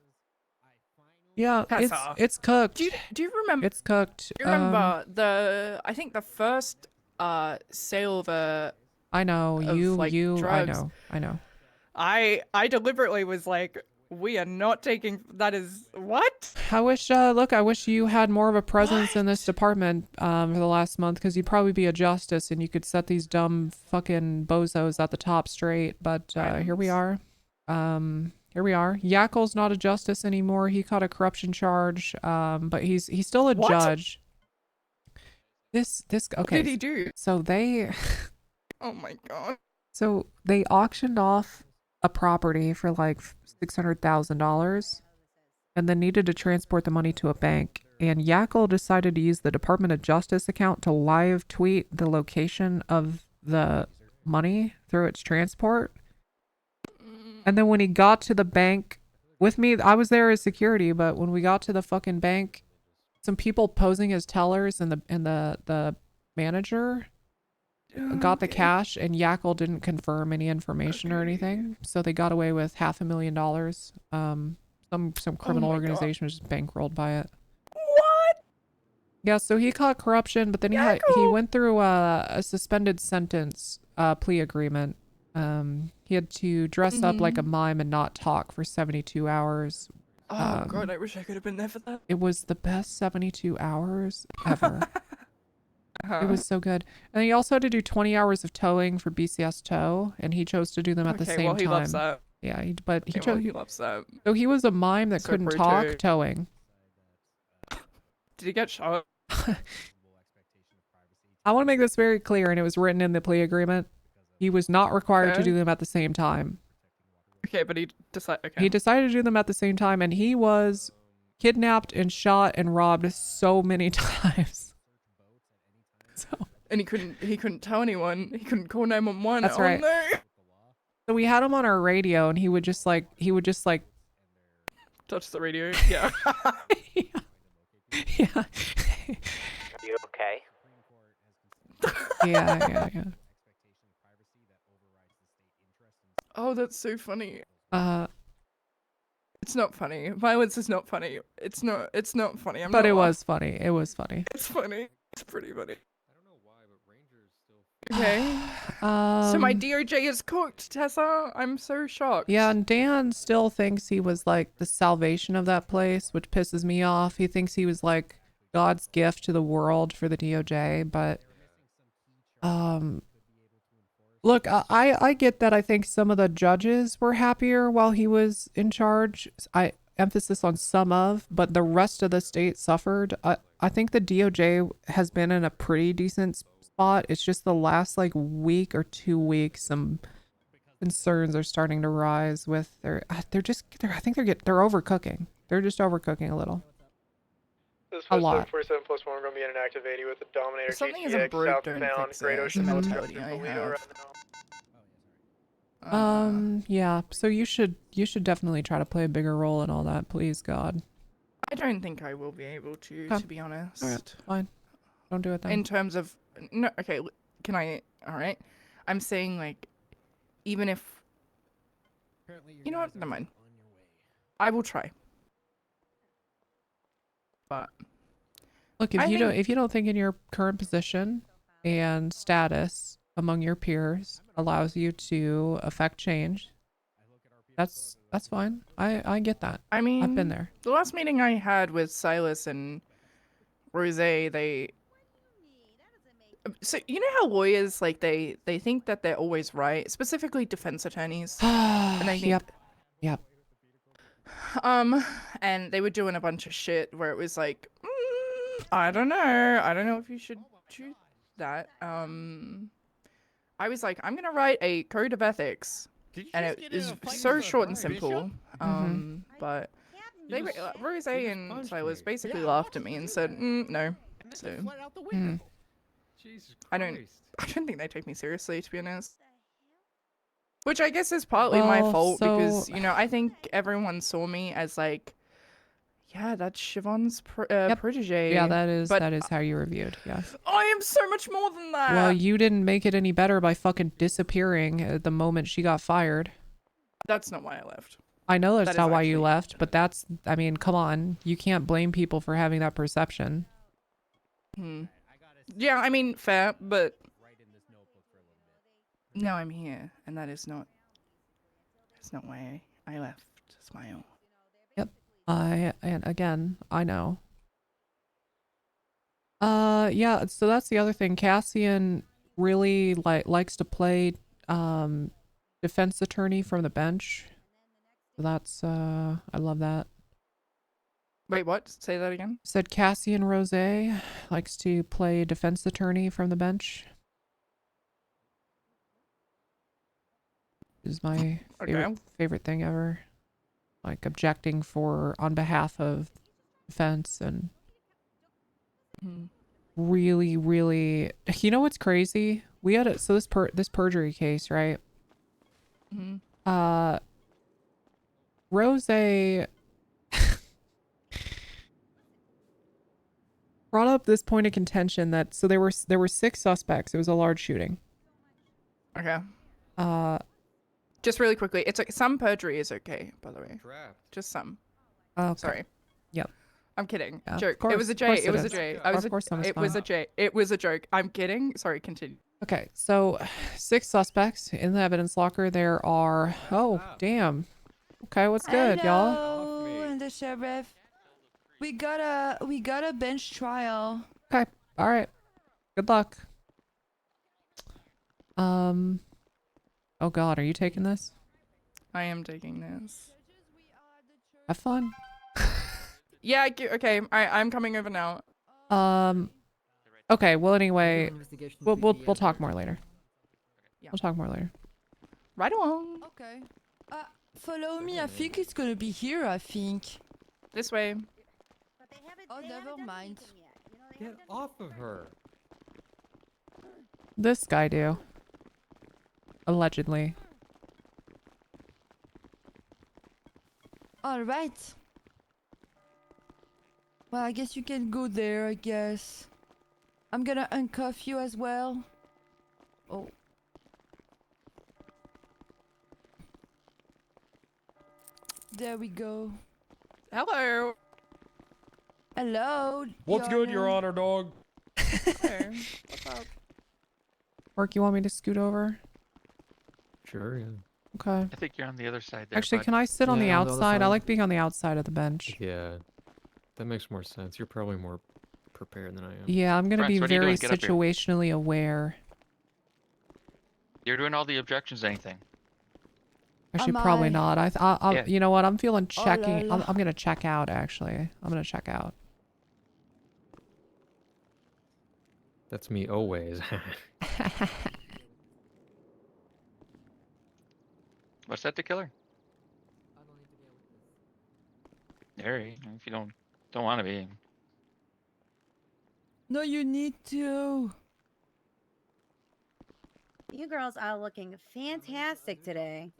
Speaker 1: Yeah,
Speaker 19: Tessa,
Speaker 1: it's cooked.
Speaker 19: Do you remember?
Speaker 1: It's cooked.
Speaker 19: Do you remember I think the first sale of
Speaker 1: I know
Speaker 19: drugs.
Speaker 1: I know.
Speaker 19: I deliberately was like, we are not taking that is what?
Speaker 1: I wish I wish you had more of a presence in this department for the last month, because you'd probably be a justice and you could set these dumb fucking bozos at the top straight. But here we are. Yakkel's not a justice anymore. He caught a corruption charge, but he's still a judge. This okay.
Speaker 19: What did he do?
Speaker 1: So they
Speaker 19: Oh my god.
Speaker 1: So they auctioned off a property for like $600,000 and then needed to transport the money to a bank. And Yakkel decided to use the Department of Justice account to live tweet the location of the money through its transport. And then when he got to the bank with me, I was there as security, but when we got to the fucking bank, some people posing as tellers and the manager got the cash, and Yakkel didn't confirm any information or anything, so they got away with $500,000. Some criminal organization was just bankrolled by it.
Speaker 19: What?
Speaker 1: Yeah, so he caught corruption, but then he went through a suspended sentence plea agreement. He had to dress up like a mime and not talk for 72 hours.
Speaker 19: Oh god, I wish I could have been there for that.
Speaker 1: It was the best 72 hours ever. It was so good. And he also had to do 20 hours of towing for BCS Tow, and he chose to do them at the same time.
Speaker 19: He loves that.
Speaker 1: Yeah, he
Speaker 19: loves that.
Speaker 1: So he was a mime that couldn't talk towing.
Speaker 19: Did he get shot?
Speaker 1: I want to make this very clear, and it was written in the plea agreement. He was not required to
Speaker 19: Okay.
Speaker 1: do them at the same time.
Speaker 19: Okay, but he decided. Okay.
Speaker 1: He decided to do them at the same time, and he was kidnapped and shot and robbed so many times.
Speaker 19: and he couldn't tell anyone. He couldn't call 911.
Speaker 1: That's
Speaker 19: oh,
Speaker 1: right.
Speaker 19: No.
Speaker 1: So we had him on our radio, and he would just like
Speaker 19: touch the radio. Yeah.
Speaker 1: yeah.
Speaker 6: Are you okay?
Speaker 1: yeah.
Speaker 19: Oh, that's so funny.
Speaker 1: It's
Speaker 19: not funny. Violence is not funny. It's not funny.
Speaker 1: But it was funny. It was funny.
Speaker 19: It's funny. It's pretty funny. Okay.
Speaker 1: Um,
Speaker 19: So my DOJ is cooked, Tessa. I'm so shocked.
Speaker 1: Yeah, and Dan still thinks he was like the salvation of that place, which pisses me off. He thinks he was like God's gift to the world for the DOJ, but look, I get that. I think some of the judges were happier while he was in charge. I emphasis on some of, but the rest of the state suffered. I think the DOJ has been in a pretty decent spot. It's just the last like week or 2 weeks, some concerns are starting to rise with they're I think they're overcooking. They're just overcooking a little.
Speaker 5: This
Speaker 1: A
Speaker 5: was
Speaker 1: lot.
Speaker 5: 47+1. We're gonna be in an active 80 with the Dominator.
Speaker 19: If something
Speaker 5: GTX,
Speaker 19: isn't broke, don't
Speaker 5: southbound,
Speaker 19: fix
Speaker 5: Great
Speaker 19: it.
Speaker 5: Ocean
Speaker 19: It's a
Speaker 5: Helicopter
Speaker 19: mentality I
Speaker 5: Toledo
Speaker 19: have.
Speaker 5: right now.
Speaker 1: Yeah, so you should definitely try to play a bigger role in all that, please God.
Speaker 19: I don't think I will be able to be honest.
Speaker 1: Alright, fine. Don't do it then.
Speaker 19: In terms of no, okay, can I? All right, I'm saying like, even if you know what, never mind. I will try. But
Speaker 1: Look, if you don't think in your current position and status among your peers allows you to affect change, that's fine. I get that.
Speaker 19: I mean,
Speaker 1: I've been there.
Speaker 19: The last meeting I had with Silas and Rose, they. So you know how lawyers like they think that they're always right, specifically defense attorneys, and they think,
Speaker 1: Yep.
Speaker 19: and they were doing a bunch of shit where it was like, I don't know if you should do that. I was like, I'm gonna write a code of ethics, and it is so short and simple. But they Rose and Silas basically laughed at me and said, no. So I don't think they take me seriously, to be honest. Which I guess is partly my
Speaker 1: Well,
Speaker 19: fault
Speaker 1: so-
Speaker 19: because, you know, I think everyone saw me as like, yeah, that's Siobhan's protege.
Speaker 1: Yeah, that is
Speaker 19: but
Speaker 1: how you were viewed. Yeah.
Speaker 19: I am so much more than that.
Speaker 1: Well, you didn't make it any better by fucking disappearing at the moment she got fired.
Speaker 19: That's not why I left.
Speaker 1: I know
Speaker 19: That
Speaker 1: that's
Speaker 19: is
Speaker 1: not why you left, but I mean, come on. You can't blame people for having that perception.
Speaker 19: Yeah, I mean, fair, but now I'm here, and that's not why I left. It's my own.
Speaker 1: Yep. And again, I know. Yeah, so that's the other thing. Cassian really likes to play defense attorney from the bench. So that's I love that.
Speaker 19: Wait, what? Say that again?
Speaker 1: Said Cassian Rose likes to play defense attorney from the bench. Is my favorite thing ever. Like objecting on behalf of defense and really, really. You know what's crazy? We had this perjury case, right? Rose brought up this point of contention that there were 6 suspects. It was a large shooting.
Speaker 19: Okay. Just really quickly, it's like some perjury is okay, by the way. Just some.
Speaker 1: Okay.
Speaker 19: Sorry.
Speaker 1: Yep.
Speaker 19: I'm kidding.
Speaker 1: Yeah, of
Speaker 19: Joke.
Speaker 1: course-
Speaker 19: It was a
Speaker 1: of
Speaker 19: J.
Speaker 1: course
Speaker 19: It
Speaker 1: it
Speaker 19: was a
Speaker 1: is.
Speaker 19: J.
Speaker 1: Of course some is
Speaker 19: It was
Speaker 1: fine.
Speaker 19: a J. It was a joke. I'm kidding. Sorry, continue.
Speaker 1: Okay, so 6 suspects in the evidence locker. There are damn. Okay, what's good, y'all?
Speaker 8: Hello, the sheriff. We got a bench trial.
Speaker 1: Okay, all right. Good luck. Oh God, are you taking this?
Speaker 19: I am taking this.
Speaker 1: Have fun.
Speaker 19: Yeah. Okay. I'm coming over now.
Speaker 1: Okay. Well, anyway, we'll talk more later. We'll talk more later.
Speaker 19: Right along.
Speaker 8: Okay. Follow me. I think it's gonna be here. I think.
Speaker 19: This way.
Speaker 8: Oh, never mind.
Speaker 12: Get off of her.
Speaker 1: this guy do? Allegedly.
Speaker 8: All right. Well, I guess you can go there, I guess. I'm gonna uncuff you as well. Oh. There we go.
Speaker 3: Hello.
Speaker 8: Hello.
Speaker 9: What's good, Your Honor, dog?
Speaker 3: Hey, what's up?
Speaker 1: Mark, you want me to scoot over?
Speaker 13: Sure, yeah.
Speaker 1: Okay.
Speaker 12: I think you're on the other side there.
Speaker 1: Actually,
Speaker 12: bud.
Speaker 1: can I sit on the
Speaker 13: Yeah, on the other
Speaker 1: outside? I
Speaker 13: side.
Speaker 1: like being on the outside of the bench.
Speaker 13: Yeah, that makes more sense. You're probably more prepared than I am.
Speaker 1: Yeah, I'm gonna
Speaker 12: Friends,
Speaker 1: be
Speaker 12: what are you
Speaker 1: very
Speaker 12: doing? Get up here.
Speaker 1: situationally aware.
Speaker 12: You're doing all the objections, anything.
Speaker 1: Actually,
Speaker 8: Am
Speaker 1: probably
Speaker 8: I?
Speaker 1: not.
Speaker 12: Yeah.
Speaker 1: You know what? I'm feeling
Speaker 8: Oh,
Speaker 1: checking.
Speaker 8: la, la.
Speaker 1: I'm gonna check out. Actually, I'm gonna check out.
Speaker 13: That's me always.
Speaker 12: What's that, the killer? Harry, if you don't want to be.
Speaker 8: No, you need to.
Speaker 15: You girls are looking fantastic today.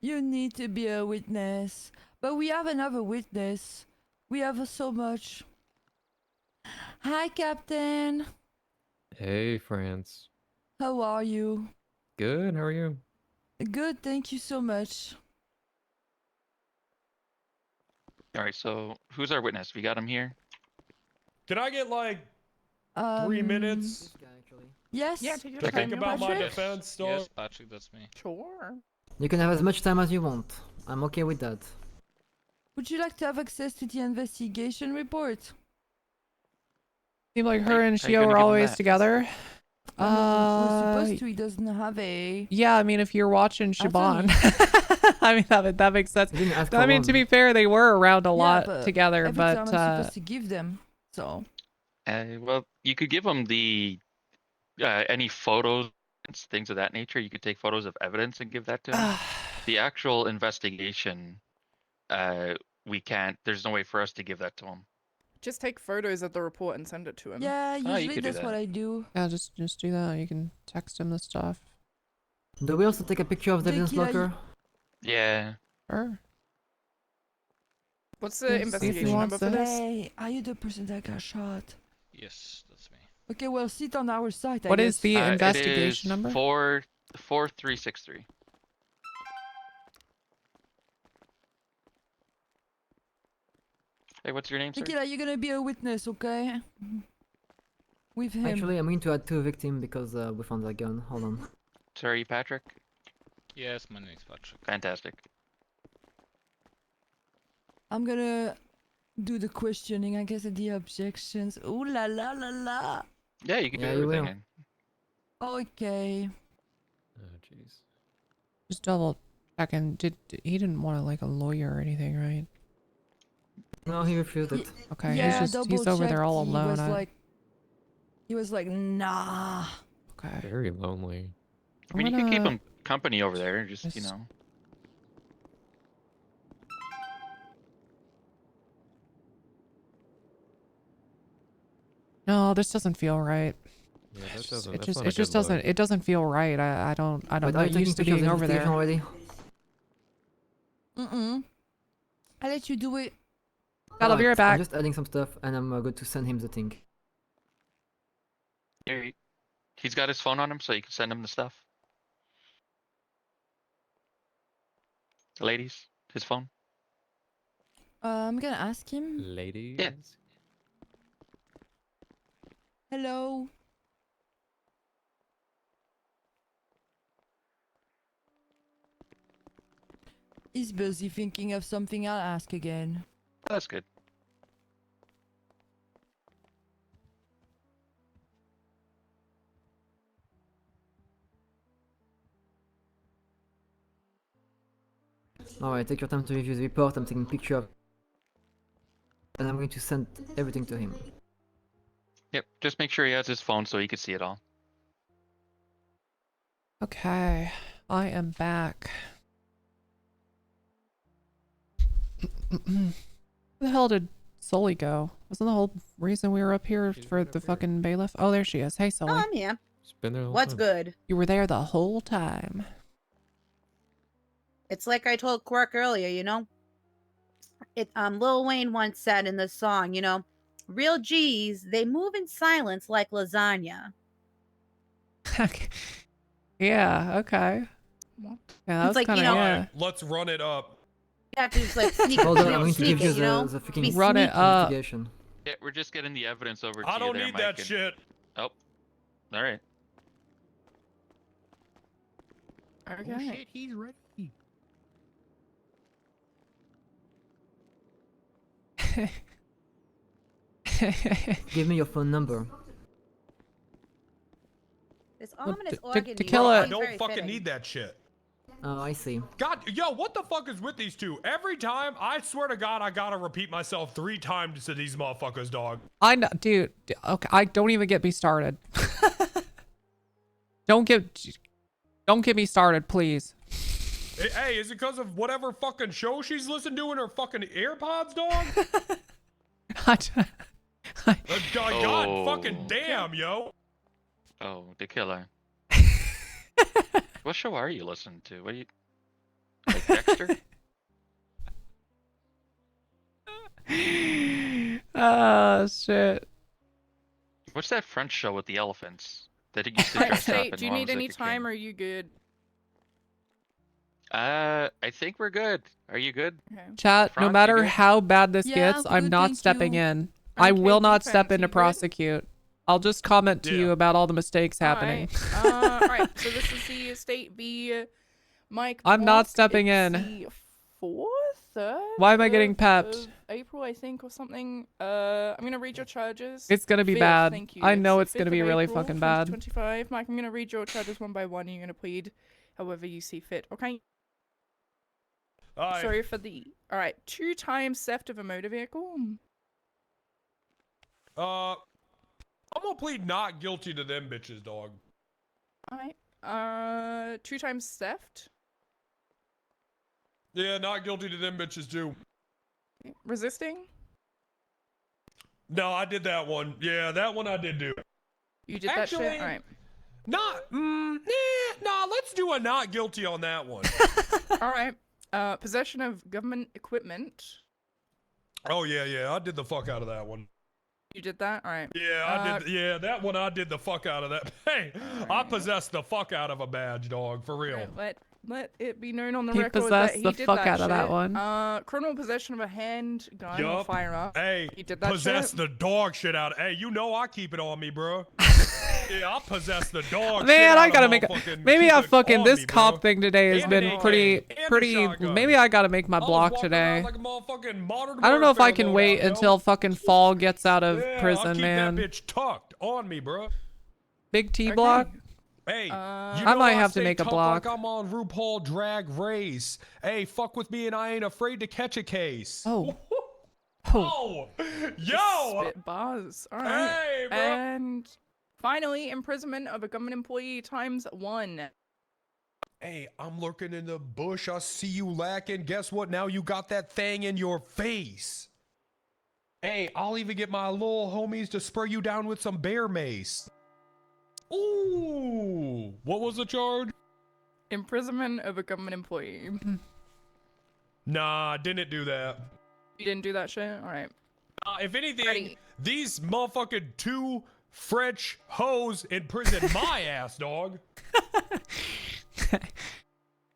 Speaker 8: You need to be a witness. But we have another witness. We have so much. Hi, Captain.
Speaker 13: Hey, France.
Speaker 8: How are you?
Speaker 13: Good. How are you?
Speaker 8: Good, thank you so much.
Speaker 12: All right, so who's our witness? We got him here.
Speaker 9: Can I get like 3 minutes
Speaker 8: Yes.
Speaker 3: Yeah, take your
Speaker 9: to
Speaker 3: time.
Speaker 9: think about my
Speaker 8: Patrick?
Speaker 9: defense, dog?
Speaker 23: Yes, Patrick, that's me.
Speaker 3: Sure.
Speaker 14: You can have as much time as you want. I'm okay with that.
Speaker 8: Would you like to have access to the investigation report?
Speaker 1: Seemed like her
Speaker 12: How
Speaker 1: and
Speaker 12: you gonna
Speaker 1: Shio
Speaker 12: give
Speaker 1: were
Speaker 12: him
Speaker 1: always
Speaker 12: that?
Speaker 1: together.
Speaker 8: We're supposed to. He doesn't have a.
Speaker 1: Yeah, I mean, if you're watching
Speaker 8: I thought
Speaker 1: Shaban, I mean that makes sense.
Speaker 14: You didn't ask
Speaker 1: I
Speaker 14: for
Speaker 1: mean,
Speaker 14: one.
Speaker 1: to be fair, they were around a lot
Speaker 8: but
Speaker 1: together,
Speaker 8: every
Speaker 1: but
Speaker 8: time I'm supposed to give them. So.
Speaker 12: Well, you could give him the any photos, things of that nature. You could take photos of evidence and give that to him. The actual investigation, we can't. There's no way for us to give that to him.
Speaker 19: Just take photos of the report and send it to him.
Speaker 8: Yeah,
Speaker 12: you
Speaker 8: usually
Speaker 12: could do
Speaker 8: that's what
Speaker 12: that.
Speaker 8: I do.
Speaker 1: yeah, just do that. You can text him the stuff.
Speaker 14: Do we also take a picture of the evidence
Speaker 8: Dickie,
Speaker 14: locker?
Speaker 12: Yeah.
Speaker 1: Sure.
Speaker 19: What's
Speaker 1: See
Speaker 19: the
Speaker 1: if he
Speaker 19: investigation
Speaker 1: wants
Speaker 19: number for this?
Speaker 8: Hey, are you the person that got shot?
Speaker 23: Yes, that's me.
Speaker 8: Okay, well, sit on our side.
Speaker 1: What
Speaker 8: I
Speaker 1: is
Speaker 8: guess.
Speaker 1: the
Speaker 12: It
Speaker 1: investigation
Speaker 12: is
Speaker 1: number?
Speaker 12: 4363. Hey, what's your name, sir?
Speaker 8: Nikita, you're gonna be a witness, okay? With him.
Speaker 14: Actually, I'm going to add 2 victims because we found that gun. Hold on.
Speaker 12: Sir, are you Patrick?
Speaker 23: Yes, my name is Patrick.
Speaker 12: Fantastic.
Speaker 8: I'm gonna do the questioning, I guess, and the objections. Ooh la la la la.
Speaker 12: Yeah, you can do
Speaker 14: Yeah, you
Speaker 12: everything.
Speaker 14: will.
Speaker 8: Okay.
Speaker 13: Oh, jeez.
Speaker 1: Just double checking. He didn't want like a lawyer or anything, right?
Speaker 14: No, he refused it.
Speaker 1: Okay,
Speaker 8: Yeah,
Speaker 1: he's over there
Speaker 8: double-checked.
Speaker 1: all
Speaker 8: He
Speaker 1: alone.
Speaker 8: was he was like, nah.
Speaker 1: Okay.
Speaker 13: Very lonely.
Speaker 12: I mean, you can keep
Speaker 1: gonna-
Speaker 12: him company over there. Just, you
Speaker 1: Yes.
Speaker 12: know.
Speaker 1: No, this doesn't feel right.
Speaker 13: Yeah, that doesn't.
Speaker 1: It
Speaker 13: That's
Speaker 1: just
Speaker 13: not a
Speaker 1: it just
Speaker 13: good
Speaker 1: doesn't
Speaker 13: look.
Speaker 1: it doesn't feel right. I don't
Speaker 14: Wait, are
Speaker 1: know
Speaker 14: you taking
Speaker 1: used to
Speaker 14: pictures of
Speaker 1: being
Speaker 14: the
Speaker 1: over there.
Speaker 14: investigation already?
Speaker 8: Mm-mm. I let you do it.
Speaker 1: I'll be right back.
Speaker 14: I'm just adding some stuff and I'm going to send him the thing.
Speaker 12: Here, he's got his phone on him, so you can send him the stuff. Ladies, his phone.
Speaker 8: I'm gonna ask him.
Speaker 13: Ladies.
Speaker 12: Yeah.
Speaker 8: Hello. He's busy thinking of something. I'll ask again.
Speaker 12: That's good.
Speaker 14: Alright, take your time to review the report. I'm taking a picture of and I'm going to send everything to him.
Speaker 12: Yep. Just make sure he has his phone so he can see it all.
Speaker 1: Okay, I am back. Who the hell did Sully go? Wasn't the whole reason we were up here for the fucking bailiff? Oh, there she is. Hey, Sully.
Speaker 15: Oh, I'm here.
Speaker 13: Been there.
Speaker 15: What's good?
Speaker 1: You were there the whole time.
Speaker 15: It's like I told Quark earlier, you know? Lil Wayne once said in this song, you know, real G's, they move in silence like lasagna.
Speaker 1: Yeah, okay. Yeah, that
Speaker 15: It's
Speaker 1: was
Speaker 15: like,
Speaker 1: kind of,
Speaker 15: you know,
Speaker 1: yeah.
Speaker 9: Let's run it up.
Speaker 15: You have to just like sneak,
Speaker 14: Hold on, I'm
Speaker 15: sneak,
Speaker 14: going to
Speaker 15: sneak
Speaker 14: give you
Speaker 15: it, you know?
Speaker 14: the
Speaker 15: Be
Speaker 14: freaking
Speaker 1: Run it
Speaker 15: sneaky.
Speaker 1: up.
Speaker 14: investigation.
Speaker 12: Yeah, we're just getting the evidence over to
Speaker 9: I
Speaker 12: you
Speaker 9: don't
Speaker 12: there,
Speaker 9: need
Speaker 12: Mike,
Speaker 9: that
Speaker 12: and-
Speaker 9: shit.
Speaker 12: Oh, all right.
Speaker 19: Okay.
Speaker 22: Oh shit, he's ready.
Speaker 14: Give me your phone number.
Speaker 15: This
Speaker 1: Well,
Speaker 15: ominous
Speaker 1: to
Speaker 15: organ
Speaker 1: kill
Speaker 15: music
Speaker 1: it-
Speaker 9: I
Speaker 15: seems
Speaker 9: don't
Speaker 15: very
Speaker 9: fucking
Speaker 15: fitting.
Speaker 9: need that shit.
Speaker 14: Oh, I see.
Speaker 9: God, yo, what the fuck is with these two? Every time, I swear to God, I gotta repeat myself 3 times to these motherfuckers, dog.
Speaker 1: I know, dude. Okay, I don't even get me started. Don't get me started, please.
Speaker 9: Hey, is it because of whatever fucking show she's listening to in her fucking AirPods, dog? God
Speaker 12: Oh.
Speaker 9: fucking damn, yo.
Speaker 12: Oh, the killer. What show are you listening to? What are you like Dexter?
Speaker 1: Oh shit.
Speaker 12: What's that French show with the elephants? That used to
Speaker 19: Alright,
Speaker 12: dress up
Speaker 19: State,
Speaker 12: in
Speaker 19: do you
Speaker 12: When I
Speaker 19: need
Speaker 12: Was a
Speaker 19: any
Speaker 12: Kid
Speaker 19: time
Speaker 12: King?
Speaker 19: or are you good?
Speaker 12: I think we're good. Are you good?
Speaker 19: Okay.
Speaker 1: Chat,
Speaker 12: Franz,
Speaker 1: no
Speaker 12: you
Speaker 1: matter
Speaker 12: good?
Speaker 1: how bad this
Speaker 8: Yeah,
Speaker 1: gets,
Speaker 8: I'm
Speaker 1: I'm
Speaker 8: good,
Speaker 1: not
Speaker 8: thank
Speaker 1: stepping
Speaker 8: you.
Speaker 1: in. I
Speaker 19: Okay,
Speaker 1: will not
Speaker 19: defense,
Speaker 1: step in
Speaker 19: you
Speaker 1: to
Speaker 19: good?
Speaker 1: prosecute. I'll just comment to you
Speaker 9: Yeah.
Speaker 1: about all the mistakes happening.
Speaker 19: Alright, so this is the State v. Mike.
Speaker 1: I'm not
Speaker 19: Block.
Speaker 1: stepping
Speaker 19: It's
Speaker 1: in.
Speaker 19: The 3rd
Speaker 1: Why am I getting
Speaker 19: of
Speaker 1: pepped?
Speaker 19: April, I think, or something. I'm gonna read your charges.
Speaker 1: It's gonna be
Speaker 19: 5th,
Speaker 1: bad.
Speaker 19: Thank you.
Speaker 1: I know
Speaker 19: the
Speaker 1: it's gonna
Speaker 19: 5th
Speaker 1: be
Speaker 19: of
Speaker 1: really
Speaker 19: April,
Speaker 1: fucking bad.
Speaker 19: 2025. Mike, I'm gonna read your charges one by one. And you're gonna plead however you see fit. Okay.
Speaker 9: Alright.
Speaker 19: Sorry for the. Alright, 2 times theft of a motor vehicle.
Speaker 9: I'm gonna plead not guilty to them bitches, dog.
Speaker 19: Alright. 2 times theft.
Speaker 9: Yeah, not guilty to them bitches too.
Speaker 19: Resisting.
Speaker 9: No, I did that one. Yeah, that one I did do.
Speaker 19: You did that
Speaker 9: Actually,
Speaker 19: shit. Alright.
Speaker 9: Nah, let's do a not guilty on that one.
Speaker 19: Alright. Possession of government equipment.
Speaker 9: Oh yeah, I did the fuck out of that one.
Speaker 19: You did that? Alright.
Speaker 9: Yeah, I did. Yeah, that one I did the fuck out of that. Hey, I possessed the fuck out of a badge, dog, for real.
Speaker 19: Let it be known on the
Speaker 1: He
Speaker 19: record
Speaker 1: possessed
Speaker 19: that he
Speaker 1: the
Speaker 19: did
Speaker 1: fuck
Speaker 19: that
Speaker 1: out of that
Speaker 19: shit.
Speaker 1: one.
Speaker 19: Criminal possession of a handgun or
Speaker 9: Yup.
Speaker 19: firearm.
Speaker 9: Hey,
Speaker 19: He did that
Speaker 9: possess
Speaker 19: shit.
Speaker 9: the dog shit out. Hey, you know I keep it on me, bro. Yeah, I possess the dog shit
Speaker 1: Man,
Speaker 9: out
Speaker 1: I
Speaker 9: of
Speaker 1: gotta make a,
Speaker 9: motherfucking
Speaker 1: maybe
Speaker 9: keep
Speaker 1: I
Speaker 9: it
Speaker 1: fucking
Speaker 9: on
Speaker 1: this
Speaker 9: me,
Speaker 1: cop
Speaker 9: bro.
Speaker 1: thing today has
Speaker 9: And
Speaker 1: been
Speaker 9: an AK,
Speaker 1: pretty
Speaker 9: and a
Speaker 1: pretty.
Speaker 9: shotgun.
Speaker 1: Maybe I gotta make my
Speaker 9: I was
Speaker 1: block
Speaker 9: walking
Speaker 1: today.
Speaker 9: around like a motherfucking modern
Speaker 1: I don't know if I
Speaker 9: warfare
Speaker 1: can wait
Speaker 9: loadout, yo.
Speaker 1: until fucking fall gets out of
Speaker 9: Yeah, I'll
Speaker 1: prison,
Speaker 9: keep
Speaker 1: man.
Speaker 9: that bitch tucked on me, bro.
Speaker 1: Big T block.
Speaker 9: Hey,
Speaker 1: I
Speaker 9: you know
Speaker 1: might have to
Speaker 9: stay
Speaker 1: make a
Speaker 9: tucked
Speaker 1: block.
Speaker 9: Like I'm on RuPaul Drag Race. Hey, fuck with me and I ain't afraid to catch a case.
Speaker 1: Oh.
Speaker 9: Oh, yo.
Speaker 19: Spit bars. Alright.
Speaker 9: Hey, bro.
Speaker 19: And finally, imprisonment of a government employee ×1.
Speaker 9: Hey, I'm lurking in the bush. I see you lacking. Guess what? Now you got that thing in your face. Hey, I'll even get my little homies to spray you down with some bear mace. Ooh, what was the charge?
Speaker 19: Imprisonment of a government employee.
Speaker 9: Nah, I didn't do that.
Speaker 19: You didn't do that shit? Alright.
Speaker 9: If anything, these motherfucking 2 French hoes in prison my ass, dog.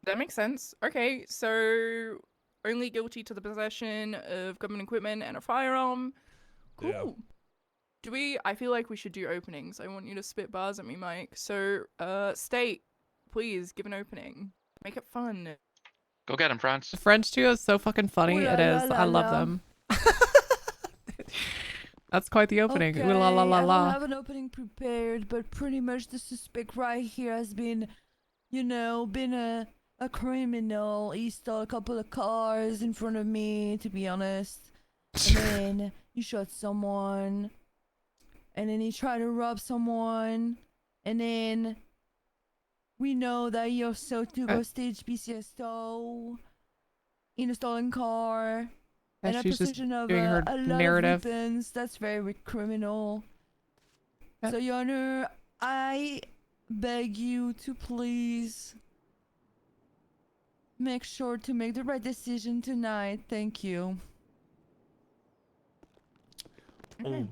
Speaker 19: That makes sense. Okay, so only guilty to the possession of government equipment and a firearm. Cool.
Speaker 9: Yeah.
Speaker 19: I feel like we should do openings. I want you to spit bars at me, Mike. So, State, please give an opening. Make it fun.
Speaker 12: Go get him, Franz.
Speaker 1: The French too is so fucking funny.
Speaker 8: Ooh la
Speaker 1: It is.
Speaker 8: la
Speaker 1: I
Speaker 8: la
Speaker 1: love
Speaker 8: la.
Speaker 1: them. That's quite the opening.
Speaker 8: Okay,
Speaker 1: Ooh la la la
Speaker 8: I don't
Speaker 1: la.
Speaker 8: have an opening prepared, but pretty much the suspect right here has been, been a criminal. He stole a couple of cars in front of me, to be honest. And then he shot someone. And then he tried to rob someone. And then we know that he also took hostage BCSO in a stolen car.
Speaker 1: Yeah,
Speaker 8: and a
Speaker 1: she's just
Speaker 8: possession of
Speaker 1: doing her
Speaker 8: a lot
Speaker 1: narrative.
Speaker 8: of weapons. That's very criminal.
Speaker 1: Yep.
Speaker 8: So, Your Honor, I beg you to please make sure to make the right decision tonight. Thank you.
Speaker 9: Bum,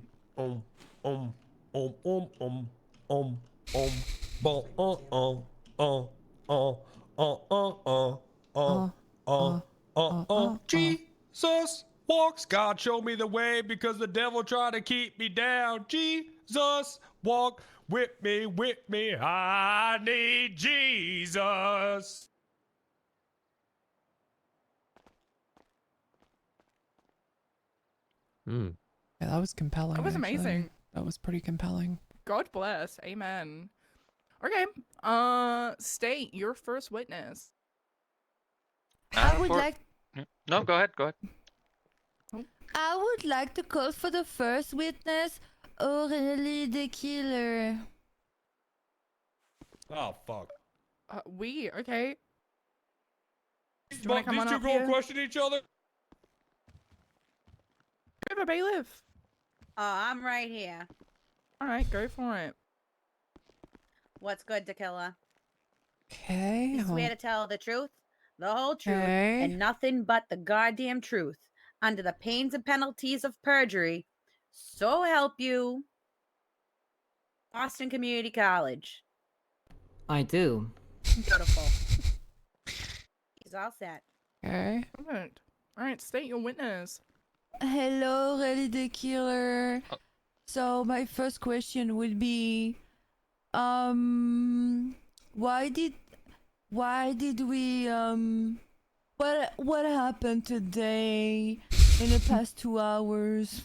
Speaker 9: Jesus walks. God show me the way because the devil tried to keep me down. Jesus walk with me, with me. I need Jesus.
Speaker 1: Yeah, that was compelling.
Speaker 19: That was
Speaker 1: actually.
Speaker 19: amazing.
Speaker 1: That was pretty compelling.
Speaker 19: God bless. Amen. Okay. State your first witness.
Speaker 8: I would like
Speaker 12: No, go ahead. Go ahead.
Speaker 8: I would like to call for the first witness, Aurélie the Killer.
Speaker 9: Oh, fuck.
Speaker 19: Okay. Do you want to come on
Speaker 9: These two
Speaker 19: up
Speaker 9: go
Speaker 19: here?
Speaker 9: question each other?
Speaker 19: We have a bailiff.
Speaker 15: I'm right here.
Speaker 19: All right, go for it.
Speaker 15: What's good, Tequila?
Speaker 1: Okay.
Speaker 15: You swear to tell the truth, the whole truth,
Speaker 1: Okay.
Speaker 15: and nothing but the goddamn truth, under the pains and penalties of perjury. So help you, Boston Community College.
Speaker 14: I do.
Speaker 15: Beautiful. He's all set.
Speaker 1: Okay.
Speaker 19: All right, state your witness.
Speaker 8: Hello, Aurélie the Killer. So my first question would be, why did we what happened today in the past 2 hours?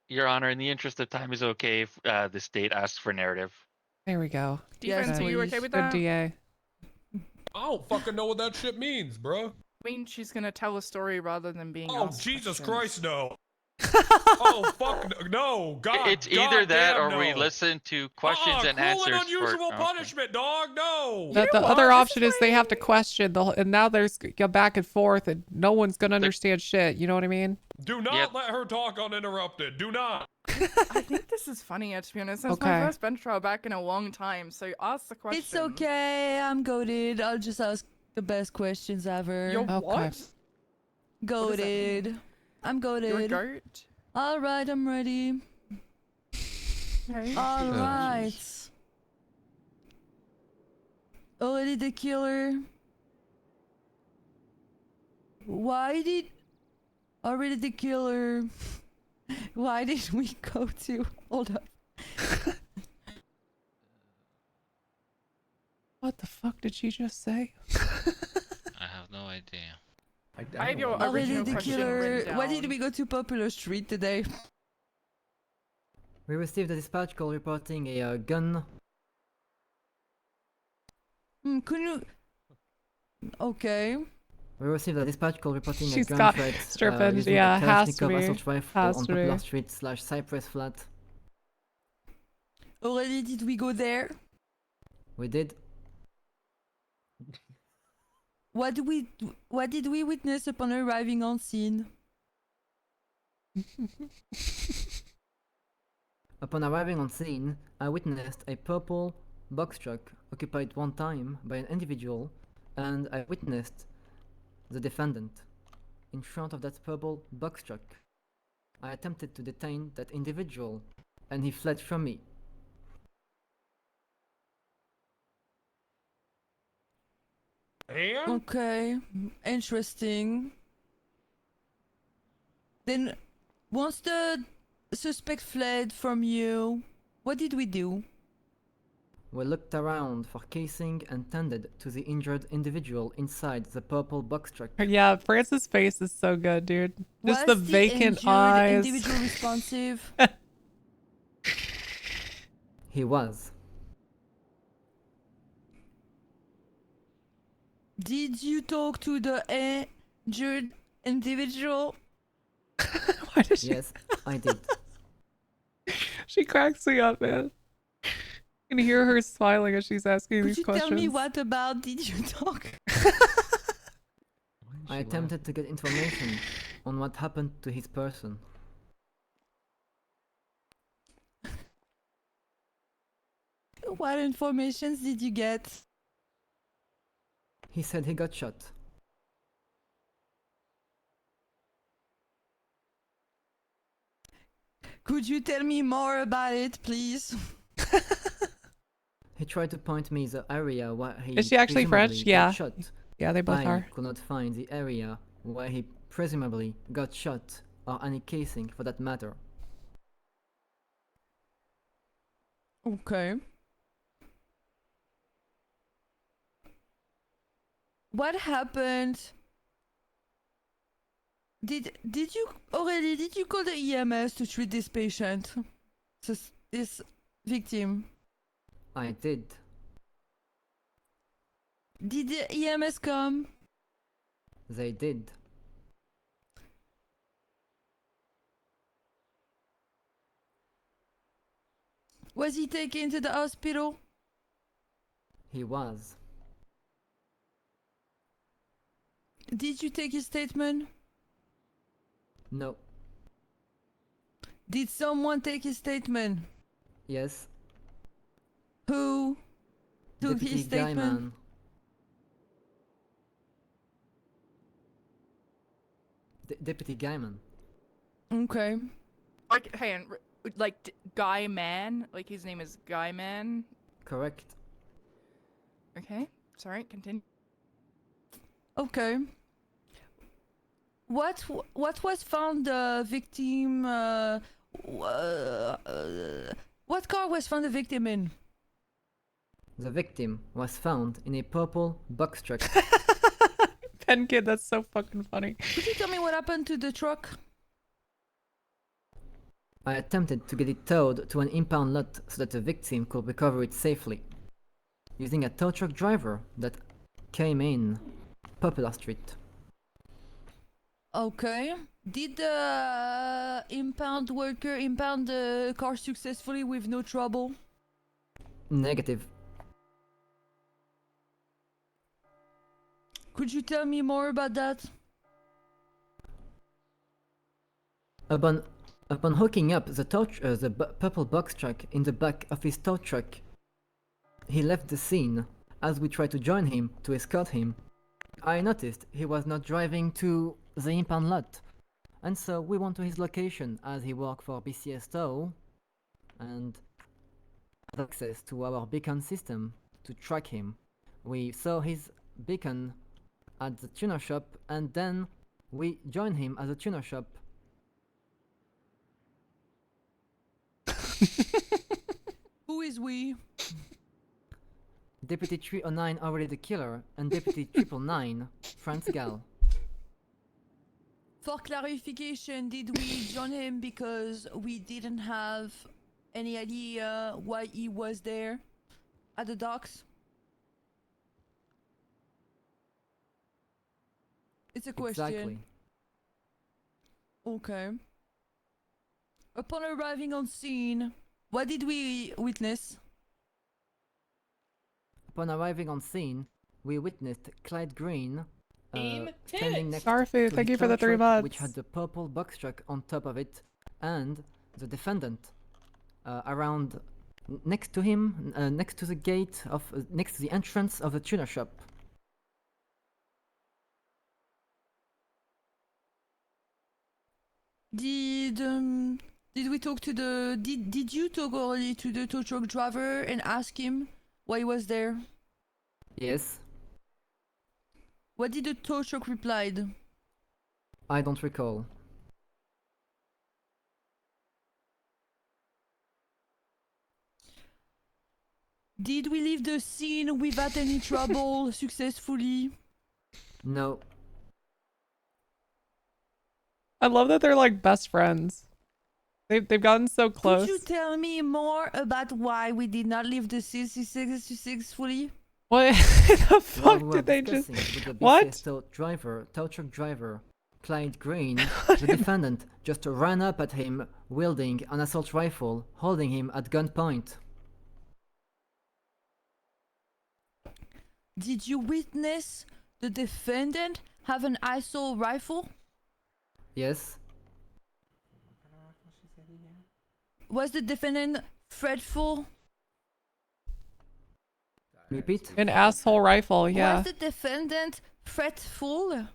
Speaker 12: Your Honor, in the interest of time, is it okay if the state asks for narrative?
Speaker 1: There we go.
Speaker 19: Defense, are you okay with
Speaker 1: Good
Speaker 19: that?
Speaker 1: DA.
Speaker 9: I don't fucking know what that shit means, bro.
Speaker 19: I mean, she's gonna tell a story rather than being.
Speaker 9: Oh,
Speaker 19: asked
Speaker 9: Jesus
Speaker 19: questions.
Speaker 9: Christ, no. Oh, fuck no. God,
Speaker 12: It's either that
Speaker 9: goddamn
Speaker 12: or we
Speaker 9: no.
Speaker 12: listen to questions and
Speaker 9: cruel
Speaker 12: answers.
Speaker 9: and unusual
Speaker 12: for,
Speaker 9: punishment, dog. No.
Speaker 1: The other option is they have to question the and now there's go back and forth and no one's gonna understand shit. You know what I mean?
Speaker 9: Do not let her talk uninterrupted. Do not.
Speaker 19: I think this is funnier, to be honest. It's my
Speaker 1: Okay.
Speaker 19: first bench trial back in a long time, so ask the question.
Speaker 8: It's okay, I'm goated. I'll just ask the best questions ever.
Speaker 19: You're what?
Speaker 8: Goated. I'm goated.
Speaker 19: You're a goat?
Speaker 8: Alright, I'm ready.
Speaker 19: Okay.
Speaker 8: Alright. Aurélie the Killer. Aurélie the Killer. Why did we go to... Hold up.
Speaker 1: What the fuck did she just say?
Speaker 16: I have no idea.
Speaker 19: I have your
Speaker 8: Aurélie
Speaker 19: original
Speaker 8: the
Speaker 19: question
Speaker 8: Killer.
Speaker 19: written
Speaker 8: Why did
Speaker 19: down.
Speaker 8: we go to Popular Street today?
Speaker 14: We received a dispatch call reporting a gun.
Speaker 8: Could you... Okay.
Speaker 14: We received a dispatch call reporting
Speaker 1: She's
Speaker 14: a gun
Speaker 1: got
Speaker 14: threat
Speaker 1: stripping,
Speaker 14: using
Speaker 1: yeah,
Speaker 14: a
Speaker 1: has to
Speaker 14: Kalashnikov
Speaker 1: be.
Speaker 14: assault rifle
Speaker 1: Has
Speaker 14: on
Speaker 1: to be.
Speaker 14: Popular Street / Cypress Flat.
Speaker 8: Aurélie, did we go there?
Speaker 14: We did.
Speaker 8: What did we witness upon arriving on scene?
Speaker 14: Upon arriving on scene, I witnessed a purple box truck occupied one time by an individual, and I witnessed the defendant in front of that purple box truck. I attempted to detain that individual, and he fled from me.
Speaker 9: And?
Speaker 8: Okay, interesting. Then, once the suspect fled from you, what did we do?
Speaker 14: We looked around for casing and tended to the injured individual inside the purple box truck.
Speaker 1: Yeah, Francis' face is so good, dude. Just
Speaker 8: Was
Speaker 1: the vacant
Speaker 8: injured
Speaker 1: eyes.
Speaker 8: individual responsive?
Speaker 14: He was.
Speaker 8: Did you talk to the injured individual?
Speaker 1: Why did she?
Speaker 14: Yes, I did.
Speaker 1: She cracks me up, man. You can hear her smiling as she's asking
Speaker 8: Could
Speaker 1: these
Speaker 8: you
Speaker 1: questions.
Speaker 8: tell me what about did you talk?
Speaker 14: I attempted to get information on what happened to his person.
Speaker 8: What informations did you get?
Speaker 14: He said he got shot.
Speaker 8: Could you tell me more about it, please?
Speaker 14: He tried to point me the area where he
Speaker 1: Is she actually French?
Speaker 14: presumably
Speaker 1: Yeah.
Speaker 14: got shot.
Speaker 1: Yeah, they both
Speaker 14: I
Speaker 1: are.
Speaker 14: could not find the area where he presumably got shot, or any casing for that matter.
Speaker 8: Okay. What happened? Did you already did you call the EMS to treat this patient? This victim?
Speaker 14: I did.
Speaker 8: Did the EMS come?
Speaker 14: They did.
Speaker 8: Was he taken to the hospital?
Speaker 14: He was.
Speaker 8: Did you take his statement?
Speaker 14: No.
Speaker 8: Did someone take his statement?
Speaker 14: Yes.
Speaker 8: Who took
Speaker 14: Deputy
Speaker 8: his statement?
Speaker 14: Guyman. Deputy Guyman.
Speaker 8: Okay.
Speaker 19: Like, hang on, like Guy Man? Like his name is Guy Man?
Speaker 14: Correct.
Speaker 19: Okay, sorry, continue.
Speaker 8: Okay. What was found the victim? What car was found the victim in?
Speaker 14: The victim was found in a purple box truck.
Speaker 1: Pen Kid, that's so fucking funny.
Speaker 8: Could you tell me what happened to the truck?
Speaker 14: I attempted to get it towed to an impound lot so that the victim could recover it safely, using a tow truck driver that came in Popular Street.
Speaker 8: Okay. Did the impound worker impound the car successfully with no trouble?
Speaker 14: Negative.
Speaker 8: Could you tell me more about that?
Speaker 14: Upon hooking up the purple box truck in the back of his tow truck, he left the scene. As we tried to join him to escort him, I noticed he was not driving to the impound lot, and so we went to his location as he worked for BCS Tow and had access to our beacon system to track him. We saw his beacon at the tuner shop, and then we joined him at the tuner shop.
Speaker 8: Who is we?
Speaker 14: Deputy 309 already the killer, and Deputy 999, France Gal.
Speaker 8: For clarification, did we join him because we didn't have any idea why he was there at the docks? It's a question.
Speaker 14: Exactly.
Speaker 8: Okay. Upon arriving on scene, what did we witness?
Speaker 14: Upon arriving on scene, we witnessed Clyde Green
Speaker 1: Aim
Speaker 14: standing next
Speaker 1: Starfu,
Speaker 14: to
Speaker 1: thank
Speaker 14: his
Speaker 1: you for the
Speaker 14: tow
Speaker 1: 3
Speaker 14: truck,
Speaker 1: months.
Speaker 14: which had the purple box truck on top of it, and the defendant around next to him, next to the gate of next to the entrance of the tuner shop.
Speaker 8: Did we talk to the did you talk already to the tow truck driver and ask him why he was there?
Speaker 14: Yes.
Speaker 8: What did the tow truck replied?
Speaker 14: I don't recall.
Speaker 8: Did we leave the scene without any trouble successfully?
Speaker 14: No.
Speaker 1: I love that they're like best friends. They've gotten so close.
Speaker 8: Could you tell me more about why we did not leave the scene successfully?
Speaker 1: What the fuck
Speaker 14: While we were
Speaker 1: did they just?
Speaker 14: discussing with the
Speaker 1: What?
Speaker 14: BCS tow truck driver, Clyde Green, the defendant just ran up at him, wielding an assault rifle, holding him at gunpoint.
Speaker 8: Did you witness the defendant have an assault rifle?
Speaker 14: Yes.
Speaker 8: Was the defendant fretful?
Speaker 14: Repeat.
Speaker 1: An asshole rifle, yeah.
Speaker 8: Was the defendant fretful?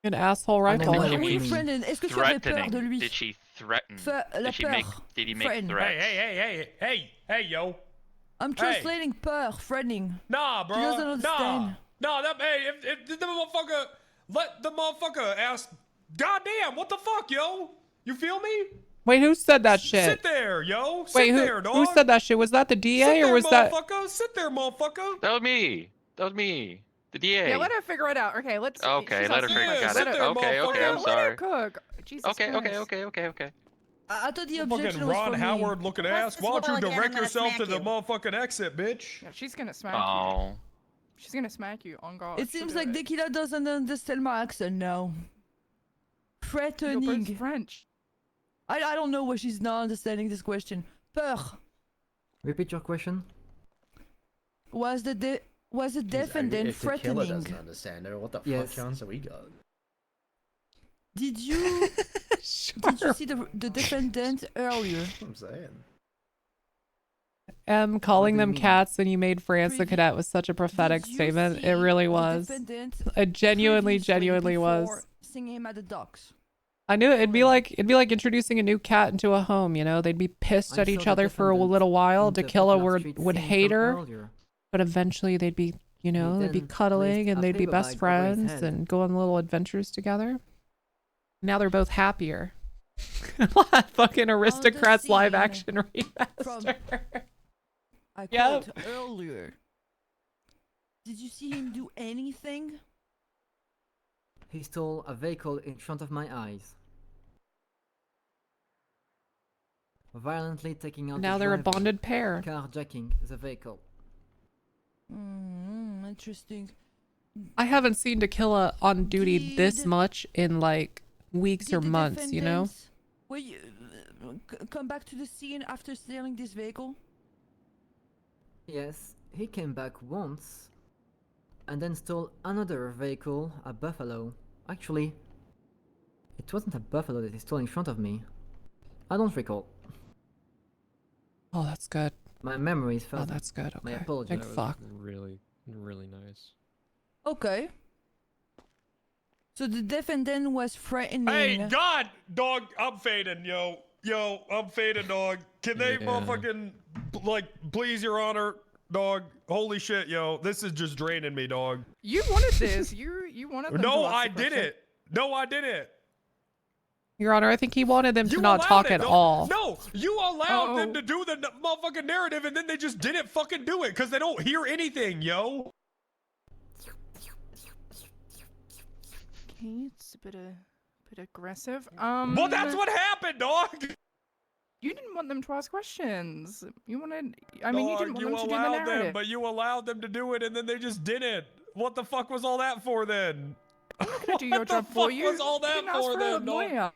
Speaker 1: An asshole
Speaker 14: I don't
Speaker 1: rifle.
Speaker 14: know what
Speaker 8: Oui,
Speaker 14: you mean.
Speaker 8: Brennan, est-ce que tu avais peur
Speaker 12: Threatening.
Speaker 8: de lui?
Speaker 12: Did she threaten?
Speaker 8: La
Speaker 12: Did she
Speaker 8: peur.
Speaker 12: make? Did he make
Speaker 8: Threaten.
Speaker 12: threats?
Speaker 9: Hey, yo.
Speaker 8: I'm translating peur, threatening.
Speaker 9: Nah, bro.
Speaker 8: He doesn't understand.
Speaker 9: Nah, if the motherfucker, let the motherfucker ask, goddamn, what the fuck, yo? You feel me?
Speaker 1: Wait, who said that shit?
Speaker 9: Sit there, yo.
Speaker 1: Wait,
Speaker 9: Sit
Speaker 1: who,
Speaker 9: there, dog.
Speaker 1: who said that shit? Was that the DA
Speaker 9: Sit
Speaker 1: or
Speaker 9: there,
Speaker 1: was that?
Speaker 9: motherfucker. Sit there, motherfucker.
Speaker 12: That was me. That was me. The DA.
Speaker 19: Yeah, let her figure it out. Okay, let's.
Speaker 12: Okay,
Speaker 19: she's
Speaker 12: let her
Speaker 19: not
Speaker 12: figure
Speaker 19: smart.
Speaker 12: it out.
Speaker 9: sit there,
Speaker 12: Okay, I'm
Speaker 19: Let her
Speaker 12: sorry.
Speaker 19: cook. Jesus
Speaker 12: Okay.
Speaker 19: Christ.
Speaker 8: I thought the
Speaker 9: Fucking
Speaker 8: objection was
Speaker 9: Ron
Speaker 8: for me.
Speaker 9: Howard looking ass. Why don't you
Speaker 15: again, I'm
Speaker 9: direct
Speaker 15: gonna
Speaker 9: yourself to
Speaker 15: smack
Speaker 9: the
Speaker 15: you.
Speaker 9: motherfucking exit, bitch?
Speaker 19: Yeah, she's gonna smack you.
Speaker 12: Oh.
Speaker 19: She's gonna smack you on guard.
Speaker 8: It seems like Tequila doesn't understand my accent now. Threatening.
Speaker 19: French.
Speaker 8: I don't know why she's not understanding this question. Peur.
Speaker 14: Repeat your question.
Speaker 8: Was the defendant
Speaker 17: if Tequila
Speaker 8: threatening?
Speaker 17: doesn't understand her, what the
Speaker 14: Yes.
Speaker 17: fuck chance have we got?
Speaker 8: Did you did you see the defendant earlier?
Speaker 17: That's what I'm saying.
Speaker 1: Calling
Speaker 14: do you
Speaker 1: them
Speaker 14: mean?
Speaker 1: cats and you made France the cadet was such a prophetic
Speaker 8: Did you
Speaker 1: statement.
Speaker 8: see
Speaker 1: It really
Speaker 8: the
Speaker 1: was.
Speaker 8: defendant
Speaker 1: It genuinely
Speaker 8: previously
Speaker 1: was.
Speaker 8: before seeing him at the docks?
Speaker 1: I knew it'd be like introducing a new cat into a home, you know? They'd be pissed
Speaker 14: I
Speaker 1: at
Speaker 14: saw
Speaker 1: each
Speaker 14: the
Speaker 1: other for a
Speaker 14: defendant
Speaker 1: little while.
Speaker 14: in the
Speaker 1: Tequila
Speaker 14: Poplar Street
Speaker 1: would
Speaker 14: scene
Speaker 1: hate
Speaker 14: from
Speaker 1: her,
Speaker 14: earlier.
Speaker 1: but eventually they'd be, you know, they'd be
Speaker 14: then
Speaker 1: cuddling
Speaker 14: placed
Speaker 1: and
Speaker 14: a
Speaker 1: they'd be
Speaker 14: paper
Speaker 1: best
Speaker 14: bag over his
Speaker 1: friends
Speaker 14: head.
Speaker 1: and go on little adventures together. Now they're both happier. Fucking Aristocrats live
Speaker 8: scene
Speaker 1: action
Speaker 8: From
Speaker 1: remaster.
Speaker 8: I
Speaker 1: Yep.
Speaker 8: quote earlier. Did you see him do anything?
Speaker 14: He stole a vehicle in front of my eyes. Violently taking out
Speaker 1: Now
Speaker 14: the
Speaker 1: they're a
Speaker 14: driver,
Speaker 1: bonded pair.
Speaker 14: carjacking the vehicle.
Speaker 8: Interesting.
Speaker 1: I haven't seen Tequila on duty this much in like weeks or
Speaker 8: Did the
Speaker 1: months, you know?
Speaker 8: defendant- Will you come back to the scene after stealing this vehicle?
Speaker 14: Yes, he came back once, and then stole another vehicle, a Buffalo. Actually, it wasn't a Buffalo that he stole in front of me. I don't recall.
Speaker 1: Oh, that's good.
Speaker 14: My memory is
Speaker 1: Oh,
Speaker 14: fuzzy.
Speaker 1: that's good.
Speaker 14: My
Speaker 1: Okay.
Speaker 14: apologies.
Speaker 1: Big fuck.
Speaker 13: Really nice.
Speaker 8: Okay. So the defendant was threatening.
Speaker 9: Hey, God, dog, I'm fading, yo. Yo, I'm fading, dog. Can they
Speaker 13: Yeah.
Speaker 9: motherfucking, like, please, Your Honor, dog? Holy shit, yo. This is just draining me, dog.
Speaker 19: You wanted this. You wanted them to
Speaker 9: No,
Speaker 19: ask
Speaker 9: I
Speaker 19: the question.
Speaker 9: didn't. No, I didn't.
Speaker 1: Your Honor, I think he wanted them to
Speaker 9: You
Speaker 1: not
Speaker 9: allowed
Speaker 1: talk
Speaker 9: it.
Speaker 1: at
Speaker 9: No,
Speaker 1: all.
Speaker 9: No, you allowed them
Speaker 19: Oh.
Speaker 9: to do the motherfucking narrative, and then they just didn't fucking do it because they don't hear anything, yo.
Speaker 19: Okay, it's a bit aggressive.
Speaker 9: Well, that's what happened, dog.
Speaker 19: You didn't want them to ask questions. You wanted. I mean, you
Speaker 9: Dog,
Speaker 19: didn't want them to do the
Speaker 9: allowed
Speaker 19: narrative.
Speaker 9: them, but you allowed them to do it, and then they just didn't. What the fuck was all that for then?
Speaker 19: I'm not gonna do your
Speaker 9: What
Speaker 19: job
Speaker 9: the
Speaker 19: for
Speaker 9: fuck
Speaker 19: you.
Speaker 9: was all
Speaker 19: You
Speaker 9: that
Speaker 19: didn't ask
Speaker 9: for
Speaker 19: a
Speaker 9: then, dog?
Speaker 19: lawyer.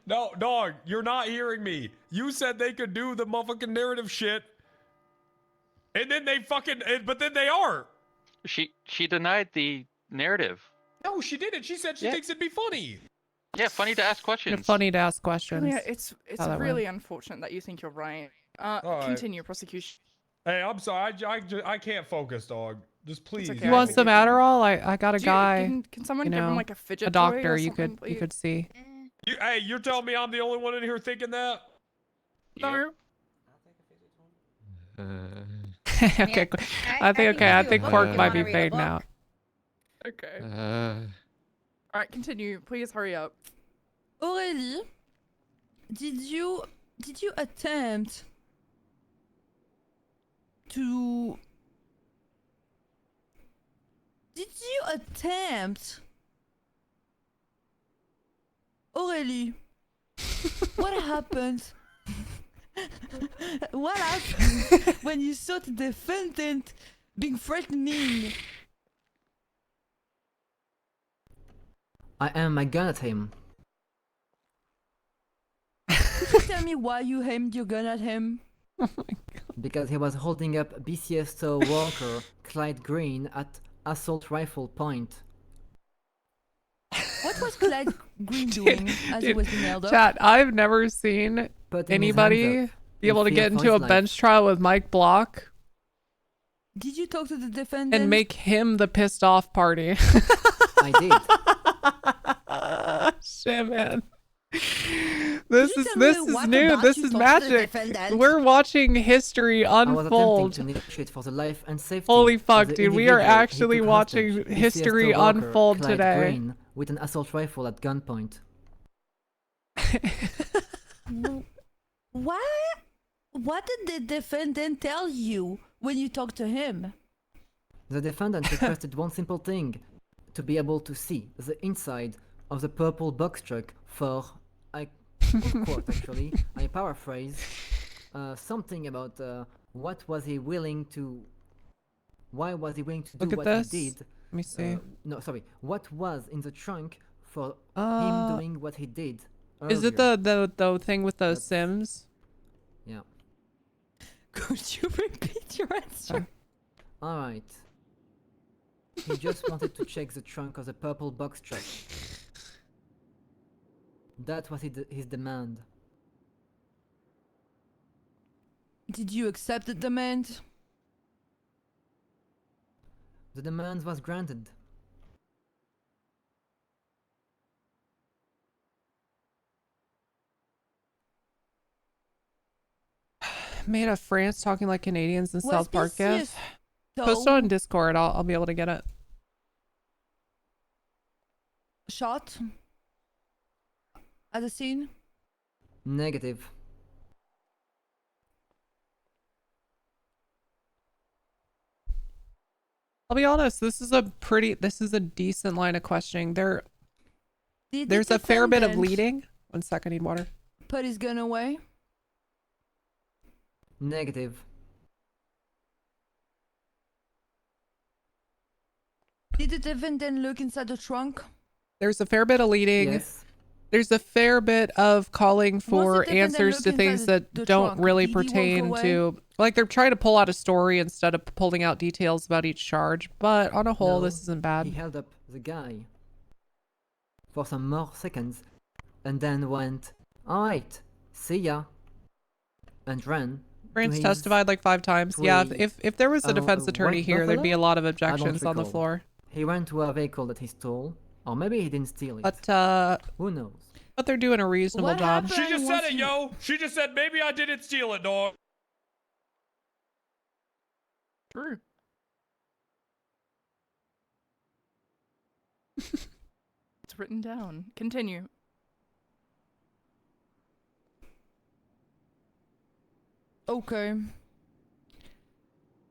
Speaker 9: No, dog, you're not hearing me. You said they could do the motherfucking narrative shit, and then they fucking, but then they are.
Speaker 12: She denied the narrative.
Speaker 9: No, she didn't. She said she
Speaker 12: Yeah.
Speaker 9: thinks it'd be funny.
Speaker 12: Yeah, funny to ask questions.
Speaker 1: You're funny to ask questions.
Speaker 19: Yeah, it's
Speaker 1: How that
Speaker 19: really
Speaker 1: went.
Speaker 19: unfortunate that you think you're right.
Speaker 9: right.
Speaker 19: Continue prosecution.
Speaker 9: Hey, I'm sorry. I can't focus, dog. Just please.
Speaker 19: okay.
Speaker 1: You want some Adderall? I got a
Speaker 19: Do you-
Speaker 1: guy.
Speaker 19: can someone
Speaker 1: you
Speaker 19: give him,
Speaker 1: know,
Speaker 19: like, a fidget
Speaker 1: a
Speaker 19: toy or
Speaker 1: doctor you
Speaker 19: something,
Speaker 1: could you
Speaker 19: please?
Speaker 1: could see.
Speaker 9: Hey, you're telling me I'm the only one in here thinking that?
Speaker 19: No.
Speaker 1: Okay, cool. I think I think Cork might be fading out.
Speaker 19: Okay. All right, continue. Please hurry up.
Speaker 8: Aurélie, did you attempt to Aurélie, what happened? What happened when you saw the defendant being threatening?
Speaker 14: I aimed my gun at him.
Speaker 8: Could you tell me why you aimed your gun at him?
Speaker 14: Because he was holding up BCSO worker Clyde Green at assault rifle point.
Speaker 8: What was Clyde Green doing as he was being held up?
Speaker 1: Chat, I've never seen
Speaker 14: Putting his hands
Speaker 1: anybody
Speaker 14: up
Speaker 1: be able to
Speaker 14: in
Speaker 1: get
Speaker 14: fear for
Speaker 1: into a
Speaker 14: his life.
Speaker 1: bench trial with Mike Block
Speaker 8: Did you talk to the defendant?
Speaker 1: and make him the pissed off party.
Speaker 14: I did.
Speaker 1: Shit, man. This
Speaker 8: you
Speaker 1: is
Speaker 8: tell me
Speaker 1: this is
Speaker 8: what
Speaker 1: new.
Speaker 8: about
Speaker 1: This
Speaker 8: you
Speaker 1: is
Speaker 8: talked to the
Speaker 1: magic.
Speaker 8: defendant?
Speaker 1: We're watching history
Speaker 14: I was attempting
Speaker 1: unfold.
Speaker 14: to negotiate for the life and safety.
Speaker 1: Holy
Speaker 14: of
Speaker 1: fuck,
Speaker 14: the
Speaker 1: dude. We are
Speaker 14: individual he
Speaker 1: actually
Speaker 14: took
Speaker 1: watching
Speaker 14: hostage, the
Speaker 1: history
Speaker 14: Siesta worker,
Speaker 1: unfold
Speaker 14: Clyde
Speaker 1: today.
Speaker 14: Green, with an assault rifle at gunpoint.
Speaker 8: What did the defendant tell you when you talked to him?
Speaker 14: The defendant requested one simple thing: to be able to see the inside of the purple box truck for, I quote actually, I paraphrase, something about what was he willing to, why was he willing to do
Speaker 1: Look at
Speaker 14: what
Speaker 1: this.
Speaker 14: he did.
Speaker 1: Let me see.
Speaker 14: No, sorry. What was in the trunk for
Speaker 1: Uh,
Speaker 14: him doing what he did?
Speaker 1: Is it
Speaker 14: earlier.
Speaker 1: the thing with the Sims?
Speaker 14: Yeah.
Speaker 8: Could you repeat your answer?
Speaker 14: All right. He just wanted to check the trunk of the purple box truck. That was his demand.
Speaker 8: Did you accept the demand?
Speaker 14: The demand was granted.
Speaker 1: Made of France talking like Canadians in
Speaker 8: Was
Speaker 1: South Park
Speaker 8: this
Speaker 1: gif. Post it on Discord. I'll be able to get it.
Speaker 8: Shot at the scene?
Speaker 14: Negative.
Speaker 1: I'll be honest, this is a decent line of questioning.
Speaker 8: Did the
Speaker 1: There's a fair bit of
Speaker 8: defendant
Speaker 1: leading. 1 second, I need water.
Speaker 8: Put his gun away?
Speaker 14: Negative.
Speaker 8: Did the defendant look inside the trunk?
Speaker 1: There's a fair bit of leading.
Speaker 14: Yes.
Speaker 1: There's a fair bit of calling for
Speaker 8: defendant
Speaker 1: answers to
Speaker 8: look
Speaker 1: things
Speaker 8: inside
Speaker 1: that
Speaker 8: the
Speaker 1: don't
Speaker 8: trunk?
Speaker 1: really
Speaker 8: Did he walk
Speaker 1: pertain
Speaker 8: away?
Speaker 1: to, like, they're trying to pull out a story instead of pulling out details about each charge. But on a whole,
Speaker 14: No,
Speaker 1: this isn't bad.
Speaker 14: He held up the guy for some more seconds and then went, alright, see ya, and ran. to
Speaker 1: France
Speaker 14: his
Speaker 1: testified like 5 times. Yeah,
Speaker 14: to
Speaker 1: if there was a
Speaker 14: a
Speaker 1: defense attorney
Speaker 14: white
Speaker 1: here, there'd be a
Speaker 14: Buffalo?
Speaker 1: lot of
Speaker 14: I don't
Speaker 1: objections on the
Speaker 14: recall.
Speaker 1: floor.
Speaker 14: He ran to a vehicle that he stole, or maybe he didn't steal it.
Speaker 1: But
Speaker 14: who knows?
Speaker 1: But they're doing a reasonable
Speaker 8: What
Speaker 1: job.
Speaker 9: She just said
Speaker 8: once
Speaker 9: it,
Speaker 8: you-
Speaker 9: yo. She just said maybe I didn't steal it, dog.
Speaker 19: True. It's written down. Continue.
Speaker 8: Okay.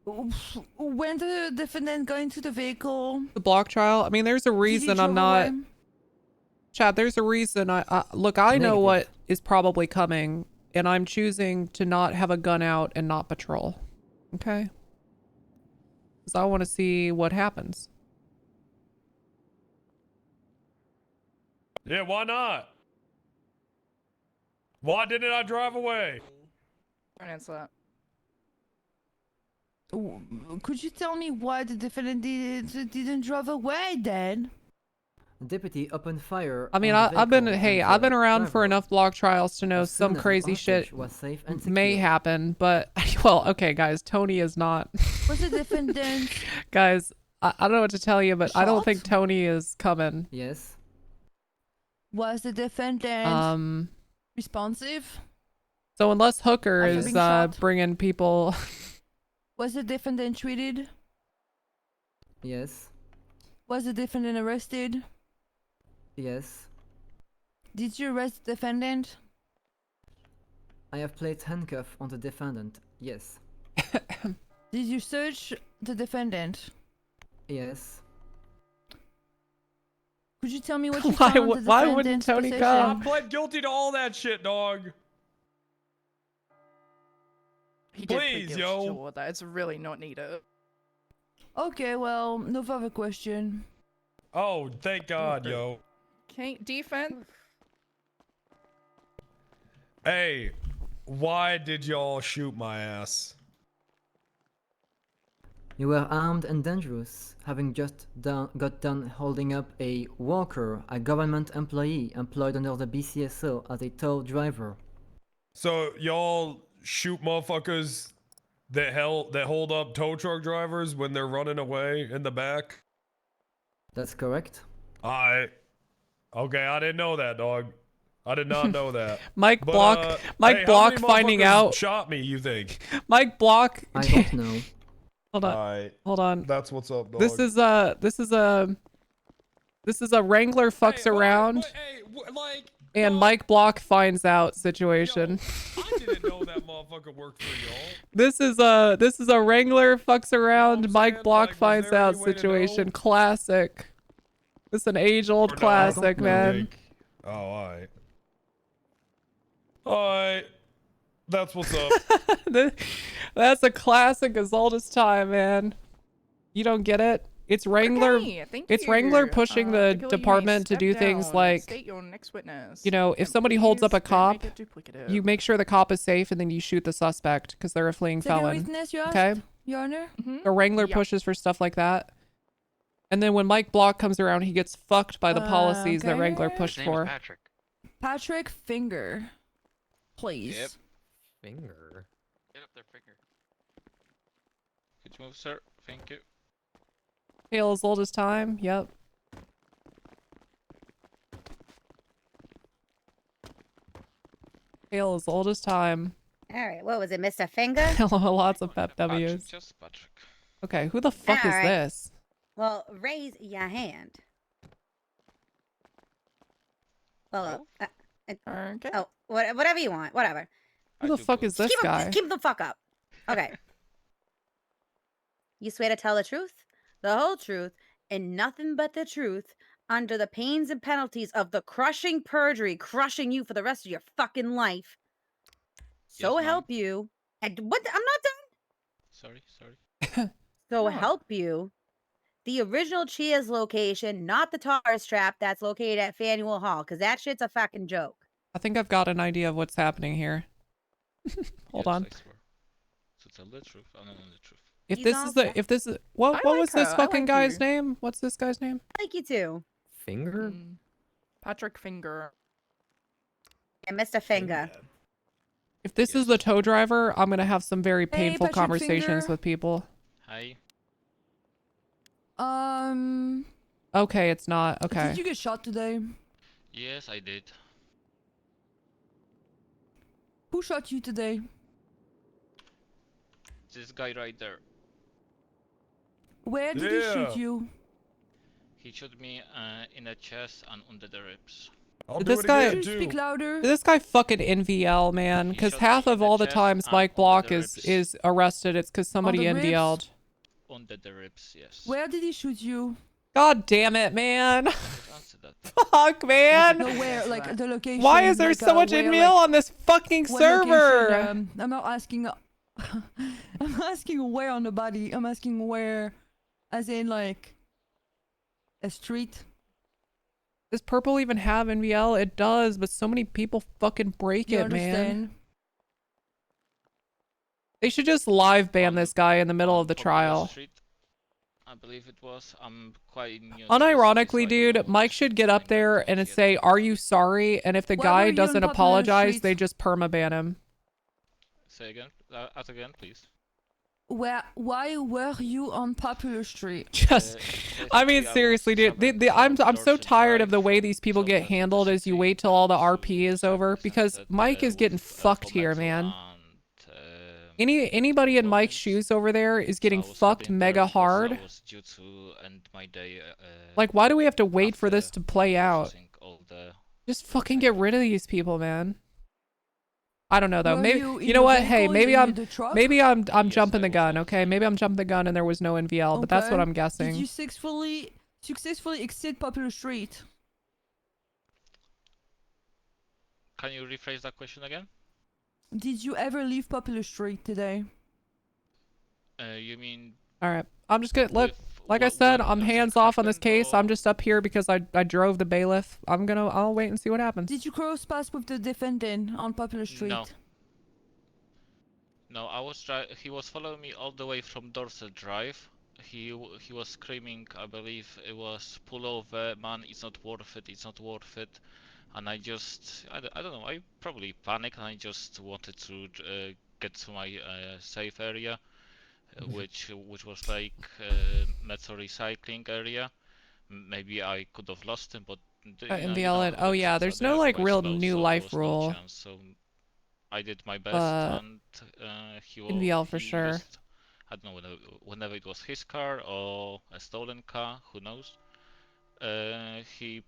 Speaker 8: When the defendant got into the vehicle,
Speaker 1: The block trial. I mean, there's a
Speaker 8: did he
Speaker 1: reason I'm
Speaker 8: drive
Speaker 1: not.
Speaker 8: away?
Speaker 1: Chad, there's a reason. Look. I know
Speaker 14: Negative.
Speaker 1: what is probably coming, and I'm choosing to not have a gun out and not patrol. Okay. Because I want to see what happens.
Speaker 9: Yeah, why not? Why didn't I drive away?
Speaker 19: Don't answer that.
Speaker 8: Could you tell me why the defendant didn't drive away then?
Speaker 14: The deputy opened fire.
Speaker 1: I mean,
Speaker 14: on the
Speaker 1: I've been.
Speaker 14: vehicle
Speaker 1: Hey,
Speaker 14: and
Speaker 1: I've been
Speaker 14: the
Speaker 1: around for
Speaker 14: driver,
Speaker 1: enough block trials to know
Speaker 14: as soon
Speaker 1: some
Speaker 14: as the
Speaker 1: crazy shit
Speaker 14: hostage was safe and
Speaker 1: may
Speaker 14: secure.
Speaker 1: happen. But well, okay, guys. Tony is not.
Speaker 8: Was the defendant
Speaker 1: Guys, I don't know what to tell you, but I don't
Speaker 8: Shot?
Speaker 1: think Tony is coming.
Speaker 14: Yes.
Speaker 8: was the defendant responsive?
Speaker 1: So unless Hooker
Speaker 8: After
Speaker 1: is
Speaker 8: being shot?
Speaker 1: bringing people,
Speaker 8: Was the defendant treated?
Speaker 14: Yes.
Speaker 8: Was the defendant arrested?
Speaker 14: Yes.
Speaker 8: Did you arrest the defendant?
Speaker 14: I have placed handcuff on the defendant. Yes.
Speaker 8: Did you search the defendant?
Speaker 14: Yes.
Speaker 8: Could you tell me what you
Speaker 1: Why
Speaker 8: found
Speaker 1: would-
Speaker 8: in the
Speaker 1: why wouldn't
Speaker 8: defendant's
Speaker 1: Tony
Speaker 8: possession?
Speaker 9: I
Speaker 1: come?
Speaker 9: pled guilty to all that shit, dog.
Speaker 19: He did plead
Speaker 9: Please,
Speaker 19: guilty
Speaker 9: yo.
Speaker 19: to all that. It's really not needed.
Speaker 8: Okay, well, no further question.
Speaker 9: Oh, thank God, yo.
Speaker 19: Okay, defense.
Speaker 9: Hey, why did y'all shoot my ass?
Speaker 14: You were armed and dangerous, having just got done holding up a Walker, a government employee employed under the BCSO as a tow driver.
Speaker 9: So y'all shoot motherfuckers that hold up tow truck drivers when they're running away in the back?
Speaker 14: That's correct.
Speaker 9: Okay, I didn't know that, dog. I did not know that.
Speaker 1: Mike
Speaker 9: But,
Speaker 1: Block, Mike
Speaker 9: hey, how
Speaker 1: Block
Speaker 9: many
Speaker 1: finding
Speaker 9: motherfuckers
Speaker 1: out.
Speaker 9: shot me, you think?
Speaker 1: Mike Block.
Speaker 14: I don't know.
Speaker 1: Hold on.
Speaker 9: Alright.
Speaker 1: Hold on.
Speaker 9: That's what's up, dog.
Speaker 1: This is a Wrangler fucks around. And Mike Block finds out situation.
Speaker 9: I didn't know that motherfucker worked for y'all.
Speaker 1: This is a Wrangler fucks around. Mike Block finds out situation. Classic. This is an age-old classic, man.
Speaker 9: Oh, alright. Alright. That's what's up.
Speaker 1: That's a classic as old as time, man. You don't get it? It's Wrangler.
Speaker 19: Okay, thank
Speaker 1: It's
Speaker 19: you.
Speaker 1: Wrangler pushing the
Speaker 19: Nicola, you may
Speaker 1: department to
Speaker 19: step
Speaker 1: do things
Speaker 19: down.
Speaker 1: like,
Speaker 19: State your next witness.
Speaker 1: you know, if
Speaker 19: And
Speaker 1: somebody holds up a
Speaker 19: please don't make
Speaker 1: cop,
Speaker 19: it duplicative.
Speaker 1: you make sure the cop is safe, and then you shoot the suspect because they're a fleeing
Speaker 8: Second
Speaker 1: felon.
Speaker 8: witness, you
Speaker 1: Okay.
Speaker 8: asked, Your Honor?
Speaker 1: The Wrangler pushes for stuff like that. And then when Mike Block comes around, he gets fucked by the policies that
Speaker 8: okay.
Speaker 1: Wrangler pushed for.
Speaker 12: Patrick.
Speaker 8: Patrick Finger. Please.
Speaker 16: Yep. Finger.
Speaker 12: Get up there, finger. Good move, sir. Thank you.
Speaker 1: Tale as old as time. Yep. Tale as old as time.
Speaker 15: All right, what was it, Mr. Finger?
Speaker 1: Lots of pep W's.
Speaker 12: Just Patrick.
Speaker 1: Okay, who the fuck is
Speaker 15: Alright.
Speaker 1: this?
Speaker 15: Well, raise your hand. Well,
Speaker 19: okay.
Speaker 15: Oh, whatever you want, whatever.
Speaker 1: Who the fuck is this
Speaker 15: Keep 'em-
Speaker 1: guy?
Speaker 15: just keep the fuck up. Okay. You swear to tell the truth, the whole truth, and nothing but the truth, under the pains and penalties of the crushing perjury, crushing you for the rest of your fucking life. So
Speaker 12: ma'am.
Speaker 15: help you. And what? I'm not done.
Speaker 12: Sorry.
Speaker 15: So help you. The original Cheers location, not the Taurus trap that's located at Faneuil Hall, because that shit's a fucking joke.
Speaker 1: I think I've got an idea of what's happening here. Hold on.
Speaker 12: So tell the truth, and only the truth.
Speaker 1: If
Speaker 15: He's
Speaker 1: this
Speaker 15: all
Speaker 1: is the
Speaker 15: set.
Speaker 1: if this is what
Speaker 19: I like
Speaker 1: was this
Speaker 19: her, I
Speaker 1: fucking
Speaker 19: like
Speaker 1: guy's
Speaker 19: you.
Speaker 1: name? What's this guy's name?
Speaker 15: I like you too.
Speaker 16: Finger?
Speaker 19: Patrick Finger.
Speaker 15: And Mr. Finger.
Speaker 1: If this is the tow driver, I'm gonna have some very
Speaker 8: Hey,
Speaker 1: painful
Speaker 8: Patrick
Speaker 1: conversations
Speaker 8: Finger.
Speaker 1: with people.
Speaker 12: Hi.
Speaker 1: Okay, it's not. Okay.
Speaker 8: Did you get shot today?
Speaker 12: Yes, I did.
Speaker 8: Who shot you today?
Speaker 12: This guy right there.
Speaker 8: Where did he shoot you?
Speaker 12: He shot me in the chest and under the ribs.
Speaker 1: Did this guy
Speaker 8: Could you speak louder?
Speaker 1: Did this guy fucking NVL, man? Because
Speaker 12: shot
Speaker 1: half
Speaker 12: me
Speaker 1: of
Speaker 12: in the
Speaker 1: all the
Speaker 12: chest
Speaker 1: times
Speaker 12: and
Speaker 1: Mike
Speaker 12: under
Speaker 1: Block
Speaker 12: the
Speaker 1: is arrested, it's because somebody
Speaker 8: the ribs?
Speaker 1: NVL'd.
Speaker 12: Under the ribs, yes.
Speaker 8: Where did he shoot you?
Speaker 1: God damn it, man!
Speaker 12: Answer that.
Speaker 1: Fuck, man!
Speaker 8: No, where? Like the location.
Speaker 1: Why is there
Speaker 8: like,
Speaker 1: so much
Speaker 8: where,
Speaker 1: NVL
Speaker 8: like,
Speaker 1: on this fucking
Speaker 8: what
Speaker 1: server?
Speaker 8: location, I'm not asking. I'm asking where on the body. I'm asking where, as in like a street.
Speaker 1: Does Purple even have NVL? It does, but so many people fucking break
Speaker 8: You
Speaker 1: it, man.
Speaker 8: understand?
Speaker 1: They should just live ban this guy in the middle of the trial.
Speaker 12: Street, I believe it was. I'm quite new.
Speaker 1: Unironically, dude, Mike should get up there and say, "Are you sorry?" And if the
Speaker 8: Why
Speaker 1: guy
Speaker 8: were you on
Speaker 1: doesn't
Speaker 8: Popular
Speaker 1: apologize,
Speaker 8: Street?
Speaker 1: they just permaban him.
Speaker 12: Say again. Ask again, please.
Speaker 8: Why were you on Popular Street?
Speaker 1: Just, I mean, seriously, dude. I'm so tired of the way these people get handled. As you wait till all the RP is over, because Mike is getting fucked here, man. Anybody in Mike's shoes over there is getting fucked mega hard.
Speaker 12: I was due to end my day.
Speaker 1: Like, why do we have to wait for this to play out?
Speaker 12: All the
Speaker 1: Just fucking get rid of these people, man. I don't know though.
Speaker 8: Were
Speaker 1: Maybe
Speaker 8: you in
Speaker 1: you know
Speaker 8: the
Speaker 1: what? Hey,
Speaker 8: vehicle, in the truck?
Speaker 1: maybe I'm jumping the gun. Okay, maybe I'm jumping the gun and there was no NVL, but that's what
Speaker 8: Okay.
Speaker 1: I'm guessing.
Speaker 8: Did you successfully exit Popular Street?
Speaker 12: Can you rephrase that question again?
Speaker 8: Did you ever leave Popular Street today?
Speaker 12: You mean?
Speaker 1: All right, I'm just gonna look. Like I said, I'm hands off on this case. I'm just up here because I drove the bailiff. I'll wait and see what happens.
Speaker 8: Did you cross paths with the defendant on Popular Street?
Speaker 12: No.
Speaker 17: No, he was following me all the way from Dorset Drive. He was screaming, I believe it was pull over, man, it's not worth it, it's not worth it. And I just, I don't know, I probably panicked and I just wanted to get to my safe area, which was like Metro recycling area. Maybe I could have lost him, but
Speaker 1: NVL and oh yeah, there's no like real new life rule.
Speaker 17: So I did my best, and
Speaker 1: NVL for sure.
Speaker 17: Just, I don't know whenever it was his car or a stolen car, who knows. He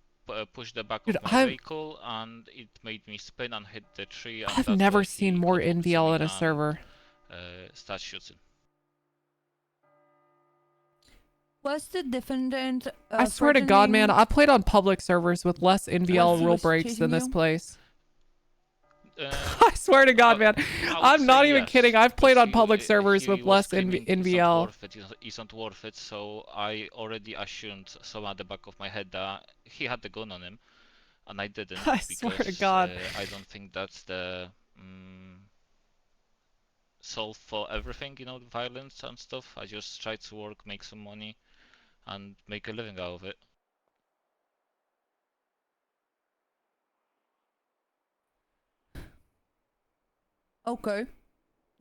Speaker 17: pushed the back of my vehicle and it made me spin and hit the tree. And
Speaker 1: I've never seen more NVL in a server.
Speaker 17: Start shooting.
Speaker 8: Was the defendant?
Speaker 1: I swear to God, man, I played on public servers with less NVL rule breaks than this place. I swear to God, man, I'm not even kidding. I've played on public servers with less NVL.
Speaker 17: It's not worth it. So I already assumed, so at the back of my head, that he had the gun on him, and I didn't.
Speaker 1: I swear to God.
Speaker 17: I don't think that's the solve for everything, you know, violence and stuff. I just try to work, make some money, and make a living out of it.
Speaker 8: Okay.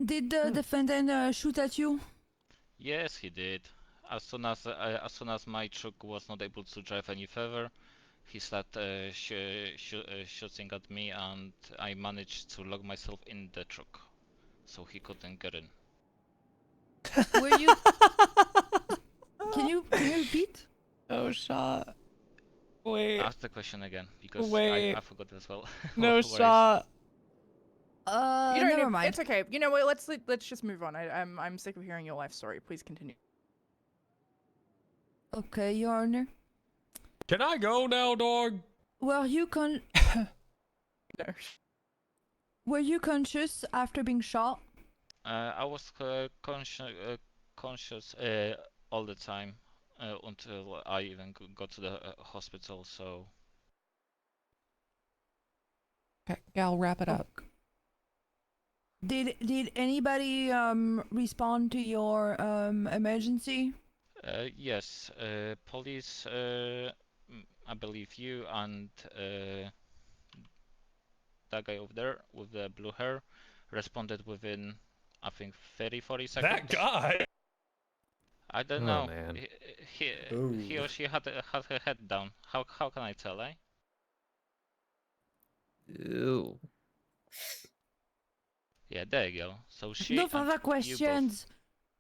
Speaker 8: Did the defendant shoot at you?
Speaker 17: Yes, he did. As soon as my truck was not able to drive any further, he started shooting at me, and I managed to lock myself in the truck, so he couldn't get in.
Speaker 8: Were you? Can you repeat?
Speaker 1: No shot. Wait.
Speaker 17: Ask the question again, because I forgot as well.
Speaker 1: No shot.
Speaker 19: You don't
Speaker 8: never
Speaker 19: need,
Speaker 8: mind.
Speaker 19: It's okay. You know what? Let's just move on. I'm sick of hearing your life story. Please continue.
Speaker 8: Okay, Your Honor.
Speaker 9: Can I go now, dog?
Speaker 8: Were you
Speaker 19: No.
Speaker 8: Were you conscious after being shot?
Speaker 17: I was conscious all the time until I even got to the hospital. So.
Speaker 1: Okay, Gal, wrap it up.
Speaker 8: Did anybody respond to your emergency?
Speaker 17: Yes, police. I believe you and that guy over there with the blue hair responded within, I think, 30-40 seconds.
Speaker 9: That guy.
Speaker 17: I don't know.
Speaker 16: Man.
Speaker 17: He or she had her head down. How can I tell, eh?
Speaker 16: Ew.
Speaker 17: Yeah, there you go. So she.
Speaker 8: No further
Speaker 17: and
Speaker 8: questions.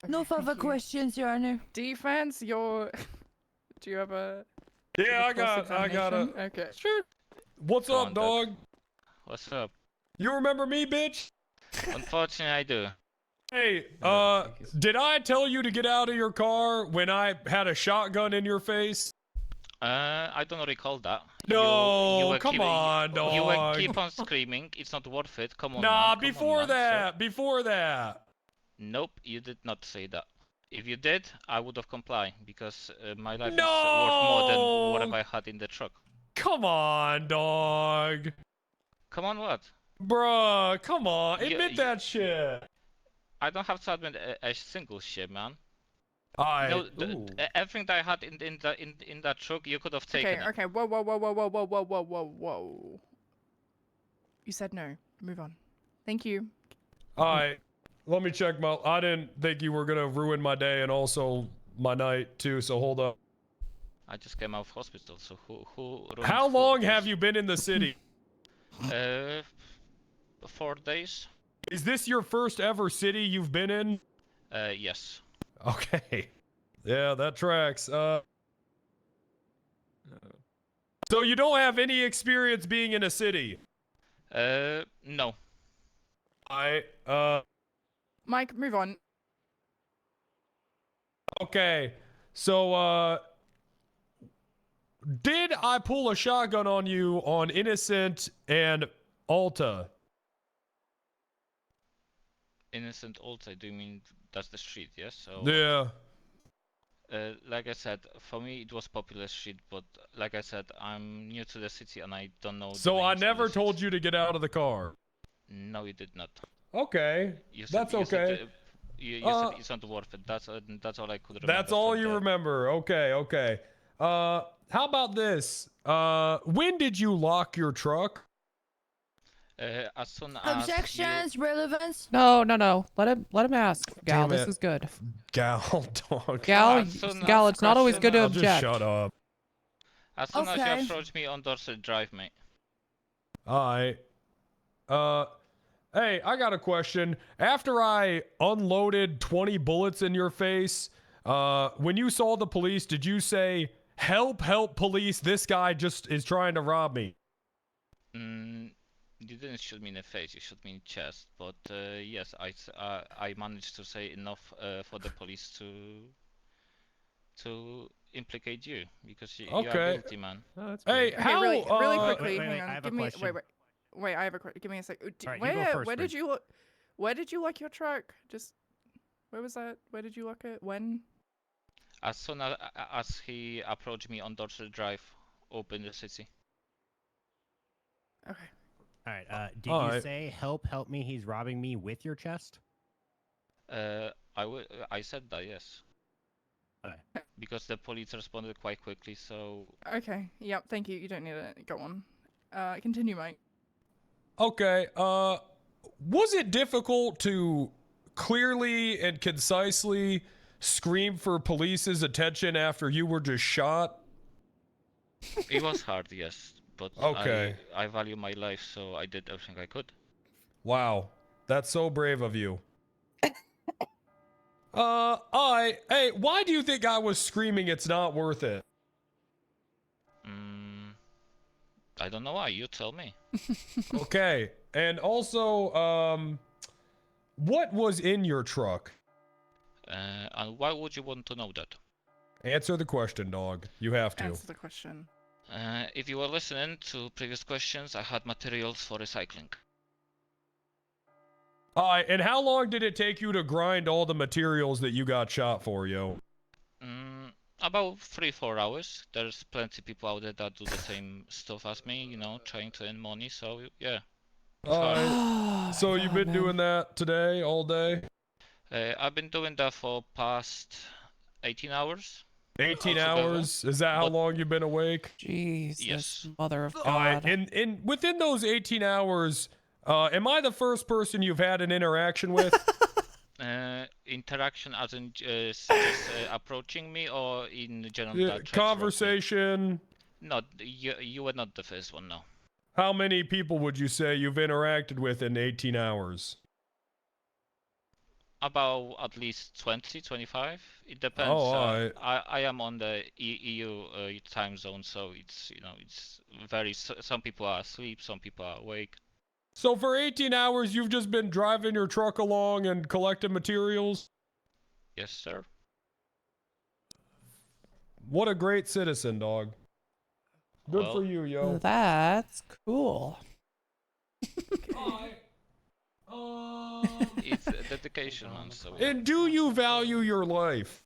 Speaker 8: No further questions, Your Honor.
Speaker 19: Defense, do you have a?
Speaker 9: Yeah, I got a.
Speaker 19: Okay.
Speaker 9: Sure. What's up, dog?
Speaker 17: What's up?
Speaker 9: You remember me, bitch?
Speaker 17: Unfortunately, I do.
Speaker 9: Hey, did I tell you to get out of your car when I had a shotgun in your face?
Speaker 17: I don't recall that.
Speaker 9: No,
Speaker 17: you were
Speaker 9: come on, dog.
Speaker 17: You were keep on screaming. It's not worth it. Come on.
Speaker 9: Nah,
Speaker 17: man.
Speaker 9: before that. Before that.
Speaker 17: Nope, you did not say that. If you did, I would have complied because my life is worth more than whatever I had in the truck.
Speaker 9: Come on, dog.
Speaker 17: Come on, what?
Speaker 9: Bruh, come on. Admit that shit.
Speaker 17: I don't have to admit a single shit, man.
Speaker 9: Alright.
Speaker 17: Everything that I had in that truck, you could have taken.
Speaker 19: Okay. Whoa. You said no. Move on. Thank you.
Speaker 9: Alright. Let me check my. I didn't think you were gonna ruin my day and also my night too. So hold up.
Speaker 17: I just came out of hospital. So who?
Speaker 9: How long have you been in the city?
Speaker 17: 4 days.
Speaker 9: Is this your first ever city you've been in?
Speaker 17: Yes.
Speaker 9: Okay. Yeah, that tracks. So you don't have any experience being in a city?
Speaker 17: No.
Speaker 19: Mike, move on.
Speaker 9: Okay. So, did I pull a shotgun on you on Innocent and Alta?
Speaker 17: Innocent Alta, do you mean that's the street, yes? So,
Speaker 9: yeah.
Speaker 17: Like I said, for me it was popular street, but like I said, I'm new to the city and I don't know.
Speaker 9: So I never told you to get out of the car?
Speaker 17: No, you did not.
Speaker 9: Okay. That's
Speaker 17: you
Speaker 9: okay.
Speaker 17: Said, you said it's not worth it. That's all I could remember.
Speaker 9: That's all
Speaker 17: from
Speaker 9: you
Speaker 17: there.
Speaker 9: remember. Okay, okay. How about this? When did you lock your truck?
Speaker 17: As soon as
Speaker 8: Objections, relevance.
Speaker 1: No, no, no. Let him ask. Gal,
Speaker 9: Damn
Speaker 1: this
Speaker 9: it.
Speaker 1: is good.
Speaker 9: Gal, dog.
Speaker 1: Gal,
Speaker 17: soon
Speaker 1: it's not always good to
Speaker 9: I'll just
Speaker 1: object.
Speaker 9: shut up.
Speaker 17: As soon as
Speaker 8: Okay.
Speaker 17: you approach me on Dorset Drive, mate.
Speaker 9: Alright. Hey, I got a question. After I unloaded 20 bullets in your face, when you saw the police, did you say, help, help, police, this guy just is trying to rob me?
Speaker 17: You didn't shoot me in the face, you shot me in the chest. But yes, I managed to say enough for the police to implicate you because you are
Speaker 9: Okay.
Speaker 17: guilty, man.
Speaker 9: Hey,
Speaker 19: Okay,
Speaker 9: how,
Speaker 19: really quickly,
Speaker 16: wait,
Speaker 19: hang
Speaker 16: I
Speaker 19: on.
Speaker 16: have a
Speaker 19: Give me
Speaker 16: question.
Speaker 19: wait, I have a question. Give me a sec.
Speaker 16: Alright, you go first,
Speaker 19: Where
Speaker 16: Bridge.
Speaker 19: where did you lock your truck? Just where was that? Where did you lock it? When?
Speaker 17: As soon as he approached me on Dorset Drive, open the city.
Speaker 19: Okay.
Speaker 16: All right. Did
Speaker 9: All
Speaker 16: you
Speaker 9: right.
Speaker 16: say help me? He's robbing me with your chest.
Speaker 17: I said that, yes.
Speaker 16: Okay.
Speaker 17: Because the police responded quite quickly, so
Speaker 19: Okay. Yep. Thank you. You don't need to go on. Continue, Mike.
Speaker 9: Okay, was it difficult to clearly and concisely scream for police's attention after you were just shot?
Speaker 17: it was hard, yes. But
Speaker 9: Okay.
Speaker 17: I value my life, so I did everything I could.
Speaker 9: Wow, that's so brave of you. Hey, why do you think I was screaming it's not worth it?
Speaker 17: I don't know why, you tell me.
Speaker 9: Okay, and also, what was in your truck?
Speaker 17: And why would you want to know that?
Speaker 9: Answer the question, dog. You have to.
Speaker 19: Answer the question.
Speaker 17: If you were listening to previous questions, I had materials for recycling.
Speaker 9: Alright, and how long did it take you to grind all the materials that you got shot for, yo?
Speaker 17: About 3-4 hours. There's plenty people out there that do the same stuff as me, you know, trying to earn money, so yeah.
Speaker 9: Alright, so you've been doing that today, all day?
Speaker 17: I've been doing that for past 18 hours.
Speaker 9: 18
Speaker 17: altogether.
Speaker 9: hours? Is that how long you've been awake?
Speaker 1: Jesus,
Speaker 17: Yes.
Speaker 1: mother of
Speaker 9: Alright,
Speaker 1: God.
Speaker 9: and within those 18 hours, am I the first person you've had an interaction with?
Speaker 17: Interaction as in just approaching me or in general that threats were-
Speaker 9: Conversation.
Speaker 17: No, you were not the first one, no.
Speaker 9: How many people would you say you've interacted with in 18 hours?
Speaker 17: About at least 20, 25. It depends.
Speaker 9: Oh, alright.
Speaker 17: I am on the EU time zone, so it's, you know, it's very, some people are asleep, some people are awake.
Speaker 9: So for 18 hours, you've just been driving your truck along and collecting materials?
Speaker 17: Yes, sir.
Speaker 9: What a great citizen, dog. Good
Speaker 17: Well,
Speaker 9: for you, yo.
Speaker 1: That's cool.
Speaker 17: It's a dedication, man. So.
Speaker 9: And do you value your life?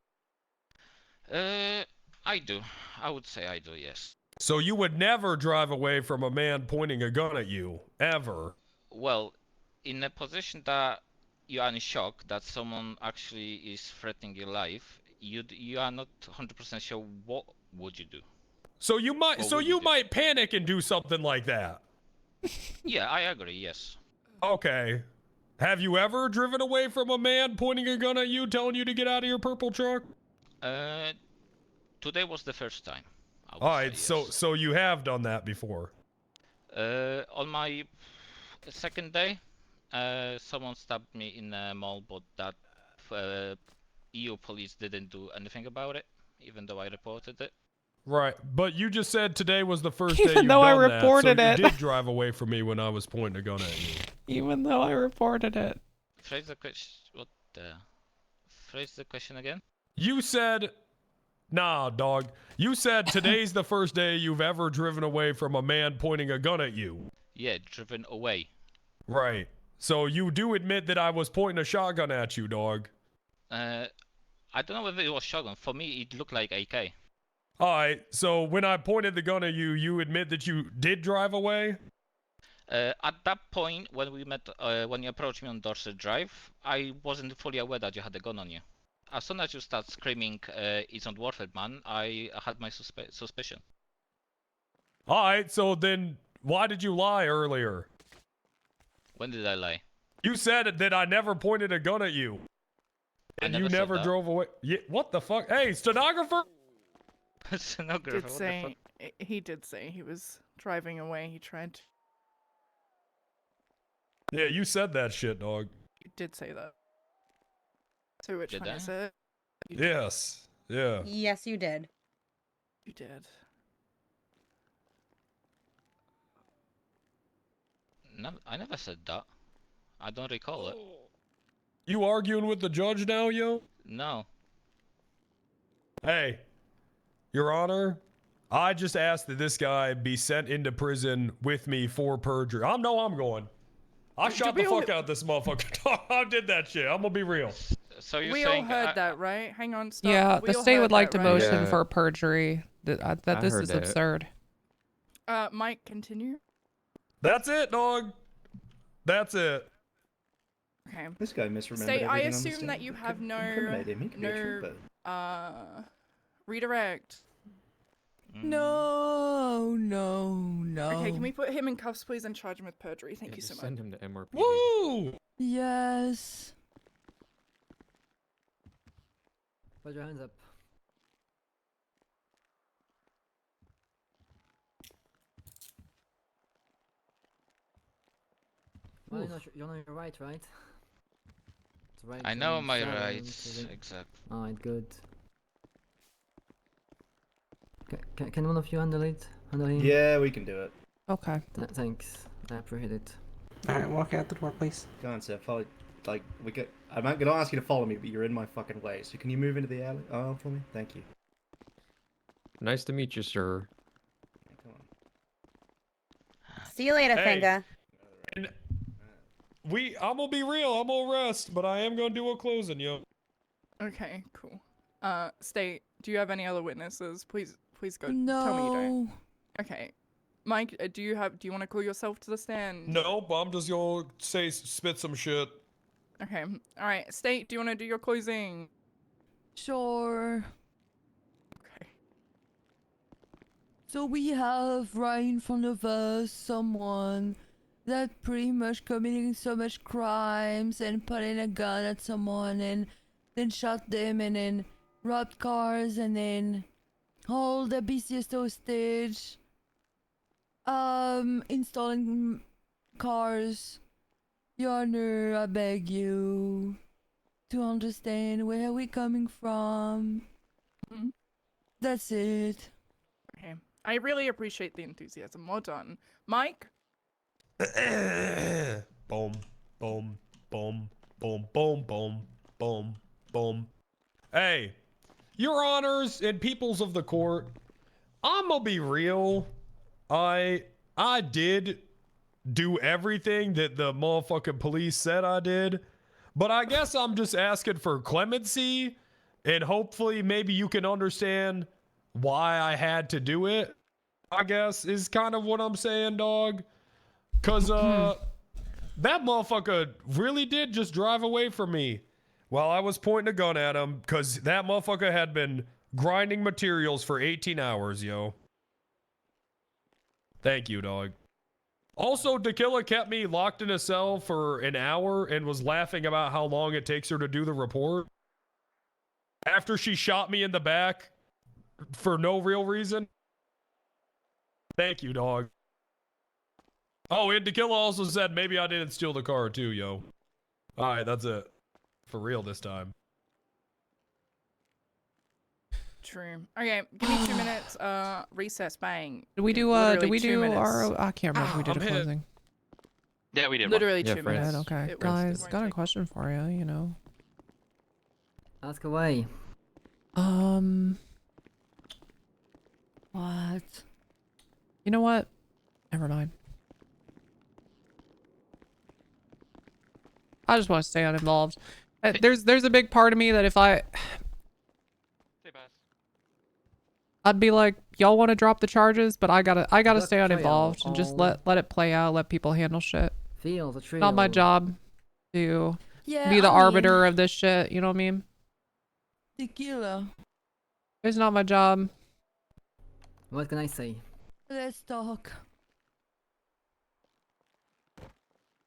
Speaker 17: I do. I would say I do. Yes.
Speaker 9: So you would never drive away from a man pointing a gun at you, ever?
Speaker 17: Well, in a position that you are in shock that someone actually is threatening your life, you are not 100% sure what would you do.
Speaker 9: So you might,
Speaker 17: What
Speaker 9: so
Speaker 17: would
Speaker 9: you
Speaker 17: you do?
Speaker 9: might panic and do something like that.
Speaker 17: Yeah, I agree. Yes.
Speaker 9: Okay. Have you ever driven away from a man pointing a gun at you, telling you to get out of your purple truck?
Speaker 17: Today was the first time. I would
Speaker 9: All right,
Speaker 17: say,
Speaker 9: so you have done that before.
Speaker 17: on my second day, someone stabbed me in a mall, but that EU police didn't do anything about it, even though I reported it.
Speaker 9: Right, but you just said today was the first day
Speaker 1: Even
Speaker 9: you've
Speaker 1: though I
Speaker 9: done that,
Speaker 1: reported
Speaker 9: so
Speaker 1: it.
Speaker 9: you did drive away from me when I was pointing a gun at you.
Speaker 1: Even though I reported it.
Speaker 17: Phrase the question. What the? Phrase the question again.
Speaker 9: You said, nah, dog. You said today's the first day you've ever driven away from a man pointing a gun at you.
Speaker 17: Yeah, driven away.
Speaker 9: Right. So you do admit that I was pointing a shotgun at you, dog.
Speaker 17: I don't know whether it was shotgun. For me, it looked like AK.
Speaker 9: Alright, so when I pointed the gun at you, you admit that you did drive away?
Speaker 17: At that point, when we met, when you approached me on Dorset Drive, I wasn't fully aware that you had a gun on you. As soon as you start screaming, "It's not worth it, man," I had my suspicion.
Speaker 9: All right, so then why did you lie earlier?
Speaker 17: When did I lie?
Speaker 9: You said that I never pointed a gun at you. And you
Speaker 17: never said
Speaker 9: never
Speaker 17: that.
Speaker 9: drove away. Yeah, what the fuck? Hey, stenographer!
Speaker 17: Stenographer,
Speaker 19: Did
Speaker 17: what the
Speaker 19: say he did say he was driving away. He tried.
Speaker 9: Yeah, you said that shit, dog.
Speaker 19: He did say that. So which
Speaker 17: Did
Speaker 19: one
Speaker 17: I?
Speaker 19: is it?
Speaker 9: Yes. Yeah.
Speaker 15: Yes, you did.
Speaker 19: You did.
Speaker 17: No, I never said that. I don't recall it.
Speaker 9: You arguing with the judge now, yo?
Speaker 17: No.
Speaker 9: Hey, Your Honor, I just asked that this guy be sent into prison with me for perjury. I'm going. I shot the fuck out this motherfucker. I did that shit. I'm gonna be real.
Speaker 17: So you're
Speaker 19: We all
Speaker 17: saying
Speaker 19: heard that, right? Hang on, stop.
Speaker 1: Yeah,
Speaker 19: We
Speaker 1: the
Speaker 19: all
Speaker 1: state
Speaker 19: heard
Speaker 1: would like
Speaker 19: that,
Speaker 1: to
Speaker 19: right?
Speaker 1: motion for perjury. That this
Speaker 13: heard
Speaker 1: is
Speaker 13: that.
Speaker 1: absurd.
Speaker 19: Mike, continue.
Speaker 9: That's it, dog. That's it.
Speaker 19: Okay.
Speaker 2: This guy misremembered
Speaker 19: State, I
Speaker 2: everything on the
Speaker 19: assume that
Speaker 2: stand.
Speaker 19: you have
Speaker 2: Incriminate him. He could be a trooper.
Speaker 19: Redirect.
Speaker 8: No.
Speaker 19: Okay, can we put him in cuffs, please, and charge him with perjury? Thank you so much.
Speaker 13: Send him to MRPD.
Speaker 9: Woo!
Speaker 8: Yes.
Speaker 14: Put your hands up. Well, you're not your right, right? It's right.
Speaker 17: I know my
Speaker 14: 27,
Speaker 17: rights, exactly.
Speaker 14: Alright, good. Can one of you handle it? Handle him?
Speaker 2: Yeah, we can do it.
Speaker 1: Okay.
Speaker 14: Thanks. I appreciate it.
Speaker 4: Alright, walk out the door, please.
Speaker 2: Go on, sir. Follow. Like I'm not gonna ask you to follow me, but you're in my fucking way. So can you move into the alley aisle for me? Thank you.
Speaker 13: Nice to meet you, sir.
Speaker 15: See you later,
Speaker 9: Hey.
Speaker 15: Finger.
Speaker 9: And I'm gonna be real. I'm gonna rest, but I am gonna do a closing, yo.
Speaker 19: Okay, cool. State, do you have any other witnesses? Please go. Tell me you
Speaker 8: No.
Speaker 19: don't. Okay. Mike, do you want to call yourself to the stand?
Speaker 9: Nope, I'm just gonna spit some shit.
Speaker 19: Okay. All right. State, do you want to do your closing?
Speaker 8: Sure.
Speaker 19: Okay.
Speaker 8: So we have right in front of us someone that pretty much committing so much crimes and putting a gun at someone and then shot them and then robbed cars and then hold the BCS hostage. Installing cars. Your Honor, I beg you to understand where we're coming from. That's it.
Speaker 19: Okay. I really appreciate the enthusiasm. Well done. Mike?
Speaker 9: Boom, boom, boom, boom, boom, boom, boom, boom. Hey, Your Honors and peoples of the court, I'm gonna be real. I did do everything that the motherfucking police said I did, but I guess I'm just asking for clemency, and hopefully maybe you can understand why I had to do it, I guess, is kind of what I'm saying, dog. Cause that motherfucker really did just drive away from me while I was pointing a gun at him, cause that motherfucker had been grinding materials for 18 hours, yo. Thank you, dog. Also, Tequila kept me locked in a cell for an hour and was laughing about how long it takes her to do the report. After she shot me in the back for no real reason. Thank you, dog. Oh, and Tequila also said maybe I didn't steal the car too, yo. Alright, that's it. For real this time.
Speaker 19: True. Okay, give me 2 minutes. Recess, bang.
Speaker 1: Did we do
Speaker 19: Literally 2 minutes.
Speaker 1: our I can't remember if we did
Speaker 9: I'm
Speaker 1: a
Speaker 9: hit.
Speaker 1: closing.
Speaker 12: Yeah, we did.
Speaker 19: Literally
Speaker 13: Yeah,
Speaker 19: 2
Speaker 13: Fred.
Speaker 19: minutes.
Speaker 1: Okay.
Speaker 19: It
Speaker 1: Guys,
Speaker 19: won't
Speaker 1: got a
Speaker 19: take-
Speaker 1: question for you, you know.
Speaker 14: Ask away.
Speaker 8: What?
Speaker 1: You know what? Never mind. I just want to stay uninvolved. There's a big part of me that if I I'd be like, y'all want to drop the charges, but I gotta
Speaker 14: Duck
Speaker 1: stay
Speaker 14: trail
Speaker 1: uninvolved and just
Speaker 14: all-
Speaker 1: let it play out, let people handle shit.
Speaker 14: Feel the trail.
Speaker 1: Not my job to
Speaker 8: Yeah,
Speaker 1: be the
Speaker 8: I mean-
Speaker 1: arbiter of this shit. You know what I mean?
Speaker 8: Tequila.
Speaker 1: It's not my job.
Speaker 14: What can I say?
Speaker 8: Let's talk.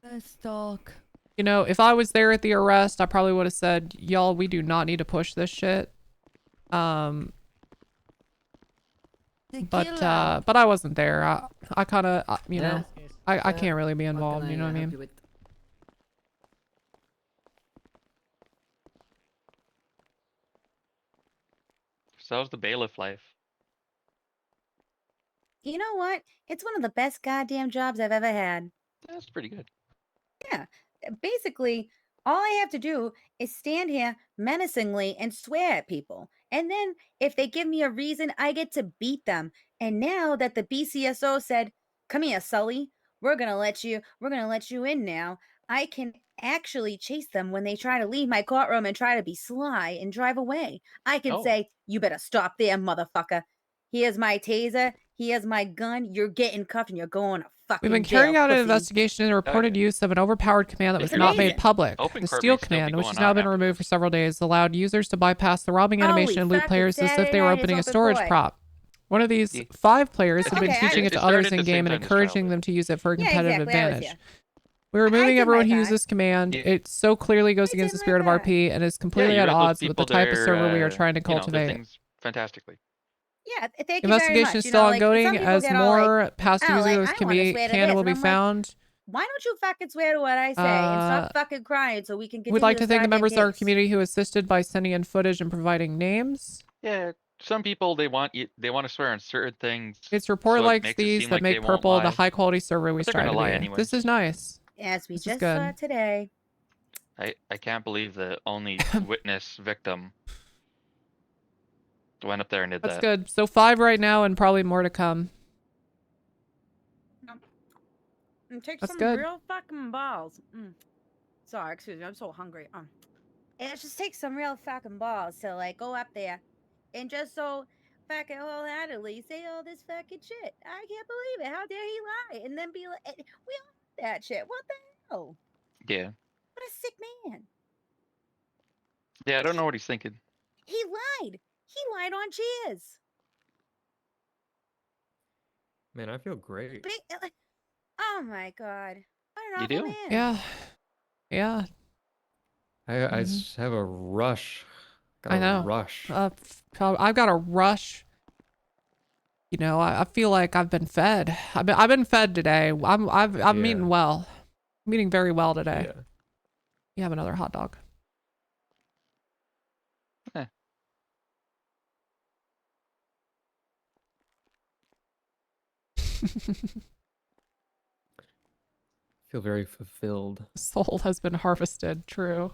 Speaker 8: Let's talk.
Speaker 1: You know, if I was there at the arrest, I probably would have said, y'all, we do not need to push this shit. But I wasn't there. I kind of, you know, I can't really be involved. You know what I mean?
Speaker 12: So how's the bailiff life?
Speaker 15: You know what? It's one of the best goddamn jobs I've ever had.
Speaker 12: That's pretty good.
Speaker 15: Yeah. Basically, all I have to do is stand here menacingly and swear at people. And then if they give me a reason, I get to beat them. And now that the BCSO said, "Come here, Sully, we're going to let you in now," I can actually chase them when they try to leave my courtroom and try to be sly and drive away. I can
Speaker 1: Oh.
Speaker 15: say, "You better stop there, motherfucker. Here's my taser. Here's my gun. You're getting cuffed and you're going to fucking
Speaker 1: We've been
Speaker 15: jail,
Speaker 1: carrying out an
Speaker 15: pussy."
Speaker 1: investigation into reported use of an overpowered command that was
Speaker 15: It's
Speaker 1: not made
Speaker 15: amazing.
Speaker 1: public.
Speaker 12: Open
Speaker 1: The
Speaker 12: court
Speaker 1: Steel
Speaker 12: may still be
Speaker 1: command, which
Speaker 12: going
Speaker 1: has now
Speaker 12: on
Speaker 1: been removed for several days, allowed users to bypass the robbing animation and loot
Speaker 15: fuck,
Speaker 1: players
Speaker 15: it's
Speaker 1: as if they were
Speaker 15: Saturday night,
Speaker 1: opening a
Speaker 15: it's open
Speaker 1: storage
Speaker 15: boy.
Speaker 1: prop. One of these 5 players had been
Speaker 15: Okay,
Speaker 1: teaching
Speaker 15: I-
Speaker 1: it to
Speaker 12: It
Speaker 1: others
Speaker 12: started
Speaker 1: in
Speaker 12: the same
Speaker 1: game and
Speaker 12: time as
Speaker 1: encouraging them to use it for a
Speaker 15: Yeah,
Speaker 1: competitive
Speaker 15: exactly, I was
Speaker 1: advantage.
Speaker 15: here.
Speaker 1: We're removing
Speaker 15: did my
Speaker 1: everyone who
Speaker 15: part.
Speaker 1: uses this command. It so clearly goes against the spirit of RP and is completely
Speaker 12: you
Speaker 1: at
Speaker 12: read those
Speaker 1: odds with the
Speaker 12: people
Speaker 1: type of
Speaker 12: there,
Speaker 1: server we are trying to
Speaker 12: you know, did
Speaker 1: cultivate.
Speaker 12: things fantastically.
Speaker 15: Yeah, thank you very
Speaker 1: Investigation
Speaker 15: much.
Speaker 1: is
Speaker 15: You
Speaker 1: still
Speaker 15: know, like, some
Speaker 1: ongoing
Speaker 15: people
Speaker 1: as
Speaker 15: get all, like,
Speaker 1: more past
Speaker 15: "Oh, like,
Speaker 1: users
Speaker 15: I
Speaker 1: can
Speaker 15: wanna
Speaker 1: be
Speaker 15: swear to
Speaker 1: can
Speaker 15: this,"
Speaker 1: will
Speaker 15: and
Speaker 1: be
Speaker 15: I'm like,
Speaker 1: found.
Speaker 15: why don't you fucking swear to what I say and stop fucking crying so we can continue
Speaker 1: We'd like to
Speaker 15: this
Speaker 1: thank the
Speaker 15: goddamn
Speaker 1: members of our
Speaker 15: case?
Speaker 1: community who assisted by sending in footage and providing names.
Speaker 12: Yeah, some people they want to swear on certain things.
Speaker 1: It's report
Speaker 12: so it
Speaker 1: like
Speaker 12: makes it
Speaker 1: these
Speaker 12: seem
Speaker 1: that
Speaker 12: like
Speaker 1: make
Speaker 12: they won't
Speaker 1: Purple the
Speaker 12: lie.
Speaker 1: high quality server we
Speaker 12: But they're
Speaker 1: strive
Speaker 12: gonna
Speaker 1: to
Speaker 12: lie
Speaker 1: be.
Speaker 12: anyways.
Speaker 1: This is nice.
Speaker 15: As we
Speaker 1: This is
Speaker 15: just
Speaker 1: good.
Speaker 15: saw today.
Speaker 12: I can't believe the only witness victim went up there and did
Speaker 1: That's
Speaker 12: that.
Speaker 1: good. So 5 right now and probably more to come.
Speaker 15: And take
Speaker 1: That's
Speaker 15: some
Speaker 1: good.
Speaker 15: real fucking balls. Sorry, excuse me. I'm so hungry. It just takes some real fucking balls to like go up there and just so fucking wholeheartedly say all this fucking shit. I can't believe it. How dare he lie? And then be like, we all know that shit. What the hell?
Speaker 12: Yeah.
Speaker 15: What a sick man.
Speaker 12: Yeah, I don't know what he's thinking.
Speaker 15: He lied. He lied on Cheers.
Speaker 11: Man, I feel great.
Speaker 15: Oh my god. What an
Speaker 12: You
Speaker 15: awful
Speaker 12: do?
Speaker 15: man.
Speaker 1: Yeah. Yeah.
Speaker 11: I just have a rush. Got
Speaker 1: I
Speaker 11: a
Speaker 1: know.
Speaker 11: rush.
Speaker 1: I've got a rush. You know, I feel like I've been fed. I've been fed today. I'm eating well. I'm eating very well today.
Speaker 11: Yeah.
Speaker 1: You have another hot dog.
Speaker 11: Feel very fulfilled.
Speaker 1: Soul has been harvested. True.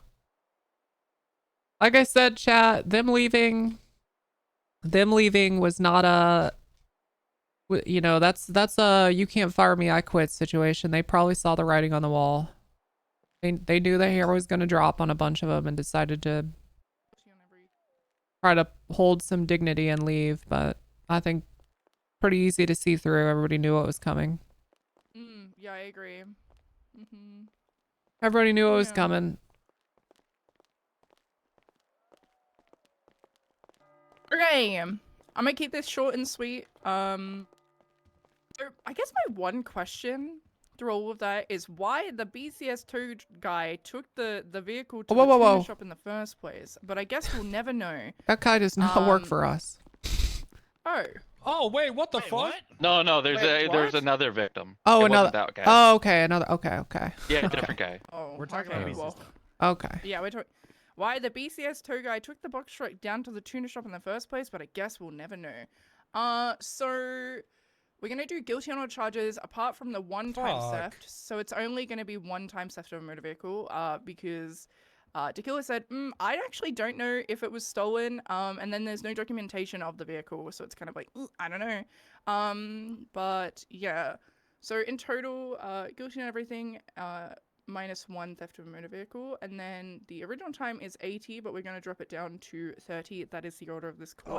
Speaker 1: Like I said, chat, them leaving was not a, you know, that's a you can't fire me, I quit situation. They probably saw the writing on the wall. They knew the hair was going to drop on a bunch of them and decided to try to hold some dignity and leave, but I think pretty easy to see through. Everybody knew what was coming.
Speaker 19: Yeah, I agree.
Speaker 1: Everybody knew what was coming.
Speaker 19: Okay, I'm gonna keep this short and sweet. So I guess my one question through all of that is why the BCS2 guy took the vehicle to
Speaker 1: Whoa,
Speaker 19: the
Speaker 1: whoa,
Speaker 19: tuna
Speaker 1: whoa.
Speaker 19: shop in the first place, but I guess we'll never know.
Speaker 1: That guy does not work for us.
Speaker 19: Oh.
Speaker 9: Oh wait, what the fuck?
Speaker 12: No, there's
Speaker 19: Wait,
Speaker 12: there's
Speaker 19: what?
Speaker 12: another victim.
Speaker 1: Oh,
Speaker 12: It
Speaker 1: another.
Speaker 12: wasn't that guy.
Speaker 1: Oh, okay. Another. Okay.
Speaker 12: Yeah, a different guy.
Speaker 19: Oh,
Speaker 16: We're talking
Speaker 19: okay,
Speaker 16: about
Speaker 19: well,
Speaker 1: Okay.
Speaker 19: yeah, we're talking. Why the BCS2 guy took the box truck down to the tuna shop in the first place, but I guess we'll never know. So we're gonna do guilty on all charges apart from the one-time
Speaker 9: Fuck.
Speaker 19: theft. So it's only gonna be one-time theft of a motor vehicle. Because Tequila said, I actually don't know if it was stolen. And then there's no documentation of the vehicle, so it's kind of like, I don't know. But yeah. So in total, guilty on everything. -1 theft of a motor vehicle, and then the original time is 80, but we're going to drop it down to 30. That is the order of this court.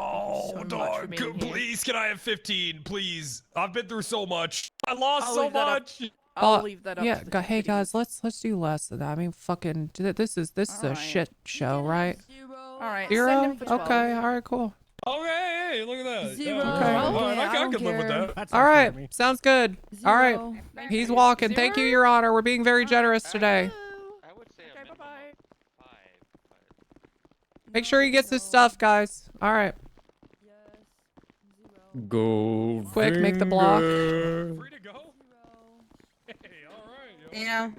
Speaker 19: Thank you so much for being here.
Speaker 9: Please, can I have 15? Please. I've been through so much. I lost
Speaker 19: I'll
Speaker 9: so
Speaker 19: leave that up-
Speaker 9: much.
Speaker 19: I'll leave that up
Speaker 1: Yeah,
Speaker 19: to the
Speaker 1: hey guys, let's do less of that. I mean, fucking, this is a
Speaker 19: Alright.
Speaker 1: shit show, right?
Speaker 19: All right,
Speaker 1: Zero?
Speaker 19: send him for 12.
Speaker 1: Okay, all right, cool.
Speaker 9: Okay, hey, look at that.
Speaker 8: Zero.
Speaker 9: Yeah,
Speaker 1: Okay.
Speaker 9: all right,
Speaker 8: Yeah,
Speaker 9: I
Speaker 8: I
Speaker 9: could
Speaker 8: don't
Speaker 9: live with
Speaker 8: care.
Speaker 9: that.
Speaker 1: All right, sounds good. All right,
Speaker 8: Zero.
Speaker 1: he's walking. Thank you, Your Honor. We're being very generous today.
Speaker 12: I would say a
Speaker 19: Okay,
Speaker 12: minimum
Speaker 19: bye-bye.
Speaker 12: of 5.
Speaker 1: Make sure he gets his stuff, guys. All right.
Speaker 11: Go.
Speaker 1: Quick, make the block.
Speaker 9: Free to go? Hey, all right.
Speaker 15: You know,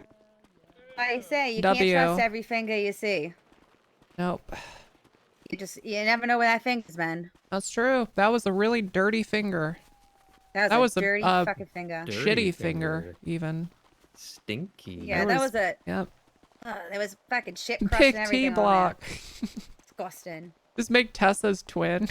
Speaker 15: like I say, you
Speaker 1: W.
Speaker 15: can't trust every finger you see.
Speaker 1: Nope.
Speaker 15: You never know where that finger's been.
Speaker 1: That's true. That was a really dirty finger.
Speaker 15: That was a
Speaker 1: a
Speaker 15: dirty fucking finger.
Speaker 11: Dirty
Speaker 1: shitty
Speaker 11: finger.
Speaker 1: finger, even.
Speaker 11: Stinky.
Speaker 15: Yeah, that was a.
Speaker 1: Yep.
Speaker 15: There was fucking shit crust
Speaker 1: Pick
Speaker 15: and
Speaker 1: T
Speaker 15: everything
Speaker 1: block.
Speaker 15: on there. Disgusting.
Speaker 1: Just make Tessa's twin.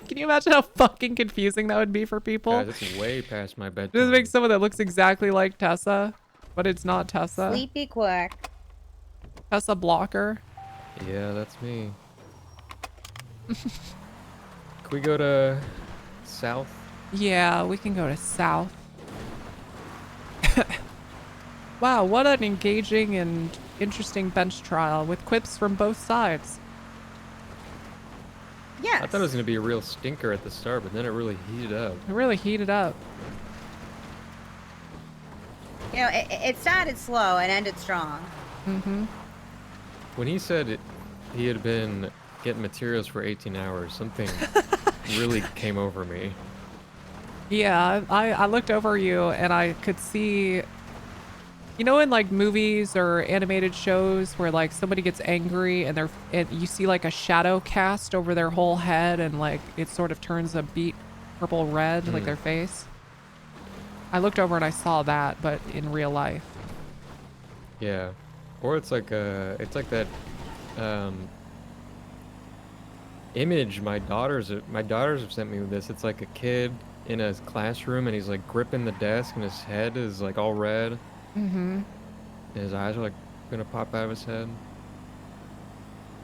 Speaker 1: Can you imagine how fucking confusing that would be for people?
Speaker 11: Guys, it's way past my bedtime.
Speaker 1: Just make someone that looks exactly like Tessa, but it's not Tessa.
Speaker 15: Sleepy Quack.
Speaker 1: Tessa Blocker.
Speaker 11: Yeah, that's me. Can we go to south?
Speaker 1: Yeah, we can go to South. Wow, what an engaging and interesting bench trial with quips from both sides.
Speaker 15: Yes.
Speaker 11: I thought it was gonna be a real stinker at the start, but then it really heated up.
Speaker 1: It really heated up.
Speaker 15: You know, it started slow and ended strong.
Speaker 1: Mm-hmm.
Speaker 11: When he said he had been getting materials for 18 hours, something really came over me.
Speaker 1: Yeah, I looked over you and I could see, you know, in like movies or animated shows where like somebody gets angry and you see like a shadow cast over their whole head and like it sort of turns a beet purple red, like their face. I looked over and I saw that, but in real life.
Speaker 11: Yeah, or it's like that image my daughters have sent me with this. It's like a kid in a classroom and he's like gripping the desk and his head is like all red.
Speaker 1: Mm-hmm.
Speaker 11: And his eyes are like gonna pop out of his head.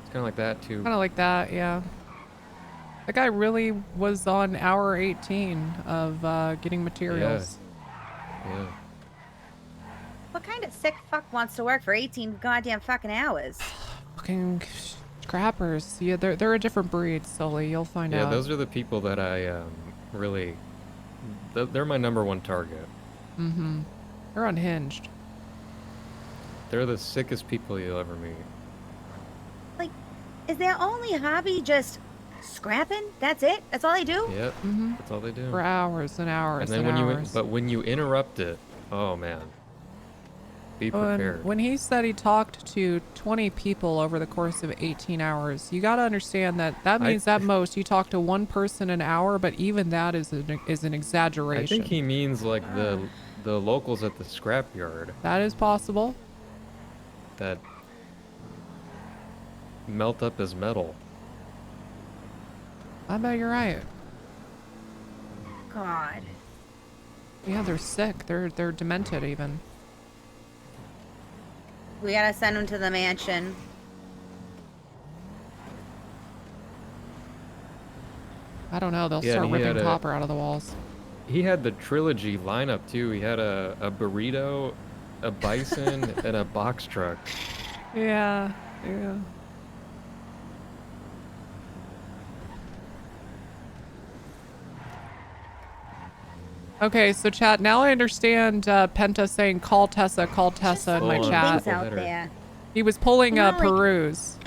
Speaker 11: It's kind of like that too.
Speaker 1: Kind of like that, yeah. That guy really was on hour 18 of getting materials.
Speaker 11: Yeah.
Speaker 15: What kind of sick fuck wants to work for 18 goddamn fucking hours?
Speaker 1: Fucking scrappers. Yeah, they're a different breed, Sully. You'll find
Speaker 11: Yeah,
Speaker 1: out.
Speaker 11: those are the people that I really. They're my #1 target.
Speaker 1: Mm-hmm. They're unhinged.
Speaker 11: They're the sickest people you'll ever meet.
Speaker 15: Like, is their only hobby just scrapping? That's it? That's all they do?
Speaker 11: Yep.
Speaker 1: Mm-hmm.
Speaker 11: That's all they do.
Speaker 1: For hours and hours
Speaker 11: And then
Speaker 1: and
Speaker 11: when
Speaker 1: hours.
Speaker 11: when you interrupt it, oh man. Be prepared.
Speaker 1: When he said he talked to 20 people over the course of 18 hours, you got to understand that means at most you talk to one person an hour, but even that is an exaggeration.
Speaker 11: I think he means like the locals at the scrapyard
Speaker 1: That is possible.
Speaker 11: that melt up his metal.
Speaker 1: I bet you're right.
Speaker 15: God.
Speaker 1: Yeah, they're sick. They're demented even.
Speaker 15: We gotta send them to the mansion.
Speaker 1: I don't know. They'll
Speaker 11: Yeah,
Speaker 1: start
Speaker 11: and he
Speaker 1: ripping
Speaker 11: had
Speaker 1: copper out of the walls.
Speaker 11: He had the trilogy lineup too. He had a burrito, a bison, and a box truck.
Speaker 1: Yeah, yeah. Okay, so chat, now I understand Penta saying call Tessa in my chat.
Speaker 15: Things out there.
Speaker 1: He was pulling
Speaker 15: You know, like,
Speaker 1: peruse.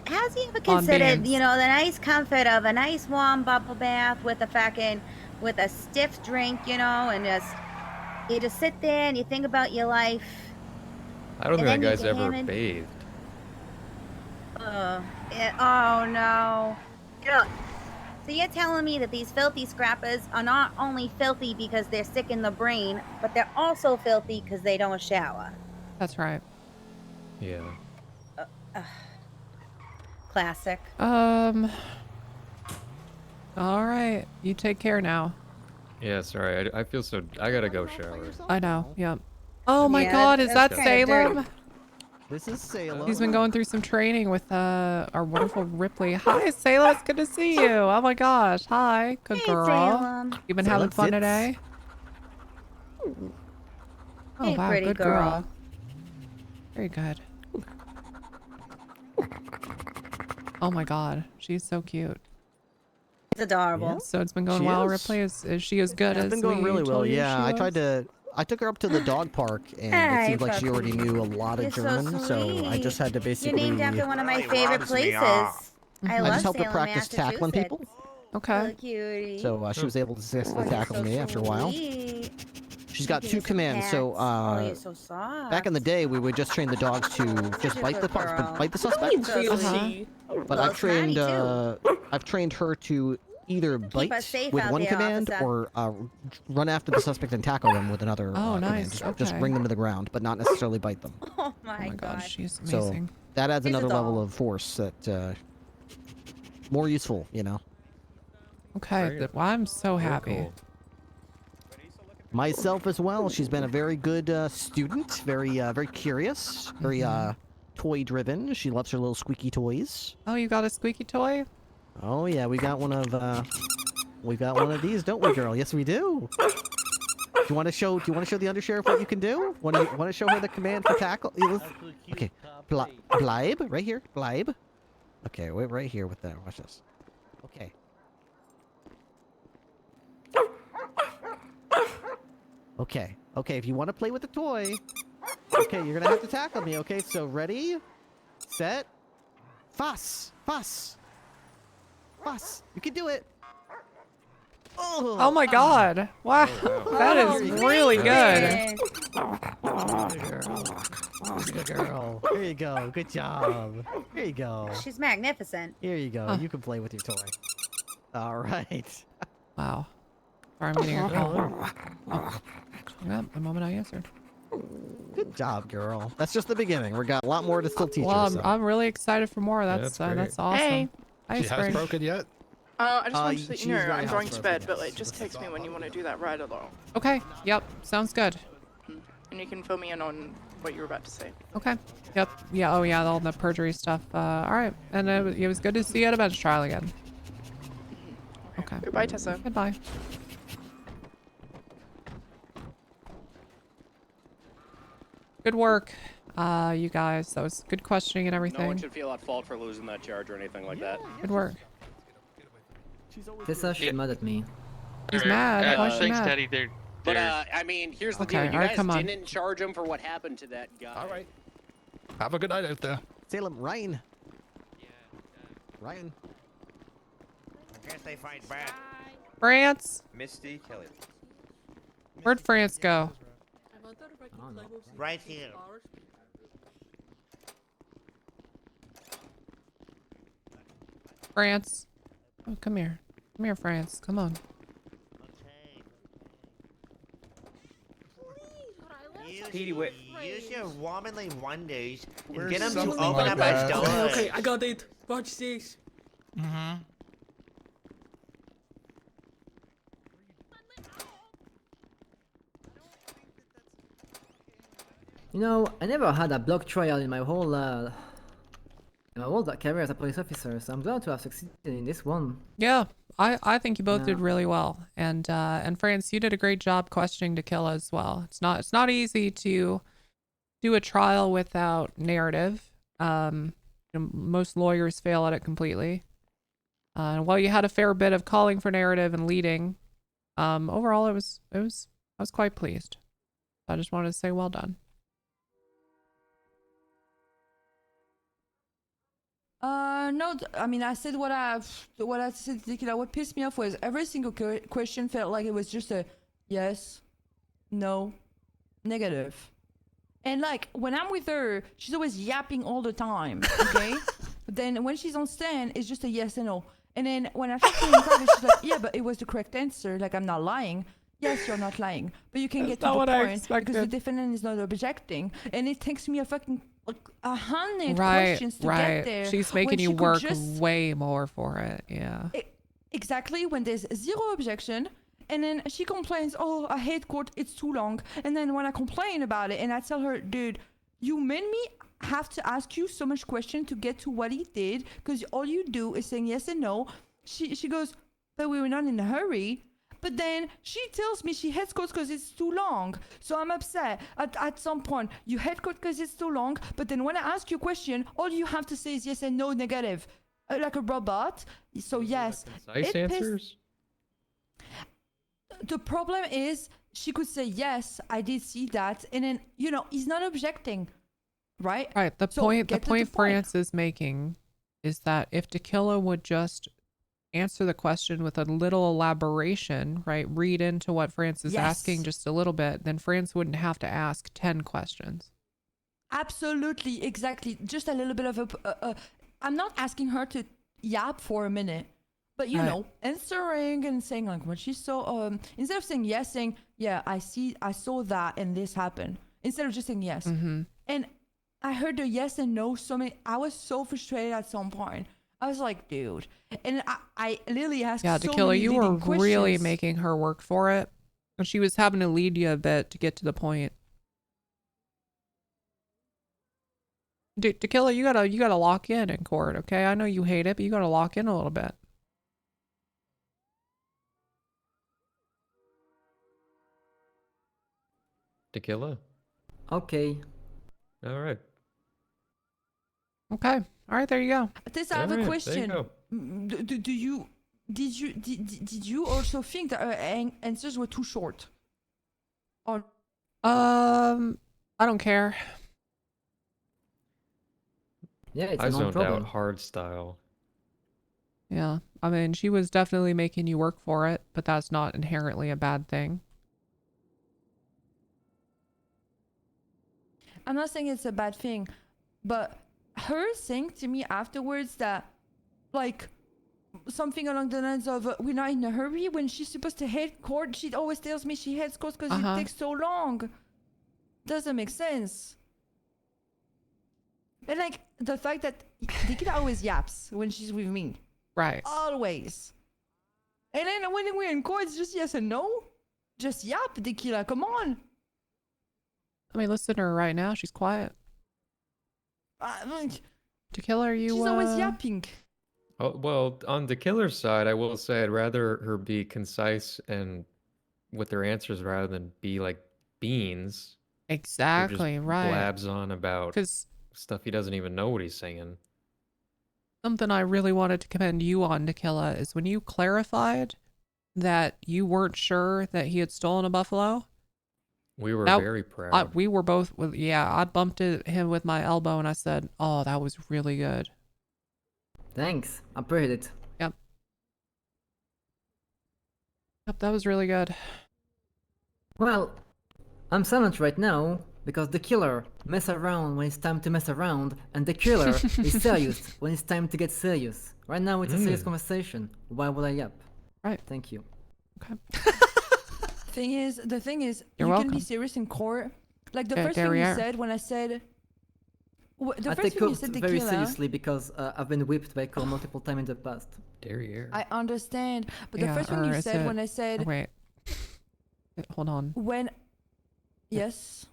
Speaker 15: Has he ever
Speaker 1: On
Speaker 15: considered,
Speaker 1: beans.
Speaker 15: you know, the nice comfort of a nice warm bubble bath with a stiff drink, you know, and you just sit there and you think about your life.
Speaker 11: I don't
Speaker 15: And
Speaker 11: think that
Speaker 15: then you
Speaker 11: guy's
Speaker 15: can
Speaker 11: ever
Speaker 15: hand in-
Speaker 11: bathed.
Speaker 15: Oh no. You know, so you're telling me that these filthy scrappers are not only filthy because they're sick in the brain, but they're also filthy because they don't shower.
Speaker 1: That's right.
Speaker 11: Yeah.
Speaker 15: Classic.
Speaker 1: All right. You take care now.
Speaker 11: Yeah, sorry. I feel so. I gotta go shower.
Speaker 1: I know. Yep. Oh my
Speaker 15: Yeah,
Speaker 1: God, is that
Speaker 15: that's kinda dirty.
Speaker 1: Salem?
Speaker 18: This is Salem.
Speaker 1: He's been going through some training with our wonderful Ripley. Hi, Salem. It's good to see you. Oh my gosh. Hi. Good
Speaker 15: Hey,
Speaker 1: girl.
Speaker 15: Salem.
Speaker 1: You been having
Speaker 18: Salem
Speaker 1: fun
Speaker 18: sits.
Speaker 1: today? Oh
Speaker 15: Hey,
Speaker 1: wow,
Speaker 15: pretty
Speaker 1: good
Speaker 15: girl.
Speaker 1: Very good. Oh my God, she's so cute.
Speaker 15: It's adorable.
Speaker 1: So it's been going
Speaker 18: She
Speaker 1: well,
Speaker 18: is.
Speaker 1: Ripley. Is she as good as
Speaker 18: It's been going
Speaker 1: we
Speaker 18: really well.
Speaker 1: told you
Speaker 18: Yeah,
Speaker 1: she
Speaker 18: I
Speaker 1: was?
Speaker 18: tried to. I took her up to the dog park, and it
Speaker 15: Hey,
Speaker 18: seems like she already
Speaker 15: puppy.
Speaker 18: knew a lot of
Speaker 15: You're so
Speaker 18: German, so I just had to
Speaker 15: You're
Speaker 18: basically.
Speaker 15: named after one of my
Speaker 18: Really
Speaker 15: favorite
Speaker 18: rubs me
Speaker 15: places.
Speaker 18: off.
Speaker 15: I
Speaker 18: I
Speaker 15: love
Speaker 18: just helped her
Speaker 15: Salem,
Speaker 18: practice tackling people.
Speaker 1: Okay.
Speaker 15: Little cutie.
Speaker 18: So she was able to successfully
Speaker 15: Oh,
Speaker 18: tackle
Speaker 15: you're
Speaker 18: me
Speaker 15: so
Speaker 18: after a while.
Speaker 15: sweet.
Speaker 18: She's got
Speaker 15: Give
Speaker 18: two
Speaker 15: me some
Speaker 18: commands. So
Speaker 15: pats. Oh, you're so soft.
Speaker 18: back in the day, we would just train the dogs to just
Speaker 15: a
Speaker 18: bite the
Speaker 15: good girl.
Speaker 18: bite the suspect.
Speaker 15: So
Speaker 1: Uh-huh.
Speaker 15: sweet.
Speaker 18: But
Speaker 15: Well,
Speaker 18: I've trained
Speaker 15: snotty, too.
Speaker 18: I've trained her to either
Speaker 15: us
Speaker 18: bite
Speaker 15: safe
Speaker 18: with
Speaker 15: out
Speaker 18: one
Speaker 15: there,
Speaker 18: command
Speaker 15: officer.
Speaker 18: or run after the suspect and tackle them with another
Speaker 1: Oh,
Speaker 18: command.
Speaker 1: nice.
Speaker 18: Just
Speaker 1: Okay.
Speaker 18: bring them to the ground, but not necessarily bite them.
Speaker 15: Oh my gosh.
Speaker 1: She's
Speaker 18: So
Speaker 1: amazing.
Speaker 18: that adds
Speaker 15: She's a
Speaker 18: another level
Speaker 15: doll.
Speaker 18: of force that more useful, you know.
Speaker 1: Okay, well, I'm so happy.
Speaker 18: cool. Myself as well. She's been a very good student, very curious, very toy driven. She loves her little squeaky toys.
Speaker 1: Oh, you got a squeaky toy?
Speaker 18: Oh yeah, we got one of these, don't we, girl? Yes, we do. Do you want to show the undersheriff what you can do? Want to show her the command for tackle? Yeah, okay, Bleib, right here, Bleib. Okay, wait, right here with that. Watch this. Okay. Okay, if you want to play with the toy, okay, you're gonna have to tackle me, okay? So ready, set, fuss. You can do it.
Speaker 1: Oh my God! Wow, that is really good.
Speaker 18: Good girl. Here you go. Good job. Here you go.
Speaker 15: She's magnificent.
Speaker 18: Here you go.
Speaker 1: Huh.
Speaker 18: You can play with your toy. All right.
Speaker 1: Wow. Sorry, I'm getting a call. Oh, hung up the moment I answered.
Speaker 18: Good job, girl. That's just the beginning. We got a lot more to still teach
Speaker 1: Well,
Speaker 18: her.
Speaker 1: I'm really excited for more.
Speaker 18: that's great.
Speaker 1: That's awesome.
Speaker 19: Hey.
Speaker 1: Hi,
Speaker 16: She
Speaker 1: Spring.
Speaker 16: housebroken yet?
Speaker 19: I just wanted to let
Speaker 18: she's
Speaker 19: you know
Speaker 18: very
Speaker 19: I'm going to
Speaker 18: housebroken,
Speaker 19: bed, but
Speaker 18: yes.
Speaker 19: like just text me when you want to do that ride along,
Speaker 1: Okay. Yep. Sounds good.
Speaker 19: and you can fill me in on what you were about to say.
Speaker 1: Okay. Yep. Yeah. Oh yeah. All the perjury stuff. All right. And it was good to see you at a bench trial again. Okay.
Speaker 19: Goodbye, Tessa.
Speaker 1: Goodbye. Good work, you guys. That was good questioning and
Speaker 20: No one
Speaker 1: everything.
Speaker 20: should feel at fault for losing that charge or anything like that.
Speaker 1: Good work.
Speaker 14: Tessa, she's mad at me.
Speaker 1: He's mad. Why is she
Speaker 12: Thanks,
Speaker 1: mad?
Speaker 12: Daddy.
Speaker 20: But I mean, here's the
Speaker 1: Okay,
Speaker 20: deal. You
Speaker 1: alright,
Speaker 20: guys
Speaker 1: come on.
Speaker 20: didn't charge him for what happened to that guy.
Speaker 16: All right. Have a good night out there.
Speaker 18: Salem, Ryan. Ryan.
Speaker 21: I guess they fight bad.
Speaker 1: France.
Speaker 21: Misty, Kelly.
Speaker 1: Where'd France go?
Speaker 21: Right here.
Speaker 1: France. Oh, come here. Come here, France. Come on.
Speaker 21: Use your womanly wonders and
Speaker 16: Or
Speaker 21: get them to
Speaker 16: something
Speaker 21: open
Speaker 16: like
Speaker 21: up
Speaker 16: that.
Speaker 21: our doors.
Speaker 24: Okay, I got it. Watch this.
Speaker 23: Mm-hmm.
Speaker 14: You know, I never had a block trial in my whole career as a police officer, so I'm glad to have succeeded in this one.
Speaker 1: Yeah, I think you both
Speaker 14: Yeah.
Speaker 1: did really well, and France, you did a great job questioning Tequila as well. It's not easy to do a trial without narrative. Most lawyers fail at it completely. And while you had a fair bit of calling for narrative and leading, overall I was quite pleased. I just wanted to say well done.
Speaker 8: No, I mean, I said what I said to Tequila. What pissed me off was every single question felt like it was just a yes, no, negative. And like, when I'm with her, she's always yapping all the time, okay? But then when she's on stand, it's just a yes and no. And then when I talk to her in private, she's like, yeah, but it was the correct answer. Like, I'm not lying. Yes, you're not lying. But you can
Speaker 1: That's
Speaker 8: get to
Speaker 1: not
Speaker 8: the
Speaker 1: what I
Speaker 8: point because the
Speaker 1: expected.
Speaker 8: defendant is not objecting. And it takes me a fucking, like, 100
Speaker 1: Right,
Speaker 8: questions to
Speaker 1: right.
Speaker 8: get there.
Speaker 1: She's
Speaker 8: when
Speaker 1: making you
Speaker 8: she could
Speaker 1: work
Speaker 8: just-
Speaker 1: way more for it. Yeah.
Speaker 8: Exactly, when there's zero objection, And then she complains, oh, I hate court, it's too long. And then when I complain about it and I tell her, dude, you made me have to ask you so much question to get to what he did, because all you do is saying yes and no. She goes, but we were not in a hurry. But then she tells me she hates court because it's too long. So I'm upset. At some point, you hate court because it's too long, but then when I ask you a question, all you have to say is yes and no, negative. Like a robot. So yes.
Speaker 11: Concise answers?
Speaker 8: The problem is she could say, yes, I did see that. And then, you know, he's not objecting. Right?
Speaker 1: Right. The
Speaker 8: So
Speaker 1: point
Speaker 8: get to the point.
Speaker 1: France is making is that if Tequila would just answer the question with a little elaboration, right? Read into what France is asking
Speaker 8: Yes.
Speaker 1: just a little bit, then France wouldn't have to ask 10 questions.
Speaker 8: Absolutely, exactly. Just a little bit of a I'm not asking her to yap for a minute, but you
Speaker 1: Right.
Speaker 8: know, answering and saying like what she saw. Instead of saying yes, saying yeah, I saw that and this happened. Instead of just saying yes.
Speaker 1: Mm-hmm.
Speaker 8: And I heard the yes and no so many. I was so frustrated at some point. I was like, dude, and I literally asked.
Speaker 1: Yeah,
Speaker 8: so
Speaker 1: Tequila,
Speaker 8: many
Speaker 1: you were
Speaker 8: leading
Speaker 1: really
Speaker 8: questions.
Speaker 1: making her work for it. And she was having to lead you a bit to get to the point. Tequila, you gotta lock in court, okay? I know you hate it, but you gotta lock in a little bit.
Speaker 11: Tequila?
Speaker 14: Okay.
Speaker 11: All right.
Speaker 1: Okay. All right, there you go.
Speaker 8: Tessa, I have
Speaker 11: Alright,
Speaker 8: a
Speaker 11: there you
Speaker 8: question.
Speaker 11: go.
Speaker 8: Did you also think that her answers were too short? Or
Speaker 1: I don't care.
Speaker 14: Yeah, it's
Speaker 11: I
Speaker 14: a
Speaker 11: zoned
Speaker 14: non-problem.
Speaker 11: out hard style.
Speaker 1: Yeah. I mean, she was definitely making you work for it, but that's not inherently a bad thing.
Speaker 8: I'm not saying it's a bad thing, but her saying to me afterwards that, like, something along the lines of, we're not in a hurry, when she's supposed to hate court, she always tells me she hates court because
Speaker 1: Uh-huh.
Speaker 8: it takes so long. Doesn't make sense. And, like, the fact that Nikita always yaps when she's with me.
Speaker 1: Right.
Speaker 8: Always. And then when we're in court, it's just yes and no. Just yap, Tequila, come on.
Speaker 1: I mean, listen to her right now. She's quiet. Tequila, are you?
Speaker 8: She's always yapping.
Speaker 11: Oh, well, on the killer's side, I will say I'd rather her be concise and with her answers rather than be like Beans. who just
Speaker 1: Exactly right.
Speaker 11: blabs on about
Speaker 1: 'Cause
Speaker 11: stuff he doesn't even know what he's saying.
Speaker 1: something I really wanted to commend you on, Tequila, is when you clarified that you weren't sure that he had stolen a buffalo.
Speaker 11: We were
Speaker 1: That-
Speaker 11: very proud.
Speaker 1: we were both. Yeah, I bumped him with my elbow and I said, "Oh, that was really good."
Speaker 14: Thanks. I appreciate it.
Speaker 1: Yep, that was really good.
Speaker 14: Well, I'm silent right now because the killer mess around when it's time to mess around, and the killer is serious when it's time to get serious. Right now, it's a serious
Speaker 11: Mm.
Speaker 14: conversation. Why would I yap?
Speaker 1: Right.
Speaker 14: Thank you.
Speaker 1: Okay.
Speaker 8: The thing is,
Speaker 1: You're
Speaker 8: you can be
Speaker 1: welcome.
Speaker 8: serious in court. Like the
Speaker 1: Yeah,
Speaker 8: first thing you
Speaker 1: derriere.
Speaker 8: said when I said, the
Speaker 14: I
Speaker 8: first
Speaker 14: take
Speaker 8: thing you
Speaker 14: court
Speaker 8: said,
Speaker 14: very
Speaker 8: Tequila.
Speaker 14: seriously because I've been whipped by court multiple times in the past.
Speaker 11: Derriere.
Speaker 8: I understand, but the
Speaker 1: Yeah,
Speaker 8: first thing
Speaker 1: or
Speaker 8: you
Speaker 1: is
Speaker 8: said
Speaker 1: it-
Speaker 8: when I said
Speaker 1: Wait. Hold on.
Speaker 8: when, yes,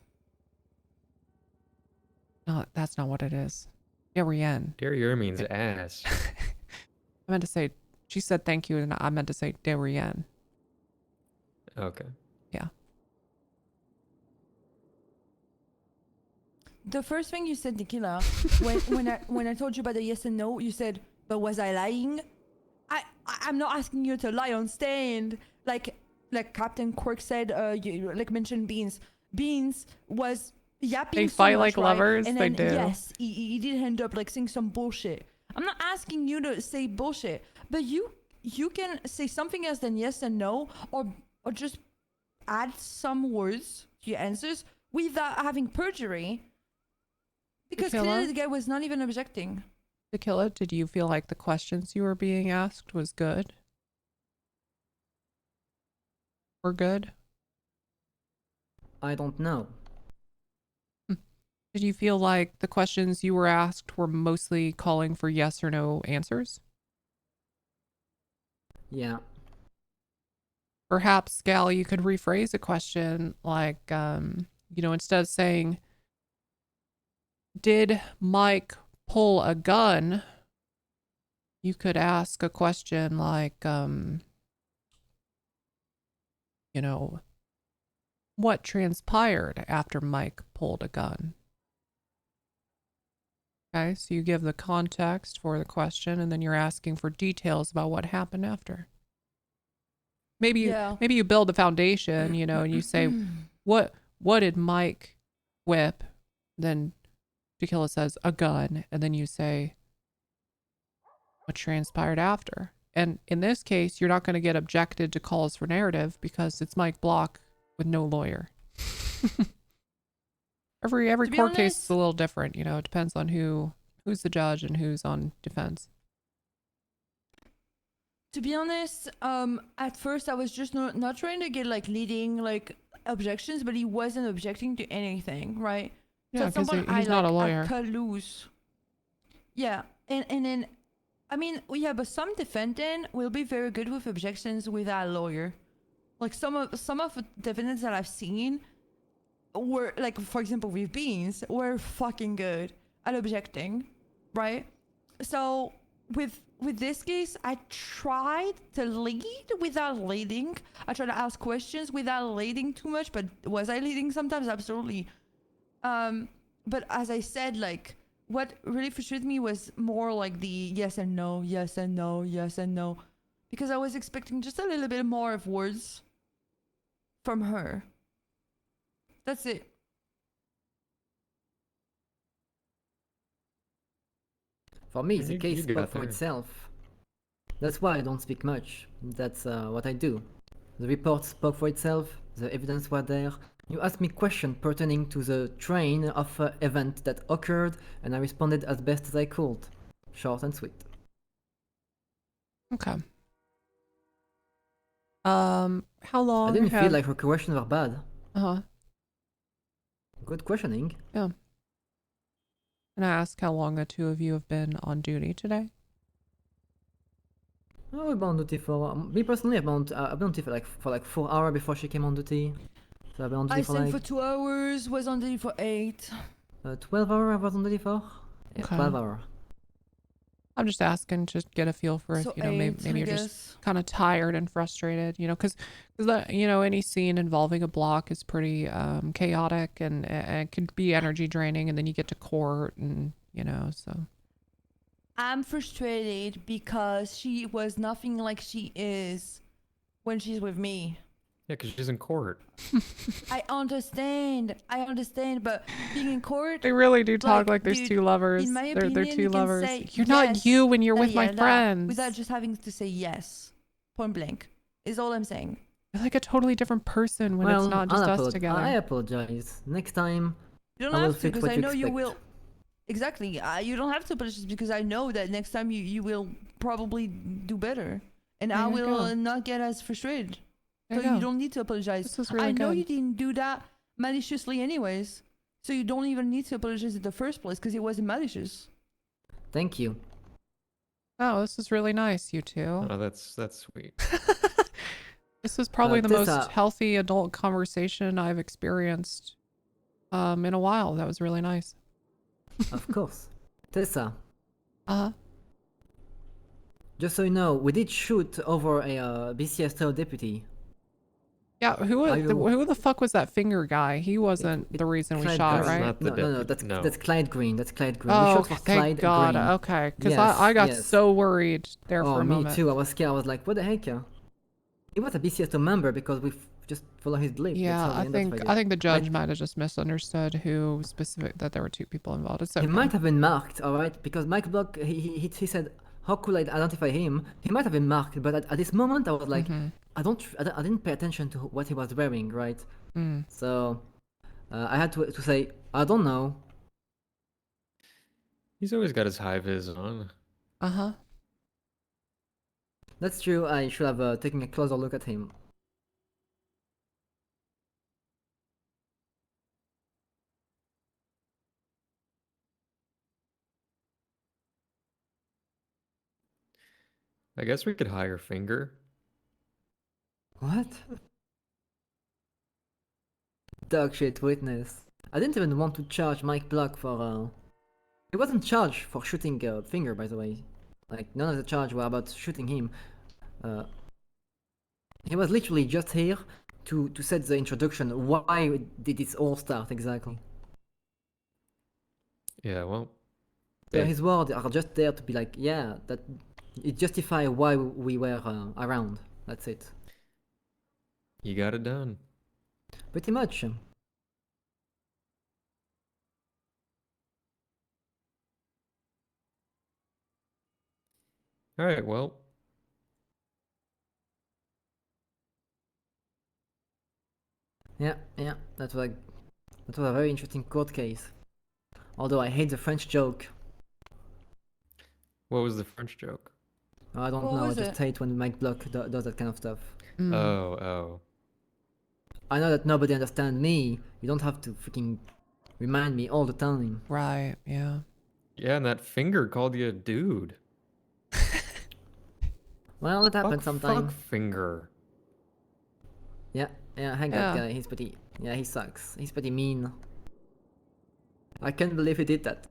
Speaker 1: No, that's not what it is. Derriere.
Speaker 11: Derriere means ass.
Speaker 1: I meant to say. She said thank you, and I meant to say derriere.
Speaker 11: Okay.
Speaker 1: Yeah.
Speaker 8: the first thing you said, Tequila, when I told you about the yes and no, you said, but was I lying? I'm not asking you to lie on stand. Like Captain Quirk said, you like mentioned Beans. Beans was yapping.
Speaker 1: They
Speaker 8: so
Speaker 1: fight
Speaker 8: much,
Speaker 1: like
Speaker 8: right?
Speaker 1: lovers,
Speaker 8: And
Speaker 1: they
Speaker 8: then,
Speaker 1: do.
Speaker 8: Yes, he did end up like saying some bullshit. I'm not asking you to say bullshit, but you can say something else than yes and no, or just add some words to your answers without having perjury. Because
Speaker 1: Tequila?
Speaker 8: clearly the guy was not even objecting.
Speaker 1: Tequila, did you feel like the questions you were being asked was good? Were good?
Speaker 14: I don't know.
Speaker 1: Did you feel like the questions you were asked were mostly calling for yes or no answers?
Speaker 14: Yeah.
Speaker 1: perhaps, Gal, you could rephrase a question like, instead of saying, did Mike pull a gun? You could ask a question like, what transpired after Mike pulled a gun? Okay, so you give the context for the question, and then you're asking for details about what happened after. Maybe you build the foundation, and you say, what did Mike whip? Then Tequila says, a gun, and then you say, what transpired after? And in this case, you're not going to get objected to calls for narrative because it's Mike Block with no lawyer. Every court case is a little different, it depends on who's the judge and who's on defense.
Speaker 8: To be honest, at first I was just not trying to get leading objections, but he wasn't objecting to anything, right?
Speaker 1: Yeah, because he's not a lawyer.
Speaker 8: I cut loose. Yeah, and then, but some defendant will be very good with objections without a lawyer. Like some of the defendants that I've seen were, for example, with Beans, were fucking good at objecting, right? So with this case, I tried to lead without leading. I tried to ask questions without leading too much, but was I leading sometimes? Absolutely. But as I said, what really frustrated me was more the yes and no, yes and no, yes and no, because I was expecting just a little bit more of words from her. That's it.
Speaker 14: For me, the
Speaker 11: You
Speaker 14: case
Speaker 11: got
Speaker 14: spoke for
Speaker 11: there.
Speaker 14: itself. That's why I don't speak much. That's what I do. The report spoke for itself, the evidence was there. You asked me questions pertaining to the train of event that occurred, and I responded as best as I could. Short and sweet.
Speaker 1: Okay. How long
Speaker 14: I didn't feel
Speaker 1: have...
Speaker 14: like her questions were bad.
Speaker 1: Uh-huh.
Speaker 14: Good questioning.
Speaker 1: Yeah. Can I ask how long the two of you have been on duty today?
Speaker 14: Oh, we've been on duty for me personally. I've been on duty for 4 hours before she came on duty. So I've been on duty
Speaker 8: I sang for 2 hours, was on duty for 8.
Speaker 14: 12 hours I was on duty for. Yeah,
Speaker 1: Okay.
Speaker 14: 12 hours.
Speaker 1: I'm just asking to get a feel for if,
Speaker 8: So
Speaker 1: maybe
Speaker 8: 8, I
Speaker 1: you're
Speaker 8: guess.
Speaker 1: just kind of tired and frustrated, because any scene involving a block is pretty chaotic and it can be energy draining, and then you get to court and, so.
Speaker 8: I'm frustrated because she was nothing like she is when she's with me.
Speaker 11: Yeah, because she's in court.
Speaker 8: I understand, but being in court...
Speaker 1: They really do talk like there's
Speaker 8: dude,
Speaker 1: two lovers.
Speaker 8: In my
Speaker 1: They're
Speaker 8: opinion,
Speaker 1: two
Speaker 8: you can
Speaker 1: lovers.
Speaker 8: say
Speaker 1: You're not
Speaker 8: yes,
Speaker 1: you when you're with
Speaker 8: yada,
Speaker 1: my
Speaker 8: yada,
Speaker 1: friends.
Speaker 8: without just having to say yes. Point blank. Is all I'm saying.
Speaker 1: You're like a totally different person when it's not just us together.
Speaker 14: I apologize. Next time,
Speaker 8: You don't
Speaker 14: I will
Speaker 8: have to,
Speaker 14: fit
Speaker 8: because
Speaker 14: what
Speaker 8: I
Speaker 14: you
Speaker 8: know you
Speaker 14: expect.
Speaker 8: will... Exactly. You don't have to apologize because I know that next time you will probably do better. And I
Speaker 1: There you
Speaker 8: will
Speaker 1: go.
Speaker 8: not get as frustrated.
Speaker 1: There
Speaker 8: So
Speaker 1: you
Speaker 8: you
Speaker 1: go.
Speaker 8: don't need to apologize.
Speaker 1: This is really
Speaker 8: I know
Speaker 1: good.
Speaker 8: you didn't do that maliciously anyways. So you don't even need to apologize in the first place because it wasn't malicious.
Speaker 14: Thank you.
Speaker 1: Oh, this is really nice, you two.
Speaker 11: Oh, that's sweet.
Speaker 1: This is probably the most
Speaker 14: Tessa.
Speaker 1: healthy adult conversation I've experienced in a while. That was really nice.
Speaker 14: Of course. Tessa,
Speaker 1: Uh-huh.
Speaker 14: just so you know, we did shoot over a BCSO deputy.
Speaker 1: Yeah,
Speaker 14: Are you-
Speaker 1: who the fuck was that finger guy? He wasn't the reason we
Speaker 14: Clyde
Speaker 1: shot,
Speaker 14: Green.
Speaker 1: right?
Speaker 14: No, that's Clyde Green. That's Clyde Green.
Speaker 1: Oh,
Speaker 14: we shot for
Speaker 1: thank
Speaker 14: Clyde
Speaker 1: God.
Speaker 14: Green.
Speaker 1: Okay, because
Speaker 14: Yes,
Speaker 1: I got
Speaker 14: yes.
Speaker 1: so worried there
Speaker 14: Oh,
Speaker 1: for a
Speaker 14: me
Speaker 1: moment.
Speaker 14: too. I was scared. I was like, what the heck? He was a BCSO member because we just follow his belief. That's
Speaker 1: Yeah,
Speaker 14: how we
Speaker 1: I
Speaker 14: identified
Speaker 1: think
Speaker 14: it.
Speaker 1: I think the judge might have just misunderstood who specific that there were two people involved. It's okay.
Speaker 14: He might have been marked, all right, because Mike Block he said, how could I identify him? He might have been marked, but at this moment I was like, I didn't pay attention to what he was wearing, right?
Speaker 1: Mm.
Speaker 14: So I had to say, I don't know.
Speaker 11: He's always got his high vis on.
Speaker 1: Uh-huh.
Speaker 14: That's true. I should have taken a closer look at him.
Speaker 11: I guess we could hire Finger.
Speaker 14: What? Dog shit witness. I didn't even want to charge Mike Block for he wasn't charged for shooting Finger, by the way. Like, none of the charge were about shooting him. He was literally just here to set the introduction. Why did this all start exactly?
Speaker 11: Yeah, well.
Speaker 14: So his words are just there to be like, yeah, that it justify why we were around. That's it.
Speaker 11: You got it done.
Speaker 14: Pretty much.
Speaker 11: All right, well.
Speaker 14: Yeah, that was a very interesting court case. Although I hate the French joke.
Speaker 11: What was the French joke?
Speaker 14: I don't
Speaker 8: What
Speaker 14: know, I
Speaker 8: was
Speaker 14: just
Speaker 8: it?
Speaker 14: hate when Mike Block does that kind of stuff.
Speaker 11: Oh.
Speaker 14: I know that nobody understands me. You don't have to freaking remind me all the time.
Speaker 1: Right, yeah.
Speaker 11: Yeah, and that Finger called you a dude.
Speaker 14: Well, it happens
Speaker 11: Fuck
Speaker 14: sometimes.
Speaker 11: Finger.
Speaker 14: Yeah, hang
Speaker 1: Yeah.
Speaker 14: that guy. He's pretty. Yeah, he sucks. He's pretty mean. I can't believe he did that.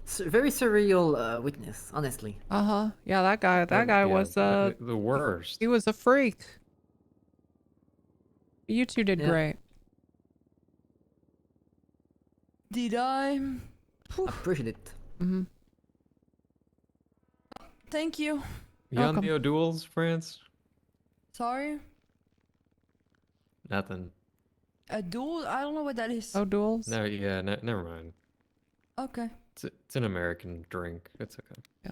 Speaker 14: Very surreal witness, honestly.
Speaker 1: Uh-huh. Yeah, that guy was
Speaker 11: the worst.
Speaker 1: he was a freak. You two did
Speaker 14: Yeah.
Speaker 1: great.
Speaker 8: Did I?
Speaker 14: Appreciate it.
Speaker 1: Mm-hmm.
Speaker 8: Thank you.
Speaker 11: You on
Speaker 1: Welcome.
Speaker 11: the duels, France?
Speaker 8: Sorry.
Speaker 11: Nothing.
Speaker 8: A duel? I don't know what that is.
Speaker 1: Oh, duels?
Speaker 11: No, yeah, never mind.
Speaker 8: Okay.
Speaker 11: It's an American drink. It's okay.
Speaker 1: Yeah.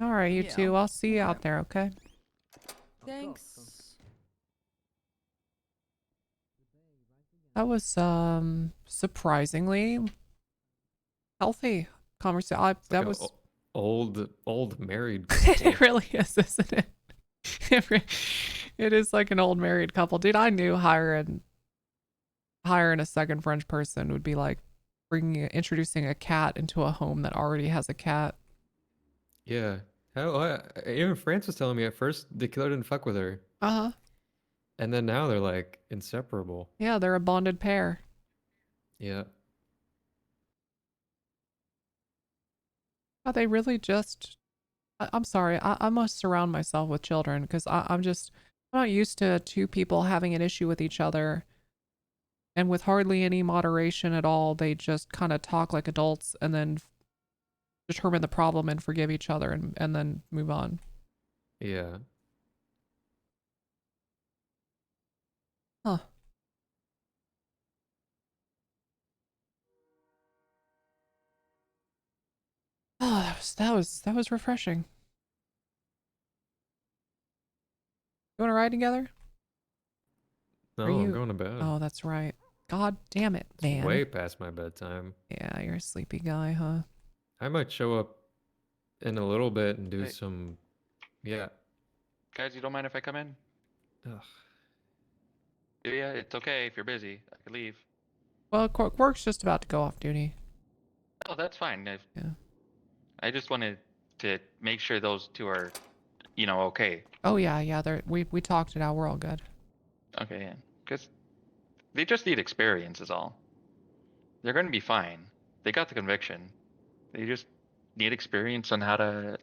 Speaker 1: All right, you
Speaker 8: Yeah.
Speaker 1: two. I'll see you out there, okay?
Speaker 8: Thanks.
Speaker 1: That was surprisingly healthy conversation. That
Speaker 11: Like a
Speaker 1: was
Speaker 11: old married.
Speaker 1: it really is, isn't it? It is like an old married couple. Dude, I knew hiring a second French person would be like introducing a cat into a home that already has a cat.
Speaker 11: Yeah. Even France was telling me at first the killer didn't fuck with her.
Speaker 1: Uh-huh.
Speaker 11: And then now they're like inseparable.
Speaker 1: Yeah, they're a bonded pair.
Speaker 11: Yeah.
Speaker 1: Are they really just... I'm sorry, I must surround myself with children because I'm not used to two people having an issue with each other. And with hardly any moderation at all, they just kind of talk like adults and then determine the problem and forgive each other and then move on.
Speaker 11: Yeah.
Speaker 1: Huh. Oh, that was refreshing. You want to ride together?
Speaker 11: No,
Speaker 1: Are
Speaker 11: I'm
Speaker 1: you-
Speaker 11: going to bed.
Speaker 1: Oh, that's right. God damn it,
Speaker 11: It's
Speaker 1: man.
Speaker 11: way past my bedtime.
Speaker 1: Yeah, you're a sleepy guy, huh?
Speaker 11: I might show up in a little bit and do
Speaker 12: Hey.
Speaker 11: some. Yeah.
Speaker 12: Guys, you don't mind if I come in?
Speaker 11: Ugh.
Speaker 12: Yeah, it's okay if you're busy. I could leave.
Speaker 1: Well, Quark's just about to go off duty.
Speaker 12: Oh, that's fine.
Speaker 1: Yeah.
Speaker 12: I just wanted to make sure those two are, okay.
Speaker 1: Oh yeah, we talked it out. We're all good.
Speaker 12: Okay, yeah. Because they just need experience is all. They're going to be fine. They got the conviction. They just need experience on how to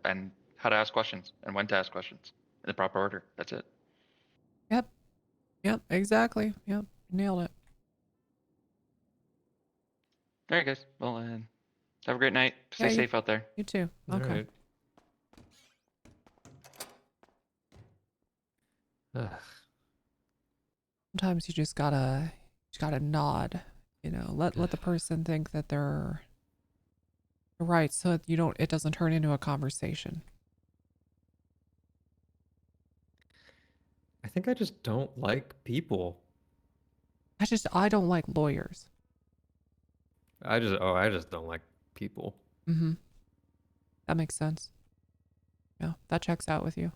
Speaker 12: ask questions and when to ask questions in the proper order. That's it.
Speaker 1: Yep, exactly. Yep, nailed it.
Speaker 12: All right, guys. Well, have a great night. Stay
Speaker 1: Yeah, you-
Speaker 12: safe out there.
Speaker 1: You too.
Speaker 11: All
Speaker 1: Okay.
Speaker 11: right. Ugh.
Speaker 1: Sometimes you just gotta nod. Let the person think that they're right, so that it doesn't turn into a conversation.
Speaker 11: I think I just don't like people.
Speaker 1: I don't like lawyers.
Speaker 11: I just don't like people.
Speaker 1: Mm-hmm. That makes sense. Yeah, that checks out with you.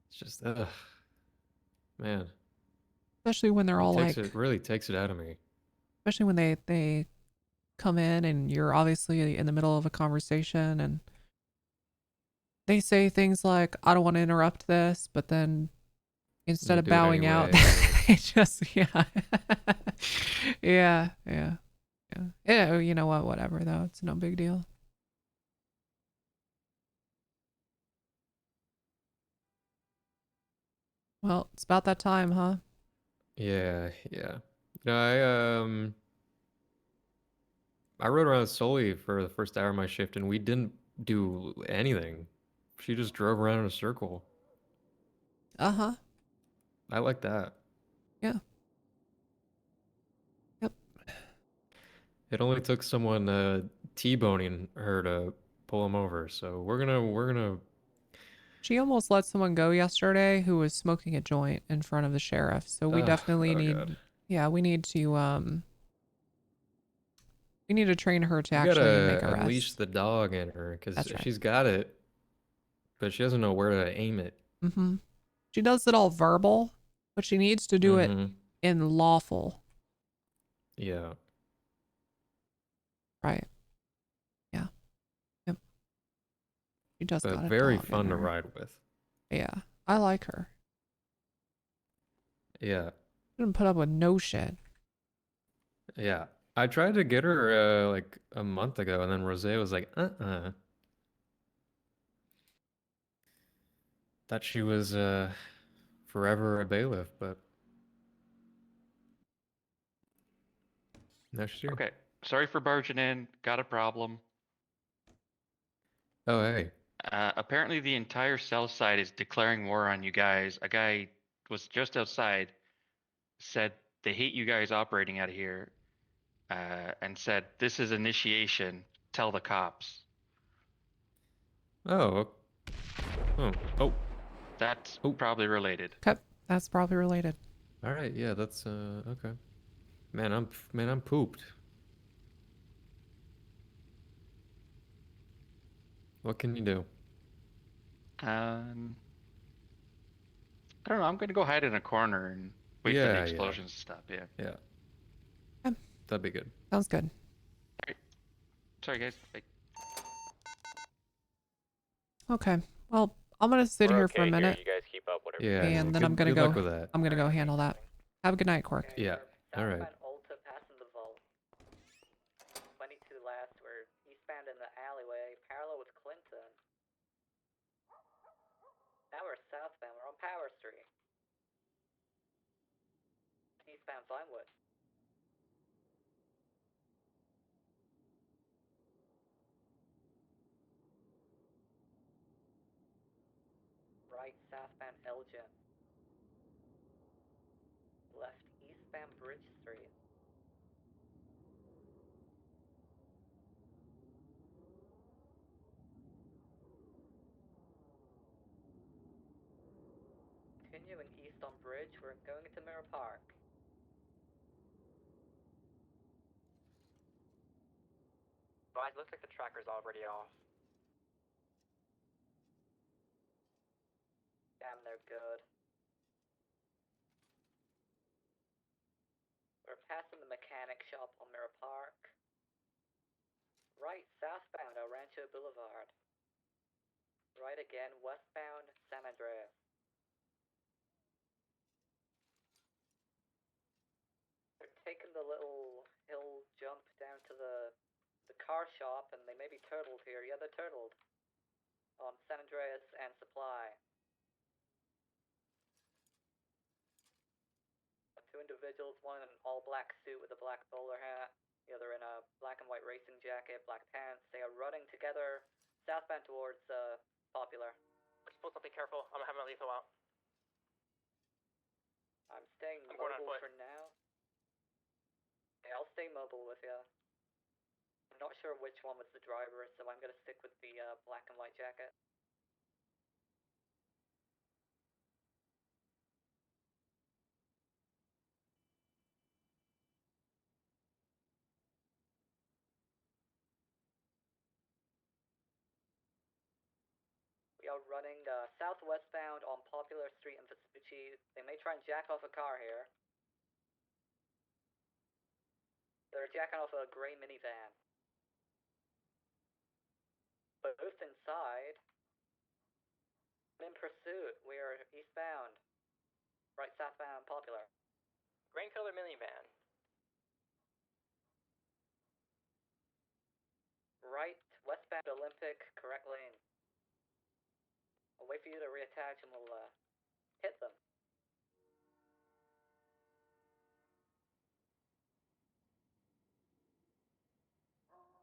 Speaker 11: It's just, man.
Speaker 1: Especially when they're all like,
Speaker 11: It really takes it out of me.
Speaker 1: especially when they come in and you're obviously in the middle of a conversation and they say things like, I don't want to interrupt this, but then instead
Speaker 11: They
Speaker 1: of
Speaker 11: do it
Speaker 1: bowing out,
Speaker 11: anyway.
Speaker 1: they just, yeah. Yeah. Yeah, you know what? Whatever, though. It's no big deal. Well, it's about that time, huh?
Speaker 11: Yeah, yeah. No, I rode around Sully for the first hour of my shift, and we didn't do anything. She just drove around in a circle.
Speaker 1: Uh-huh.
Speaker 11: I like that.
Speaker 1: Yeah. Yep.
Speaker 11: It only took someone T-boning her to pull him over, so we're gonna.
Speaker 1: She almost let someone go yesterday who was smoking a joint in front of the sheriff. So we
Speaker 11: Ugh,
Speaker 1: definitely
Speaker 11: oh
Speaker 1: need,
Speaker 11: God.
Speaker 1: yeah, we need to train her to
Speaker 11: You
Speaker 1: actually make
Speaker 11: gotta
Speaker 1: arrests.
Speaker 11: unleash the dog in her, because
Speaker 1: That's right.
Speaker 11: she's got it, but she doesn't know where to aim it.
Speaker 1: Mm-hmm. She does it all verbal, but she needs to do it
Speaker 11: Mhm.
Speaker 1: in lawful.
Speaker 11: Yeah.
Speaker 1: Right. Yeah. Yep. She does
Speaker 11: But
Speaker 1: got a
Speaker 11: very
Speaker 1: dog in
Speaker 11: fun to
Speaker 1: her.
Speaker 11: ride with.
Speaker 1: Yeah. I like her.
Speaker 11: Yeah.
Speaker 1: She didn't put up with no shit.
Speaker 11: Yeah. I tried to get her like a month ago, and then Rose was like, Thought she was forever a bailiff, but now she's here.
Speaker 12: Okay, sorry for barging in. Got a problem.
Speaker 11: Oh, hey.
Speaker 12: Apparently the entire south side is declaring war on you guys. A guy was just outside, said they hate you guys operating out of here, and said this is initiation. Tell the cops.
Speaker 11: Oh. Oh.
Speaker 12: That's probably related.
Speaker 1: Okay. That's probably related.
Speaker 11: All right. Yeah, that's okay. Man, I'm pooped. What can you do?
Speaker 12: I don't know. I'm gonna go hide in a corner and wait for the
Speaker 11: Yeah,
Speaker 12: explosions to stop. Yeah.
Speaker 11: Yeah. That'd be good.
Speaker 1: Sounds good.
Speaker 12: Sorry, guys. Bye.
Speaker 1: Okay. Well, I'm gonna sit
Speaker 12: We're
Speaker 1: here
Speaker 12: okay
Speaker 1: for a
Speaker 12: here.
Speaker 1: minute.
Speaker 12: You guys keep up, whatever.
Speaker 11: Yeah.
Speaker 1: And then I'm gonna
Speaker 11: good
Speaker 1: go.
Speaker 11: luck with that.
Speaker 1: I'm gonna go handle that. Have a good night, Cork.
Speaker 11: Yeah. All right.
Speaker 4: Ulta passing the vault. 22 last, we're eastbound in the alleyway, parallel with Clinton. Now we're southbound, we're on Power Street. Eastbound Vinewood. Right, southbound Elgin. Left, eastbound Bridge Street. Continuing east on Bridge, we're going into Mirror Park. Right, looks like the tracker's already off. Damn, they're good. We're passing the mechanic shop on Mirror Park. Right, southbound El Rancho Boulevard. Right again, westbound San Andreas. They're taking the little hill jump down to the car shop, and they may be turtled here. Yeah, they're turtled. On San Andreas and Supply. Two individuals, one in an all-black suit with a black bowler hat, the other in a black and white racing jacket, black pants. They are running together southbound towards Popular. We're supposed to be careful. I'm having a lethal out. I'm staying mobile for now. Yeah, I'll stay mobile with you. I'm not sure which one was the driver, so I'm gonna stick with the black and white jacket. We are running southwestbound on Popular Street in Vespucci. They may try and jack off a car here. They're jacking off a gray minivan. Both inside. In pursuit. We are eastbound. Right southbound Popular.
Speaker 3: Green color minivan.
Speaker 4: Right westbound Olympic, correct lane. I'll wait for you to reattach and we'll hit them.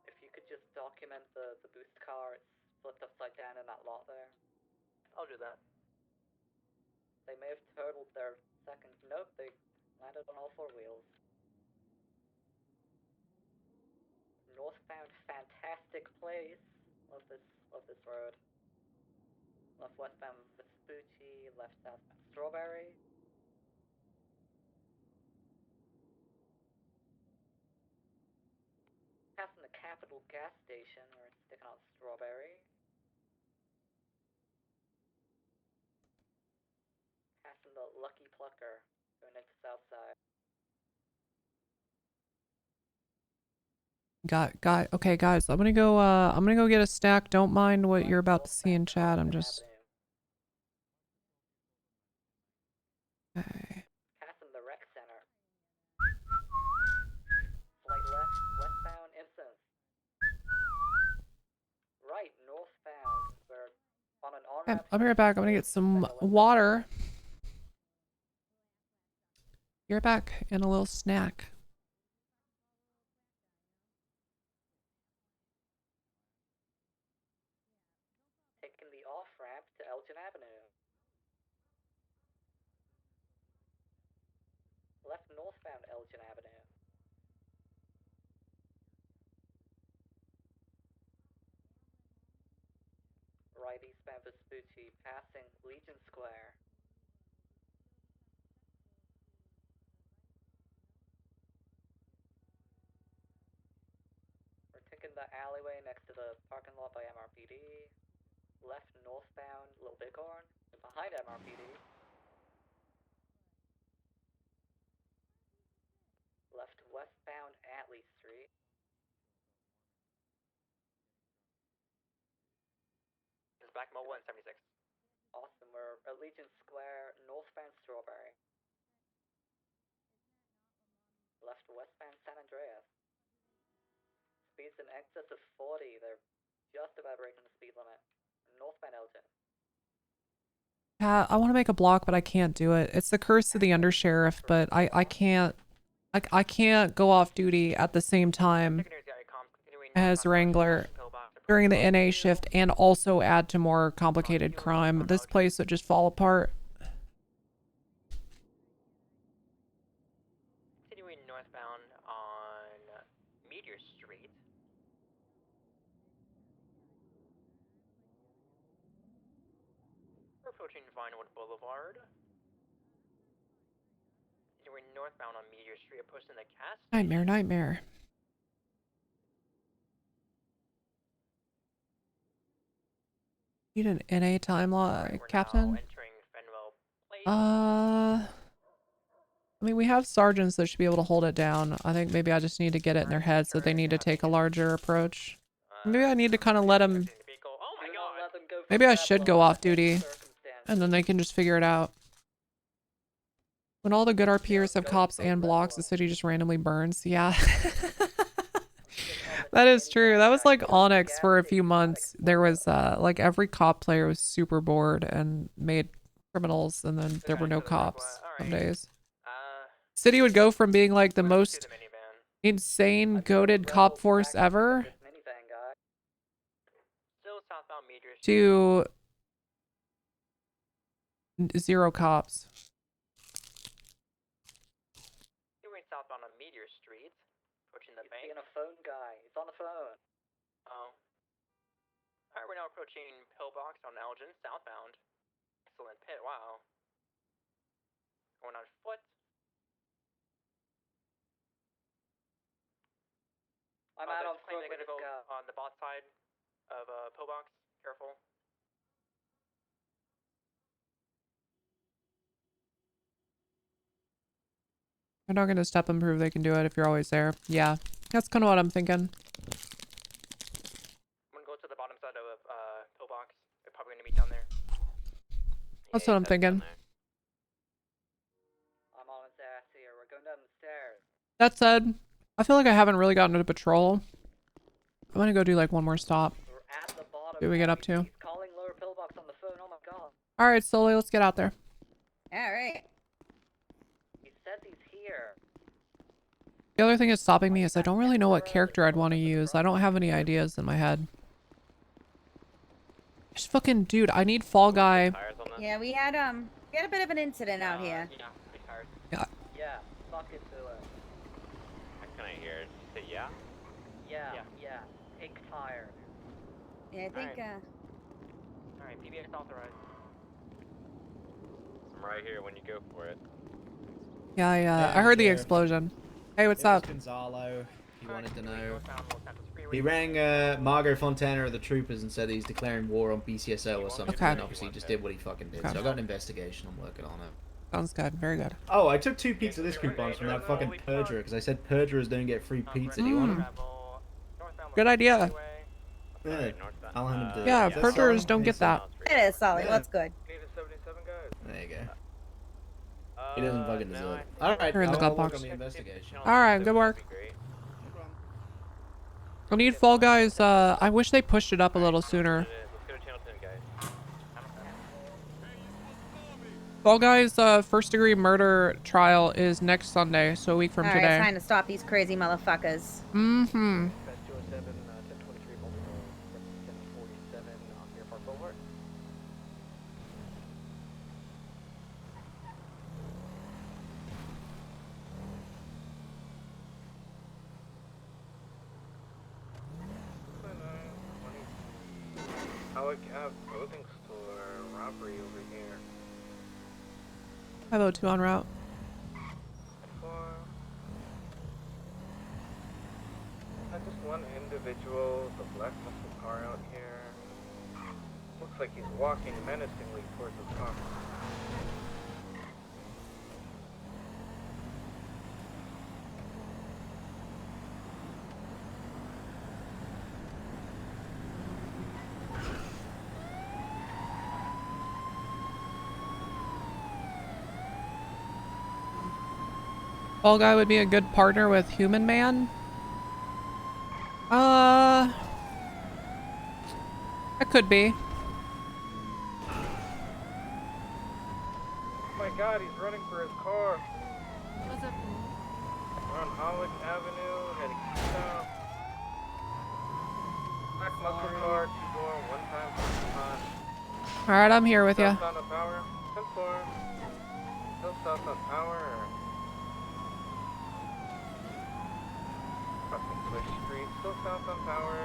Speaker 4: If you could just document the boost car, it's flipped upside down in that lot there.
Speaker 3: I'll do that.
Speaker 4: They may have turtled their second. Nope, they landed on all four wheels. Northbound, fantastic place. Love this road. Left westbound Vespucci, left southbound Strawberry. Passing the Capitol gas station, we're sticking on Strawberry. Passing the Lucky Plucker, going into Southside.
Speaker 1: Okay, guys, I'm gonna go get a stack. Don't mind what you're about to see in chat. I'm just. Okay.
Speaker 4: Passing the rec center. Flight left, westbound Insons. Right, northbound. We're on an on
Speaker 1: Okay, I'll be right back. I'm gonna get some water. Be right back, and a little snack.
Speaker 4: Taking the off ramp to Elgin Avenue. Left northbound Elgin Avenue. Right eastbound Vespucci, passing Legion Square. We're taking the alleyway next to the parking lot by MRPD. Left northbound Little Bighorn, behind MRPD. Left westbound Atlee Street.
Speaker 3: It's back Mo 176.
Speaker 4: Awesome, we're at Legion Square, northbound Strawberry. Left westbound San Andreas. Speeds in excess of 40, they're just about breaking the speed limit. Northbound Elgin.
Speaker 1: Yeah, I want to make a block, but I can't do it. It's the curse of the undersheriff, but I can't. I can't go off duty at the same time as Wrangler during the NA shift and also add to more complicated crime. This place would just fall apart.
Speaker 3: Continuing northbound on Meteor Street. We're approaching Vinewood Boulevard. Continuing northbound on Meteor Street, approaching the cast.
Speaker 1: Nightmare. Need an NA time law, Captain? I mean, we have sergeants that should be able to hold it down. I think maybe I just need to get it in their heads that they need to take a larger approach. Maybe I need to kind of let them... Maybe I should go off duty, and then they can just figure it out. When all the good RPers have cops and blocks, the city just randomly burns. Yeah. That is true. That was like Onyx for a few months. There was like every cop player was super bored and made criminals, and then there were no cops some days. City would go from being like the most insane goated cop force ever to 0 cops.
Speaker 3: Continuing southbound on Meteor Street, approaching the bank.
Speaker 4: Seeing a phone guy. He's on the phone.
Speaker 3: Oh. Alright, we're now approaching Pillbox on Elgin, southbound. Excellent pit, wow. Going on foot.
Speaker 4: I'm out on
Speaker 3: claim
Speaker 4: foot
Speaker 3: they're
Speaker 4: with
Speaker 3: gonna
Speaker 4: this
Speaker 3: go
Speaker 4: guy.
Speaker 3: on the bot side of Pillbox. Careful.
Speaker 1: They're not going to step and prove they can do it if you're always there. Yeah, that's kind of what I'm thinking.
Speaker 3: I'm gonna go to the bottom side of Pillbox. They're probably gonna be down there.
Speaker 1: That's what I'm thinking. That said, I feel like I haven't really gotten to patrol. I'm gonna go do like one more stop. See what we get up to. Alright, Sully, let's get out there.
Speaker 15: Alright.
Speaker 3: He says he's here.
Speaker 1: The other thing that's stopping me is I don't really know what character I'd want to use. I don't have any ideas in my head. Just fucking dude, I need Fall Guy.
Speaker 15: Yeah, we had a bit of an incident out here.
Speaker 1: Yeah.
Speaker 3: Yeah, fucking do it.
Speaker 5: Can I hear it? Say yeah?
Speaker 3: Yeah. Pink tire.
Speaker 15: Yeah, I think
Speaker 3: Alright, PBX authorized.
Speaker 5: I'm right here when you go for it.
Speaker 1: Yeah, I heard the explosion. Hey, what's up?
Speaker 2: Gonzalo, he wanted to know. He rang Margot Fontana of the troopers and said he's declaring war on BCSO or something.
Speaker 1: Okay.
Speaker 2: And obviously he just did what he fucking did.
Speaker 1: Okay.
Speaker 2: So I got an investigation. I'm working on it.
Speaker 1: Sounds good. Very good.
Speaker 2: Oh, I took 2 pizza this coupons from that fucking perjurer because I said perjurers don't get free pizza. Do you want them?
Speaker 1: Good idea.
Speaker 2: Yeah, I'll hand them to
Speaker 1: Yeah,
Speaker 2: Is that
Speaker 1: perjurers
Speaker 2: solid?
Speaker 1: don't get that.
Speaker 15: it is solid.
Speaker 2: Yeah.
Speaker 15: That's good.
Speaker 2: There you go. He doesn't fucking deserve it. Alright,
Speaker 1: You're in the
Speaker 2: I'll
Speaker 1: glove
Speaker 2: work
Speaker 1: box.
Speaker 2: on the investigation.
Speaker 1: Alright, good work. I need Fall Guys, I wish they pushed it up a little sooner. Fall Guys, first degree murder trial is next Sunday, so a week from
Speaker 15: Alright,
Speaker 1: today.
Speaker 15: it's time to stop these crazy motherfuckers.
Speaker 1: Mm-hmm.
Speaker 4: Have clothing store robbery over here.
Speaker 1: 502 en route.
Speaker 4: Just one individual, the black muscle car out here. Looks like he's walking menacingly towards the car.
Speaker 1: Fall Guy would be a good partner with Human Man. That could be.
Speaker 4: Oh my god, he's running for his car.
Speaker 8: What's up?
Speaker 4: We're on Hollick Avenue, heading south. Black muscle car, 2-door, one-time punch.
Speaker 1: Alright, I'm here with you.
Speaker 4: South on power, 10-4. Still south on power. Crossing Swiss Street, still south on power.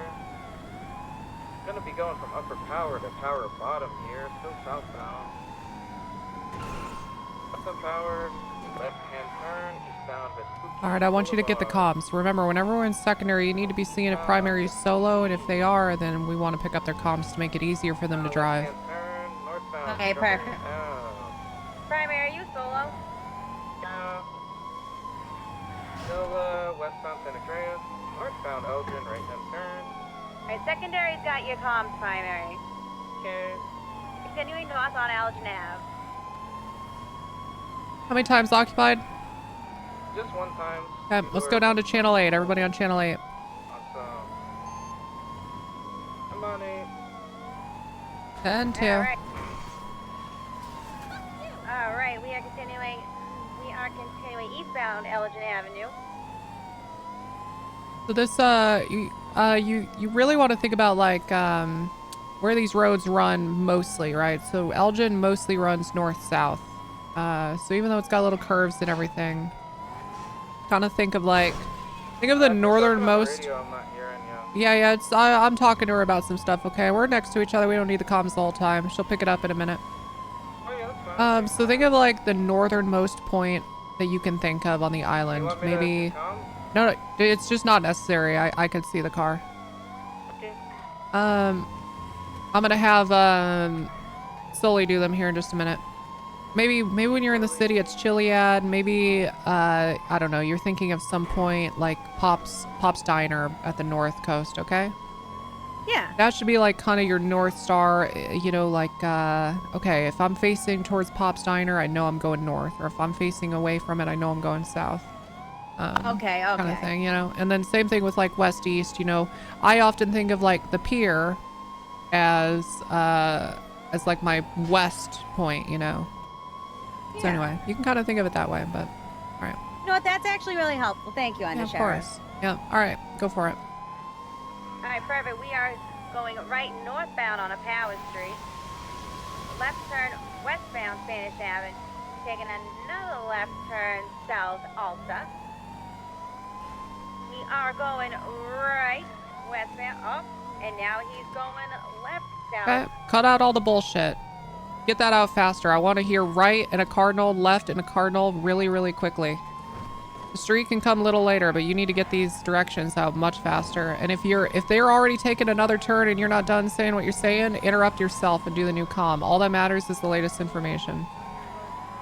Speaker 4: Gonna be going from upper power to power bottom here, still southbound. South on power, left-hand turn, eastbound Vespucci.
Speaker 1: Alright, I want you to get the comms. Remember, whenever we're in secondary, you need to be seeing if primary is solo, and if they are, then we want to pick up their comms to make it easier for them to drive.
Speaker 15: Okay, perfect. Primary, are you solo?
Speaker 4: Still westbound San Andreas, northbound Elgin, right-hand turn.
Speaker 15: Alright, secondary's got your comms, primary.
Speaker 4: Okay.
Speaker 15: Continuing north on Elgin Ave.
Speaker 1: How many times occupied?
Speaker 4: Just one time.
Speaker 1: Okay, let's go down to channel 8. Everybody on channel 8.
Speaker 4: Awesome. I'm on 8.
Speaker 1: 10-2.
Speaker 15: Alright. Alright, we are continuing eastbound Elgin Avenue.
Speaker 1: So this, you really want to think about like, where these roads run mostly, right? So Elgin mostly runs north-south. So even though it's got little curves and everything, kind of think of the northernmost.
Speaker 4: Radio, I'm not hearing you.
Speaker 1: Yeah, it's, I'm talking to her about some stuff, okay? We're next to each other. We don't need the comms the whole time. She'll pick it up in a minute.
Speaker 4: Oh, yeah, that's fine.
Speaker 1: So think of like the northernmost point that you can think of on the island.
Speaker 4: want me to
Speaker 1: Maybe.
Speaker 4: come?
Speaker 1: No, it's just not necessary. I could see the car.
Speaker 4: Okay.
Speaker 1: I'm gonna have Sully do them here in just a minute. Maybe when you're in the city, it's Chiliad. Maybe I don't know. You're thinking of some point like Pop's Diner at the north coast. Okay.
Speaker 15: Yeah.
Speaker 1: That should be like kind of your North Star, you know, like, okay, if I'm facing towards Pop's Diner, I know I'm going north. Or if I'm facing away from it, I know I'm going south.
Speaker 15: Okay,
Speaker 1: Kind of
Speaker 15: okay.
Speaker 1: thing, you know? And then same thing with like west east, you know? I often think of like the pier as like my west point, you know? So
Speaker 15: Yeah.
Speaker 1: anyway, you can kind of think of it that way, but all right.
Speaker 15: You know what? That's actually really helpful. Thank you,
Speaker 1: Yeah,
Speaker 15: Undersheriff.
Speaker 1: of course. Yeah, all right, go for it.
Speaker 15: All right, perfect. We are going right northbound on a power street. Left turn westbound Spanish Avenue. Taking another left turn south Alta. We are going right westbound up, and now he's going left south.
Speaker 1: Okay, cut out all the bullshit. Get that out faster. I want to hear right and a cardinal, left and a cardinal really, really quickly. The street can come a little later, but you need to get these directions out much faster. And if they're already taking another turn and you're not done saying what you're saying, interrupt yourself and do the new comm. All that matters is the latest information.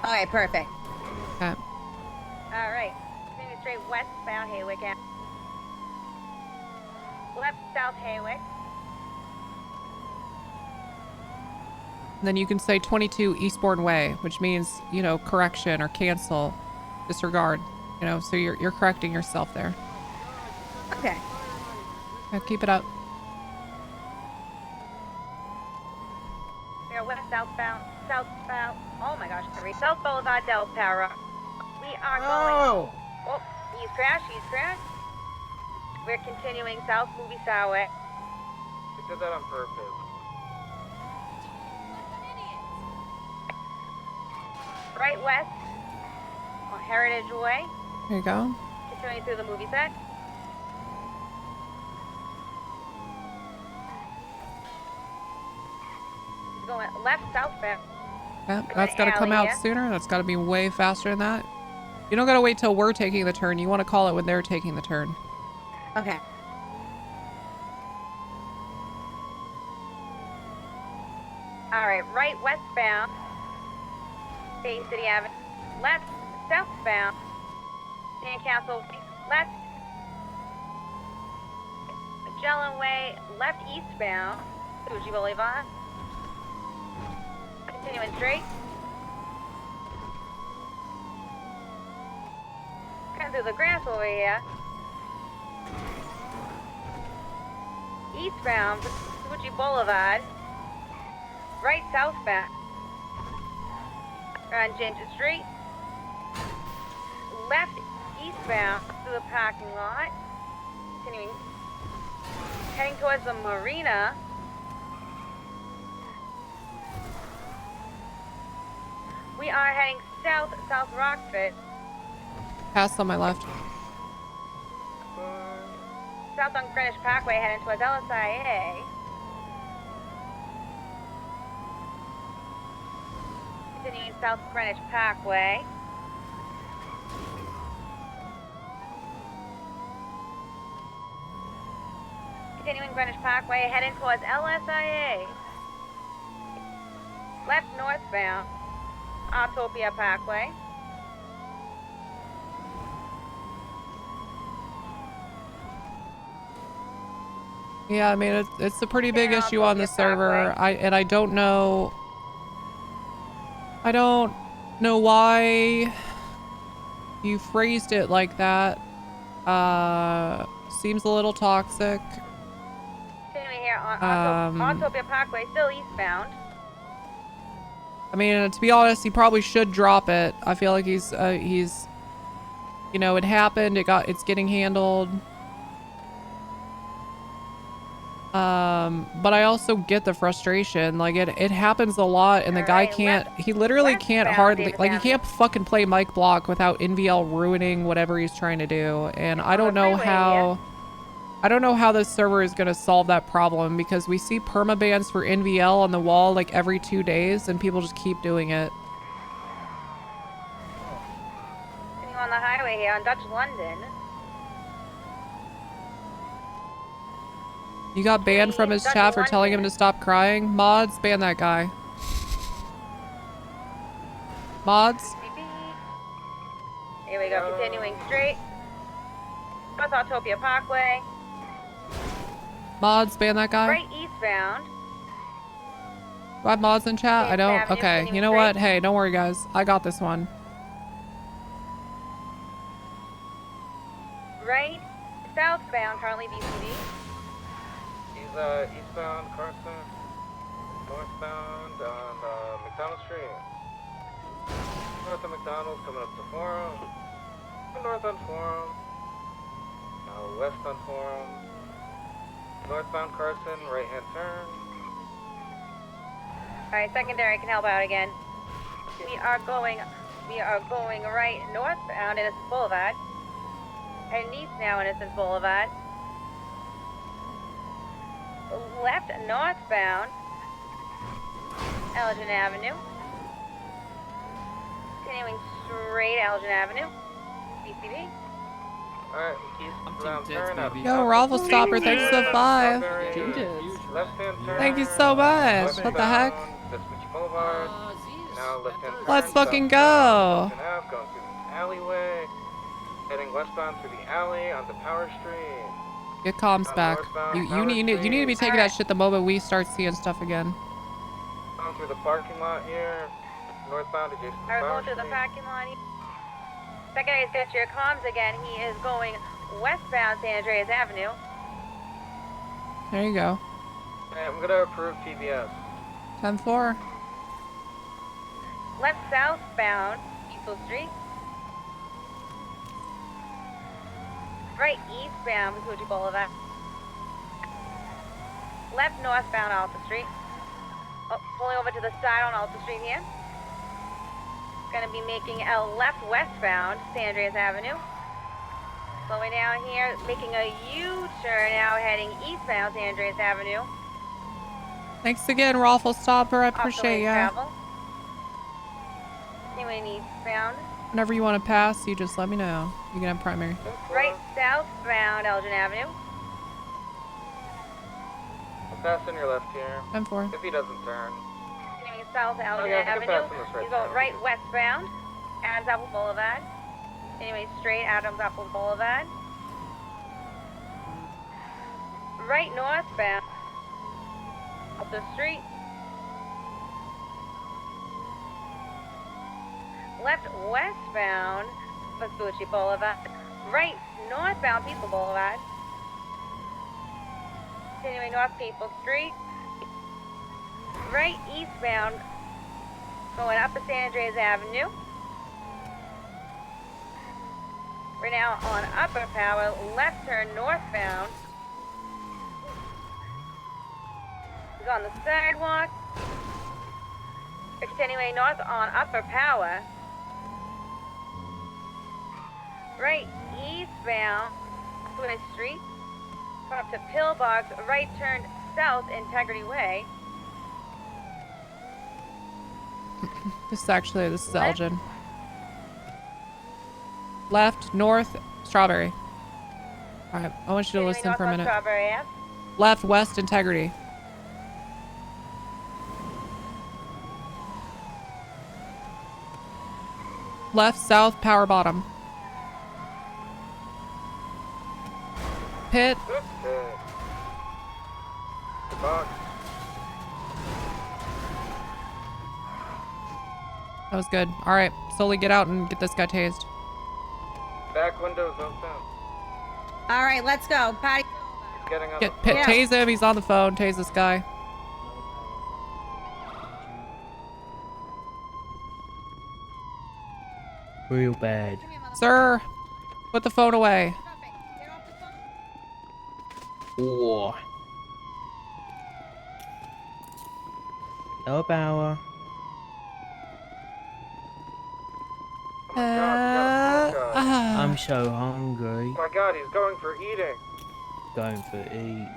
Speaker 15: All right, perfect.
Speaker 1: Okay.
Speaker 15: All right. Continue straight westbound Haywick. Left south Haywick.
Speaker 1: And then you can say 22 Eastbourne Way, which means, you know, correction or cancel, disregard. You know, so you're correcting yourself there.
Speaker 15: Okay.
Speaker 1: Yeah, keep it up.
Speaker 15: We are west southbound. Oh my gosh, sorry. South Boulevard Del Perro. We are going. Oh, he's crashed. We're continuing south Movie Star Way.
Speaker 3: You did that on purpose.
Speaker 15: Right west on Heritage Way.
Speaker 1: There you go.
Speaker 15: Continuing through the movie set. He's going left southbound.
Speaker 1: Yeah, that's got to come out sooner. That's got to be way faster than that. You don't got to wait till we're taking the turn. You want to call it when they're taking the turn.
Speaker 15: Okay. All right, right westbound. Bay City Avenue. Left southbound. Sandcastle. Left. Magellan Way. Left eastbound. Fuji Boulevard. Continuing straight. Kind through the grass over here. Eastbound, Fuji Boulevard. Right southbound. On Ginger Street. Left eastbound through the parking lot. Continuing. Heading towards the marina. We are heading south Rockford.
Speaker 1: Pass on my left.
Speaker 15: South on Greenwich Parkway heading towards LSIA. Continuing south Greenwich Parkway. Continuing Greenwich Parkway heading towards LSIA. Left northbound. Autopia Parkway.
Speaker 1: Yeah, I mean, it's a pretty big issue on the server. I don't know why you phrased it like that. Seems a little toxic.
Speaker 15: Continuing here on Autopia Parkway, still eastbound.
Speaker 1: I mean, to be honest, he probably should drop it. I feel like he's, you know, it happened. It's getting handled. But I also get the frustration. Like it happens a lot, and the guy can't. He literally can't hardly. Like he can't fucking play Mike Block without NVL ruining whatever he's trying to do. And I don't know how. I don't know how this server is going to solve that problem, because we see permabans for NVL on the wall like every 2 days, and people just keep doing it.
Speaker 15: Continuing on the highway here on Dutch London.
Speaker 1: You got banned from his chat for telling him to stop crying. Mods, ban that guy. Mods.
Speaker 15: Here we go, continuing straight. North Autopia Parkway.
Speaker 1: Mods, ban that guy.
Speaker 15: Right eastbound.
Speaker 1: Do I have mods in chat? I
Speaker 15: Fifth
Speaker 1: don't.
Speaker 15: Avenue,
Speaker 1: Okay, you know
Speaker 15: continuing
Speaker 1: what? Hey, don't worry, guys. I got this one.
Speaker 15: Right southbound, currently VCD.
Speaker 4: He's eastbound Carson, northbound on McDonald Street. North of McDonald's coming up to Forum. North on Forum. West on Forum. Northbound Carson, right hand turn.
Speaker 15: Alright, secondary can help out again. We are going right northbound Innocence Boulevard. Heading east now Innocence Boulevard. Left northbound Elgin Avenue. Continuing straight Elgin Avenue. BCD.
Speaker 4: Alright, eastbound turn out.
Speaker 1: Yo, Raffle Stopper, thanks for the 5.
Speaker 4: Left hand turn.
Speaker 1: Thank you so much. What the heck?
Speaker 4: Vespucci Boulevard. Now left hand turn.
Speaker 1: Let's fucking go.
Speaker 4: Going through the alleyway. Heading westbound through the alley onto Power Street.
Speaker 1: Get comms back. You need to be taking that shit the moment we start seeing stuff again.
Speaker 4: Going through the parking lot here. Northbound adjacent to
Speaker 15: Alright,
Speaker 4: Power
Speaker 15: going through the
Speaker 4: Street.
Speaker 15: parking lot. Secondary's got your comms again. He is going westbound San Andreas Avenue.
Speaker 1: There you go.
Speaker 4: Okay, I'm gonna approve TBS.
Speaker 1: 10-4.
Speaker 15: Left southbound Eastville Street. Right eastbound Vespucci Boulevard. Left northbound Alta Street. Oh, pulling over to the side on Alta Street here. Gonna be making a left westbound San Andreas Avenue. Slowing down here, making a U-turn now heading eastbound San Andreas Avenue.
Speaker 1: Thanks again, Raffle Stopper. I
Speaker 15: Off the
Speaker 1: appreciate
Speaker 15: lane
Speaker 1: ya.
Speaker 15: travel. Continuing eastbound.
Speaker 1: Whenever you want to pass, you just let me know. You can have primary.
Speaker 15: Right southbound Elgin Avenue.
Speaker 4: I'm passing your left here.
Speaker 1: 10-4.
Speaker 4: If he doesn't turn.
Speaker 15: Continuing south Elgin
Speaker 4: yeah, I can
Speaker 15: Avenue.
Speaker 4: pass him this right
Speaker 15: He's going
Speaker 4: turn.
Speaker 15: right westbound. Adams Apple Boulevard. Anyway, straight Adams Apple Boulevard. Right northbound. Up the street. Left westbound Vespucci Boulevard. Right northbound People Boulevard. Continuing north People Street. Right eastbound going up to San Andreas Avenue. We're now on Upper Power, left turn northbound. He's on the sidewalk. We're continuing north on Upper Power. Right eastbound, Swiss Street. Come up to Pillbox, right turn south Integrity Way.
Speaker 1: This is Elgin. Left, north, Strawberry. Alright, I want you to listen for a minute.
Speaker 15: Strawberry Ave.
Speaker 1: Left, west, Integrity. Left, south, Power Bottom. Pit.
Speaker 4: Box.
Speaker 1: That was good. Alright, slowly get out and get this guy tased.
Speaker 4: Back windows open.
Speaker 15: All right, let's go. Patty.
Speaker 4: He's getting on
Speaker 1: Get Pit, tase him, he's on the phone. Tase this guy.
Speaker 6: Real bad.
Speaker 1: Sir, put the phone away.
Speaker 6: Oh. No power. I'm so hungry.
Speaker 4: Oh my god, he's going for eating.
Speaker 6: Going for eat.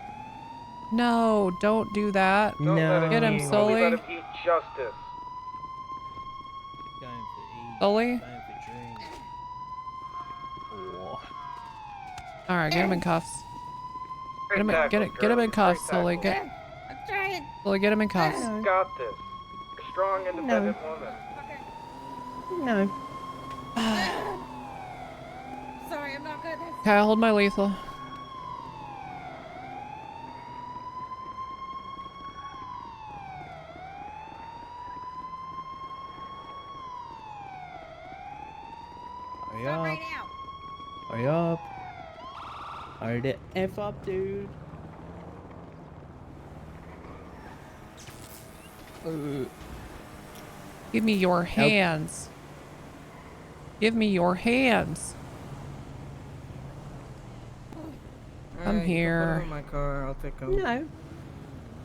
Speaker 1: No, don't do that.
Speaker 4: Don't let him
Speaker 1: Get him,
Speaker 4: eat. Only
Speaker 1: Sully.
Speaker 4: let him eat justice.
Speaker 1: Sully? Alright, get him in cuffs. Get him, get him in cuffs, Sully. Sully, get him in cuffs.
Speaker 4: You got this. You're a strong, independent woman.
Speaker 6: No.
Speaker 15: Sorry, I'm not good at this.
Speaker 1: Okay, I'll hold my lethal.
Speaker 6: Hurry
Speaker 15: Stop
Speaker 6: up.
Speaker 15: right now.
Speaker 6: Hurry up. Hurry the F up, dude.
Speaker 1: Give me your hands. Give me your hands. I'm here.
Speaker 6: My car. I'll take him.
Speaker 1: No.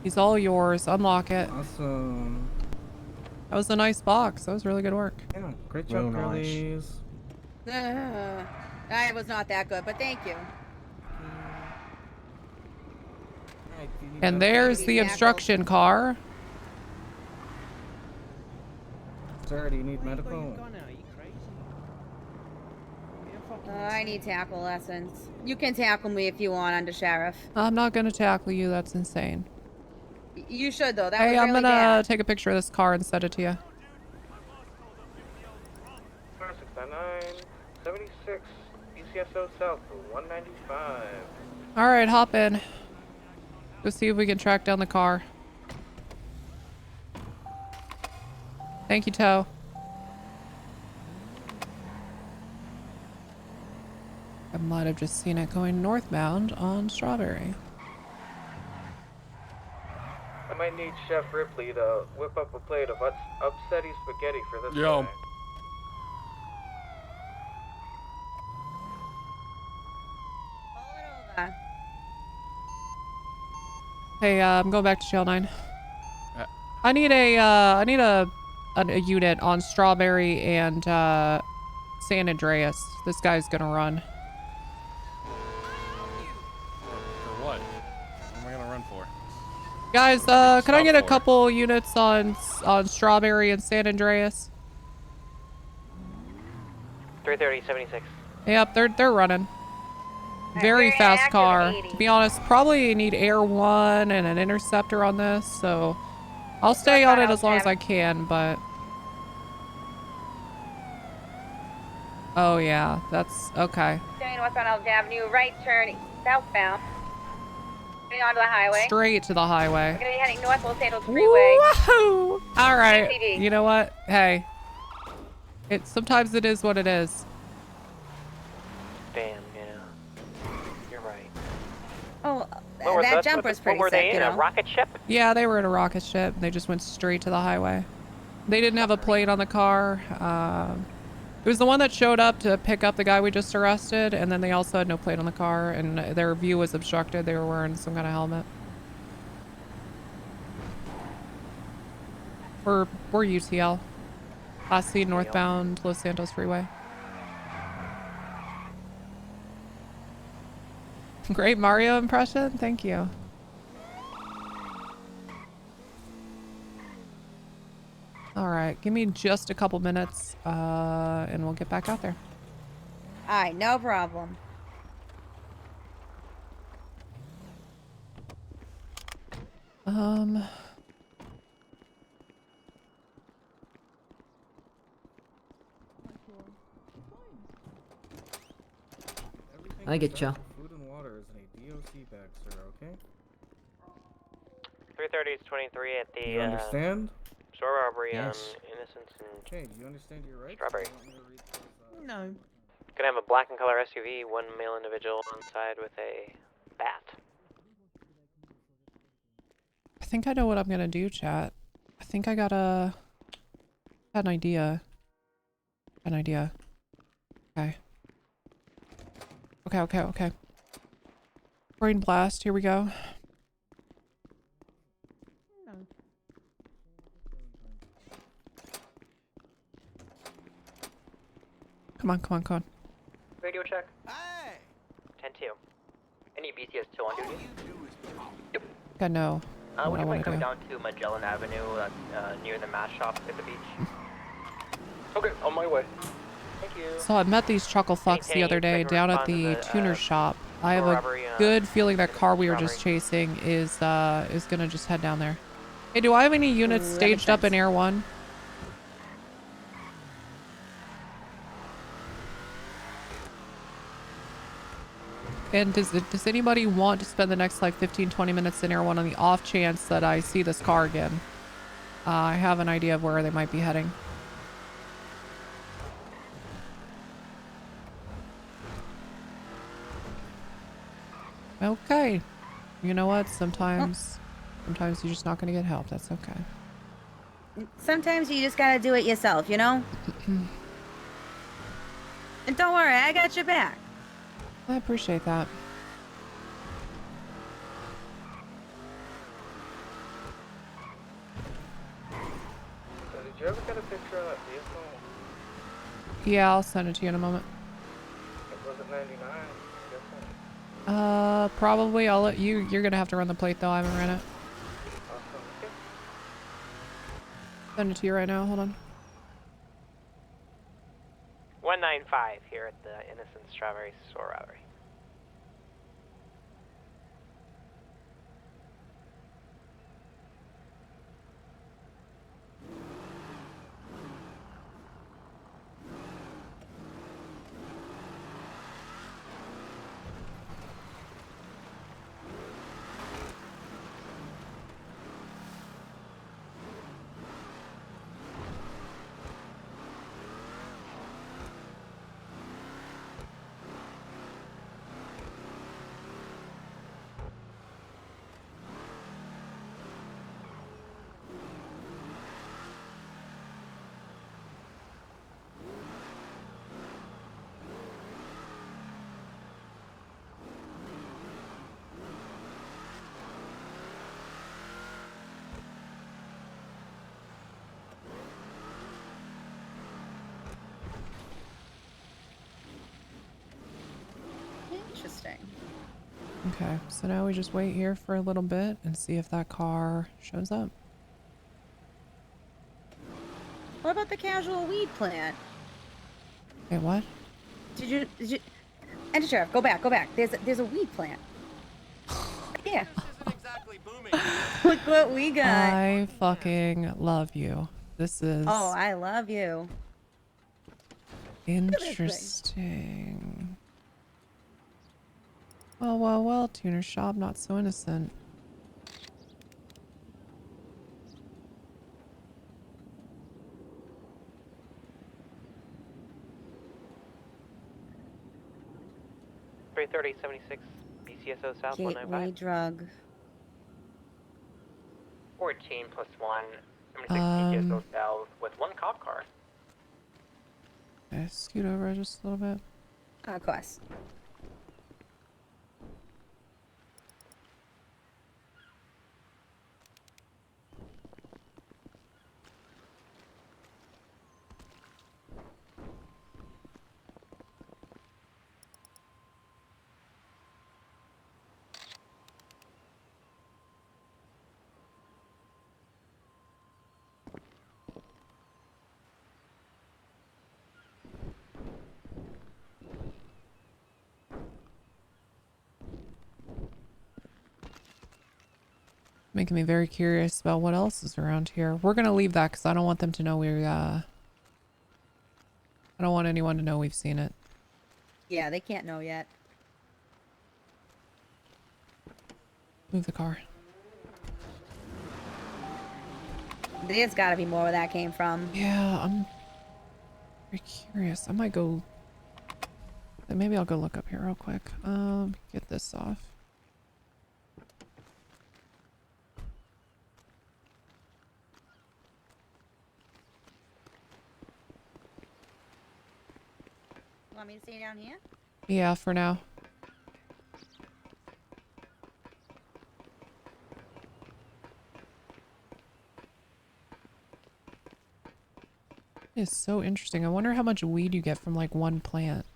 Speaker 1: He's all yours. Unlock it.
Speaker 6: Awesome.
Speaker 1: That was a nice box. That was really good work.
Speaker 6: Yeah, great
Speaker 18: Real
Speaker 6: job,
Speaker 18: nice.
Speaker 6: girlies.
Speaker 15: I was not that good, but thank you.
Speaker 1: And there's the obstruction car.
Speaker 6: Sir, do you need medical?
Speaker 15: I need tackle lessons. You can tackle me if you want, Under Sheriff.
Speaker 1: I'm not gonna tackle you. That's insane.
Speaker 15: You should though. That
Speaker 1: Hey,
Speaker 15: was
Speaker 1: I'm
Speaker 15: really
Speaker 1: gonna
Speaker 15: bad.
Speaker 1: take a picture of this car and send it to you.
Speaker 4: 699, 76, BCSO South, 195.
Speaker 1: All right, hop in. Go see if we can track down the car. Thank you, Toe. I might have just seen it going northbound on Strawberry.
Speaker 4: I might need Chef Ripley to whip up a plate of upsetty spaghetti for this
Speaker 16: Yo.
Speaker 4: guy.
Speaker 1: Hey, I'm going back to Channel 9. I need a unit on Strawberry and San Andreas. This guy's gonna run.
Speaker 16: For what? What am I gonna run for?
Speaker 1: Guys, can I get a couple units on Strawberry and San Andreas?
Speaker 3: 330, 76.
Speaker 1: Yep, they're running. Very fast car. To be honest, probably need Air 1 and an interceptor on this, so I'll stay on it as long as I can, but... Oh yeah, that's okay.
Speaker 15: Staying westbound Elgin Avenue, right turn southbound. Getting onto the highway.
Speaker 1: Straight to the highway.
Speaker 15: We're gonna be heading north Los Angeles Freeway.
Speaker 1: Woohoo! All right.
Speaker 15: CCD.
Speaker 1: You know what? Hey, sometimes it is what it is.
Speaker 3: Damn, yeah. You're right.
Speaker 15: Oh,
Speaker 3: What was
Speaker 15: that jumper's pretty
Speaker 3: What were
Speaker 15: sick,
Speaker 3: they
Speaker 15: you
Speaker 3: in?
Speaker 15: know.
Speaker 3: A rocket ship?
Speaker 1: Yeah, they were in a rocket ship. They just went straight to the highway. They didn't have a plate on the car. It was the one that showed up to pick up the guy we just arrested, and then they also had no plate on the car, and their view was obstructed. They were wearing some kind of helmet. We're UTL. Last seen northbound Los Santos Freeway. Great Mario impression. Thank you. All right, give me just a couple minutes, and we'll get back out there.
Speaker 15: Alright, no problem.
Speaker 14: I get ya.
Speaker 6: Food and water is in a DOC bag, sir, okay?
Speaker 3: 330 is 23 at the
Speaker 6: You understand?
Speaker 3: store robbery
Speaker 6: Yes.
Speaker 3: on Innocence and
Speaker 6: Okay, do you understand your rights?
Speaker 3: Strawberry.
Speaker 14: No.
Speaker 3: Gonna have a black and color SUV, one male individual on side with a bat.
Speaker 1: I think I know what I'm gonna do, chat. I think I got an idea. An idea. Okay. Okay. Brain blast. Here we go. Come on.
Speaker 3: Radio check. Hey! 10-2. Any BCS still on duty?
Speaker 1: I know.
Speaker 3: Would
Speaker 1: what I
Speaker 3: you
Speaker 1: want
Speaker 3: mind
Speaker 1: to
Speaker 3: coming
Speaker 1: do.
Speaker 3: down to Magellan Avenue, near the mass shop at the beach? Okay, on my way. Thank you.
Speaker 1: So I met these chuckle fucks the other day down at the tuner shop. I have a good feeling that car we were just chasing is gonna just head down there. Hey, do I have any units
Speaker 15: Ooh, that
Speaker 1: staged up in
Speaker 15: makes
Speaker 1: Air 1? And does anybody want to spend the next like 15-20 minutes in Air 1 on the off chance that I see this car again? I have an idea of where they might be heading. Okay. You know what? Sometimes you're just not gonna get help. That's okay.
Speaker 15: Sometimes you just gotta do it yourself, you know? And don't worry, I got your back.
Speaker 1: I appreciate that.
Speaker 4: So did you ever get a picture of that vehicle?
Speaker 1: Yeah, I'll send it to you in a moment.
Speaker 4: Was it 99?
Speaker 1: Probably. I'll let you. You're gonna have to run the plate though. I haven't ran it. Send it to you right now. Hold on.
Speaker 3: 195 here at the Innocent Strawberry Store Robbery.
Speaker 15: Interesting.
Speaker 1: Okay, so now we just wait here for a little bit and see if that car shows up.
Speaker 15: What about the casual weed plant?
Speaker 1: Wait, what?
Speaker 15: Did you and Sheriff, go back. There's a weed plant. Yeah. Look what we got.
Speaker 1: I fucking love you. This is
Speaker 15: Oh, I love you.
Speaker 1: interesting. Well, tuner shop, not so innocent.
Speaker 3: $330.76 BCSO South
Speaker 15: Gateway
Speaker 3: 195.
Speaker 15: drug.
Speaker 3: 14 plus 1. 76 BCSO South with 1 cop car.
Speaker 1: Okay, scoot over just a little bit.
Speaker 15: Of course.
Speaker 1: Making me very curious about what else is around here. We're gonna leave that because I don't want them to know we're I don't want anyone to know we've seen it.
Speaker 15: Yeah, they can't know yet.
Speaker 1: Move the car.
Speaker 15: There's gotta be more where that came from.
Speaker 1: Yeah, I'm very curious. I might go. Maybe I'll go look up here real quick. Get this off.
Speaker 15: Want me to stay down here?
Speaker 1: Yeah, for now. It's so interesting. I wonder how much weed you get from like one plant.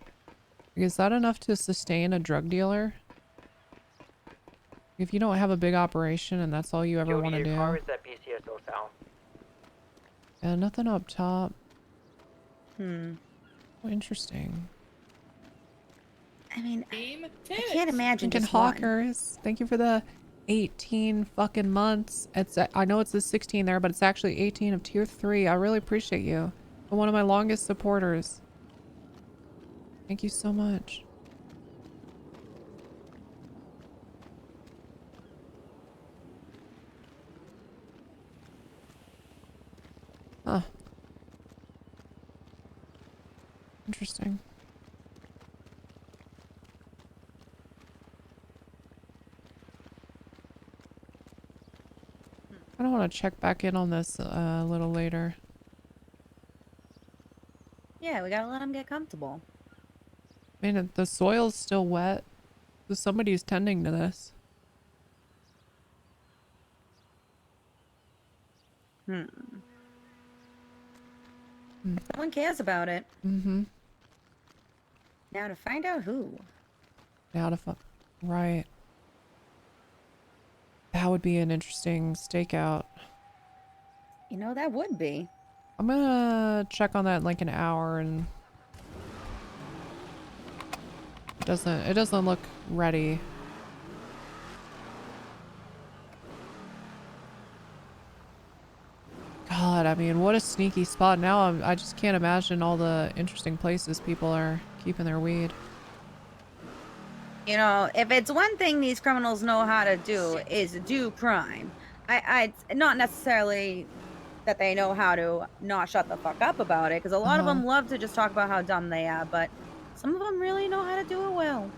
Speaker 1: Is that enough to sustain a drug dealer? If you don't have a big operation and that's all you ever want to do.
Speaker 3: Your car is at BCSO South.
Speaker 1: Yeah, nothing up top.
Speaker 15: Hmm.
Speaker 1: Oh, interesting.
Speaker 15: I mean, I can't imagine
Speaker 1: Lincoln
Speaker 15: just one.
Speaker 1: Hawkers, thank you for the 18 fucking months. It's I know it's the 16 there, but it's actually 18 of tier 3. I really appreciate you. You're one of my longest supporters. Thank you so much. Huh. Interesting. kind of want to check back in on this a little later.
Speaker 15: Yeah, we gotta let them get comfortable.
Speaker 1: I mean, the soil's still wet, so somebody's tending to this.
Speaker 15: No one cares about it.
Speaker 1: Mm-hmm.
Speaker 15: Now to find out who.
Speaker 1: Out of right. That would be an interesting stakeout.
Speaker 15: You know, that would be.
Speaker 1: I'm gonna check on that in like an hour, and it doesn't look ready. God, I mean, what a sneaky spot. Now I just can't imagine all the interesting places people are keeping their weed.
Speaker 15: You know, if it's one thing these criminals know how to do is do crime. I not necessarily that they know how to not shut the fuck up about it, because a lot of them love to just talk about how dumb they are, but some of them really know how to do it well.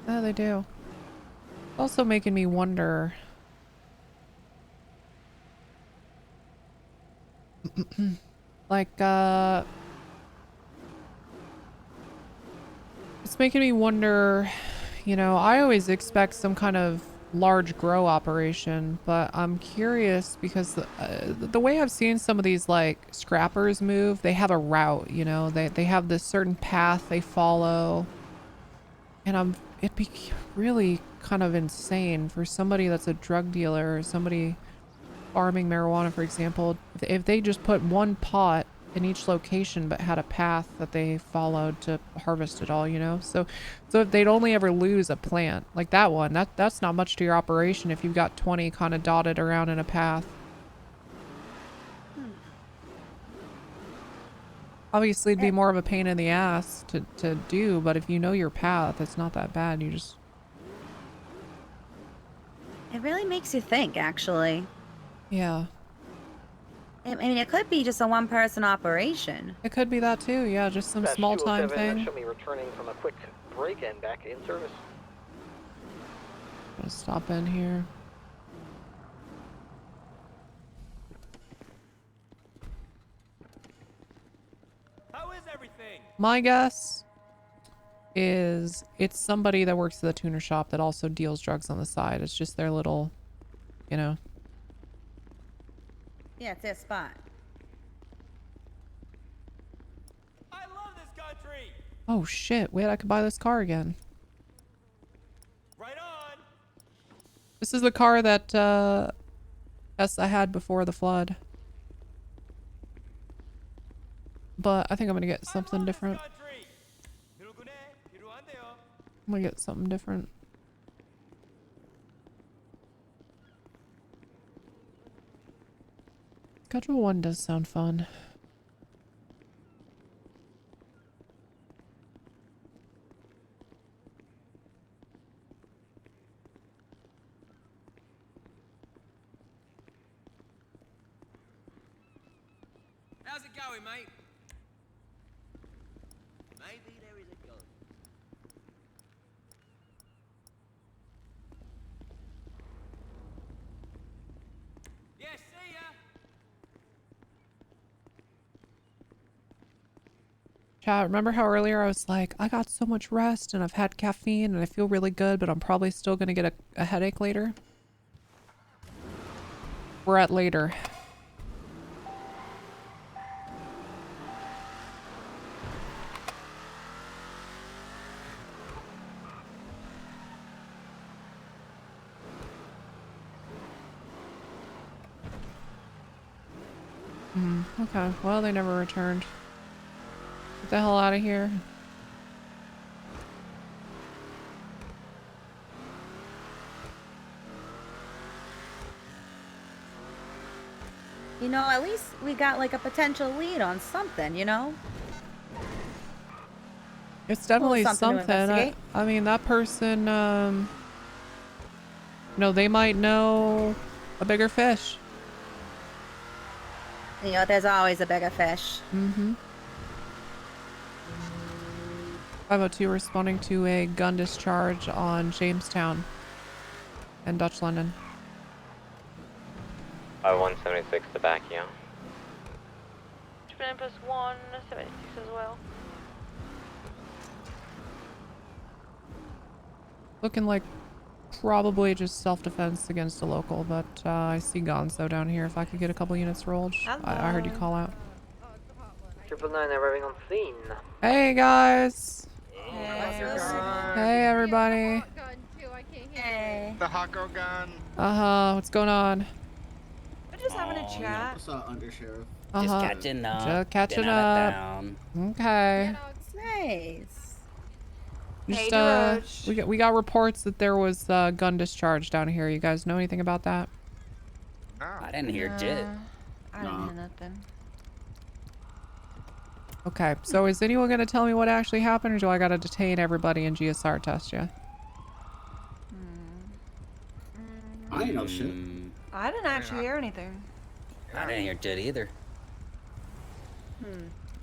Speaker 1: Yeah, they do. Also making me wonder. Like, it's making me wonder, you know, I always expect some kind of large grow operation, but I'm curious because the way I've seen some of these like scrappers move, they have a route, you know, they have this certain path they follow, and it'd be really kind of insane for somebody that's a drug dealer or somebody farming marijuana, for example, if they just put one pot in each location but had a path that they followed to harvest it all, you know. So if they'd only ever lose a plant like that one, that's not much to your operation if you've got 20 kind of dotted around in a path. Obviously it'd be more of a pain in the ass to do, but if you know your path, it's not that bad. You just,
Speaker 15: It really makes you think, actually.
Speaker 1: yeah,
Speaker 15: I mean, it could be just a one-person operation.
Speaker 1: it could be that too. Yeah, just some small time thing.
Speaker 3: Show me returning from a quick break-in back in service.
Speaker 1: Gonna stop in here.
Speaker 3: How is everything?
Speaker 1: My guess is it's somebody that works at the tuner shop that also deals drugs on the side. It's just their little, you know.
Speaker 15: Yeah, it's their spot.
Speaker 3: I love this country.
Speaker 1: Oh shit, wait, I could buy this car again.
Speaker 3: Right on.
Speaker 1: This is the car that I had before the flood. But I think I'm gonna get something different. I'm gonna get something different. Schedule 1 does sound fun.
Speaker 24: How's it going, mate?
Speaker 21: Maybe there is a gun.
Speaker 24: Yeah, see ya.
Speaker 1: Chat, remember how earlier I was like, I got so much rest and I've had caffeine and I feel really good, but I'm probably still gonna get a headache later? We're at later. Okay, well, they never returned. Get the hell out of here.
Speaker 15: You know, at least we got like a potential lead on something, you know?
Speaker 1: It's definitely
Speaker 15: something to
Speaker 1: something.
Speaker 15: investigate.
Speaker 1: I mean, that person, you know, they might know a bigger fish.
Speaker 15: You know, there's always a bigger fish.
Speaker 1: Mm-hmm. 502 responding to a gun discharge on Jamestown and Dutch London.
Speaker 5: 176 to back you.
Speaker 7: 9 plus 1, 76 as well.
Speaker 1: Looking like probably just self-defense against a local, but I see Gonzo down here. If I could get a couple units rolled. I heard you call out.
Speaker 3: 999 arriving on scene.
Speaker 1: Hey guys.
Speaker 7: Hey.
Speaker 1: Hey everybody.
Speaker 15: Hey.
Speaker 10: The hot girl gun.
Speaker 1: What's going on?
Speaker 7: We're just having a chat.
Speaker 10: What's up, Undersheriff?
Speaker 1: Just catching up. Just catching up. Okay.
Speaker 15: Nice.
Speaker 1: Just we got reports that there was gun discharge down here. You guys know anything about that?
Speaker 10: No.
Speaker 20: I didn't hear shit.
Speaker 7: I didn't hear nothing.
Speaker 1: Okay, so is anyone gonna tell me what actually happened, or do I gotta detain everybody and GSR test you?
Speaker 10: I ain't know shit.
Speaker 7: I didn't actually hear anything.
Speaker 20: I didn't hear shit either.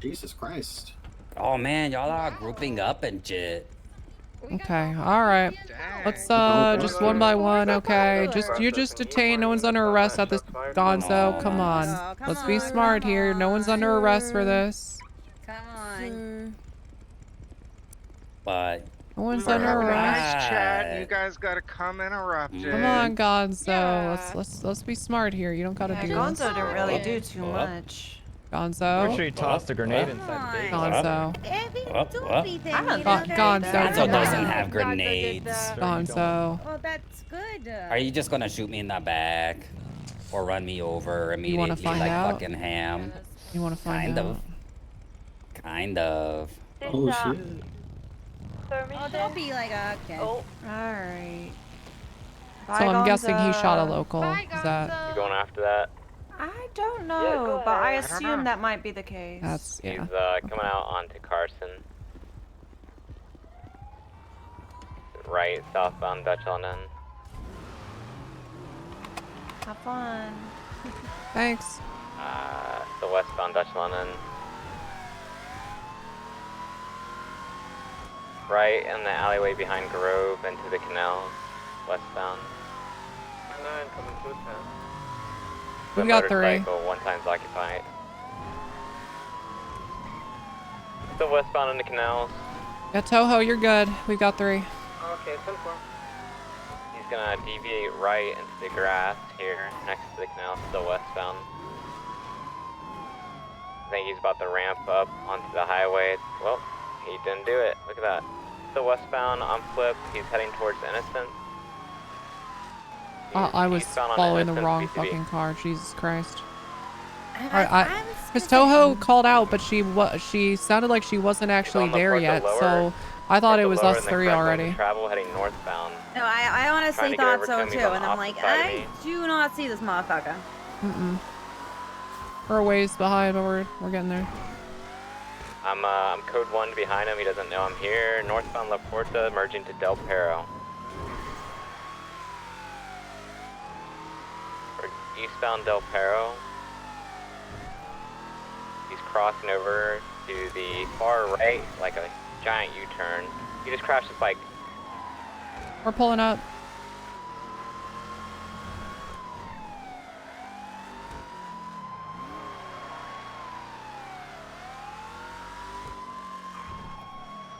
Speaker 10: Jesus Christ.
Speaker 20: Oh man, y'all are grouping up and shit.
Speaker 1: Okay, alright. Let's just one by one, okay? You just detain, no one's under arrest at this Gonzo. Come on. Let's be smart here. No one's under arrest for this.
Speaker 15: Come on.
Speaker 20: But
Speaker 1: No one's under arrest.
Speaker 10: Nice chat. You guys gotta come interrupt it.
Speaker 1: Come on, Gonzo. Let's be smart here. You don't gotta do this.
Speaker 7: Gonzo didn't really do too much.
Speaker 1: Gonzo.
Speaker 11: Make sure you tossed a grenade inside the gate.
Speaker 1: Gonzo.
Speaker 20: Gonzo doesn't have grenades.
Speaker 1: Gonzo.
Speaker 15: Oh, that's good.
Speaker 20: Are you just gonna shoot me in the back? Or run me over immediately
Speaker 1: find
Speaker 20: like
Speaker 1: out?
Speaker 20: fucking ham?
Speaker 1: You wanna find out?
Speaker 20: Kind of.
Speaker 10: Oh shit.
Speaker 15: Oh, don't be like, okay.
Speaker 7: Oh, alright.
Speaker 1: So I'm guessing he shot a local. Is that?
Speaker 5: You going after that?
Speaker 7: I don't know, but I
Speaker 10: don't
Speaker 7: assume
Speaker 10: know.
Speaker 7: that might be the case.
Speaker 1: That's
Speaker 5: He's
Speaker 1: yeah.
Speaker 5: coming out onto Carson. Right, southbound Dutch London.
Speaker 7: Have fun.
Speaker 1: Thanks.
Speaker 5: The westbound Dutch London. Right in the alleyway behind Grove into the canals, westbound.
Speaker 3: 9 coming to town.
Speaker 1: We
Speaker 5: The
Speaker 1: got 3.
Speaker 5: motorcycle, 1 time's occupied. Still westbound in the canals.
Speaker 1: Yeah, Toho, you're good. We got 3.
Speaker 3: Okay, 10-4.
Speaker 5: He's gonna deviate right into the grass here next to the canal, still westbound. I think he's about to ramp up onto the highway. Well, he didn't do it. Look at that. Still westbound on flip. He's heading towards Innocence.
Speaker 1: I was
Speaker 5: eastbound on
Speaker 1: following the
Speaker 5: Innocence,
Speaker 1: wrong
Speaker 5: BCB.
Speaker 1: fucking car. Jesus Christ. Because Toho called out, but she sounded like she wasn't actually
Speaker 5: on the
Speaker 1: there
Speaker 5: Porto
Speaker 1: yet,
Speaker 5: lower.
Speaker 1: so I thought it was
Speaker 5: Lower
Speaker 1: us
Speaker 5: in the
Speaker 1: 3
Speaker 5: correct lane
Speaker 1: already.
Speaker 5: of Travel heading northbound.
Speaker 15: No, I honestly
Speaker 5: Trying to get
Speaker 15: thought
Speaker 5: over
Speaker 15: so
Speaker 5: to me,
Speaker 15: too,
Speaker 5: he's on
Speaker 15: and
Speaker 5: the
Speaker 15: I'm like,
Speaker 5: opposite side of
Speaker 15: I
Speaker 5: me.
Speaker 15: do not see this motherfucker.
Speaker 1: We're a ways behind, but we're getting there.
Speaker 5: I'm code 1 behind him. He doesn't know I'm here. Northbound La Porta, merging to Del Perro. We're eastbound Del Perro. He's crossing over to the far right, like a giant U-turn. He just crashed his bike.
Speaker 1: We're pulling up.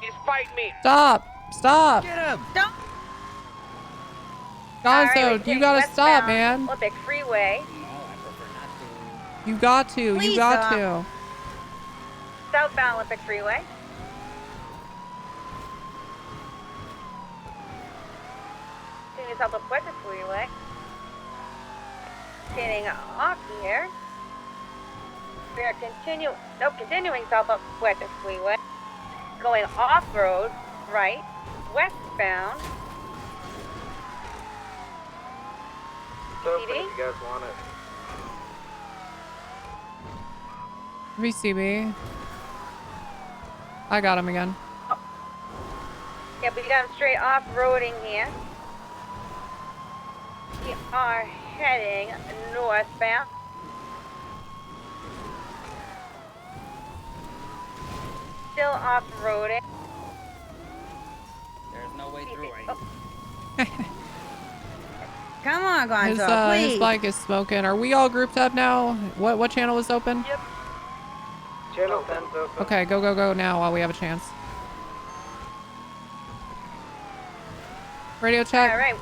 Speaker 3: He's fighting me.
Speaker 1: Stop! Stop!
Speaker 3: Get him.
Speaker 15: Don't.
Speaker 1: Gonzo, you gotta stop, man.
Speaker 15: Olympic Freeway.
Speaker 1: You got to. You
Speaker 15: Please
Speaker 1: got
Speaker 15: stop.
Speaker 1: to.
Speaker 15: Southbound Olympic Freeway. Continuing south of Puerto Freeway. Getting off here. We are continuing south of Puerto Freeway. Going off-road, right, westbound.
Speaker 3: So
Speaker 15: CD?
Speaker 3: if you guys want it.
Speaker 1: VCB. I got him again.
Speaker 15: Yeah, we got him straight off-roading here. We are heading northbound. Still off-roading.
Speaker 20: There's no way through right
Speaker 15: Oh. Come on, Gonzo,
Speaker 1: His
Speaker 15: please.
Speaker 1: bike is smoking. Are we all grouped up now? What channel is open?
Speaker 3: Yep. Channel 10's open.
Speaker 1: Okay, go now while we have a chance. Radio check.
Speaker 15: All right.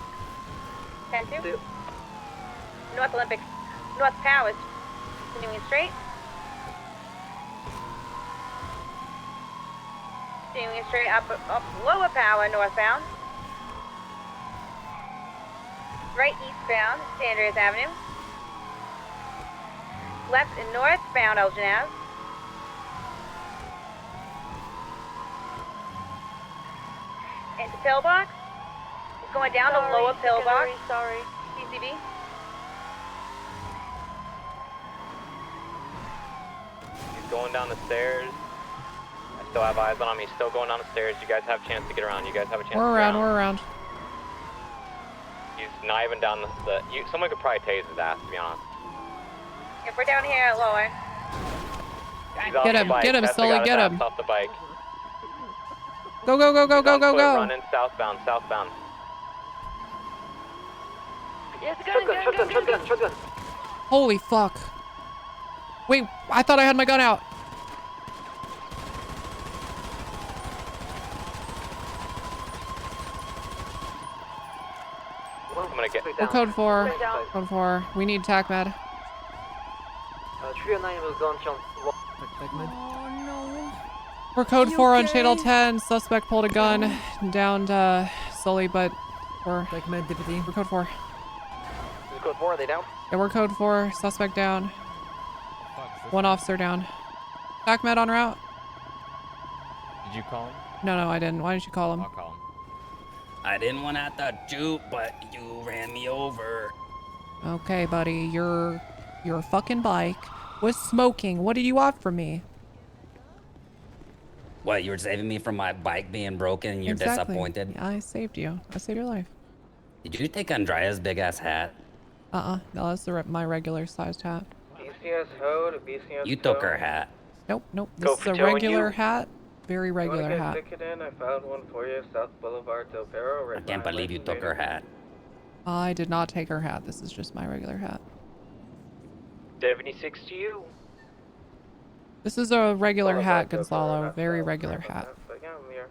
Speaker 15: 10-2. North Olympic. North Powers. Continuing straight. Continuing straight up lower power northbound. Right eastbound, San Andreas Avenue. Left and northbound, Elgin Ave. Into pillbox. It's going down to lower pillbox. Sorry. PCB.
Speaker 5: He's going down the stairs. I still have eyes on him. He's still going down the stairs. You guys have a chance to get around. You guys have a chance
Speaker 1: We're
Speaker 5: to get
Speaker 1: around. We're around.
Speaker 5: He's not even down someone could probably tase his ass, to be honest.
Speaker 15: If we're down here at lower.
Speaker 5: He's off
Speaker 1: Get
Speaker 5: the
Speaker 1: him,
Speaker 5: bike.
Speaker 1: get him,
Speaker 5: That's the
Speaker 1: Sully,
Speaker 5: guy
Speaker 1: get
Speaker 5: that's
Speaker 1: him.
Speaker 5: off the bike.
Speaker 1: Go, go, go, go,
Speaker 5: He's
Speaker 1: go,
Speaker 5: on
Speaker 1: go,
Speaker 5: foot,
Speaker 1: go.
Speaker 5: Running southbound, southbound.
Speaker 3: Yes, shotgun.
Speaker 1: Holy fuck. Wait, I thought I had my gun out.
Speaker 5: I'm gonna get
Speaker 1: We're code 4. Code 4. We need TAC med.
Speaker 3: 309 was gone, John.
Speaker 8: Oh no.
Speaker 1: We're code
Speaker 8: You
Speaker 1: 4 on
Speaker 8: okay?
Speaker 1: channel 10. Suspect pulled a gun, downed Sully, but we're
Speaker 14: deputy.
Speaker 1: We're code 4.
Speaker 3: Is it code 4? Are they down?
Speaker 1: Yeah, we're code 4. Suspect down. One officer down. TAC med en route.
Speaker 23: Did you call him?
Speaker 1: No, I didn't. Why didn't you call him?
Speaker 23: I'll call him.
Speaker 20: I didn't want to have to shoot, but you ran me over.
Speaker 1: Okay, buddy. Your fucking bike was smoking. What did you want from me?
Speaker 20: What, you were saving me from my bike being broken and you're
Speaker 1: Exactly.
Speaker 20: disappointed?
Speaker 1: I saved you. I saved your life.
Speaker 20: Did you take Andrea's big ass hat?
Speaker 1: No, that's my regular sized hat.
Speaker 3: BCS Ho to BCS
Speaker 20: You took her hat.
Speaker 1: Nope.
Speaker 3: Go
Speaker 1: This is
Speaker 3: for
Speaker 1: a
Speaker 3: Joe and
Speaker 1: regular
Speaker 3: you.
Speaker 1: hat. Very regular hat.
Speaker 3: Ticket in? I found one for you, South Boulevard, Del Perro. Right
Speaker 20: I can't believe you took her hat.
Speaker 1: I did not take her hat. This is just my regular hat.
Speaker 3: 76 to you.
Speaker 1: This is a regular
Speaker 3: Boulevard,
Speaker 1: hat,
Speaker 3: Del Perro,
Speaker 1: Gonzalo.
Speaker 3: not
Speaker 1: Very
Speaker 3: South,
Speaker 1: regular
Speaker 3: sorry
Speaker 1: hat.
Speaker 3: about that, but yeah, I'm here.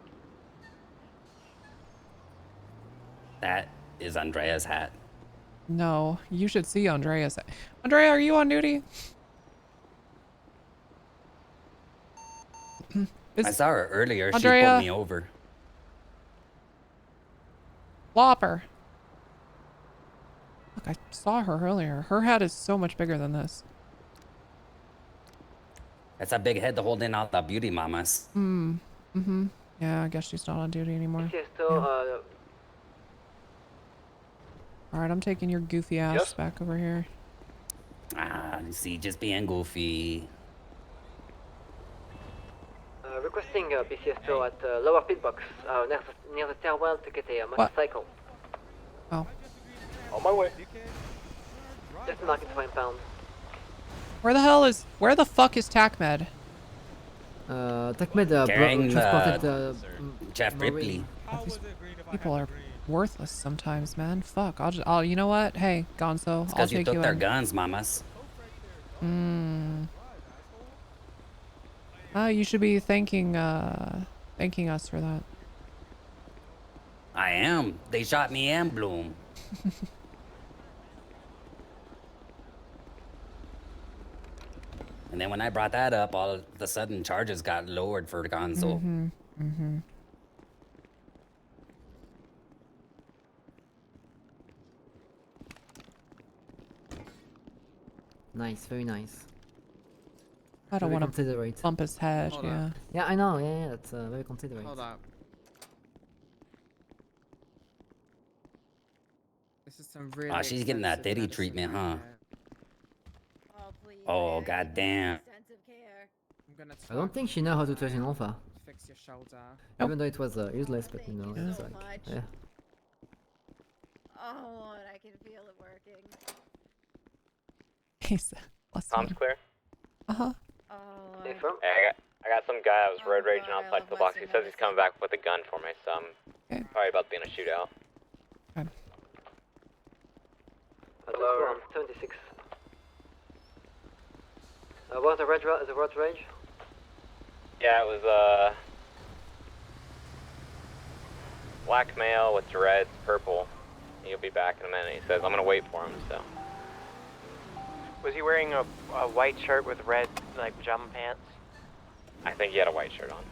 Speaker 20: That is Andrea's hat.
Speaker 1: No, you should see Andrea's. Andrea, are you on duty?
Speaker 20: I saw her earlier. She
Speaker 1: Andrea?
Speaker 20: pulled me over.
Speaker 1: Lopper. Look, I saw her earlier. Her hat is so much bigger than this.
Speaker 20: That's a big head to hold in all the beauty mamas.
Speaker 1: Yeah, I guess she's not on duty anymore.
Speaker 3: BCS still,
Speaker 1: Alright, I'm taking your goofy ass
Speaker 3: Yes.
Speaker 1: back over here.
Speaker 20: Ah, you see, just being goofy.
Speaker 3: requesting BCS still at lower pit box, near the stairwell to get a motorcycle.
Speaker 1: Oh.
Speaker 3: On my way. Just marking 20 pounds.
Speaker 1: Where the fuck is TAC med?
Speaker 14: TACMED
Speaker 20: Carrying
Speaker 14: transported
Speaker 20: Jeff
Speaker 14: Marie.
Speaker 20: Ripley.
Speaker 1: These people are worthless sometimes, man. Fuck. I'll you know what? Hey, Gonzo, I'll
Speaker 20: Because you
Speaker 1: take
Speaker 20: took
Speaker 1: you
Speaker 20: their
Speaker 1: in.
Speaker 20: guns, mamas.
Speaker 1: You should be thanking us for that.
Speaker 20: I am. They shot me and Bloom. And then when I brought that up, all of a sudden charges got lowered for Gonzo.
Speaker 14: Nice, very nice.
Speaker 1: I don't
Speaker 14: Very
Speaker 1: want to
Speaker 14: considerate.
Speaker 1: bump his head.
Speaker 14: Hold
Speaker 1: Yeah.
Speaker 14: up. Yeah, I know. Yeah, that's very considerate.
Speaker 16: Hold up. This is some really
Speaker 20: Oh, she's getting that
Speaker 16: expensive
Speaker 20: titty
Speaker 16: medicine
Speaker 20: treatment,
Speaker 16: right
Speaker 20: huh?
Speaker 16: here.
Speaker 20: Oh, goddamn.
Speaker 16: I'm gonna
Speaker 14: I don't think she knows how to touch an alpha.
Speaker 16: fix your shoulder.
Speaker 14: Even though it was useless, but you know, it's like, yeah.
Speaker 15: Oh, I can feel it working.
Speaker 1: He's less
Speaker 5: Tom's clear.
Speaker 1: Uh-huh.
Speaker 5: Hey, I got some guy that was road raging outside the box. He says he's coming back with a gun for me, so I'm probably about to be in a shootout.
Speaker 9: Hello. 76. What's the road rage?
Speaker 5: Yeah, it was black male with dreads, purple. He'll be back in a minute. He says I'm gonna wait for him. So.
Speaker 3: Was he wearing a white shirt with red, like, pajama pants?
Speaker 5: I think he had a white shirt on.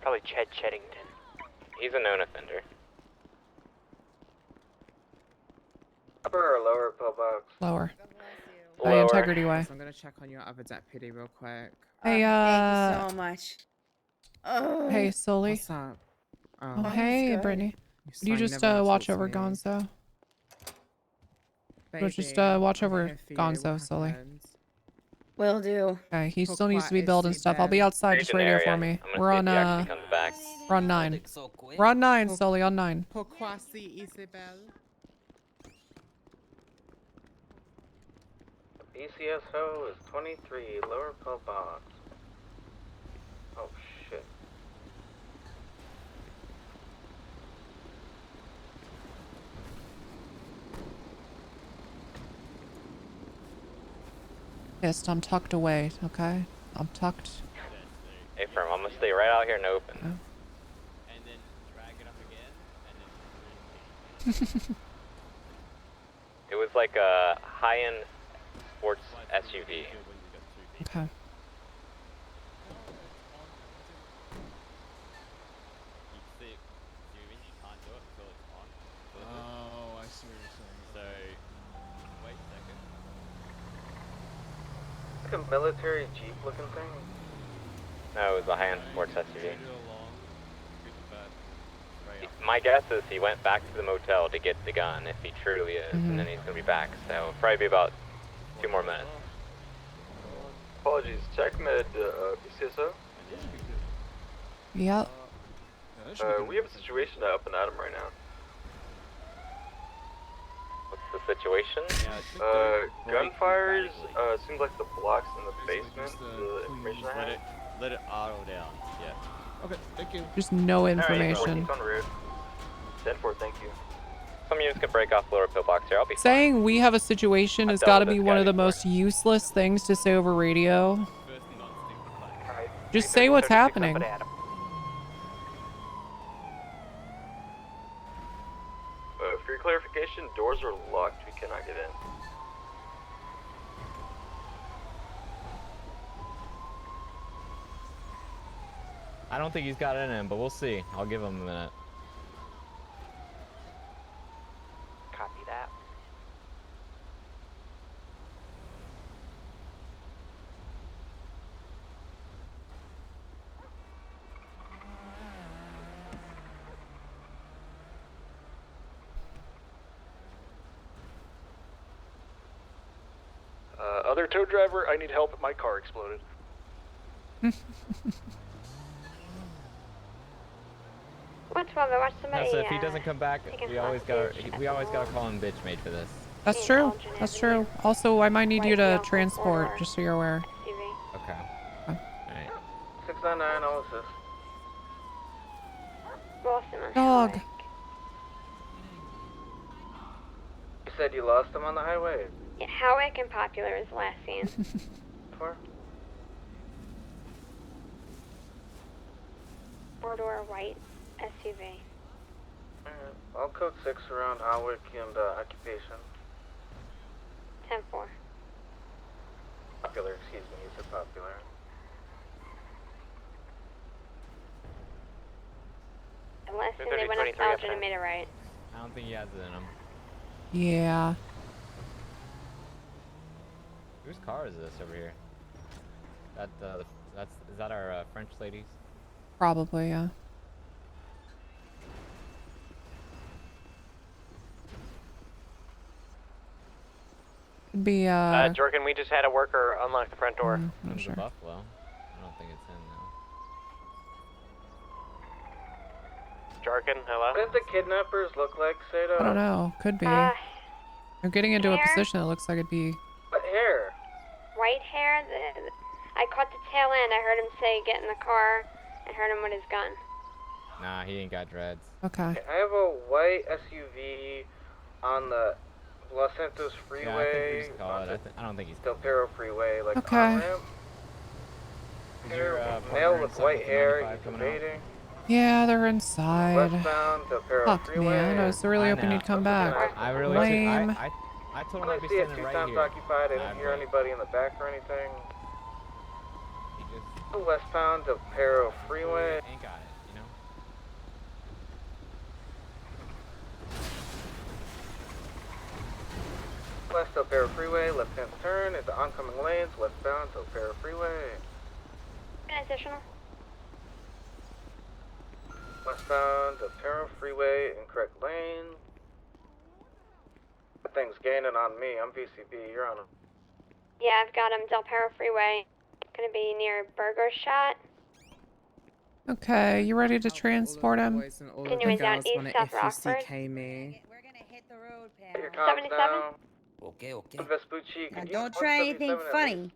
Speaker 3: Probably Ched Cheddington.
Speaker 5: He's a known offender.
Speaker 4: Upper or lower pillbox?
Speaker 1: Lower.
Speaker 5: Lower.
Speaker 1: Integrity Way.
Speaker 6: I'm gonna check on your other deputy real quick.
Speaker 1: Hey,
Speaker 15: Thank you so much. Oh.
Speaker 1: Hey, Sully.
Speaker 6: What's up?
Speaker 1: Oh, hey, Brittany. Would you just watch over Gonzo? Would just watch over Gonzo, Sully.
Speaker 15: Will do.
Speaker 1: Okay, he still needs to be built and stuff. I'll be outside. Just radio for me. We're on we're on 9. We're on 9, Sully, on 9.
Speaker 6: Pourquoi si Isabel?
Speaker 4: ECSO is 23, lower pillbox. Oh shit.
Speaker 1: Pissed, I'm tucked away, okay? I'm tucked.
Speaker 5: Hey, firm. I'm gonna stay right out here in the open.
Speaker 1: Oh.
Speaker 23: And then drag it up again, and then.
Speaker 5: It was like a high-end sports SUV.
Speaker 1: Okay.
Speaker 16: Oh, I see what you're saying.
Speaker 23: So, wait a second.
Speaker 4: Like a military jeep looking thing?
Speaker 5: No, it was a high-end sports SUV. My guess is he went back to the motel to get the gun, if he truly is, and then he's gonna be back. So it'll probably be about 2 more minutes.
Speaker 13: Apologies, check med PCSO.
Speaker 1: Yep.
Speaker 13: We have a situation up and at him right now.
Speaker 5: What's the situation?
Speaker 13: Gunfires, seems like the blocks in the basement, the information I have.
Speaker 23: Let it auto down. Yeah.
Speaker 16: Okay, thank you.
Speaker 1: Just no information.
Speaker 13: On the road. 10-4, thank you.
Speaker 5: Some units can break off lower pillbox here. I'll be
Speaker 1: Saying we have a situation has got to be one of the most useless things to say over radio. Just say what's happening.
Speaker 13: For your clarification, doors are locked. We cannot get in.
Speaker 23: I don't think he's got it in him, but we'll see. I'll give him a minute.
Speaker 3: Copy that.
Speaker 17: Other tow driver, I need help. My car exploded.
Speaker 22: Watch Robert, watch somebody.
Speaker 23: So if he doesn't come back, we always gotta call him bitch made for this.
Speaker 1: That's true. That's true. Also, I might need you to transport, just so you're aware.
Speaker 23: Okay. Alright.
Speaker 4: 699, all assist.
Speaker 1: Dog.
Speaker 4: You said you lost him on the highway?
Speaker 22: Yeah, Howick and Popular is last seen.
Speaker 4: For?
Speaker 22: 4-door white SUV.
Speaker 4: Alright, I'll code 6 around Howick and occupation.
Speaker 22: 10-4.
Speaker 4: Popular, excuse me, you said Popular.
Speaker 22: Unless they went up Elgin and made it right.
Speaker 23: I don't think he has it in him.
Speaker 1: Yeah.
Speaker 23: Whose car is this over here? Is that our French ladies?
Speaker 1: Probably, yeah. Could be,
Speaker 3: Jorgen, we just had a worker unlock the front door.
Speaker 1: Not sure.
Speaker 23: Buffalo. I don't think it's in though.
Speaker 3: Jorgen, hello?
Speaker 4: What did the kidnappers look like, Sato?
Speaker 1: I don't know. Could be. You're getting into a position that looks like it'd be.
Speaker 4: What hair?
Speaker 22: White hair. I caught the tail end. I heard him say, "Get in the car," and heard him with his gun.
Speaker 23: Nah, he ain't got dreads.
Speaker 1: Okay.
Speaker 4: I have a white SUV on the Los Santos Freeway.
Speaker 23: Yeah, I think we just call it. I don't think he's.
Speaker 4: Del Perro Freeway, like
Speaker 1: Okay.
Speaker 4: on ramp.
Speaker 23: Is your
Speaker 4: Male
Speaker 23: partner
Speaker 4: with
Speaker 23: inside
Speaker 4: white
Speaker 23: the
Speaker 4: hair,
Speaker 23: 95
Speaker 4: he's
Speaker 23: coming out?
Speaker 4: evading.
Speaker 1: Yeah, they're inside.
Speaker 4: Westbound Del Perro
Speaker 1: Fuck,
Speaker 4: Freeway.
Speaker 1: man. I was really hoping you'd come back.
Speaker 23: I really
Speaker 1: Lame.
Speaker 23: I told him
Speaker 4: I
Speaker 23: I'd be
Speaker 4: see it
Speaker 23: standing
Speaker 4: 2
Speaker 23: right
Speaker 4: times
Speaker 23: here.
Speaker 4: occupied. I didn't hear anybody in the back or anything. Westbound Del Perro Freeway.
Speaker 23: Ain't got it, you know.
Speaker 4: West Del Perro Freeway, left-hand turn into oncoming lanes, westbound Del Perro Freeway.
Speaker 22: Additional.
Speaker 4: Westbound Del Perro Freeway, incorrect lane. That thing's gaining on me. I'm VCB. You're on him.
Speaker 22: Yeah, I've got him. Del Perro Freeway. Gonna be near Burger Shot.
Speaker 1: Okay, you ready to transport him?
Speaker 22: Continuing down East South Rockford.
Speaker 15: We're gonna hit the road, pal.
Speaker 4: Your comms
Speaker 22: 77?
Speaker 4: down.
Speaker 21: Okay, okay.
Speaker 4: Vespucci,
Speaker 15: Now
Speaker 4: could you
Speaker 15: don't try anything
Speaker 4: 177 at
Speaker 15: funny.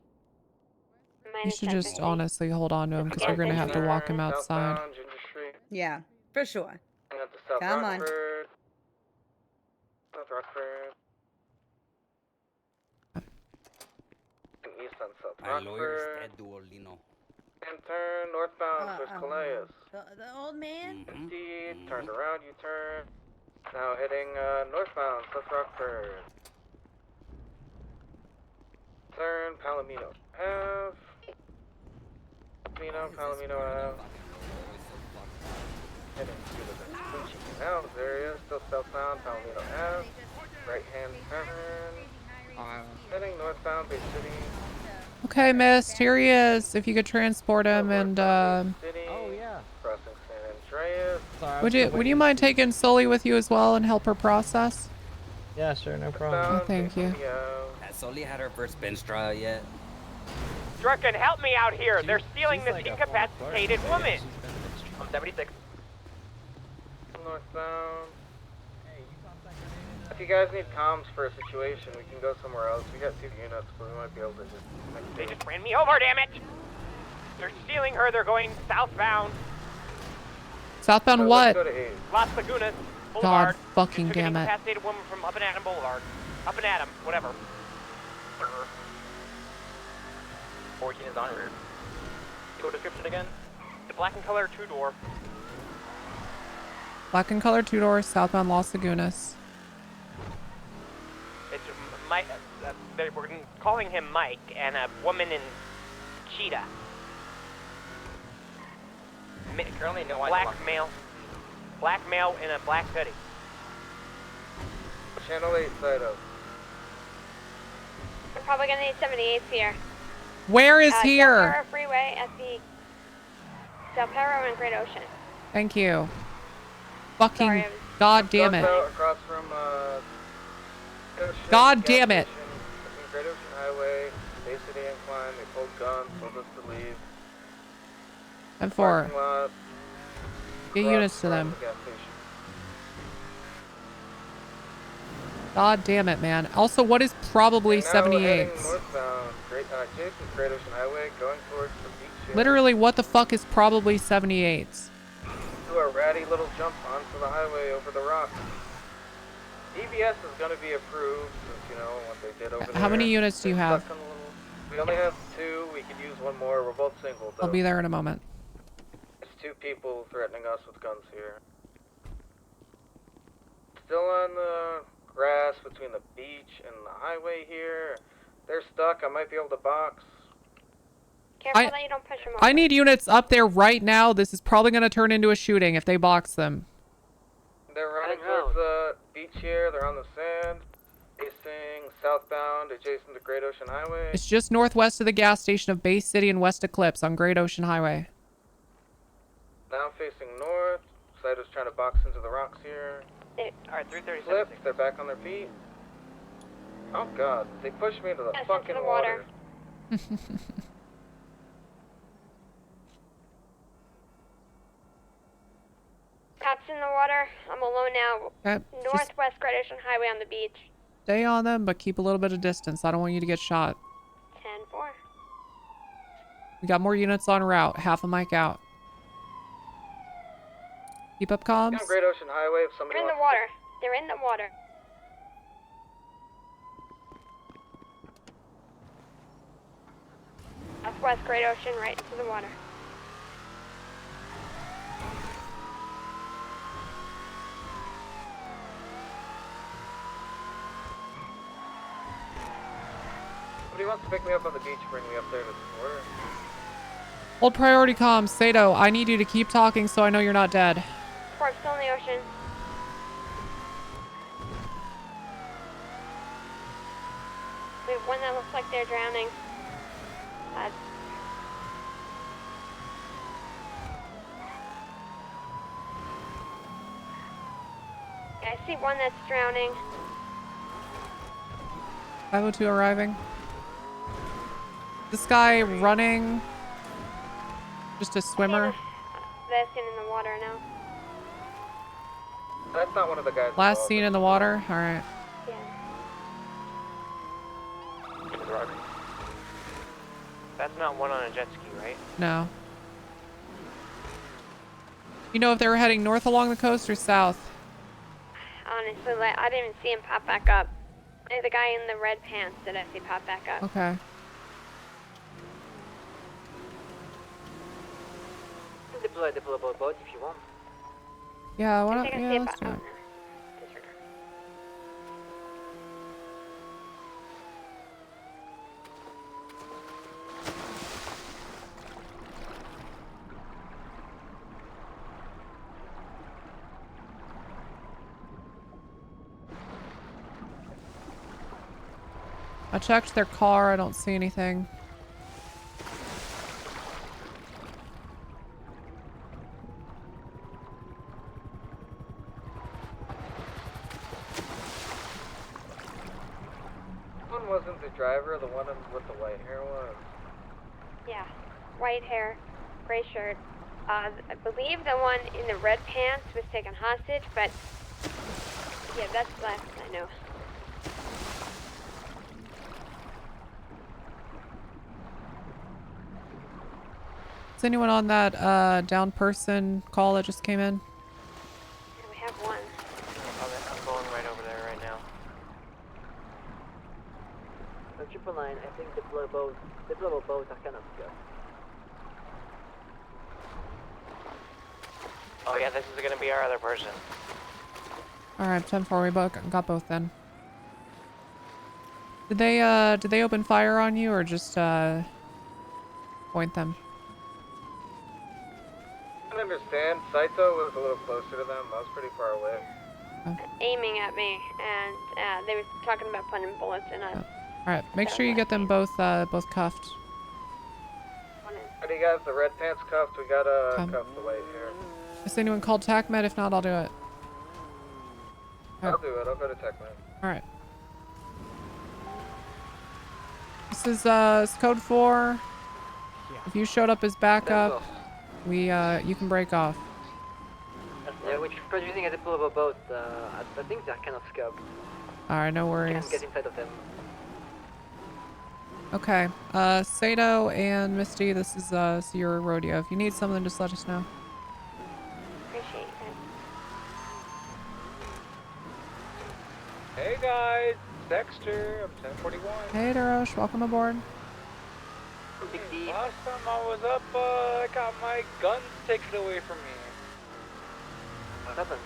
Speaker 4: least?
Speaker 1: You should just honestly hold on to him because we're gonna have to walk him outside.
Speaker 4: Southbound Ginger Street.
Speaker 15: Yeah, for sure.
Speaker 4: And up to South
Speaker 15: Come on.
Speaker 4: Rockford. South Rockford. And east on South
Speaker 21: My lawyer is
Speaker 4: Rockford.
Speaker 21: Ted Duolino.
Speaker 4: And turn northbound towards Calais.
Speaker 15: The old man?
Speaker 4: Indeed, turned around, you turn. Now heading northbound, South Rockford. Turn Palomino Ave. Palomino Ave. Heading to the Vespucci Canals area, still southbound, Palomino Ave. Right hand turn. Heading northbound, Bay City.
Speaker 1: Okay, Mist, here he is. If you could transport him and
Speaker 4: City. Oh yeah. Crossing San Andreas.
Speaker 1: would you mind taking Sully with you as well and help her process?
Speaker 23: Yeah, sure, no problem.
Speaker 1: Oh, thank you.
Speaker 21: Has Sully had her first bench trial yet?
Speaker 3: Drucken, help me out here. They're stealing this
Speaker 23: like a
Speaker 3: incapacitated
Speaker 23: former player.
Speaker 3: woman. I'm 76.
Speaker 4: Northbound. If you guys need comms for a situation, we can go somewhere else. We got 2 units, but we might be able to just...
Speaker 3: They just ran me over, damn it! They're stealing her. They're going southbound.
Speaker 1: Southbound what?
Speaker 3: Las Lagunas
Speaker 1: God
Speaker 3: Boulevard.
Speaker 1: fucking
Speaker 3: Took
Speaker 1: damn
Speaker 3: an
Speaker 1: it.
Speaker 3: incapacitated woman from Up and Adam Boulevard. Up and Adam, whatever. 14 is on route. Go description again. The black and color 2-door.
Speaker 1: Black and color 2-door, southbound Las Lagunas.
Speaker 3: It's Mike. We're calling him Mike, and a woman in Cheetah. Currently, no one. Black male. Black male in a black hoodie.
Speaker 4: Channel 8 side up.
Speaker 22: We're probably gonna need 78s here.
Speaker 1: Where is
Speaker 22: Del
Speaker 1: here?
Speaker 22: Perro Freeway at the Del Perro and Great Ocean.
Speaker 1: Thank you. Fucking
Speaker 22: Sorry,
Speaker 1: god damn it.
Speaker 4: Across from, Ocean,
Speaker 1: God
Speaker 4: gas
Speaker 1: damn it.
Speaker 4: station, between Great Ocean Highway, Bay City Incline, they pulled guns, told us to leave.
Speaker 1: And 4.
Speaker 4: Parking lot,
Speaker 1: Get
Speaker 4: across
Speaker 1: units to
Speaker 4: from
Speaker 1: them.
Speaker 4: the gas station.
Speaker 1: God damn it, man. Also, what is probably
Speaker 4: Now heading
Speaker 1: 78s?
Speaker 4: northbound, Jason Great Ocean Highway, going towards the beach here.
Speaker 1: Literally, what the fuck is probably 78s?
Speaker 4: Do a ratty little jump onto the highway over the rocks. EBS is going to be approved, since you know what they did over there.
Speaker 1: How many units do you have?
Speaker 4: We only have 2. We could use 1 more. We're both single, though.
Speaker 1: I'll be there in a moment.
Speaker 4: There's 2 people threatening us with guns here. Still on the grass between the beach and the highway here. They're stuck. I might be able to box.
Speaker 22: Careful that you don't push them over.
Speaker 1: I need units up there right now. This is probably going to turn into a shooting if they box them.
Speaker 4: They're running towards the beach here. They're on the sand. Facing southbound adjacent to Great Ocean Highway.
Speaker 1: It's just northwest of the gas station of Bay City and West Eclipse on Great Ocean Highway.
Speaker 4: Now facing north. Cider's trying to box into the rocks here.
Speaker 3: Alright, 337.
Speaker 4: Flipped. They're back on their feet. Oh god. They pushed me into the
Speaker 22: Yes,
Speaker 4: fucking
Speaker 22: into the water. Cops in the water. I'm alone now.
Speaker 1: Okay, just
Speaker 22: Northwest Great Ocean Highway on the beach.
Speaker 1: stay on them, but keep a little bit of distance. I don't want you to get shot.
Speaker 22: 10-4.
Speaker 1: We got more units en route. Half a mic out. Keep up comms.
Speaker 4: On Great Ocean Highway if somebody
Speaker 22: They're in the
Speaker 4: wants
Speaker 22: water. They're in the water. northwest Great Ocean, right into the water.
Speaker 3: Somebody wants to pick me up on the beach, bring me up there to the border.
Speaker 1: Hold priority comms. Sato, I need you to keep talking so I know you're not dead.
Speaker 22: Port still in the ocean. We have one that looks like they're drowning. I see one that's drowning.
Speaker 1: 502 arriving. This guy running. Just a swimmer.
Speaker 22: They're seen in the water now.
Speaker 3: That's not one of the guys.
Speaker 1: Last seen in the water. All right.
Speaker 22: Yeah.
Speaker 3: That's not one on a jet ski, right?
Speaker 1: No. You know if they were heading north along the coast or south?
Speaker 22: Honestly, I didn't even see him pop back up. The guy in the red pants that I see pop back up.
Speaker 1: Okay.
Speaker 9: Deploy boat if you want.
Speaker 1: Yeah, why
Speaker 22: I
Speaker 1: not?
Speaker 22: think I see
Speaker 1: Yeah,
Speaker 22: it
Speaker 1: let's do it.
Speaker 22: Disregard.
Speaker 1: I checked their car. I don't see anything.
Speaker 3: One wasn't the driver, the one with the white hair was.
Speaker 22: Yeah, white hair, gray shirt. I believe the one in the red pants was taken hostage, but yeah, that's the last I know.
Speaker 1: Is anyone on that down person call that just came in?
Speaker 22: Yeah, we have one.
Speaker 3: I'm going right over there right now.
Speaker 9: 999, I think deployable boats are kind of good.
Speaker 3: Oh yeah, this is gonna be our other person.
Speaker 1: Alright, 10-4, we got both then. Did they open fire on you or just point them?
Speaker 3: I don't understand. Saito was a little closer to them. I was pretty far away.
Speaker 22: Aiming at me, and they were talking about putting bullets in us.
Speaker 1: Alright, make sure you get them both cuffed.
Speaker 3: Alright, you guys, the red pants cuffed. We got cuff the white hair.
Speaker 1: Has anyone called TACMED? If not, I'll do it.
Speaker 3: I'll do it. I'll go to TechMed.
Speaker 1: Alright. This is code 4. If you showed up as backup, you can break off.
Speaker 9: Yeah, we're producing a deployable boat. I think they're kind of scoped.
Speaker 1: Alright, no worries.
Speaker 9: Can't get inside of them.
Speaker 1: Okay. Sato and Misty, this is your rodeo. If you need something, just let us know.
Speaker 22: Appreciate you guys.
Speaker 3: Hey guys, Dexter. I'm 1041.
Speaker 1: Hey Darosh, welcome aboard.
Speaker 3: Last time I was up, I got my guns taken away from me.
Speaker 9: What happened?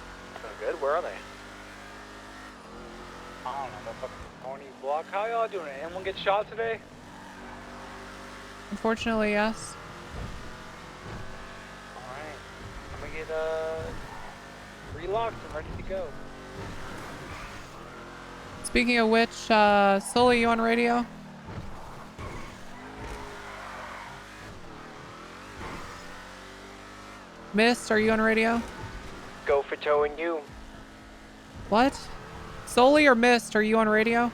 Speaker 3: Good. Where are they? I don't know. Fucking Pony Block. How y'all doing? Anyone get shot today?
Speaker 1: Unfortunately, yes.
Speaker 3: Alright. I'm gonna get relocked and ready to go.
Speaker 1: Speaking of which, Sully, you on radio? Mist, are you on radio?
Speaker 3: Go for towing you.
Speaker 1: What? Sully or Mist, are you on radio?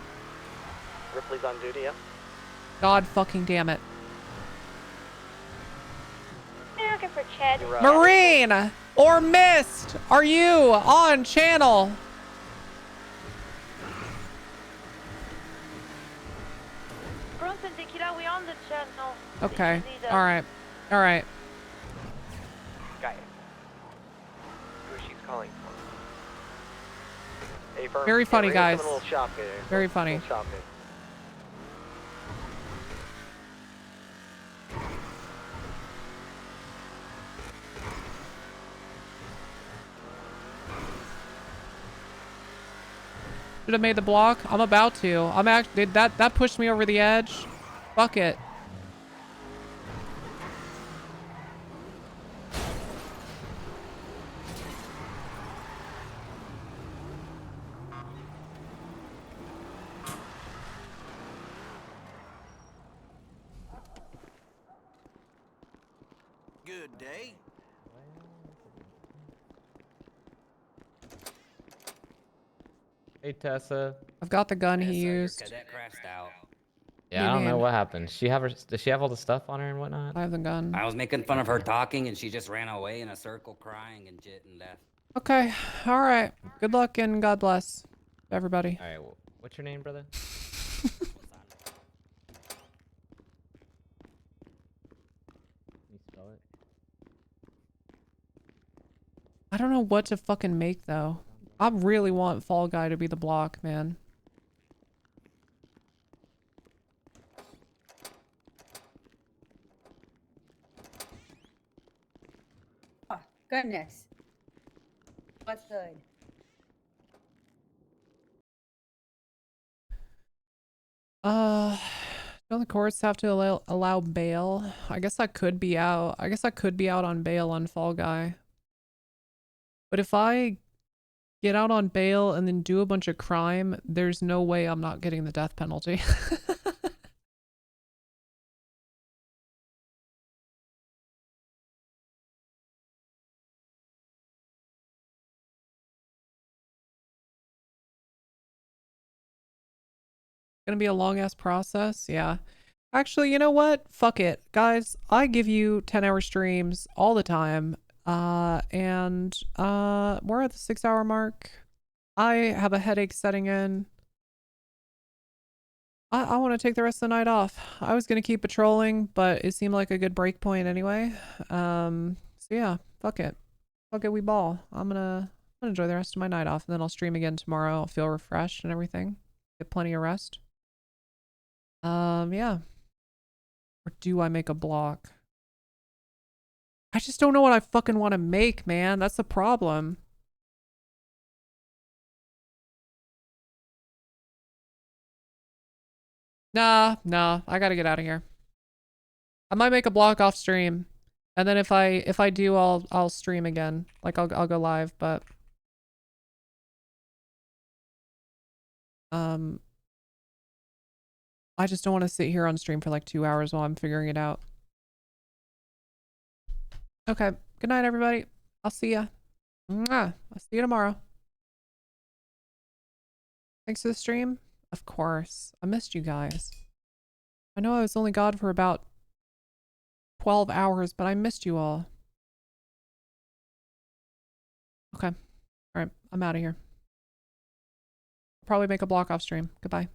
Speaker 3: Ripley's on duty, yeah.
Speaker 1: God fucking damn it.
Speaker 22: I'm looking for Chad.
Speaker 1: Marine or Mist, are you on channel?
Speaker 7: Bronson, Tequila, we on the channel.
Speaker 1: Okay. Alright. Alright.
Speaker 3: Got it. Who she's calling for? Hey, firm.
Speaker 1: Very funny,
Speaker 3: we're gonna
Speaker 1: guys.
Speaker 3: have a little shop here.
Speaker 1: Very funny.
Speaker 3: Little shop here.
Speaker 1: Should have made the block. I'm about to. I'm actually that pushed me over the edge. Fuck it.
Speaker 24: Good day.
Speaker 11: Hey, Tessa.
Speaker 1: I've got the gun he used.
Speaker 21: Cadet crashed out.
Speaker 5: Yeah, I don't know what happened. Does she have all the stuff on her and whatnot?
Speaker 1: I have the gun.
Speaker 21: I was making fun of her talking, and she just ran away in a circle, crying and shit, and left.
Speaker 1: Okay. All right. Good luck and God bless everybody.
Speaker 5: All right. What's your name, brother? Can you spell it?
Speaker 1: I don't know what to fucking make though. I really want Fall Guy to be the block, man.
Speaker 15: Oh, goodness. What's good?
Speaker 1: Don't the courts have to allow bail? I guess I could be out. I guess I could be out on bail on Fall Guy. But if I get out on bail and then do a bunch of crime, there's no way I'm not getting the death penalty. Gonna be a long ass process. Yeah. Actually, you know what? Fuck it. Guys, I give you 10-hour streams all the time. We're at the 6-hour mark. I have a headache setting in. I want to take the rest of the night off. I was gonna keep patrolling, but it seemed like a good break point anyway. So yeah, fuck it. Fuck it, we ball. I'm gonna enjoy the rest of my night off, and then I'll stream again tomorrow. I'll feel refreshed and everything. Get plenty of rest. Yeah. Or do I make a block? I just don't know what I fucking want to make, man. That's the problem. Nah, I gotta get out of here. I might make a block off stream, and then if I do, I'll stream again. Like I'll go live, but I just don't want to sit here on stream for like 2 hours while I'm figuring it out. Okay. Good night, everybody. I'll see ya. Mwah. I'll see you tomorrow. Thanks for the stream. Of course. I missed you guys. I know I was only gone for about 12 hours, but I missed you all. Okay. All right. I'm out of here. Probably make a block off stream. Goodbye.